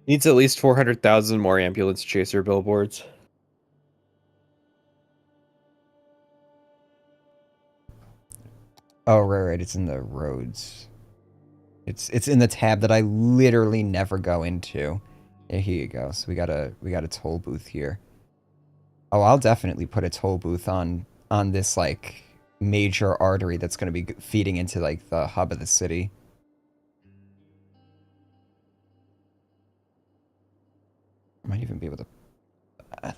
Needs at least 400,000 more ambulance chaser billboards. oh right, it's in the roads. It's in the tab that I literally never go into. Yeah, here you go. So we got a toll booth here. Oh, I'll definitely put a toll booth on this like major artery that's going to be feeding into like the hub of the city. I might even be able to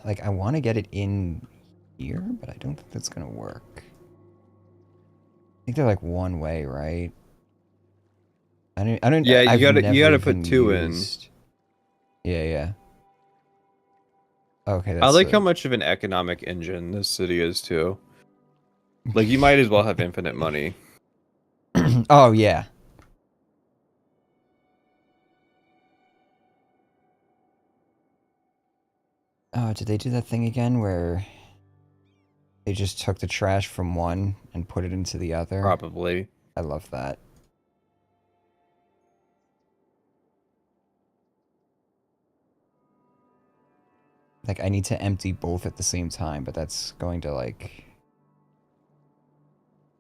like I want to get it in here, but I don't think that's going to work. I think they're like one way, right? Yeah, I've you never gotta put even two in. used. Yeah. Okay, I that's like how a much of an economic engine this city is too. Like you might as well have infinite money. oh yeah. Oh, did they do that thing again where they just took the trash from one and put it into the other? Probably. I love that. Like, I need to empty both at the same time, but that's going to, like...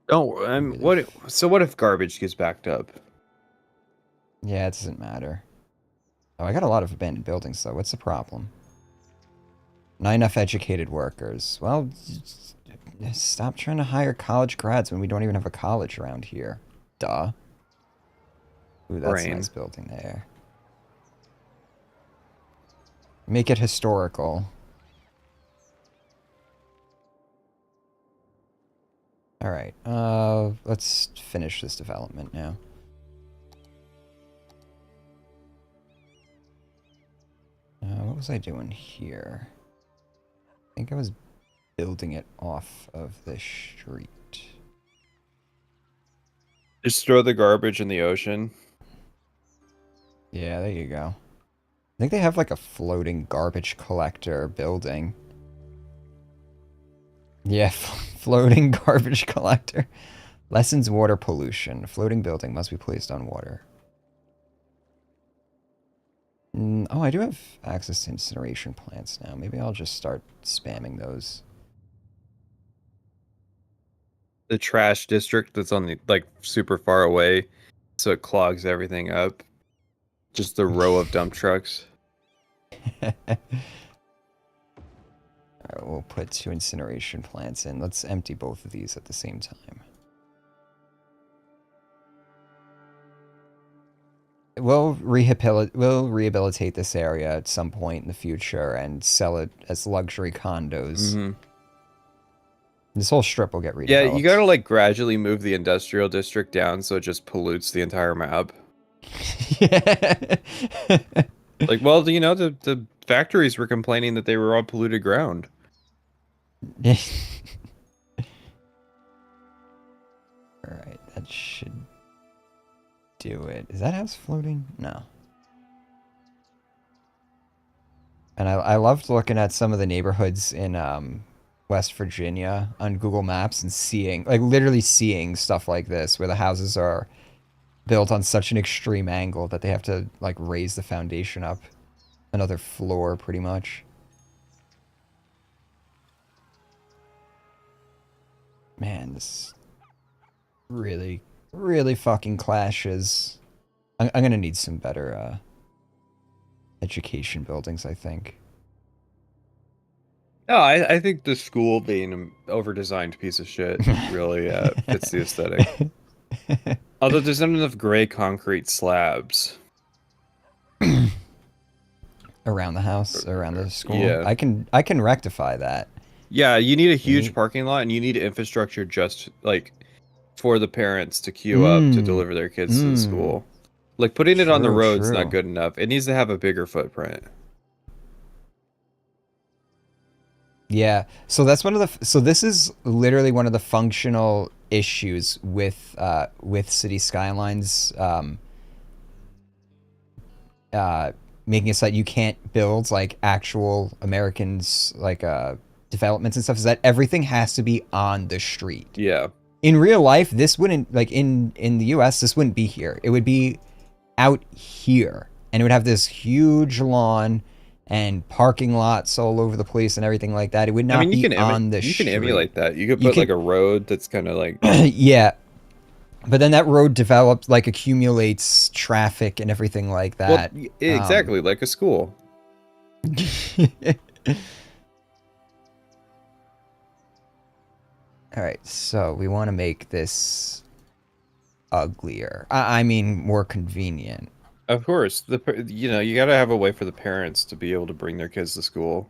Oh, Really what if garbage gets backed up? yeah, it doesn't matter. Oh, I got a lot of abandoned buildings, though. What's the problem? Not enough educated workers. Well, stop trying to hire college grads when we don't even have a college around here. Duh. Ooh, that's a nice Brain. building there. Make it historical. All right. Let's finish this development now. What was I doing here? I think I was building it off of the street. Just throw the garbage in the ocean. Yeah, there you go. I think they have like a floating garbage collector building. Yeah, floating garbage collector. Lessens water pollution. Floating building must be placed on water. Oh, I do have access to incineration plants now. Maybe I'll just start spamming those. The trash district that's on the like super far away, so it clogs everything up. Just the row of dump trucks. Alright, we'll put 2 incineration plants in. Let's empty both of these at the same time. We'll rehabilitate this area at some point in the future and sell it as luxury condos. Mm-hmm. This whole strip will get Yeah, you redeveloped. gotta like gradually move the industrial district down so it just pollutes the entire map. Yeah. Like, well, you know, the factories were complaining that they were all polluted ground. Alright, that should do it. Is that house floating? No. And I loved looking at some of the neighborhoods in West Virginia on Google Maps and seeing, like literally seeing stuff like this where the houses are built on such an extreme angle that they have to like raise the foundation up another floor pretty much. Man, this really, really fucking clashes. I'm gonna need some better education buildings, I think. No, I think the school being an over-designed piece of shit really fits the aesthetic. Although there's not enough gray concrete slabs. Around the house, around the school. Yeah. I can rectify that. Yeah, you need a huge Neat. parking lot and you need infrastructure just like for the parents to queue up to Mm. deliver their kids to the Mm. school. Like putting it on the True, road's not true. good enough. It needs to have a bigger footprint. Yeah. So that's one of the so this is literally one of the functional issues with City Skylines uh making it so that you can't build like actual Americans like developments and stuff is that everything has to be on the street. Yeah. In real life, this wouldn't like in the US, this wouldn't be here. It would be out here and it would have this huge lawn and parking lots all over the place and everything like that. It would I not mean, be on the you can street. emulate that. You could You put like could, a road that's kind of like yeah, but then that road develops, like accumulates traffic and everything like well, that. exactly like a school. All right, so we want to make this uglier. I mean, more convenient. Of course, you know, you got to have a way for the parents to be able to bring their kids to school.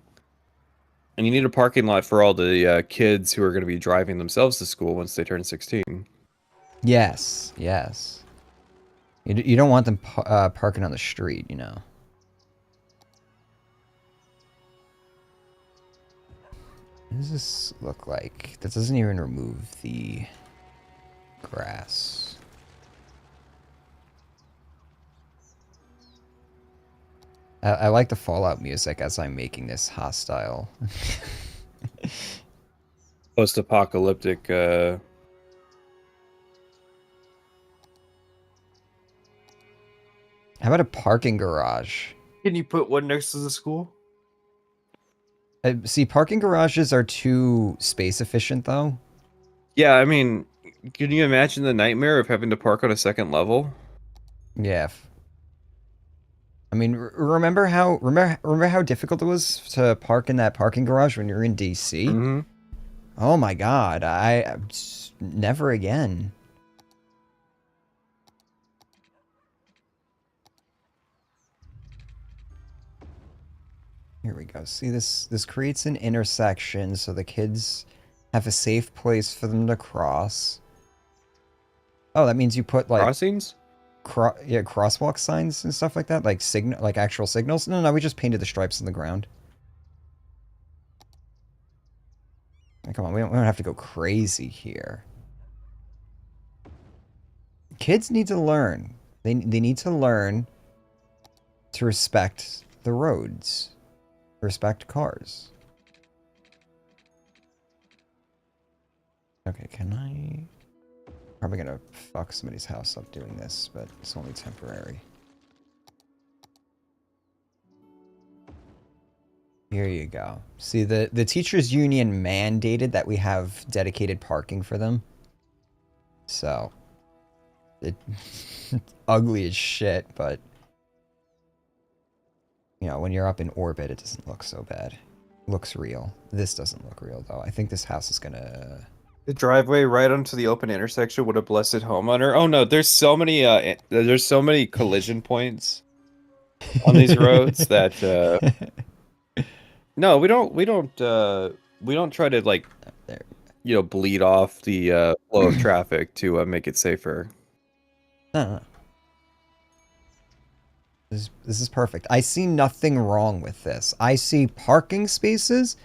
And you need a parking lot for all the kids who are going to be driving themselves to school once they turn 16. Yes, yes. You don't want them parking on the street, you know. What does this look like? That doesn't even remove the grass. I like the Fallout music as I'm making this hostile. Post-apocalyptic. How about a parking garage? Can you put one next to the school? See, parking garages are too space efficient, though. Yeah, I mean, can you imagine the nightmare of having to park on a second level? Yeah. I mean, remember how difficult it was to park in that parking garage when you're in DC? Mm-hmm. Oh my God, I never again. Here we go. See this creates an intersection so the kids Have a safe place for them to cross. Oh, that means you put like Crossings? yeah, crosswalk signs and stuff like that, like signal, like actual signals. No, no, we just painted the stripes on the ground. Come on, we don't have to go crazy here. Kids need to learn. They need to learn to respect the roads, respect cars. Okay, can I? Probably gonna fuck somebody's house up doing this, but it's only temporary. Here you go. See, the teachers union mandated that we have dedicated parking for them. So, it's ugly as shit, but you know, when you're up in orbit, it doesn't look so bad. Looks real. This doesn't look real though. I think this house is gonna. The driveway right onto the open intersection with a blessed homeowner. Oh no, there's so many collision points on these roads that no, we don't try to like, There. bleed off the flow of traffic to make it safer. No, no, no. This is perfect. I see nothing wrong with this. I see parking spaces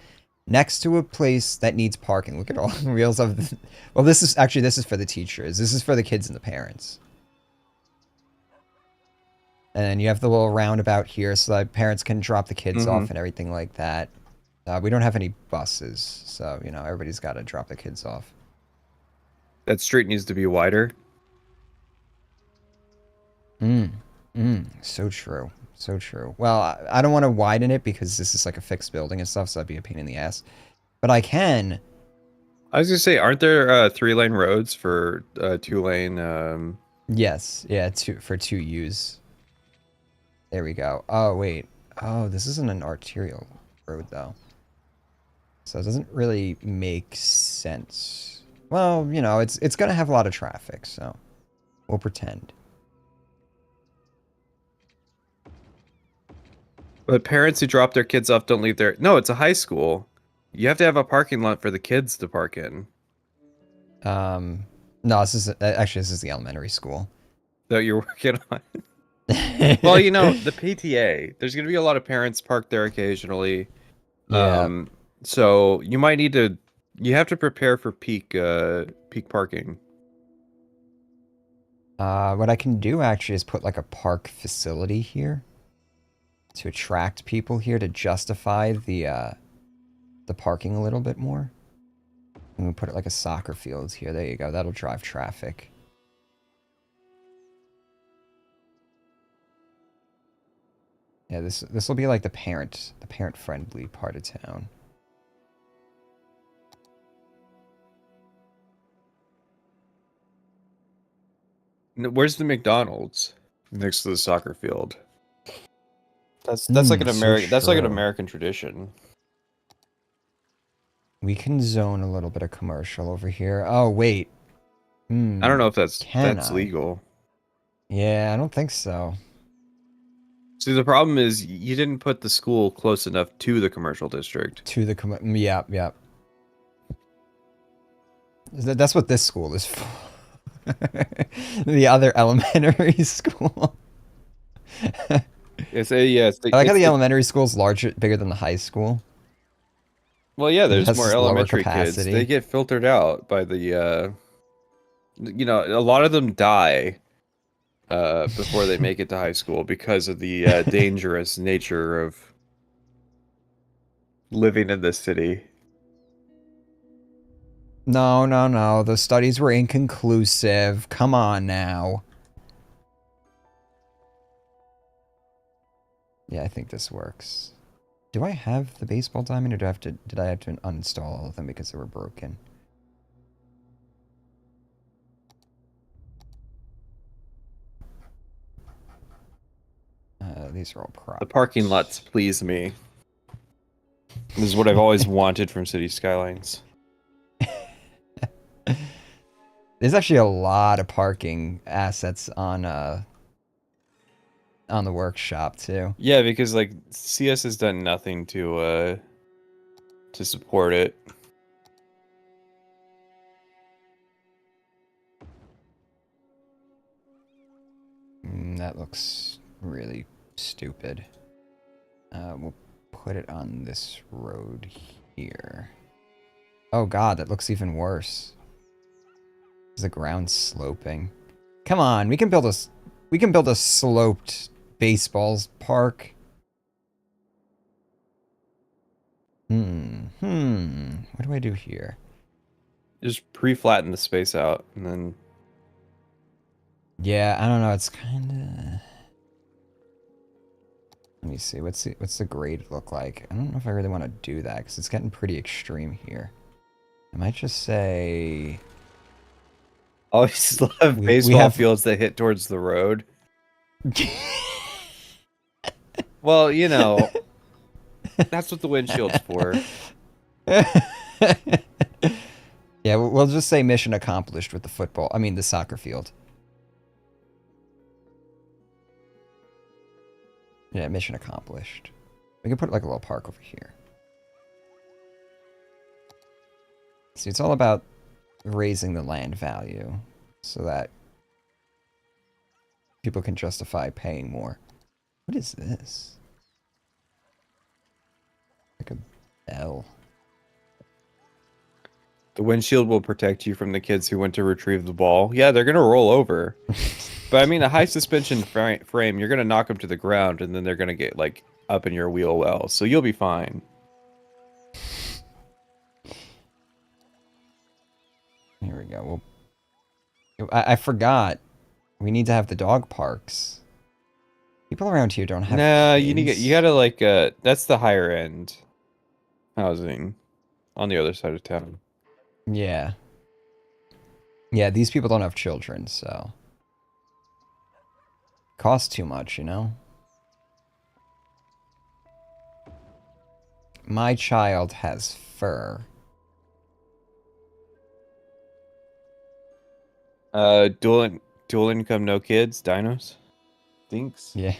next to a place that needs parking. Look at all the wheels of the, well, this is for the teachers. This is for the kids and the parents. And then you have the little roundabout here so that parents can drop the kids off and everything like that. We don't have any buses, so, you know, everybody's got to drop the kids off. That street needs to be wider. So true. So true. Well, I don't want to widen it because this is like a fixed building and stuff, so that'd be a pain in the ass. But I can. I was gonna say, aren't there 3-lane roads for 2-lane? Yes. Yeah, for 2Us. There we go. Oh, wait. Oh, this isn't an arterial road, though. So it doesn't really make sense. Well, you know, it's going to have a lot of traffic, so we'll pretend. But parents who drop their kids off don't leave their. No, it's a high school. You have to have a parking lot for the kids to park in. No, this is actually this is the elementary school. That you're working on. Well, you know, the PTA. There's going to be a lot of parents parked there occasionally. Yeah. So you might need to. You have to prepare for peak parking. What I can do actually is put like a park facility here to attract people here to justify the parking a little bit more. And we put it like a soccer field here. There you go. That'll drive traffic. Yeah, this will be like the parent friendly part of town. Where's the McDonald's next to the soccer field? That's like an So American. That's like an true. American tradition. We can zone a little bit of commercial over here. Oh wait. I don't know if Can that's I? legal. Yeah, I don't think so. See, the problem is you didn't put the school close enough to the commercial district. To the yeah, yeah. That's what this school is for. The other elementary school. I like how the elementary school is larger, bigger than the high school. Well, yeah, It there's has more this lower elementary kids. capacity. They get filtered out by the a lot of them die before they make it to high school because of the dangerous nature of living in this city. No, no, no. The studies were inconclusive. Come on now. Yeah, I think this works. Do I have the baseball diamond, or did I have to uninstall all of them because they were broken? These are all props. The parking lots please me. This is what I've always wanted from City Skylines. There's actually a lot of parking assets on the workshop too. Yeah, because like CS has done nothing to support it. That looks really stupid. We'll put it on this road here. Oh god, that looks even worse. Is the ground sloping? Come on, we can build a sloped baseball park. What do I do here? Just pre-flatten the space out, and then... Yeah, I don't know, it's kinda... Let me see, what's the grade look like? I don't know if I really want to do that, because it's getting pretty extreme here. I might just say... Always love we baseball have... fields that hit towards the road. Well, you know, that's what the windshield's for. Yeah, we'll just say mission accomplished with the football. I mean, the soccer field. Yeah, mission accomplished. We can put like a little park over here. See, it's all about raising the land value so that people can justify paying more. What is this? Like a bell. The windshield will protect you from the kids who went to retrieve the ball. Yeah, they're going to roll over. But I mean, a high suspension frame, you're going to knock them to the ground, and then they're going to get, like, up in your wheel well. So you'll be fine. Here we go. I forgot. We need to have the dog parks. People around here don't have kids. You gotta, like, that's the higher end housing on the other side of town. Yeah. Yeah, these people don't have children, so... Costs too much, you know? My child has fur. Dual income, no kids, dinos? Dinks? Yeah.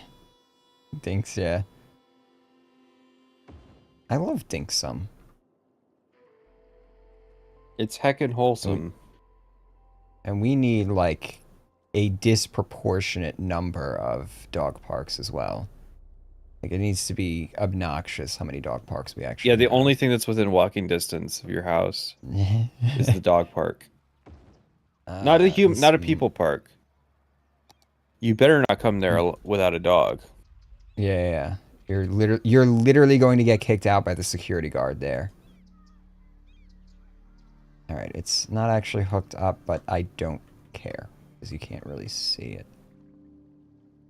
Dinks, yeah. I love Dinksum. It's heckin' wholesome. And we need, like, a disproportionate number of dog parks as well. Like, it needs to be obnoxious how many dog parks we actually Yeah, the have. only thing that's within walking distance of your house is the dog park. Not a people park. You better not come there without a dog. Yeah. You're literally going to get kicked out by the security guard there. Alright, it's not actually hooked up, but I don't care. Because you can't really see it.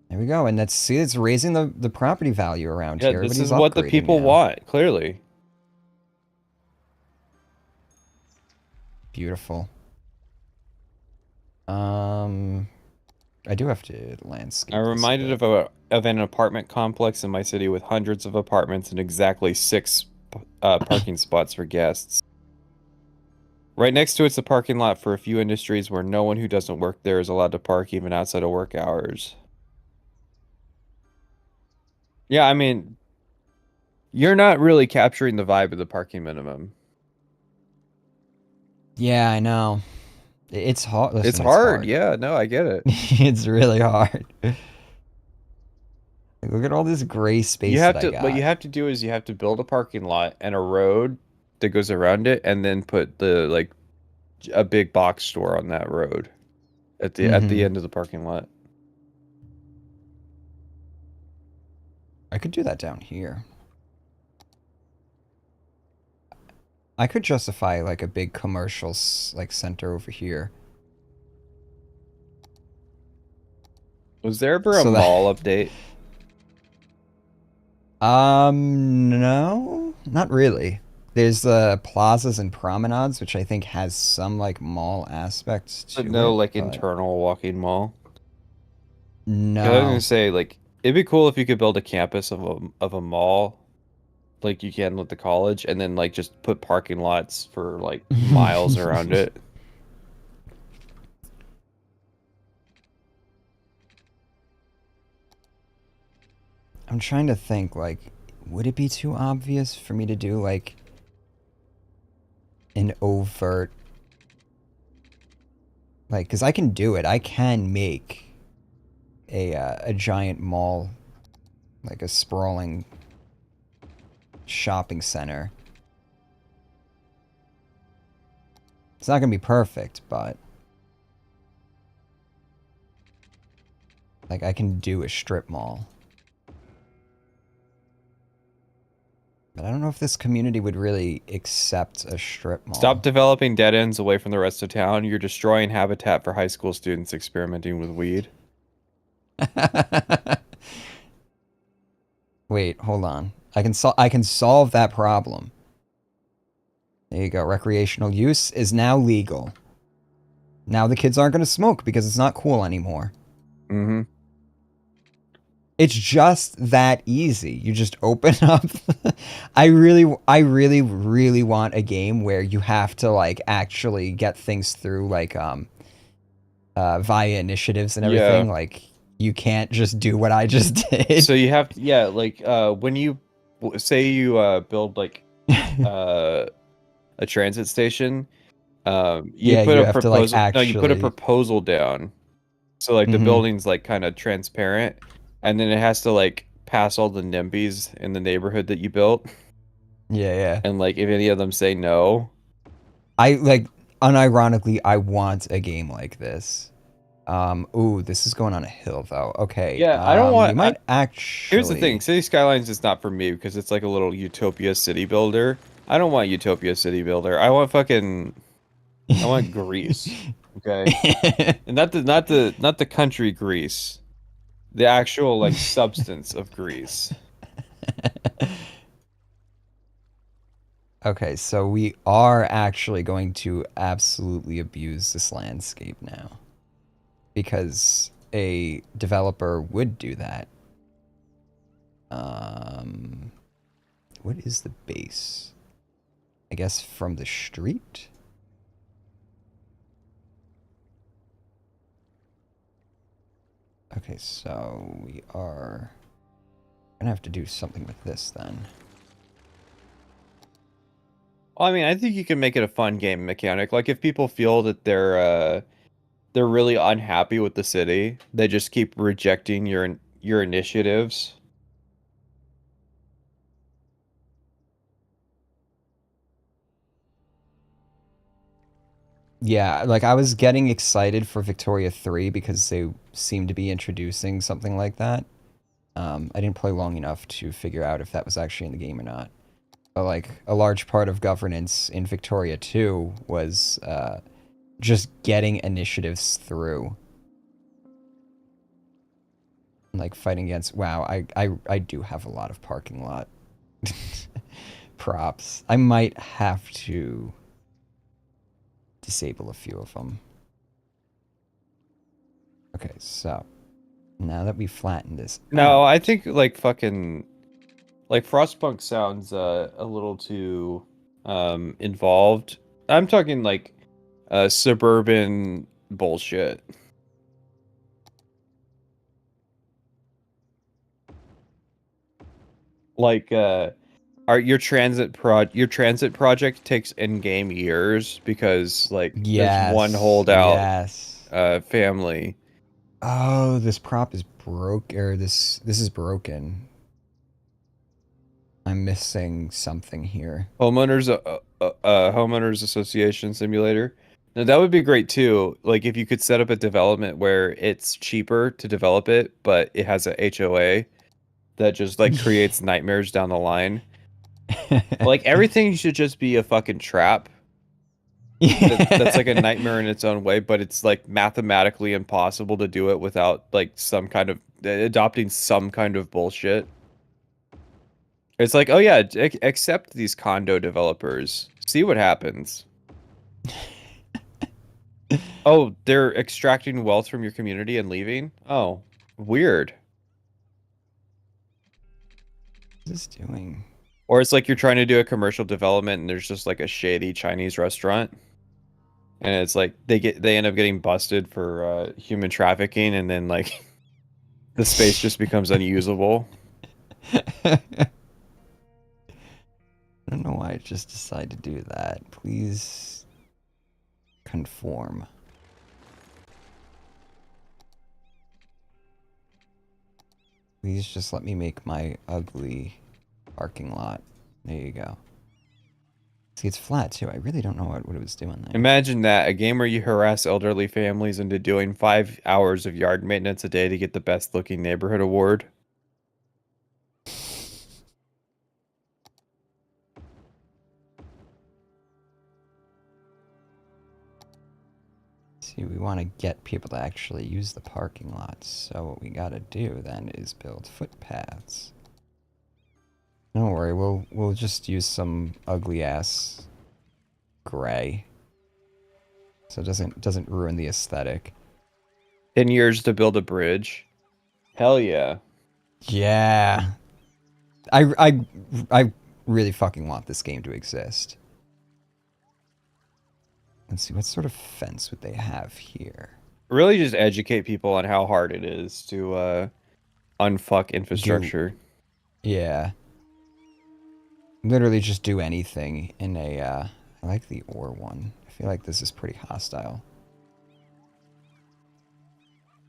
There we go, and it's raising the property value around here. Yeah, this Everybody's is what the people want, clearly. Beautiful. I do have to landscape. I'm reminded of an apartment complex in my city with hundreds of apartments and exactly 6 parking spots for guests. Right next to it's a parking lot for a few industries where no one who doesn't work there is allowed to park even outside of work hours. Yeah, I mean, you're not really capturing the vibe of the parking minimum. Yeah, I know. It's hard. Listen, It's hard. Yeah, no, I get it. It's really hard. Like, look at all this gray space that I got. What you have to do is you have to build a parking lot and a road that goes around it, and then put a big box store on that road at the end of the parking lot. I could do that down here. I could justify like a big commercial like center over here. Was there ever a mall update? No, not really. There's the plazas and promenades, which I think has some like mall aspects to But no, it, like but internal walking mall. no. I was gonna say, like, it'd be cool if you could build a campus of a mall, like you can with the college, and then like just put parking lots for like miles around it. I'm trying to think, like, would it be too obvious for me to do like an overt, like, because I can do it. I can make a giant mall, like a sprawling shopping center. It's not gonna be perfect, but like I can do a strip mall. But I don't know if this community would really accept a strip Stop mall. developing dead ends away from the rest of town. You're destroying habitat for high school students experimenting with weed. Wait, hold on. I can solve that problem. There you go. Recreational use is now legal. Now the kids aren't going to smoke because it's not cool anymore. Mm-hmm. It's just that easy. You just open up. I really want a game where you have to like actually get things through like via initiatives and Yeah. everything. Like you can't just do what I just did. So you have to, yeah, like when you say you build like uh a transit station, you Yeah, put you a have to like proposal, no, you put a actually. proposal down. So like the Hmm. building's like kind of transparent, and then it has to like pass all the NIMBYs in the neighborhood that you built, Yeah, yeah. and like if any of them say no, I like unironically I want a game like this. Ooh, this is going on a hill though. Okay. yeah, I don't want. You might Here's the thing, actually. City Skylines is not for me because it's like a little Utopia city builder. I don't want Utopia city builder. I want fucking I want Greece. Okay? And not the country Greece. The actual like substance of Greece. Okay, so we are actually going to absolutely abuse this landscape now because a developer would do that. Um, what is the base? I guess from the street? Okay, so we are gonna have to do something with this then. Well, I mean, I think you can make it a fun game mechanic. Like if people feel that they're really unhappy with the city, they just keep rejecting your initiatives. Yeah, like I was getting excited for Victoria 3 because they seemed to be introducing something like that. I didn't play long enough to figure out if that was actually in the game or not. But like a large part of governance in Victoria 2 was just getting initiatives through. Like fighting against wow, I do have a lot of parking lot props. I might have to disable a few of them. Okay, so now that we flattened this No, I out. think like fucking like Frostpunk sounds a little too involved. I'm talking like suburban bullshit. Like your transit project takes in-game years because like there's one Yes, holdout yes. family. Oh, this prop is broke, or this is broken. I'm missing something here. Homeowners association simulator. Now that would be great too. Like if you could set up a development where it's cheaper to develop it, but it has a HOA that just like creates nightmares down the line. Like everything should just be a fucking trap. That's like a nightmare in its own way, but it's like mathematically impossible to do it without like some kind of adopting some kind of bullshit. It's like, oh yeah, accept these condo developers. See what happens. Oh, they're extracting wealth from your community and leaving? Oh, weird. What is this doing? Or it's like you're trying to do a commercial development and there's just like a shady Chinese restaurant. And it's like they end up getting busted for human trafficking and then like the space just becomes unusable. I don't know why I just decided to do that. Please conform. Please just let me make my ugly parking lot. There you go. See, it's flat too. I really don't know what it was doing there. Imagine that, a game where you harass elderly families into doing 5 hours of yard maintenance a day to get the best looking neighborhood award. See, we want to get people to actually use the parking lots. So what we gotta do then is build footpaths. Don't worry, we'll just use some ugly ass gray, so it doesn't ruin the aesthetic. 10 years to build a bridge. Hell yeah. Yeah, I really fucking want this game to exist. Let's see, what sort of fence would they have here? Really just educate people on how hard it is to unfuck Do infrastructure. yeah, literally just do anything in a. I like the ore one. I feel like this is pretty hostile.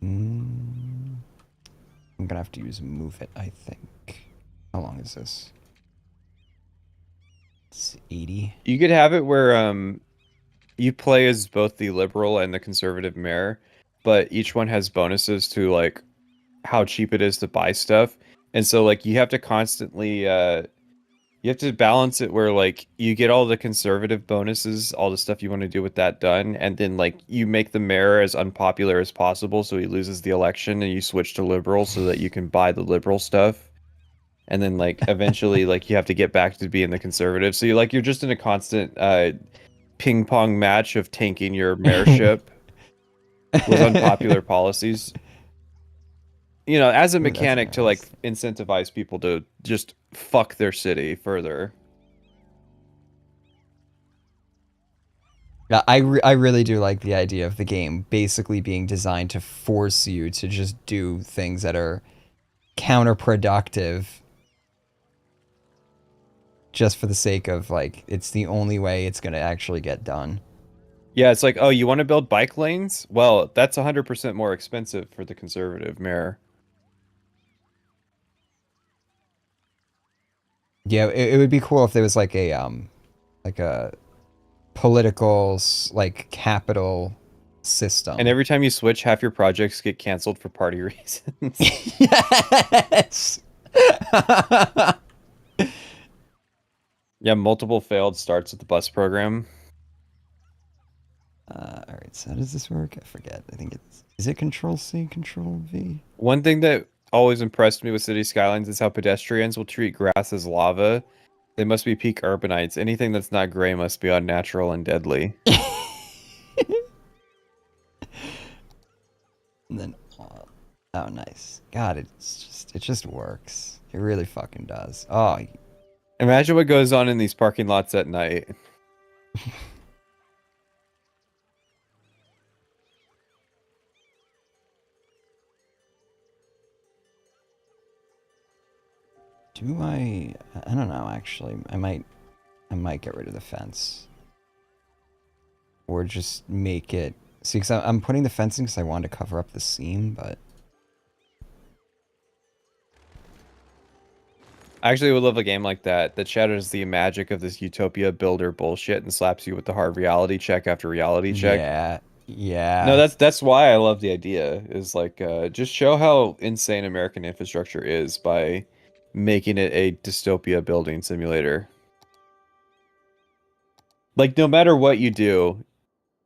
I'm gonna have to use move it, I think. How long is this? It's 80. You could have it where you play as both the liberal and the conservative mayor, but each one has bonuses to like how cheap it is to buy stuff. And so like you have to constantly you have to balance it where like you get all the conservative bonuses, all the stuff you want to do with that done, and then like you make the mayor as unpopular as possible so he loses the election and you switch to liberal so that you can buy the liberal stuff. And then like eventually like you have to get back to being the conservative. So you're just in a constant ping pong match of tanking your mayorship with unpopular policies. You know, as a Ooh, that's mechanic to like interesting. incentivize people to just fuck their city further. Yeah, I really do like the idea of the game basically being designed to force you to just do things that are counterproductive just for the sake of like it's the only way it's gonna actually get done. Yeah, it's like, oh, you want to build bike lanes? Well, that's 100% more expensive for the conservative mayor. Yeah, it would be cool if there was like a political like capital And system. every time you switch, half your projects get canceled for party reasons. Yes. Yeah, multiple failed starts with the bus program. All right, so how does this work? I forget. I think it's is it Control C, Control V? One thing that always impressed me with City Skylines is how pedestrians will treat grass as lava. They must be peak urbanites. Anything that's not gray must be unnatural and deadly. And then oh, nice. God, it just works. It really fucking does. Oh, Imagine what goes on in these parking lots at night. do I don't know actually. I might get rid of the fence or just make it. See, because I'm putting the fencing because I want to cover up the seam, but I actually would love a game like that that shatters the magic of this utopia builder bullshit and slaps you with the hard reality check after reality check. yeah, No, yeah. that's why I love the idea is like just show how insane American infrastructure is by making it a dystopia building simulator. Like no matter what you do,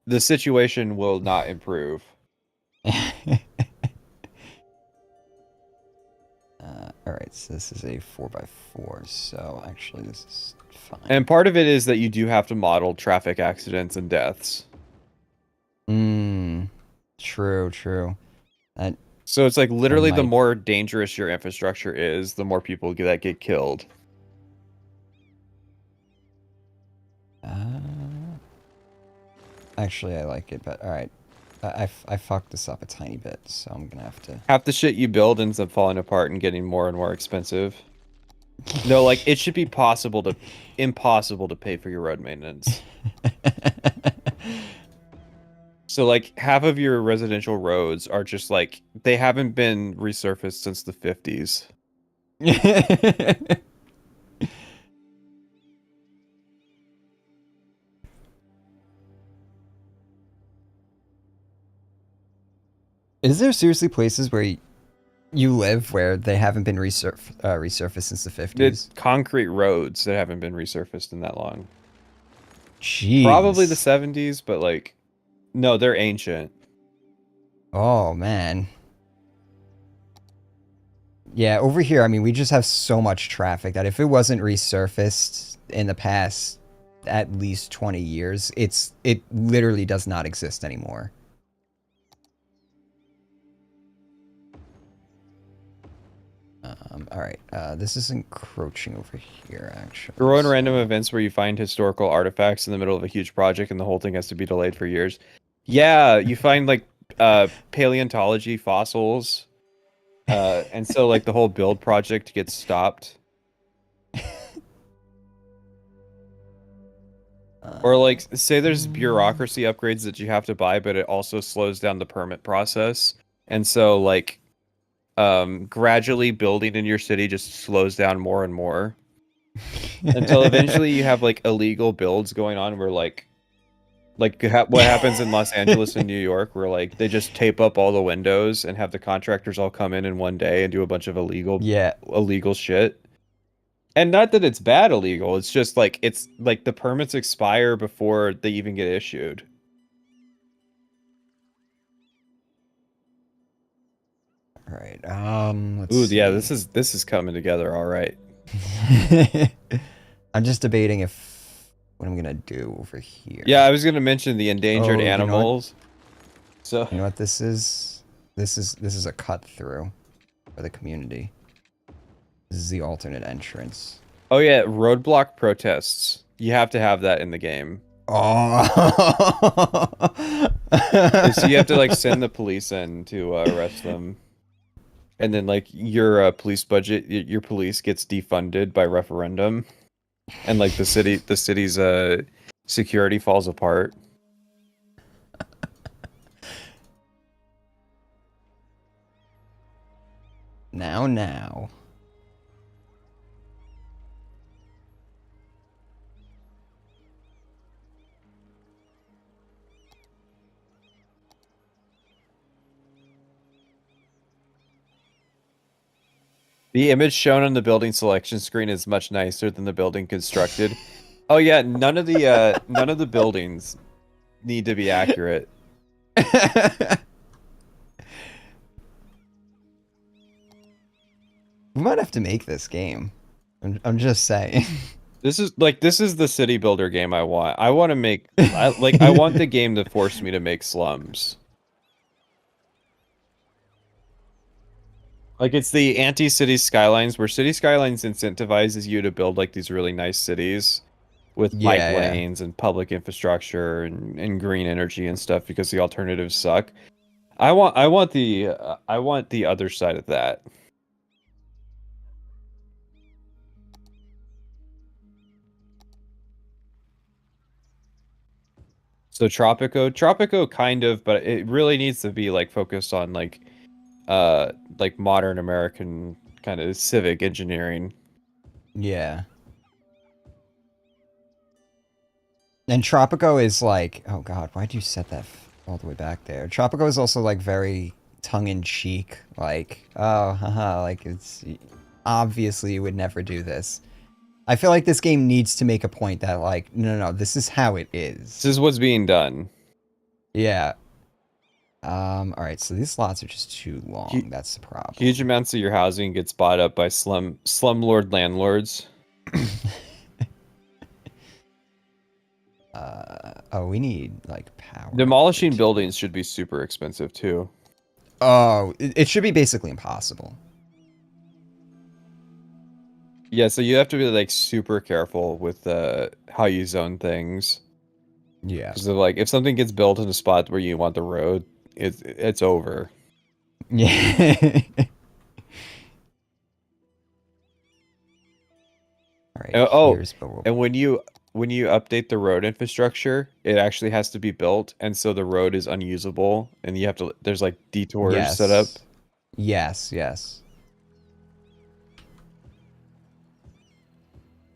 the situation will not improve. All right, so this is a 4x4, so actually this is fine. And part of it is that you do have to model traffic accidents and deaths. True, true. That So it's like that literally the might. more dangerous your infrastructure is, the more people that get killed. Uh, actually, I like it, but all right. I fucked this up a tiny bit, so I'm gonna have to. Half the shit you build ends up falling apart and getting more and more expensive. No, like it should be impossible to pay for your road maintenance. So like half of your residential roads are just like they haven't been resurfaced since the 50s. Is there seriously places where you live where they haven't been resurfaced since the The 50s? concrete roads that haven't been resurfaced in that long. Probably the Jeez. 70s, but like no, they're ancient. Oh, man. Yeah, over here, I mean, we just have so much traffic that if it wasn't resurfaced in the past at least 20 years, it literally does not exist anymore. All right, this is encroaching over here, actually. Throw in So. random events where you find historical artifacts in the middle of a huge project and the whole thing has to be delayed for years. Yeah, you find like paleontology fossils. And so like the whole build project gets stopped. Or like say there's bureaucracy upgrades that you have to buy, but it also slows down the permit process. And so like gradually building in your city just slows down more and more until eventually you have like illegal builds going on where what happens in Los Angeles and New York where like they just tape up all the windows and have the contractors all come in one day and do a bunch of Yeah. illegal shit. And not that it's bad illegal, it's like the permits expire before they even get issued. All right. Let's Ooh, yeah, see. this is coming together all right. I'm just debating if what I'm gonna do over here. Yeah, I was gonna mention the endangered Oh, animals. So you know what this is? This is a cut through for the community. This is the alternate entrance. oh yeah, roadblock protests. You have to have that in the game. Oh. So you have to like send the police in to arrest them. And then like your police budget, your police gets defunded by referendum. And like the city's security falls apart. Now. The image shown on the building selection screen is much nicer than the building constructed. Oh yeah, none of the buildings need to be accurate. We might have to make this game. I'm just saying. This is the city builder game I want. I want to make I want the game to force me to make slums. Like it's the anti-city skylines where city skylines incentivizes you to build like these really nice cities with bike Yeah, yeah. lanes and public infrastructure and green energy and stuff because the alternatives suck. I want the other side of that. So Tropico kind of, but it really needs to be like focused on like modern American kind of civic engineering. Yeah. And Tropico is like, oh god, why'd you set that all the way back there? Tropico is also like very tongue-in-cheek, like, oh, haha, like it's obviously you would never do this. I feel like this game needs to make a point that like, no, this is how it is. This is what's being done. Yeah. All right, so these slots are just too long. That's the problem. Huge amounts of your housing gets bought up by slumlord landlords. Oh, we need like power. Demolishing buildings should be super expensive too. Oh, it should be basically impossible. Yeah, so you have to be like super careful with how you zone things. Yeah. Because like if something gets built in a spot where you want the road, it's over. Yeah. All right. Oh, Here's and when you when you update the road infrastructure, it actually has to be built, and so the road is unusable, and you have to. There's like detours set up. Yes. Yes,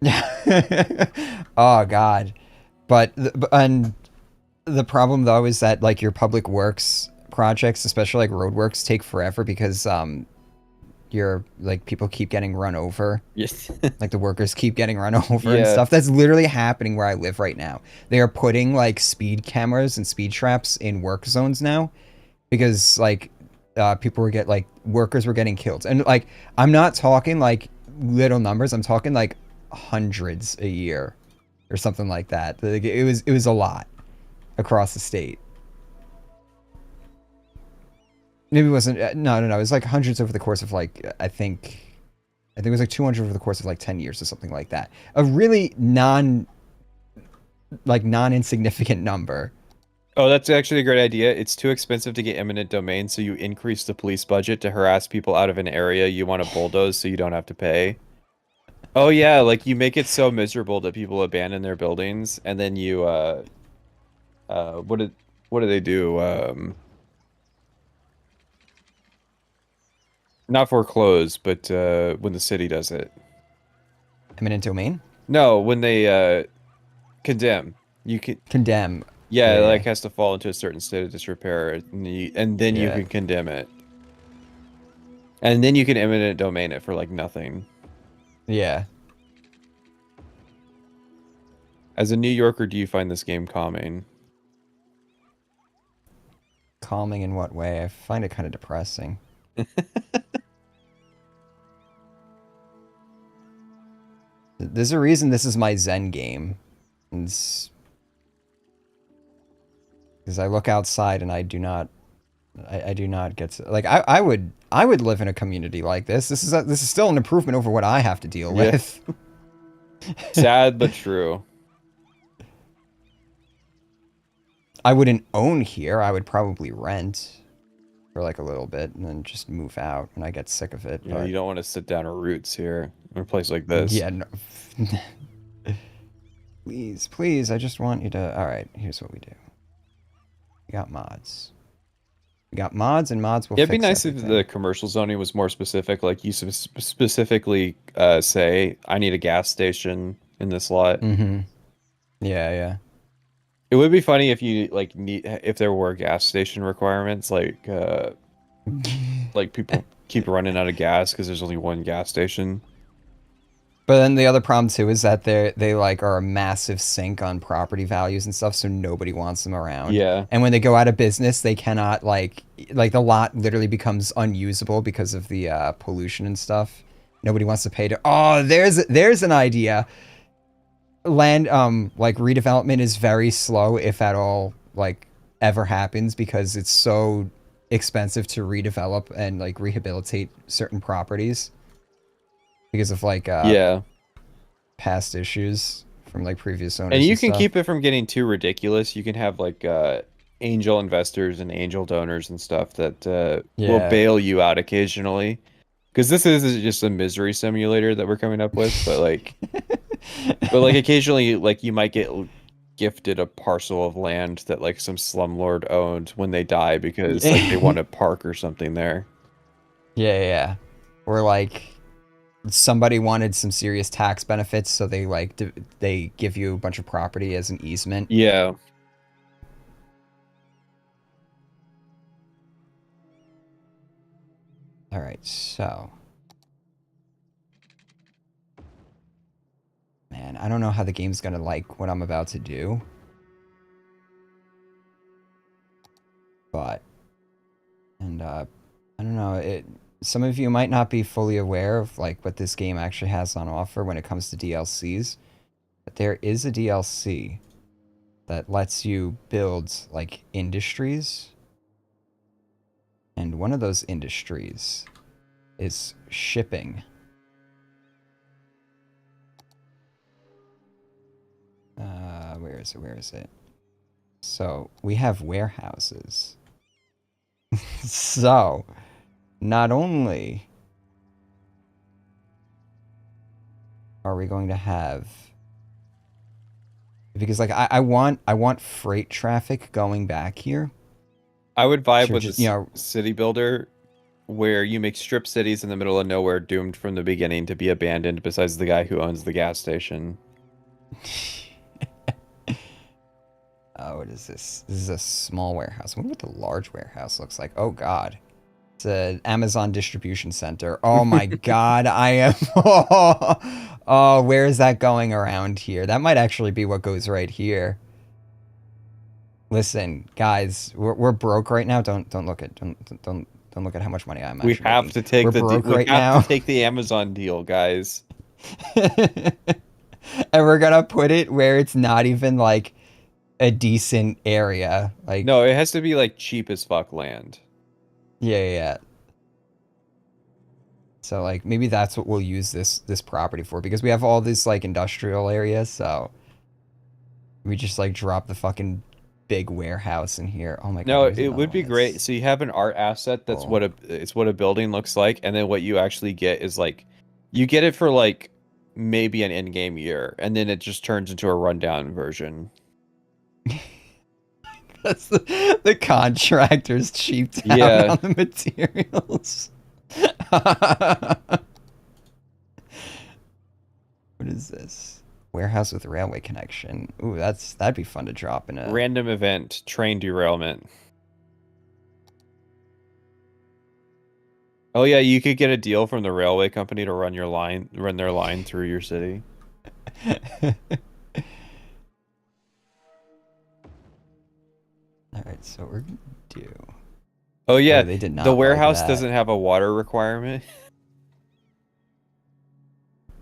yes. Oh God. And the problem though is that like your public works projects, especially like roadworks, take forever because your like people keep getting run over. Yes. Like the workers keep getting run over and Yeah. stuff. That's literally happening where I live right now. They are putting like speed cameras and speed traps in work zones now because like people were like workers were getting killed. And like I'm not talking like little numbers. I'm talking like hundreds a year or something like that. Like, it was a lot across the state. Maybe it wasn't. No. It was like hundreds over the course of like I think it was like 200 over the course of like 10 years or something like that. A really non-insignificant number. Oh, that's actually a great idea. It's too expensive to get eminent domain, so you increase the police budget to harass people out of an area you want to bulldoze so you don't have to pay. Oh yeah, like you make it so miserable that people abandon their buildings, and then you what do they do? Not foreclose, but when the city does it. Eminent domain? No, when they condemn. You can Condemn. Yeah, it like Yeah, has to fall into a certain state of disrepair, and then you yeah. can condemn it. And then you can eminent domain it for like nothing. Yeah. As a New Yorker, do you find this game calming? Calming in what way? I find it kind of depressing. There's a reason this is my Zen game. Because I look outside and I do not get to, like I would live in a community like this. This is still an improvement over what I have to deal Yeah. with. Sad but true. I wouldn't own here. I would probably rent for like a little bit and then just move out when I get sick of it. You know, But you don't want to sit down roots here in a place like this. yeah, no. Please, I just want you to. All right, here's what we do. We got mods. We got mods, and mods will Yeah, it'd be fix nice if everything. the commercial zoning was more specific. Like you specifically say, I need a gas station in this lot. Mm-hmm. Yeah, It would be funny if you like need if there were gas station requirements, yeah. like people keep running out of gas because there's only one gas station. But then the other problem too is that they like are a massive sink on property values and stuff, so nobody wants them around. Yeah. And when they go out of business, they cannot like the lot literally becomes unusable because of the pollution and stuff. Nobody wants to pay to. Oh, there's an idea. Land like redevelopment is very slow, if at all, like ever happens, because it's so expensive to redevelop and like rehabilitate certain properties because of like Yeah. past issues from like previous And owners you and can stuff. keep it from getting too ridiculous. You can have like angel investors and angel donors and stuff that will Yeah. bail you out occasionally. Because this is just a misery simulator that we're coming up with, but like occasionally like you might get gifted a parcel of land that like some slumlord owned when they die because like they Yeah. want a park or something there. Yeah. Or like somebody wanted some serious tax benefits, so they like they give you a bunch of property as an easement. Yeah. All right, so man, I don't know how the game's gonna like what I'm about to do, but I don't know it. Some of you might not be fully aware of like what this game actually has on offer when it comes to DLCs, but there is a DLC that lets you build like industries, and one of those industries is shipping. Where is it? Where is it? So we have warehouses. So not only are we going to have because like I want freight traffic going back here. I would vibe Sure, with just you this know, city builder where you make strip cities in the middle of nowhere doomed from the beginning to be abandoned besides the guy who owns the gas station. oh, what is this? This is a small warehouse. I wonder what the large warehouse looks like. Oh God, it's an Amazon distribution center. Oh my God, I am. Oh, where is that going around here? That might actually be what goes right here. Listen, guys, we're broke right now. Don't look at don't look at how much money I'm We actually have making. to take We're the broke we right have to now. take the Amazon deal, guys. And we're gonna put it where it's not even like a decent area. Like, No, it has to be like cheap as fuck land. yeah. So like maybe that's what we'll use this property for because we have all this like industrial areas. So we just like drop the fucking big warehouse in here. Oh my God, No, there's it another would one be great. that's So you have an art asset that's cool. what a building looks like, and then what you actually get is like you get it for like maybe an in-game year, and then it just turns into a rundown version. That's the contractor's cheaped out Yeah. on the materials. What is this? Warehouse with railway connection. Ooh, that'd be fun to drop in a. Random event, train derailment. Oh yeah, you could get a deal from the railway company to run their line through your city. All right, so we're gonna do. Oh Oh, yeah, they did the not like warehouse that. doesn't have a water requirement.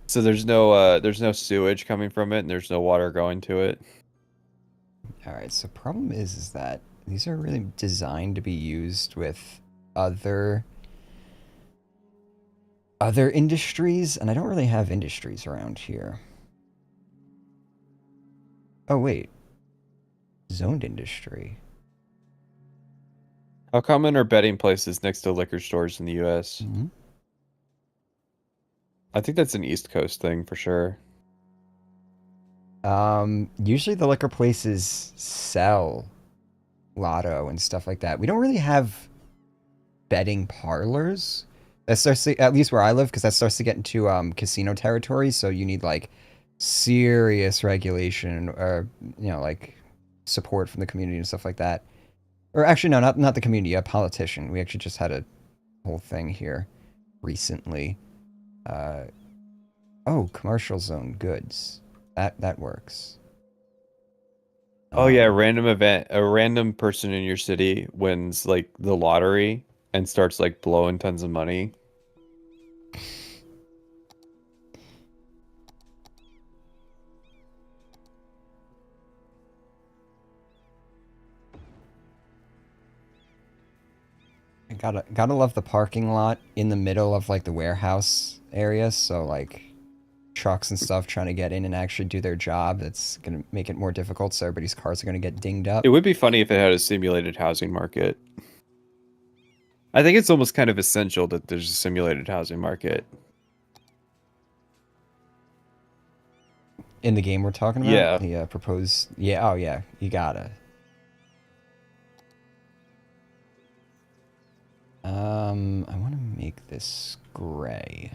So there's no sewage coming from it and there's no water going to it. All right, so problem is that these are really designed to be used with other other industries, and I don't really have industries around here. Oh wait, zoned industry. How common are betting places next to liquor stores in the US? Mm-hmm. I think that's an East Coast thing for sure. Usually the liquor places sell lotto and stuff like that. We don't really have betting parlors. That starts to, at least where I live, because that starts to get into casino territory. So you need like serious regulation or like support from the community and stuff like that. Or actually, no, not the community. A politician. We actually just had a whole thing here recently. Uh, oh, commercial zone goods. That works. Oh yeah, Um, random event. A random person in your city wins like the lottery and starts like blowing tons of money. I gotta love the parking lot in the middle of like the warehouse area. So like trucks and stuff trying to get in and actually do their job. That's gonna make it more difficult. So everybody's cars are gonna get dinged up. It would be funny if it had a simulated housing market. I think it's almost kind of essential that there's a simulated housing market. In the game we're talking about, Yeah. the proposed. Yeah. Oh yeah. You gotta. I want to make this gray.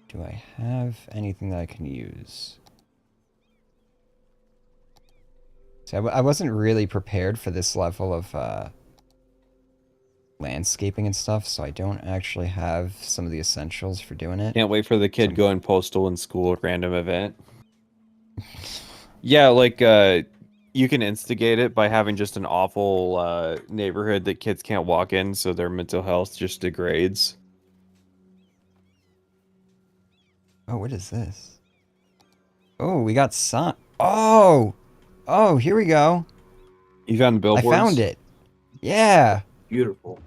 Do I have anything that I can use? So I wasn't really prepared for this level of landscaping and stuff, so I don't actually have some of the essentials for doing it. Can't wait for the So kid going postal in school random event. Yeah, like you can instigate it by having just an awful neighborhood that kids can't walk in, so their mental health just degrades. oh, what is this? Oh, we got sun. Oh, here we go. You found I found billboards? it. Yeah. Beautiful.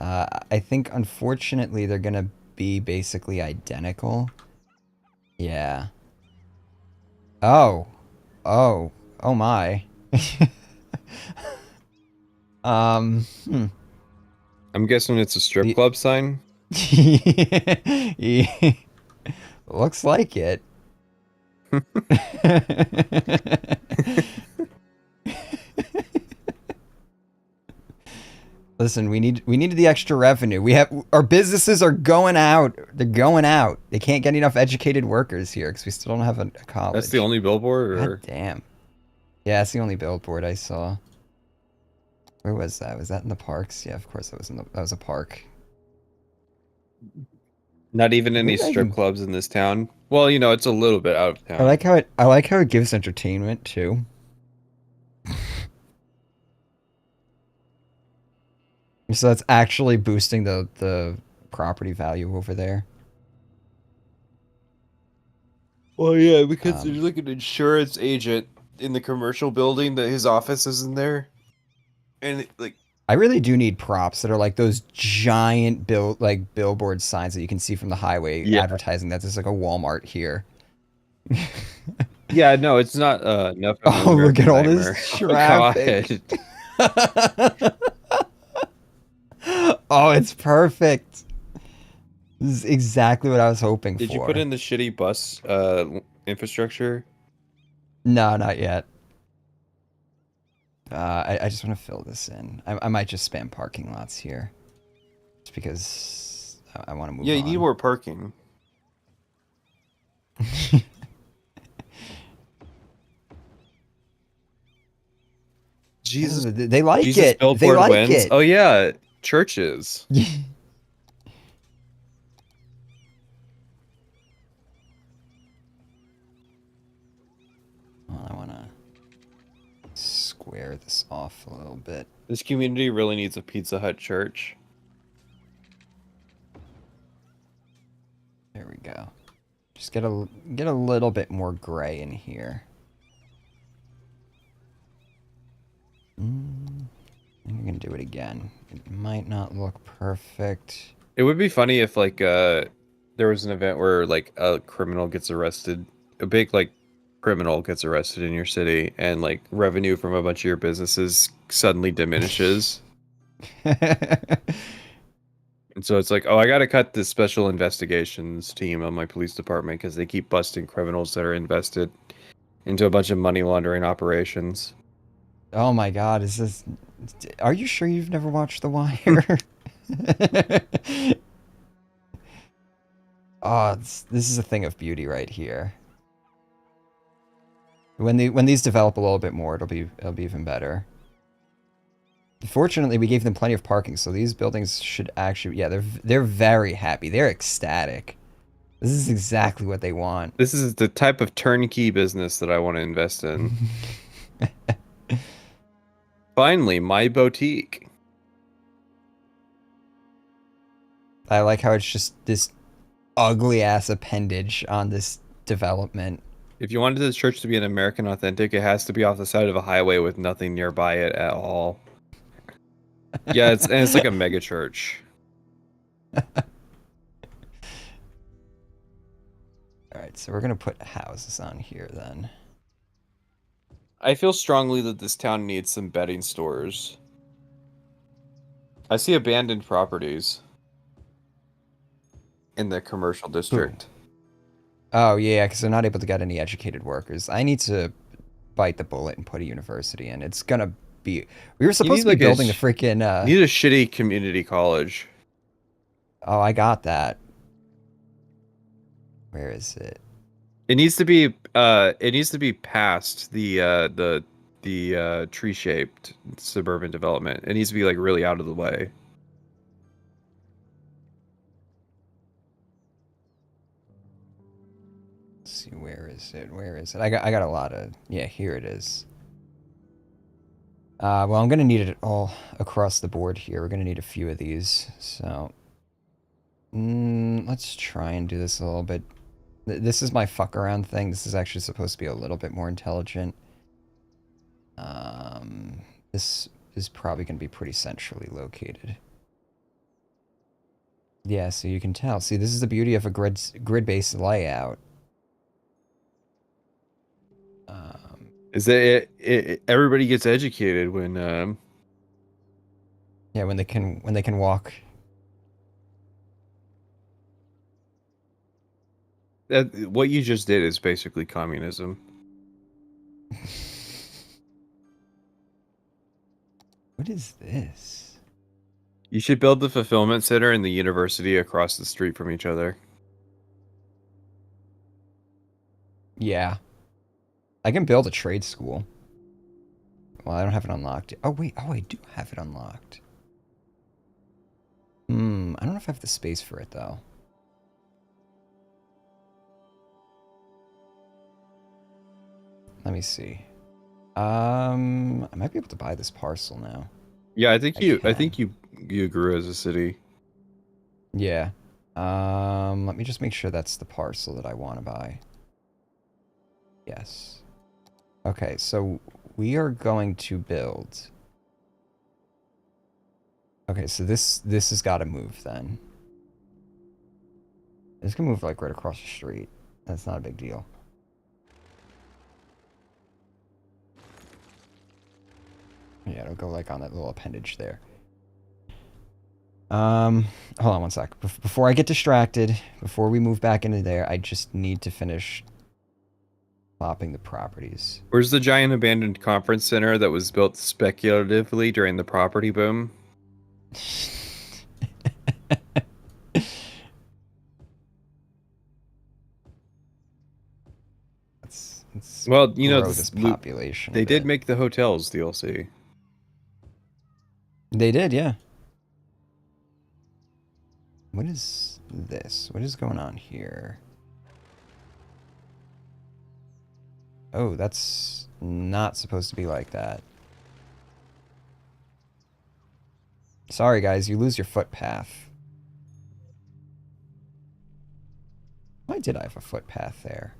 I think unfortunately they're gonna be basically identical. Yeah. Oh. Oh my. Hmm. I'm guessing it's a strip The club sign. Yeah, looks like it. Listen, we needed the extra revenue. We have our businesses are going out. They're going out. They can't get enough educated workers here because we still don't have a That's the college. only billboard, God or damn. Yeah, it's the only billboard I saw. Where was that? Was that in the parks? Yeah, of course that was in the that was a park. not even Where any did I strip even clubs in this town. Well, it's a little bit out of town. I like how it gives entertainment too. So that's actually boosting the property value over there. Well, yeah, because there's Um, like an insurance agent in the commercial building that his office is in there, and like, I really do need props that are like those giant billboard signs that you can see from the highway yeah, advertising that there's like a Walmart here. yeah, no, it's not enough of an Oh, look at American all nightmare. this Oh traffic. God, Oh, it's perfect. This is exactly what I was hoping did you put for. in the shitty bus infrastructure? No, not yet. I just want to fill this in. I might just spam parking lots here. Just because I want to move Yeah, you need on. more parking. Oh, Jesus, they like Jesus it. They billboard like wins. it. Oh yeah, churches. Well, I want to square this off a little bit. This community really needs a Pizza Hut church. There we go. Just get a little bit more gray in here. And you're gonna do it again. It might not look perfect. It would be funny if like there was an event where like a criminal gets arrested, a big like criminal gets arrested in your city, and like revenue from a bunch of your businesses suddenly diminishes. And so it's like, oh, I got to cut this special investigations team on my police department because they keep busting criminals that are invested into a bunch of money laundering operations. Oh my God, is this? Are you sure you've never watched The Wire? Oh, this is a thing of beauty right here. When these develop a little bit more, it'll be even better. Fortunately, we gave them plenty of parking, so these buildings should actually, yeah, they're very happy. They're ecstatic. This is exactly what they want. This is the type of turnkey business that I want to invest in. Finally, my boutique. I like how it's just this ugly ass appendage on this development. If you wanted this church to be an American authentic, it has to be off the side of a highway with nothing nearby it at all. Yeah, it's like a mega church. Alright, so we're gonna put houses on here then. I feel strongly that this town needs some bedding stores. I see abandoned properties in the commercial district. Oh yeah, because they're not able to get any educated workers. I need to bite the bullet and put a university in. It's gonna be. We were You supposed need to be like building a freaking. you need a shitty community college. Oh, I got that. Where is it? It needs to be past the tree-shaped suburban development. It needs to be like really out of the way. Let's see, where is it? Where is it? I got a lot of. Yeah, here it is. Well, I'm gonna need it all across the board here. We're gonna need a few of these. So, let's try and do this a little bit. This is my fuck around thing. This is actually supposed to be a little bit more intelligent. This is probably gonna be pretty centrally located. Yeah, so you can tell. See, this is the beauty of a grid-based layout. Is that everybody gets educated when Yeah, when they can walk. What you just did is basically communism. What is this? You should build the fulfillment center and the university across the street from each other. Yeah. I can build a trade school. Well, I don't have it unlocked. Oh, wait. Oh, I do have it unlocked. I don't know if I have the space for it, though. Let me see. I might be able to buy this parcel now. Yeah, I I can. think you grew as a city. Yeah. Let me just make sure that's the parcel that I want to buy. Yes. Okay, so we are going to build. Okay, so this has got to move then. It's gonna move like right across the street. That's not a big deal. Yeah, it'll go like on that little appendage there. Hold on one sec. Before I get distracted, before we move back into there, I just need to finish popping the properties. Where's the giant abandoned conference center that was built speculatively during the property boom? Let's Well, you know, grow this population a they did bit. make the hotels DLC. They did, yeah. What is this? What is going on here? Oh, that's not supposed to be like that. Sorry, guys, you lose your footpath. Why did I have a footpath there?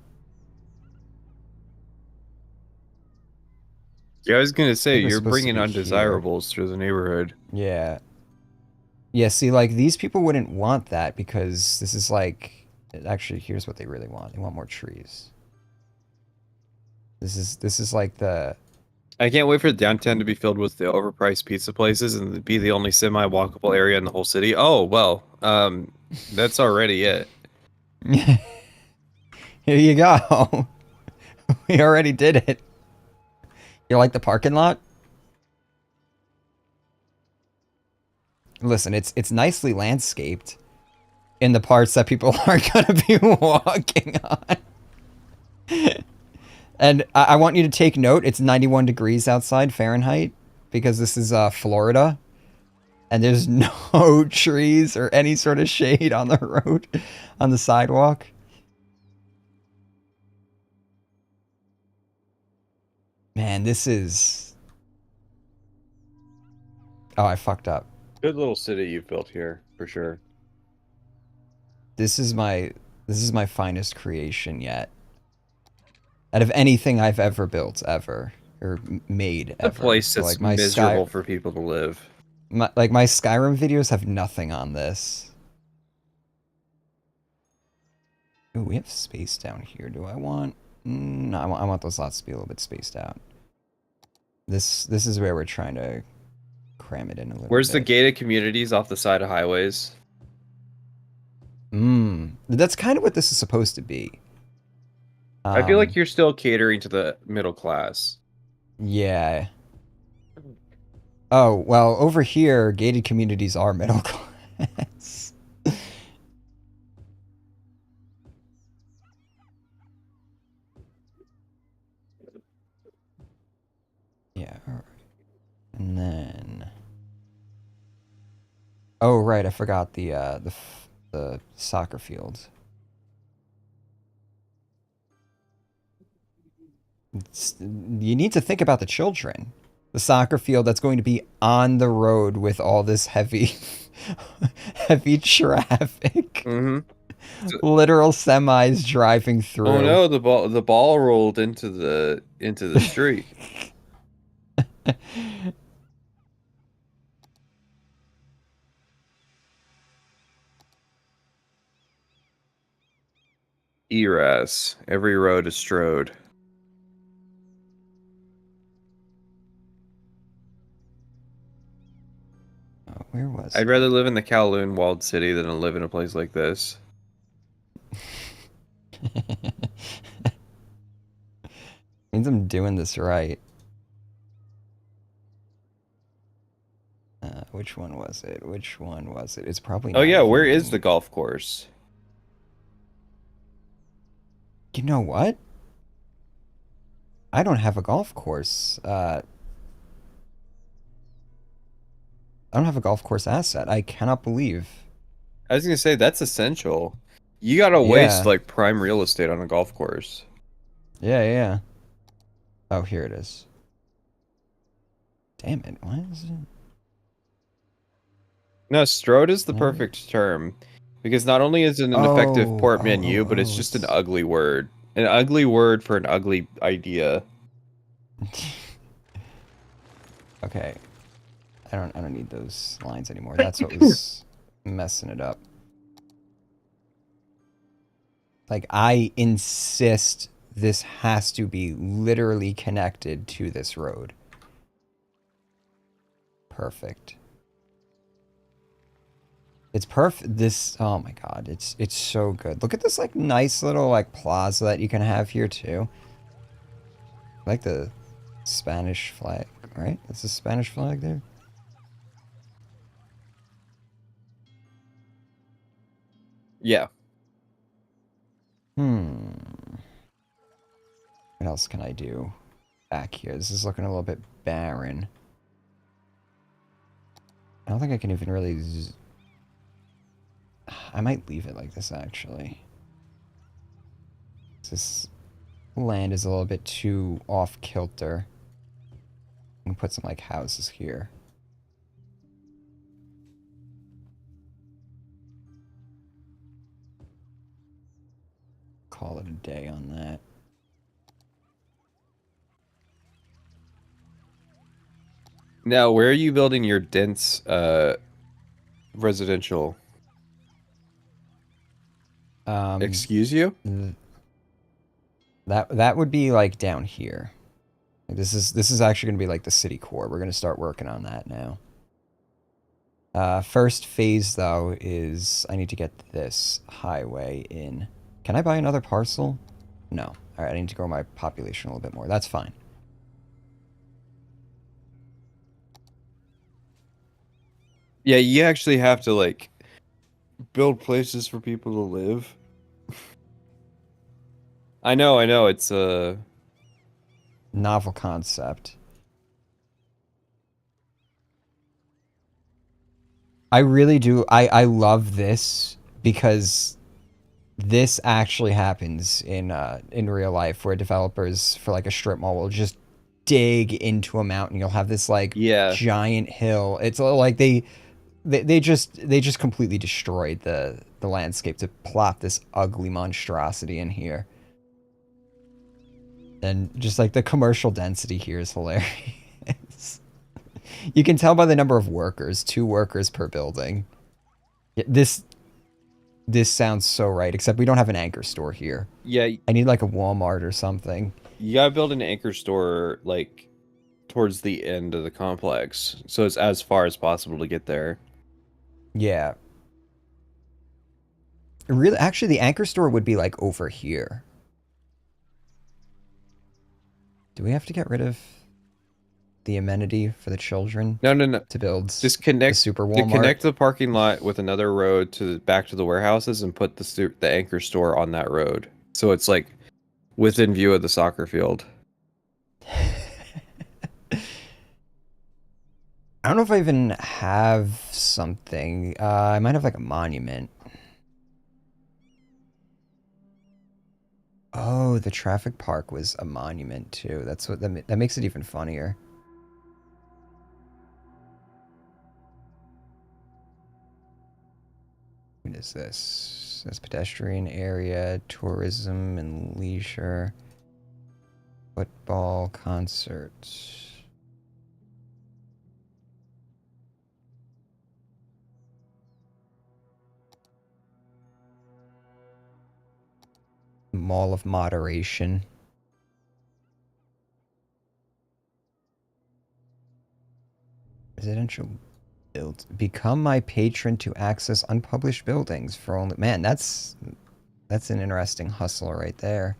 Yeah, I was gonna I say think it was you're supposed to bringing be here. undesirables through the neighborhood. Yeah. Yeah, see, like, these people wouldn't want that because this is like... Actually, here's what they really want. They want more trees. This is like the... I can't wait for downtown to be filled with the overpriced pizza places and be the only semi-walkable area in the whole city. Oh, well, that's already it. Here you go. We already did it. You like the parking lot? Listen, it's nicely landscaped in the parts that people aren't going to be walking on. And I want you to take note, it's 91 degrees outside Fahrenheit because this is Florida. And there's no trees or any sort of shade on the road, on the sidewalk. Man, this is... Oh, I fucked up. Good little city you've built here, for sure. This is my finest creation yet. Out of anything I've ever built, ever. Or made, A ever. place So, that's like, my miserable for people to live. my Skyrim videos have nothing on this. Ooh, we have space down here. Do I want... No, I want those lots to be a little bit spaced out. This is where we're trying to cram it in a little Where's the bit. gated communities off the side of highways? That's kind of what this is supposed to be. I feel like you're still catering to the middle class. Yeah. Oh, well, over here, gated communities are middle class. Yeah, all right. And then... Oh, right, I forgot the soccer field. You need to think about the children. The soccer field that's going to be on the road with all this heavy, heavy traffic. Mm-hmm. Literal semis driving through. Oh no, the ball rolled into the street. ERAS. Every road is strode. Oh, where was I'd it? rather live in the Kowloon walled city than to live in a place like this. Means I'm doing this right. Which one was it? Which one was it? It's probably Oh not yeah, where is the even. golf course? You know what? I don't have a golf course. I don't have a golf course asset. I cannot believe. I was gonna say that's essential. You gotta waste Yeah. like prime real estate on a golf course. Yeah, yeah. Oh, here it is. Damn it. Why is it? No, strode is the Why? perfect term because not only is it an effective Oh, port oh, oh, menu, but it's oh. just an It's. ugly word. An ugly word for an ugly idea. Okay. I don't need those lines anymore. That's what was messing it up. Like, I insist this has to be literally connected to this road. Perfect. It's perfect. This, oh my god, it's so good. Look at this like nice little like plaza that you can have here too. I like the Spanish flag, right? That's the Spanish flag there. Yeah. Hmm. What else can I do back here? This is looking a little bit barren. I don't think I can even really. I might leave it like this actually. This land is a little bit too off kilter. I'm gonna put some like houses here. Call it a day on that. Now, where are you building your dense residential? Um, Excuse you? that would be like down here. Like, this is actually gonna be like the city core. We're gonna start working on that now. First phase though is I need to get this highway in. Can I buy another parcel? No. All right, I need to grow my population a little bit more. That's fine. Yeah, you actually have to like build places for people to live. I know. It's Novel concept. I really do. I love this because this actually happens in real life where developers for like a strip mall will just dig into a mountain. You'll have this like yeah. giant hill. It's like they just completely destroyed the landscape to plop this ugly monstrosity in here. And just like the commercial density here is hilarious. You can tell by the number of workers, 2 workers per building. This sounds so right, except we don't have an anchor store here. Yeah, I need like a Walmart or something. you gotta build an anchor store like towards the end of the complex, so it's as far as possible to get there. Yeah. Really, actually, the anchor store would be like over here. Do we have to get rid of the amenity for the children No, no, no. to build Just the connect super to Walmart? connect the parking lot with another road to back to the warehouses and put the anchor store on that road. So it's like within view of the soccer field. I don't know if I even have something. I might have like a monument. Oh, the traffic park was a monument too. That's what that makes it even funnier. What is this? This pedestrian area, tourism and leisure, football, concerts. Mall of Moderation. Residential build. Become my patron to access unpublished buildings for only. Man, that's That's an interesting hustle right there.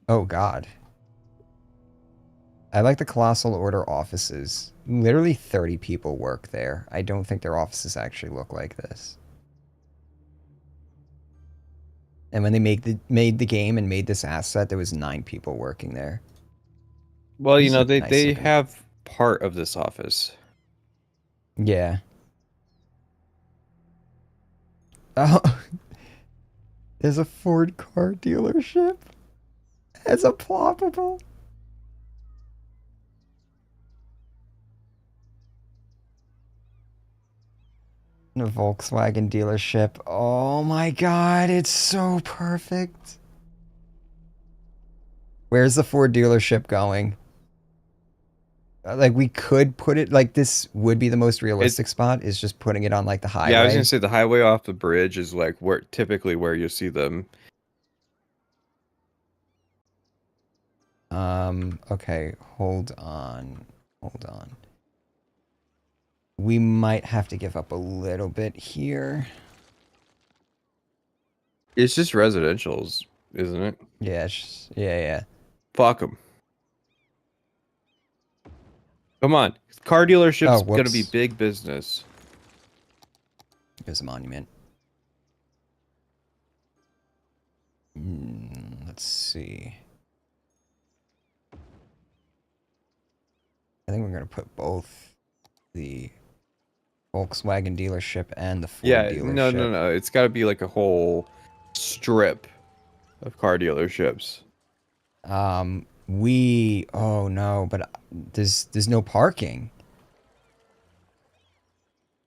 Oh God. I like the Colossal Order offices. Literally 30 people work there. I don't think their offices actually look like this. And when they made the game and made this asset, there was 9 people working there. Well, This is a nice they looking. have part of this office. Yeah. Oh, there's a Ford car dealership as a ploppable. A Volkswagen dealership. Oh my God, it's so perfect. Where's the Ford dealership going? Like we could put it like this would be the most It realistic spot is just putting it on like the Yeah, I was gonna highway. say the highway off the bridge is like where typically where you see them. Okay, hold on. Hold on. We might have to give up a little bit here. It's just residentials, isn't it? Yeah, yeah. Fuck them. Come on, car Oh, dealership's gonna be whoops. big business. There's a monument. Let's see. I think we're gonna put both the Volkswagen dealership and the Ford Yeah, no, no, dealership. no. It's got to be like a whole strip of car dealerships. Oh no, but there's no parking.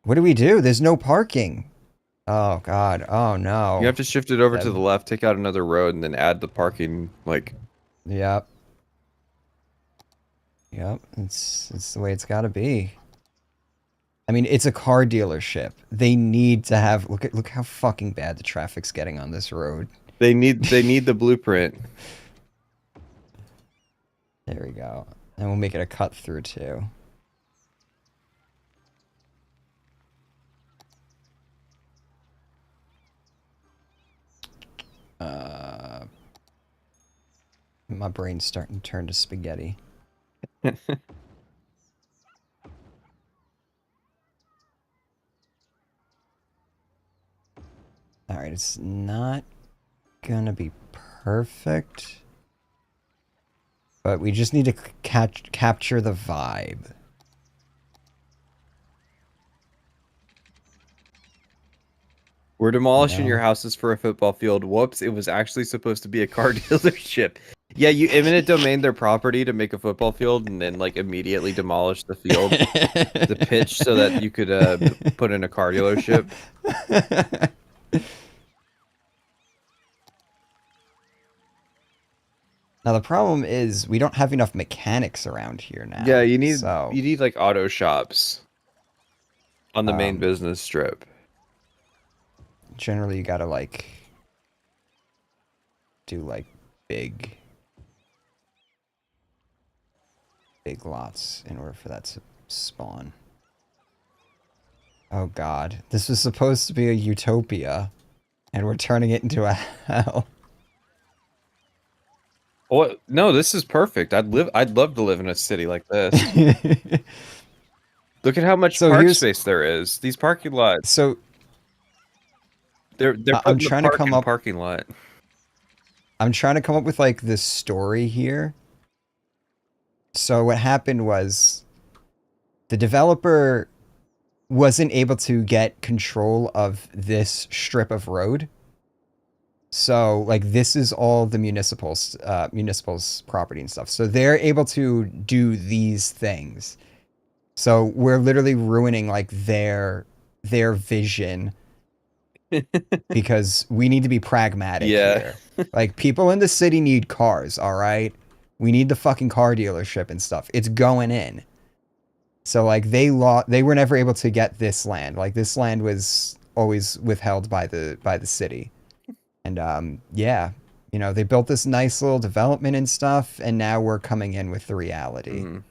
What do we do? There's no parking. Oh God. Oh You no. have to shift it over That, to the left, take out another road, and then add the parking. Like, yep. Yep. It's the way it's got to be. I mean, it's a car dealership. They need to have look how fucking bad the traffic's getting on this road. they need the blueprint. There we go. And we'll make it a cut through too. Uh, my brain's starting to turn to spaghetti. All right, it's not gonna be perfect, but we just need to capture the vibe. We're You demolishing your know? houses for a football field. Whoops, it was actually supposed to be a car dealership. Yeah, you eminent domain their property to make a football field and then like immediately demolish the field, the pitch so that you could put in a car dealership. Now the problem is we don't have enough mechanics around here Yeah, now. So, you need like auto shops on the main um, business strip. generally you gotta like do like big big lots in order for that to spawn. Oh God, this was supposed to be a utopia, and we're turning it into a hell. Oh, no, this is perfect. I'd love to live in a city like this. Look at how much So park here's space there is. These parking lots. so They're I'm putting the trying to park come in up. parking lot. I'm trying to come up with like this story here. So what happened was the developer wasn't able to get control of this strip of road. So like this is all the municipal's property and stuff. So they're able to do these things. So we're literally ruining like their vision because we need to be pragmatic Yeah. here. Like people in the city need cars, all right? We need the fucking car dealership and stuff. It's going in. So like they were never able to get this land. Like this land was always withheld by the city. And yeah, they built this nice little development and stuff and now we're coming in with the reality. Mm.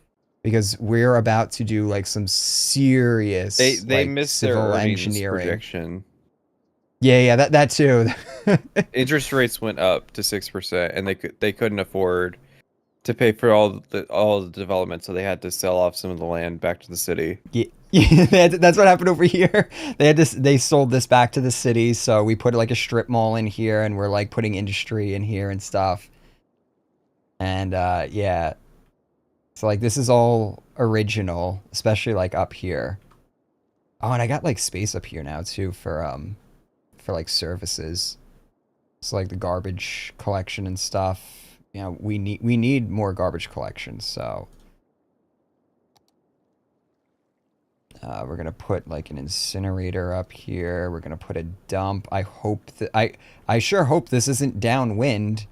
because we're about to do like some serious They like missed their civil earnings engineering. projection. Yeah, that too. Interest rates went up to 6%, and they couldn't afford to pay for all the development, so they had to sell off some of the land back to the city. Yeah, that's what happened over here. They sold this back to the city, so we put like a strip mall in here, and we're like putting industry in here and stuff. And yeah, so like this is all original, especially like up here. Oh, and I got like space up here now too for like services. So like the garbage collection and stuff. You know, we need more garbage collection, so we're gonna put like an incinerator up here. We're gonna put a dump. I hope that I sure hope this isn't downwind.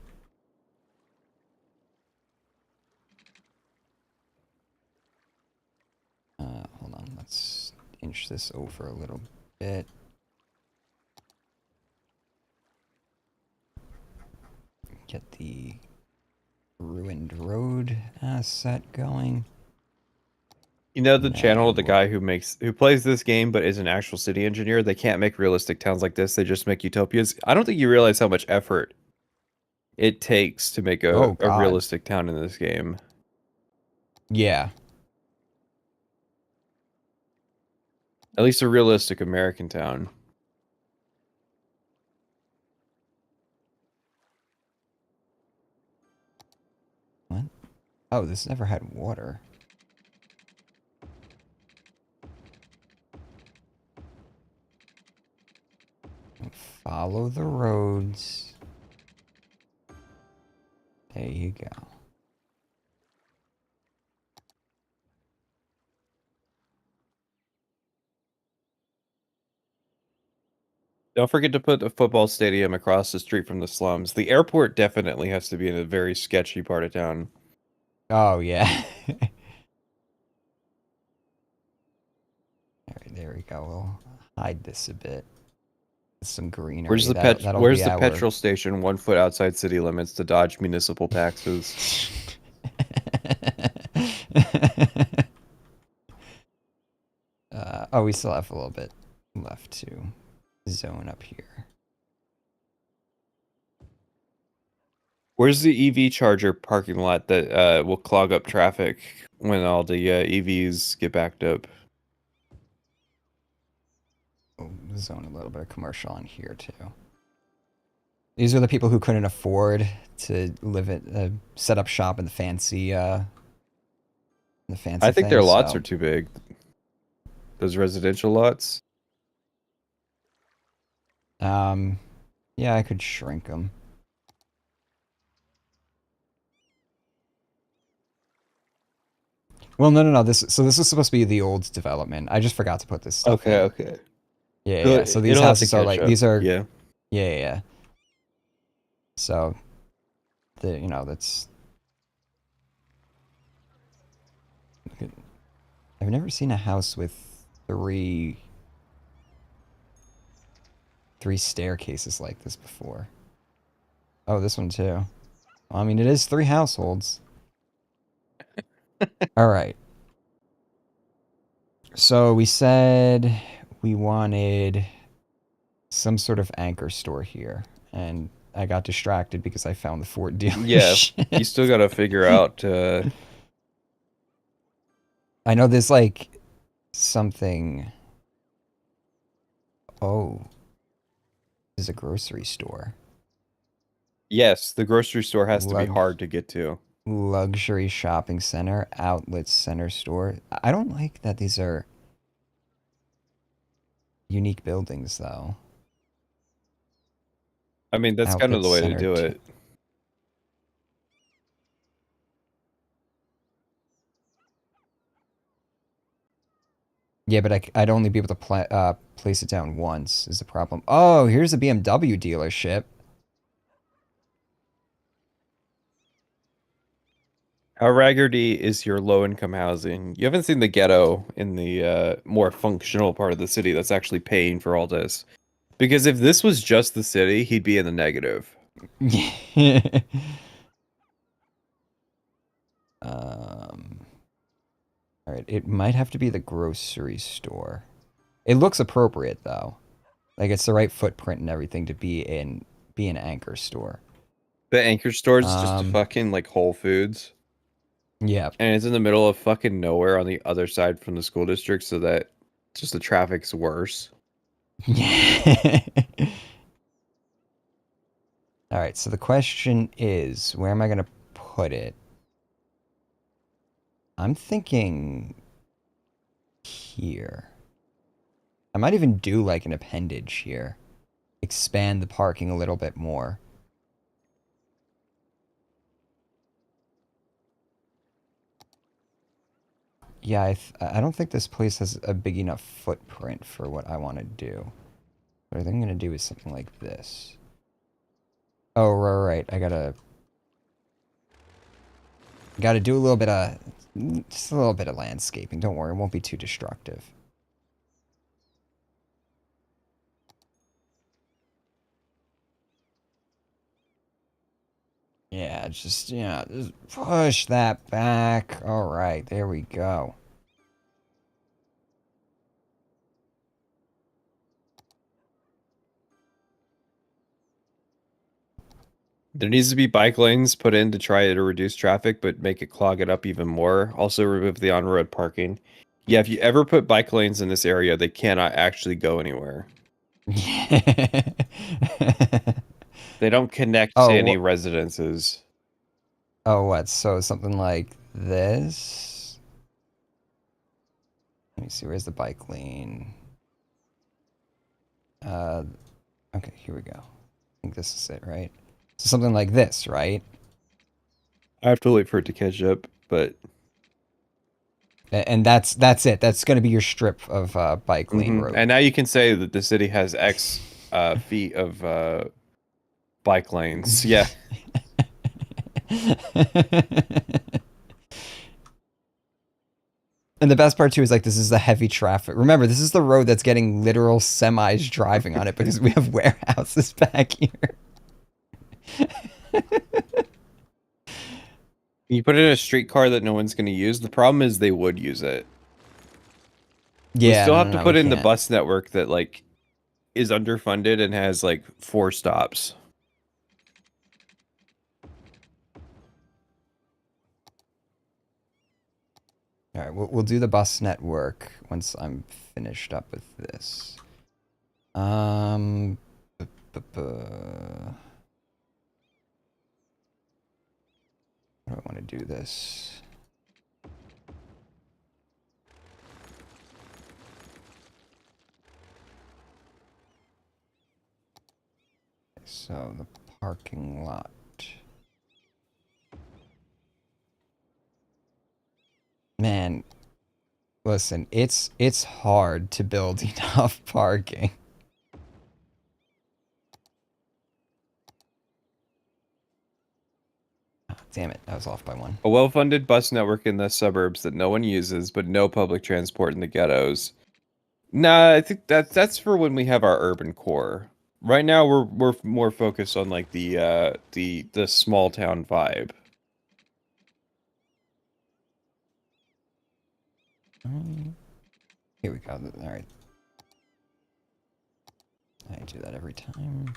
Hold on, let's inch this over a little bit. Get the ruined road asset going. You know the And channel of then the guy who plays this game but is an actual city engineer? They can't make realistic towns like this. They just make utopias. I don't think you realize how much effort it takes to make oh a god. realistic town in this game. Yeah. At least a realistic American town. What? Oh, this never had water. Follow the roads. There you go. Don't forget to put a football stadium across the street from the slums. The airport definitely has to be in a very sketchy part of town. Oh yeah. Alright, there we go. We'll hide this a bit. Some greenery. That'll Where's be the our petrol station 1 foot outside city limits to dodge municipal taxes? oh, we still have a little bit left to zone up here. Where's the EV charger parking lot that will clog up traffic when all the EVs get backed up? We'll zone a little bit of commercial on here too. These are the people who couldn't afford to live at set up shop in the I fancy think their things. lots So are too big. Those residential lots. yeah, I could shrink them. Well, no. This is supposed to be the old development. I just forgot to put this stuff Okay, in. okay. Yeah. So these It'll have to houses are catch like up. these are Yeah. yeah. So that's I've never seen a house with three staircases like this before. Oh, this one too. Well, I mean, it is 3 households. All right. So we said we wanted some sort of anchor store here, and I got distracted because I found the Ford Yeah. dealership. You still got to figure out I know there's like something. Oh, there's a grocery store. yes, the grocery store has to be Lug hard to get to. luxury shopping center, outlet center store. I don't like that these are unique buildings though. I mean, that's kind of Outlet the way to center. do it. Yeah, but I'd only be able to place it down once is the problem. Oh, here's a BMW dealership. How raggardy is your low income housing? You haven't seen the ghetto in the more functional part of the city that's actually paying for all this. Because if this was just the city, he'd be in the negative. um, All right, it might have to be the grocery store. It looks appropriate though. Like it's the right footprint and everything to be an anchor store. The anchor store is just a Um, fucking like Whole Foods, yeah. and it's in the middle of fucking nowhere on the other side from the school district, so that just the traffic's worse. All right, so the question is, where am I gonna put it? I'm thinking here. I might even do like an appendage here. Expand the parking a little bit more. Yeah, I don't think this place has a big enough footprint for what I want to do. What I think I'm gonna do is something like this. Oh, right. I gotta do a little bit of, just a little bit of landscaping. Don't worry, it won't be too destructive. Yeah, just push that back. All right, there we go. There needs to be bike lanes put in to try to reduce traffic, but make it clog it up even more. Also, remove the on-road parking. Yeah, if you ever put bike lanes in this area, they cannot actually go anywhere. They don't connect to any Oh, residences. oh, what? So something like this? Let me see. Where's the bike lane? Uh, okay, here we go. I think this is it, right? So something like this, right? I have to wait for it to catch up, but And that's it. That's going to be your strip of bike lane road. and now you can say that the city has X feet of bike lanes. Yeah. And the best part too is like this is the heavy traffic. Remember, this is the road that's getting literal semis driving on it because we have warehouses back here. You put it in a streetcar that no one's going to use. The problem is they would use it. We Yeah, still no, have no, to no, we put in the can't. bus network that like is underfunded and has like 4 stops. All right, we'll do the bus network once I'm finished up with this. Um, how do I want to do this? So the parking lot. Man, listen, it's hard to build enough parking. Oh, damn it, I was off by one. A well-funded bus network in the suburbs that no one uses, but no public transport in the ghettos. Nah, I think that's for when we have our urban core. Right now we're more focused on like the small town vibe. Here we go. All right, I do that every time.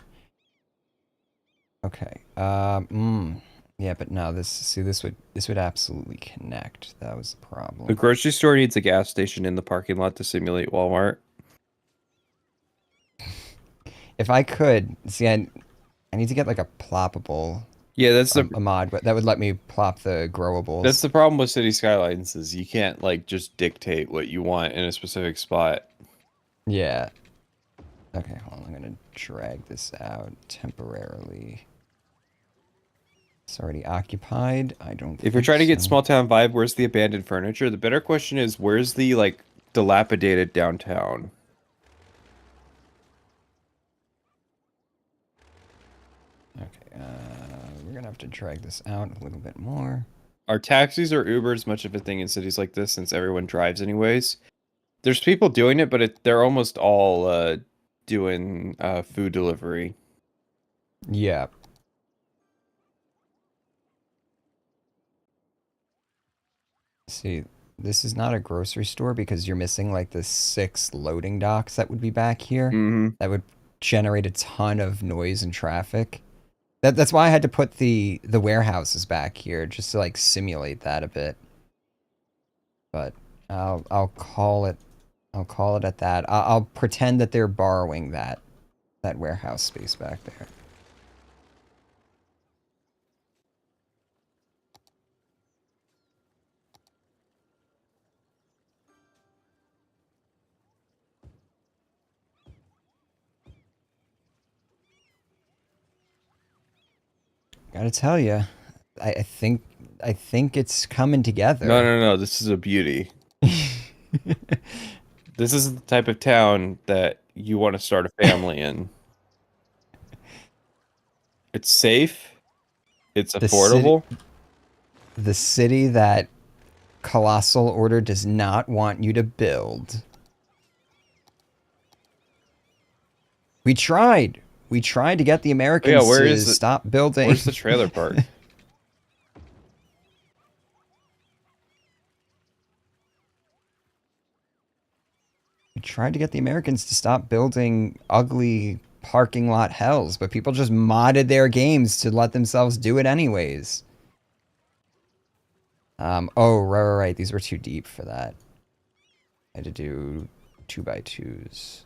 Okay. Yeah, but no. This would absolutely connect. That was the The problem. grocery store needs a gas station in the parking lot to simulate Walmart. If I could see, I need to get like a ploppable Yeah, a mod, but that would let me plop the that's growables. the problem with City Skylines is you can't like just dictate what you want in a specific spot. Yeah. Okay, hold on. I'm gonna drag this out temporarily. It's already occupied. I don't If you're think trying to get so. small town vibe, where's the abandoned furniture? The better question is where's the like dilapidated downtown? Okay, we're gonna have to drag this out a little bit more. Are taxis or Ubers much of a thing in cities like this since everyone drives anyways? There's people doing it, but they're almost all doing food delivery. Yeah. See, this is not a grocery store because you're missing like the 6 loading docks that would be back here. Mm-hmm. That would generate a ton of noise and traffic. That's why I had to put the warehouses back here just to like simulate that a bit. But I'll call it at that. I'll pretend that they're borrowing that warehouse space back there. Gotta tell you, I think it's coming No, together. no, no. This is a beauty. This is the type of town that you want to start a family in. It's safe. It's the city affordable. the city that Colossal Order does not want you to build. We tried. We tried to get the Oh yeah, Americans where to is it? stop building. Where's the trailer park? We tried to get the Americans to stop building ugly parking lot hells, but people just modded their games to let themselves do it anyways. Oh, right. These were too deep for that. I had to do 2x2s.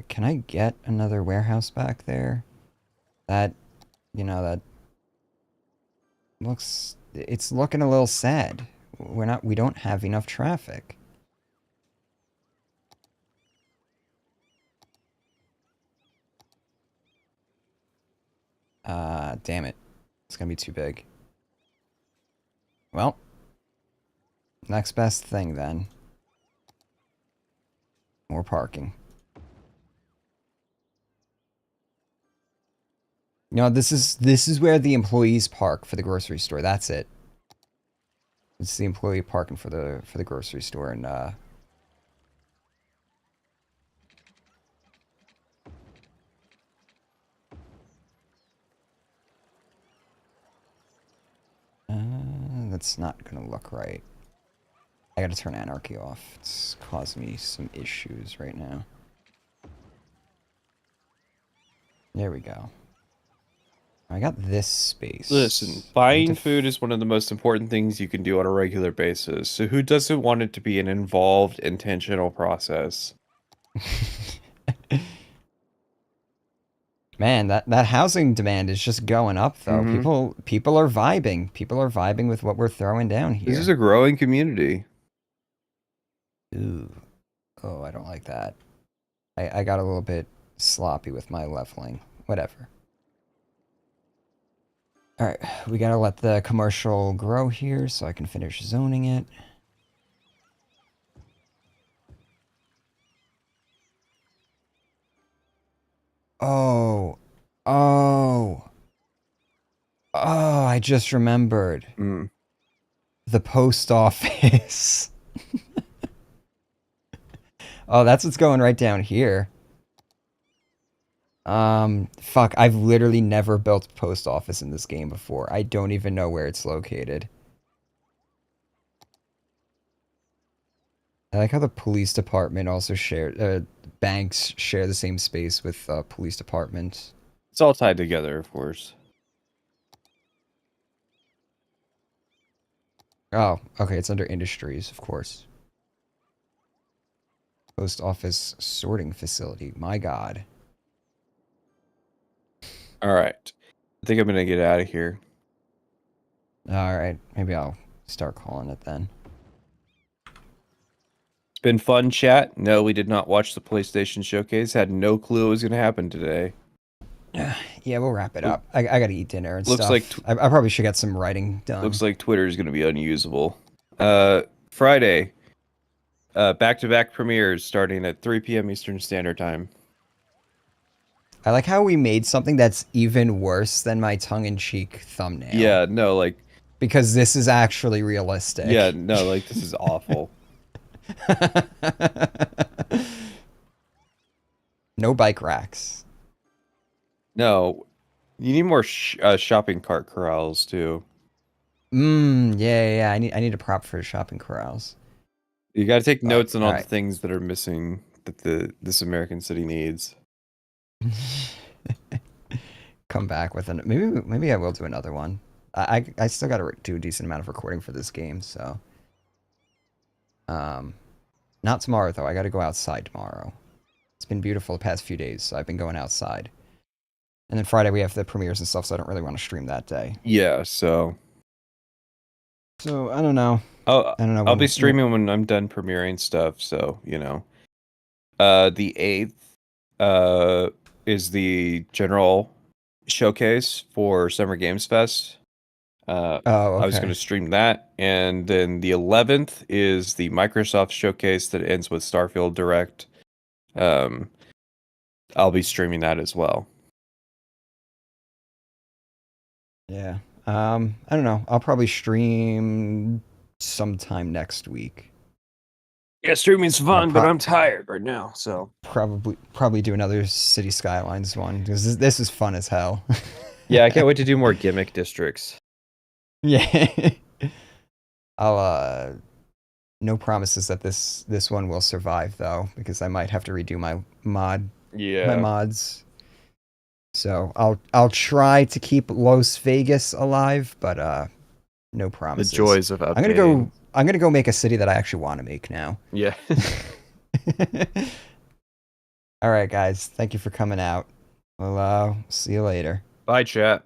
Can I get another warehouse back there? That, that it's looking a little sad. We don't have enough traffic. Damn it. It's gonna be too big. Well, next best thing then. More parking. This is where the employees park for the grocery store. That's it. It's the employee parking for the grocery store, and that's not gonna look right. I gotta turn anarchy off. It's causing me some issues right now. There we go. I got this space. Listen, I need buying to food is one of the most important things you can do on a regular basis. So who doesn't want it to be an involved, intentional process? Man, that housing demand is just going up though. Mm-hmm. People are vibing. People are vibing with what we're throwing down This is here. a growing community. Ooh. Oh, I don't like that. I got a little bit sloppy with my leveling. Whatever. Alright, we gotta let the commercial grow here so I can finish zoning it. Oh. Oh. Oh, I just remembered. Mm. The post office. Oh, that's what's going right down here. Fuck, I've literally never built a post office in this game before. I don't even know where it's located. I like how the police department also banks share the same space with police departments. It's all tied together, of course. Oh, okay, it's under industries, of course. Post office sorting facility. My God. All right. I think I'm going to get out of here. All right, maybe I'll start calling it then. It's been fun chat. No, we did not watch the PlayStation Showcase. Had no clue it was going to happen today. Yeah, we'll wrap it up. I gotta eat dinner and Looks stuff. like I probably should get some writing done. Looks like Twitter is going to be unusable. Friday, back-to-back premieres starting at 3 p.m. Eastern Standard Time. I like how we made something that's even worse than my tongue-in-cheek thumbnail. Yeah, no, like... Because this is actually realistic. Yeah, no, like, this is awful. No bike racks. No, you need more shopping cart corrals, too. Yeah. I need a prop for shopping corrals. You got to take But notes on all all the right. things that are missing that this American city needs. Come back with an maybe I will do another one. I still got to do a decent amount of recording for this game, so um, not tomorrow though. I got to go outside tomorrow. It's been beautiful the past few days, so I've been going outside. And then Friday we have the premieres and stuff, so I don't really want to stream that day. Yeah, so So I don't know. I'll I don't know I'll be when. streaming when I'm done premiering stuff. So the 8th is the general showcase for Summer Games Fest. Oh, I was going okay. to stream that, and then the 11th is the Microsoft showcase that ends with Starfield Direct. Um, I'll be streaming that as well. Yeah. I don't know. I'll probably stream sometime next week. Yeah, streaming's Yeah, fun, but I'm tired right now, so. probably do another City Skylines one because this is fun as hell. Yeah, I can't wait to do more gimmick districts. Yeah. I'll no promises that this one will survive though because I might have to redo my Yeah. mods. So I'll try to keep Las Vegas alive, but no The promises. joys of updating. I'm gonna go make a city that I actually want to make now. Yeah. All right, guys. Thank you for coming out. Well, see you later. Bye, chat.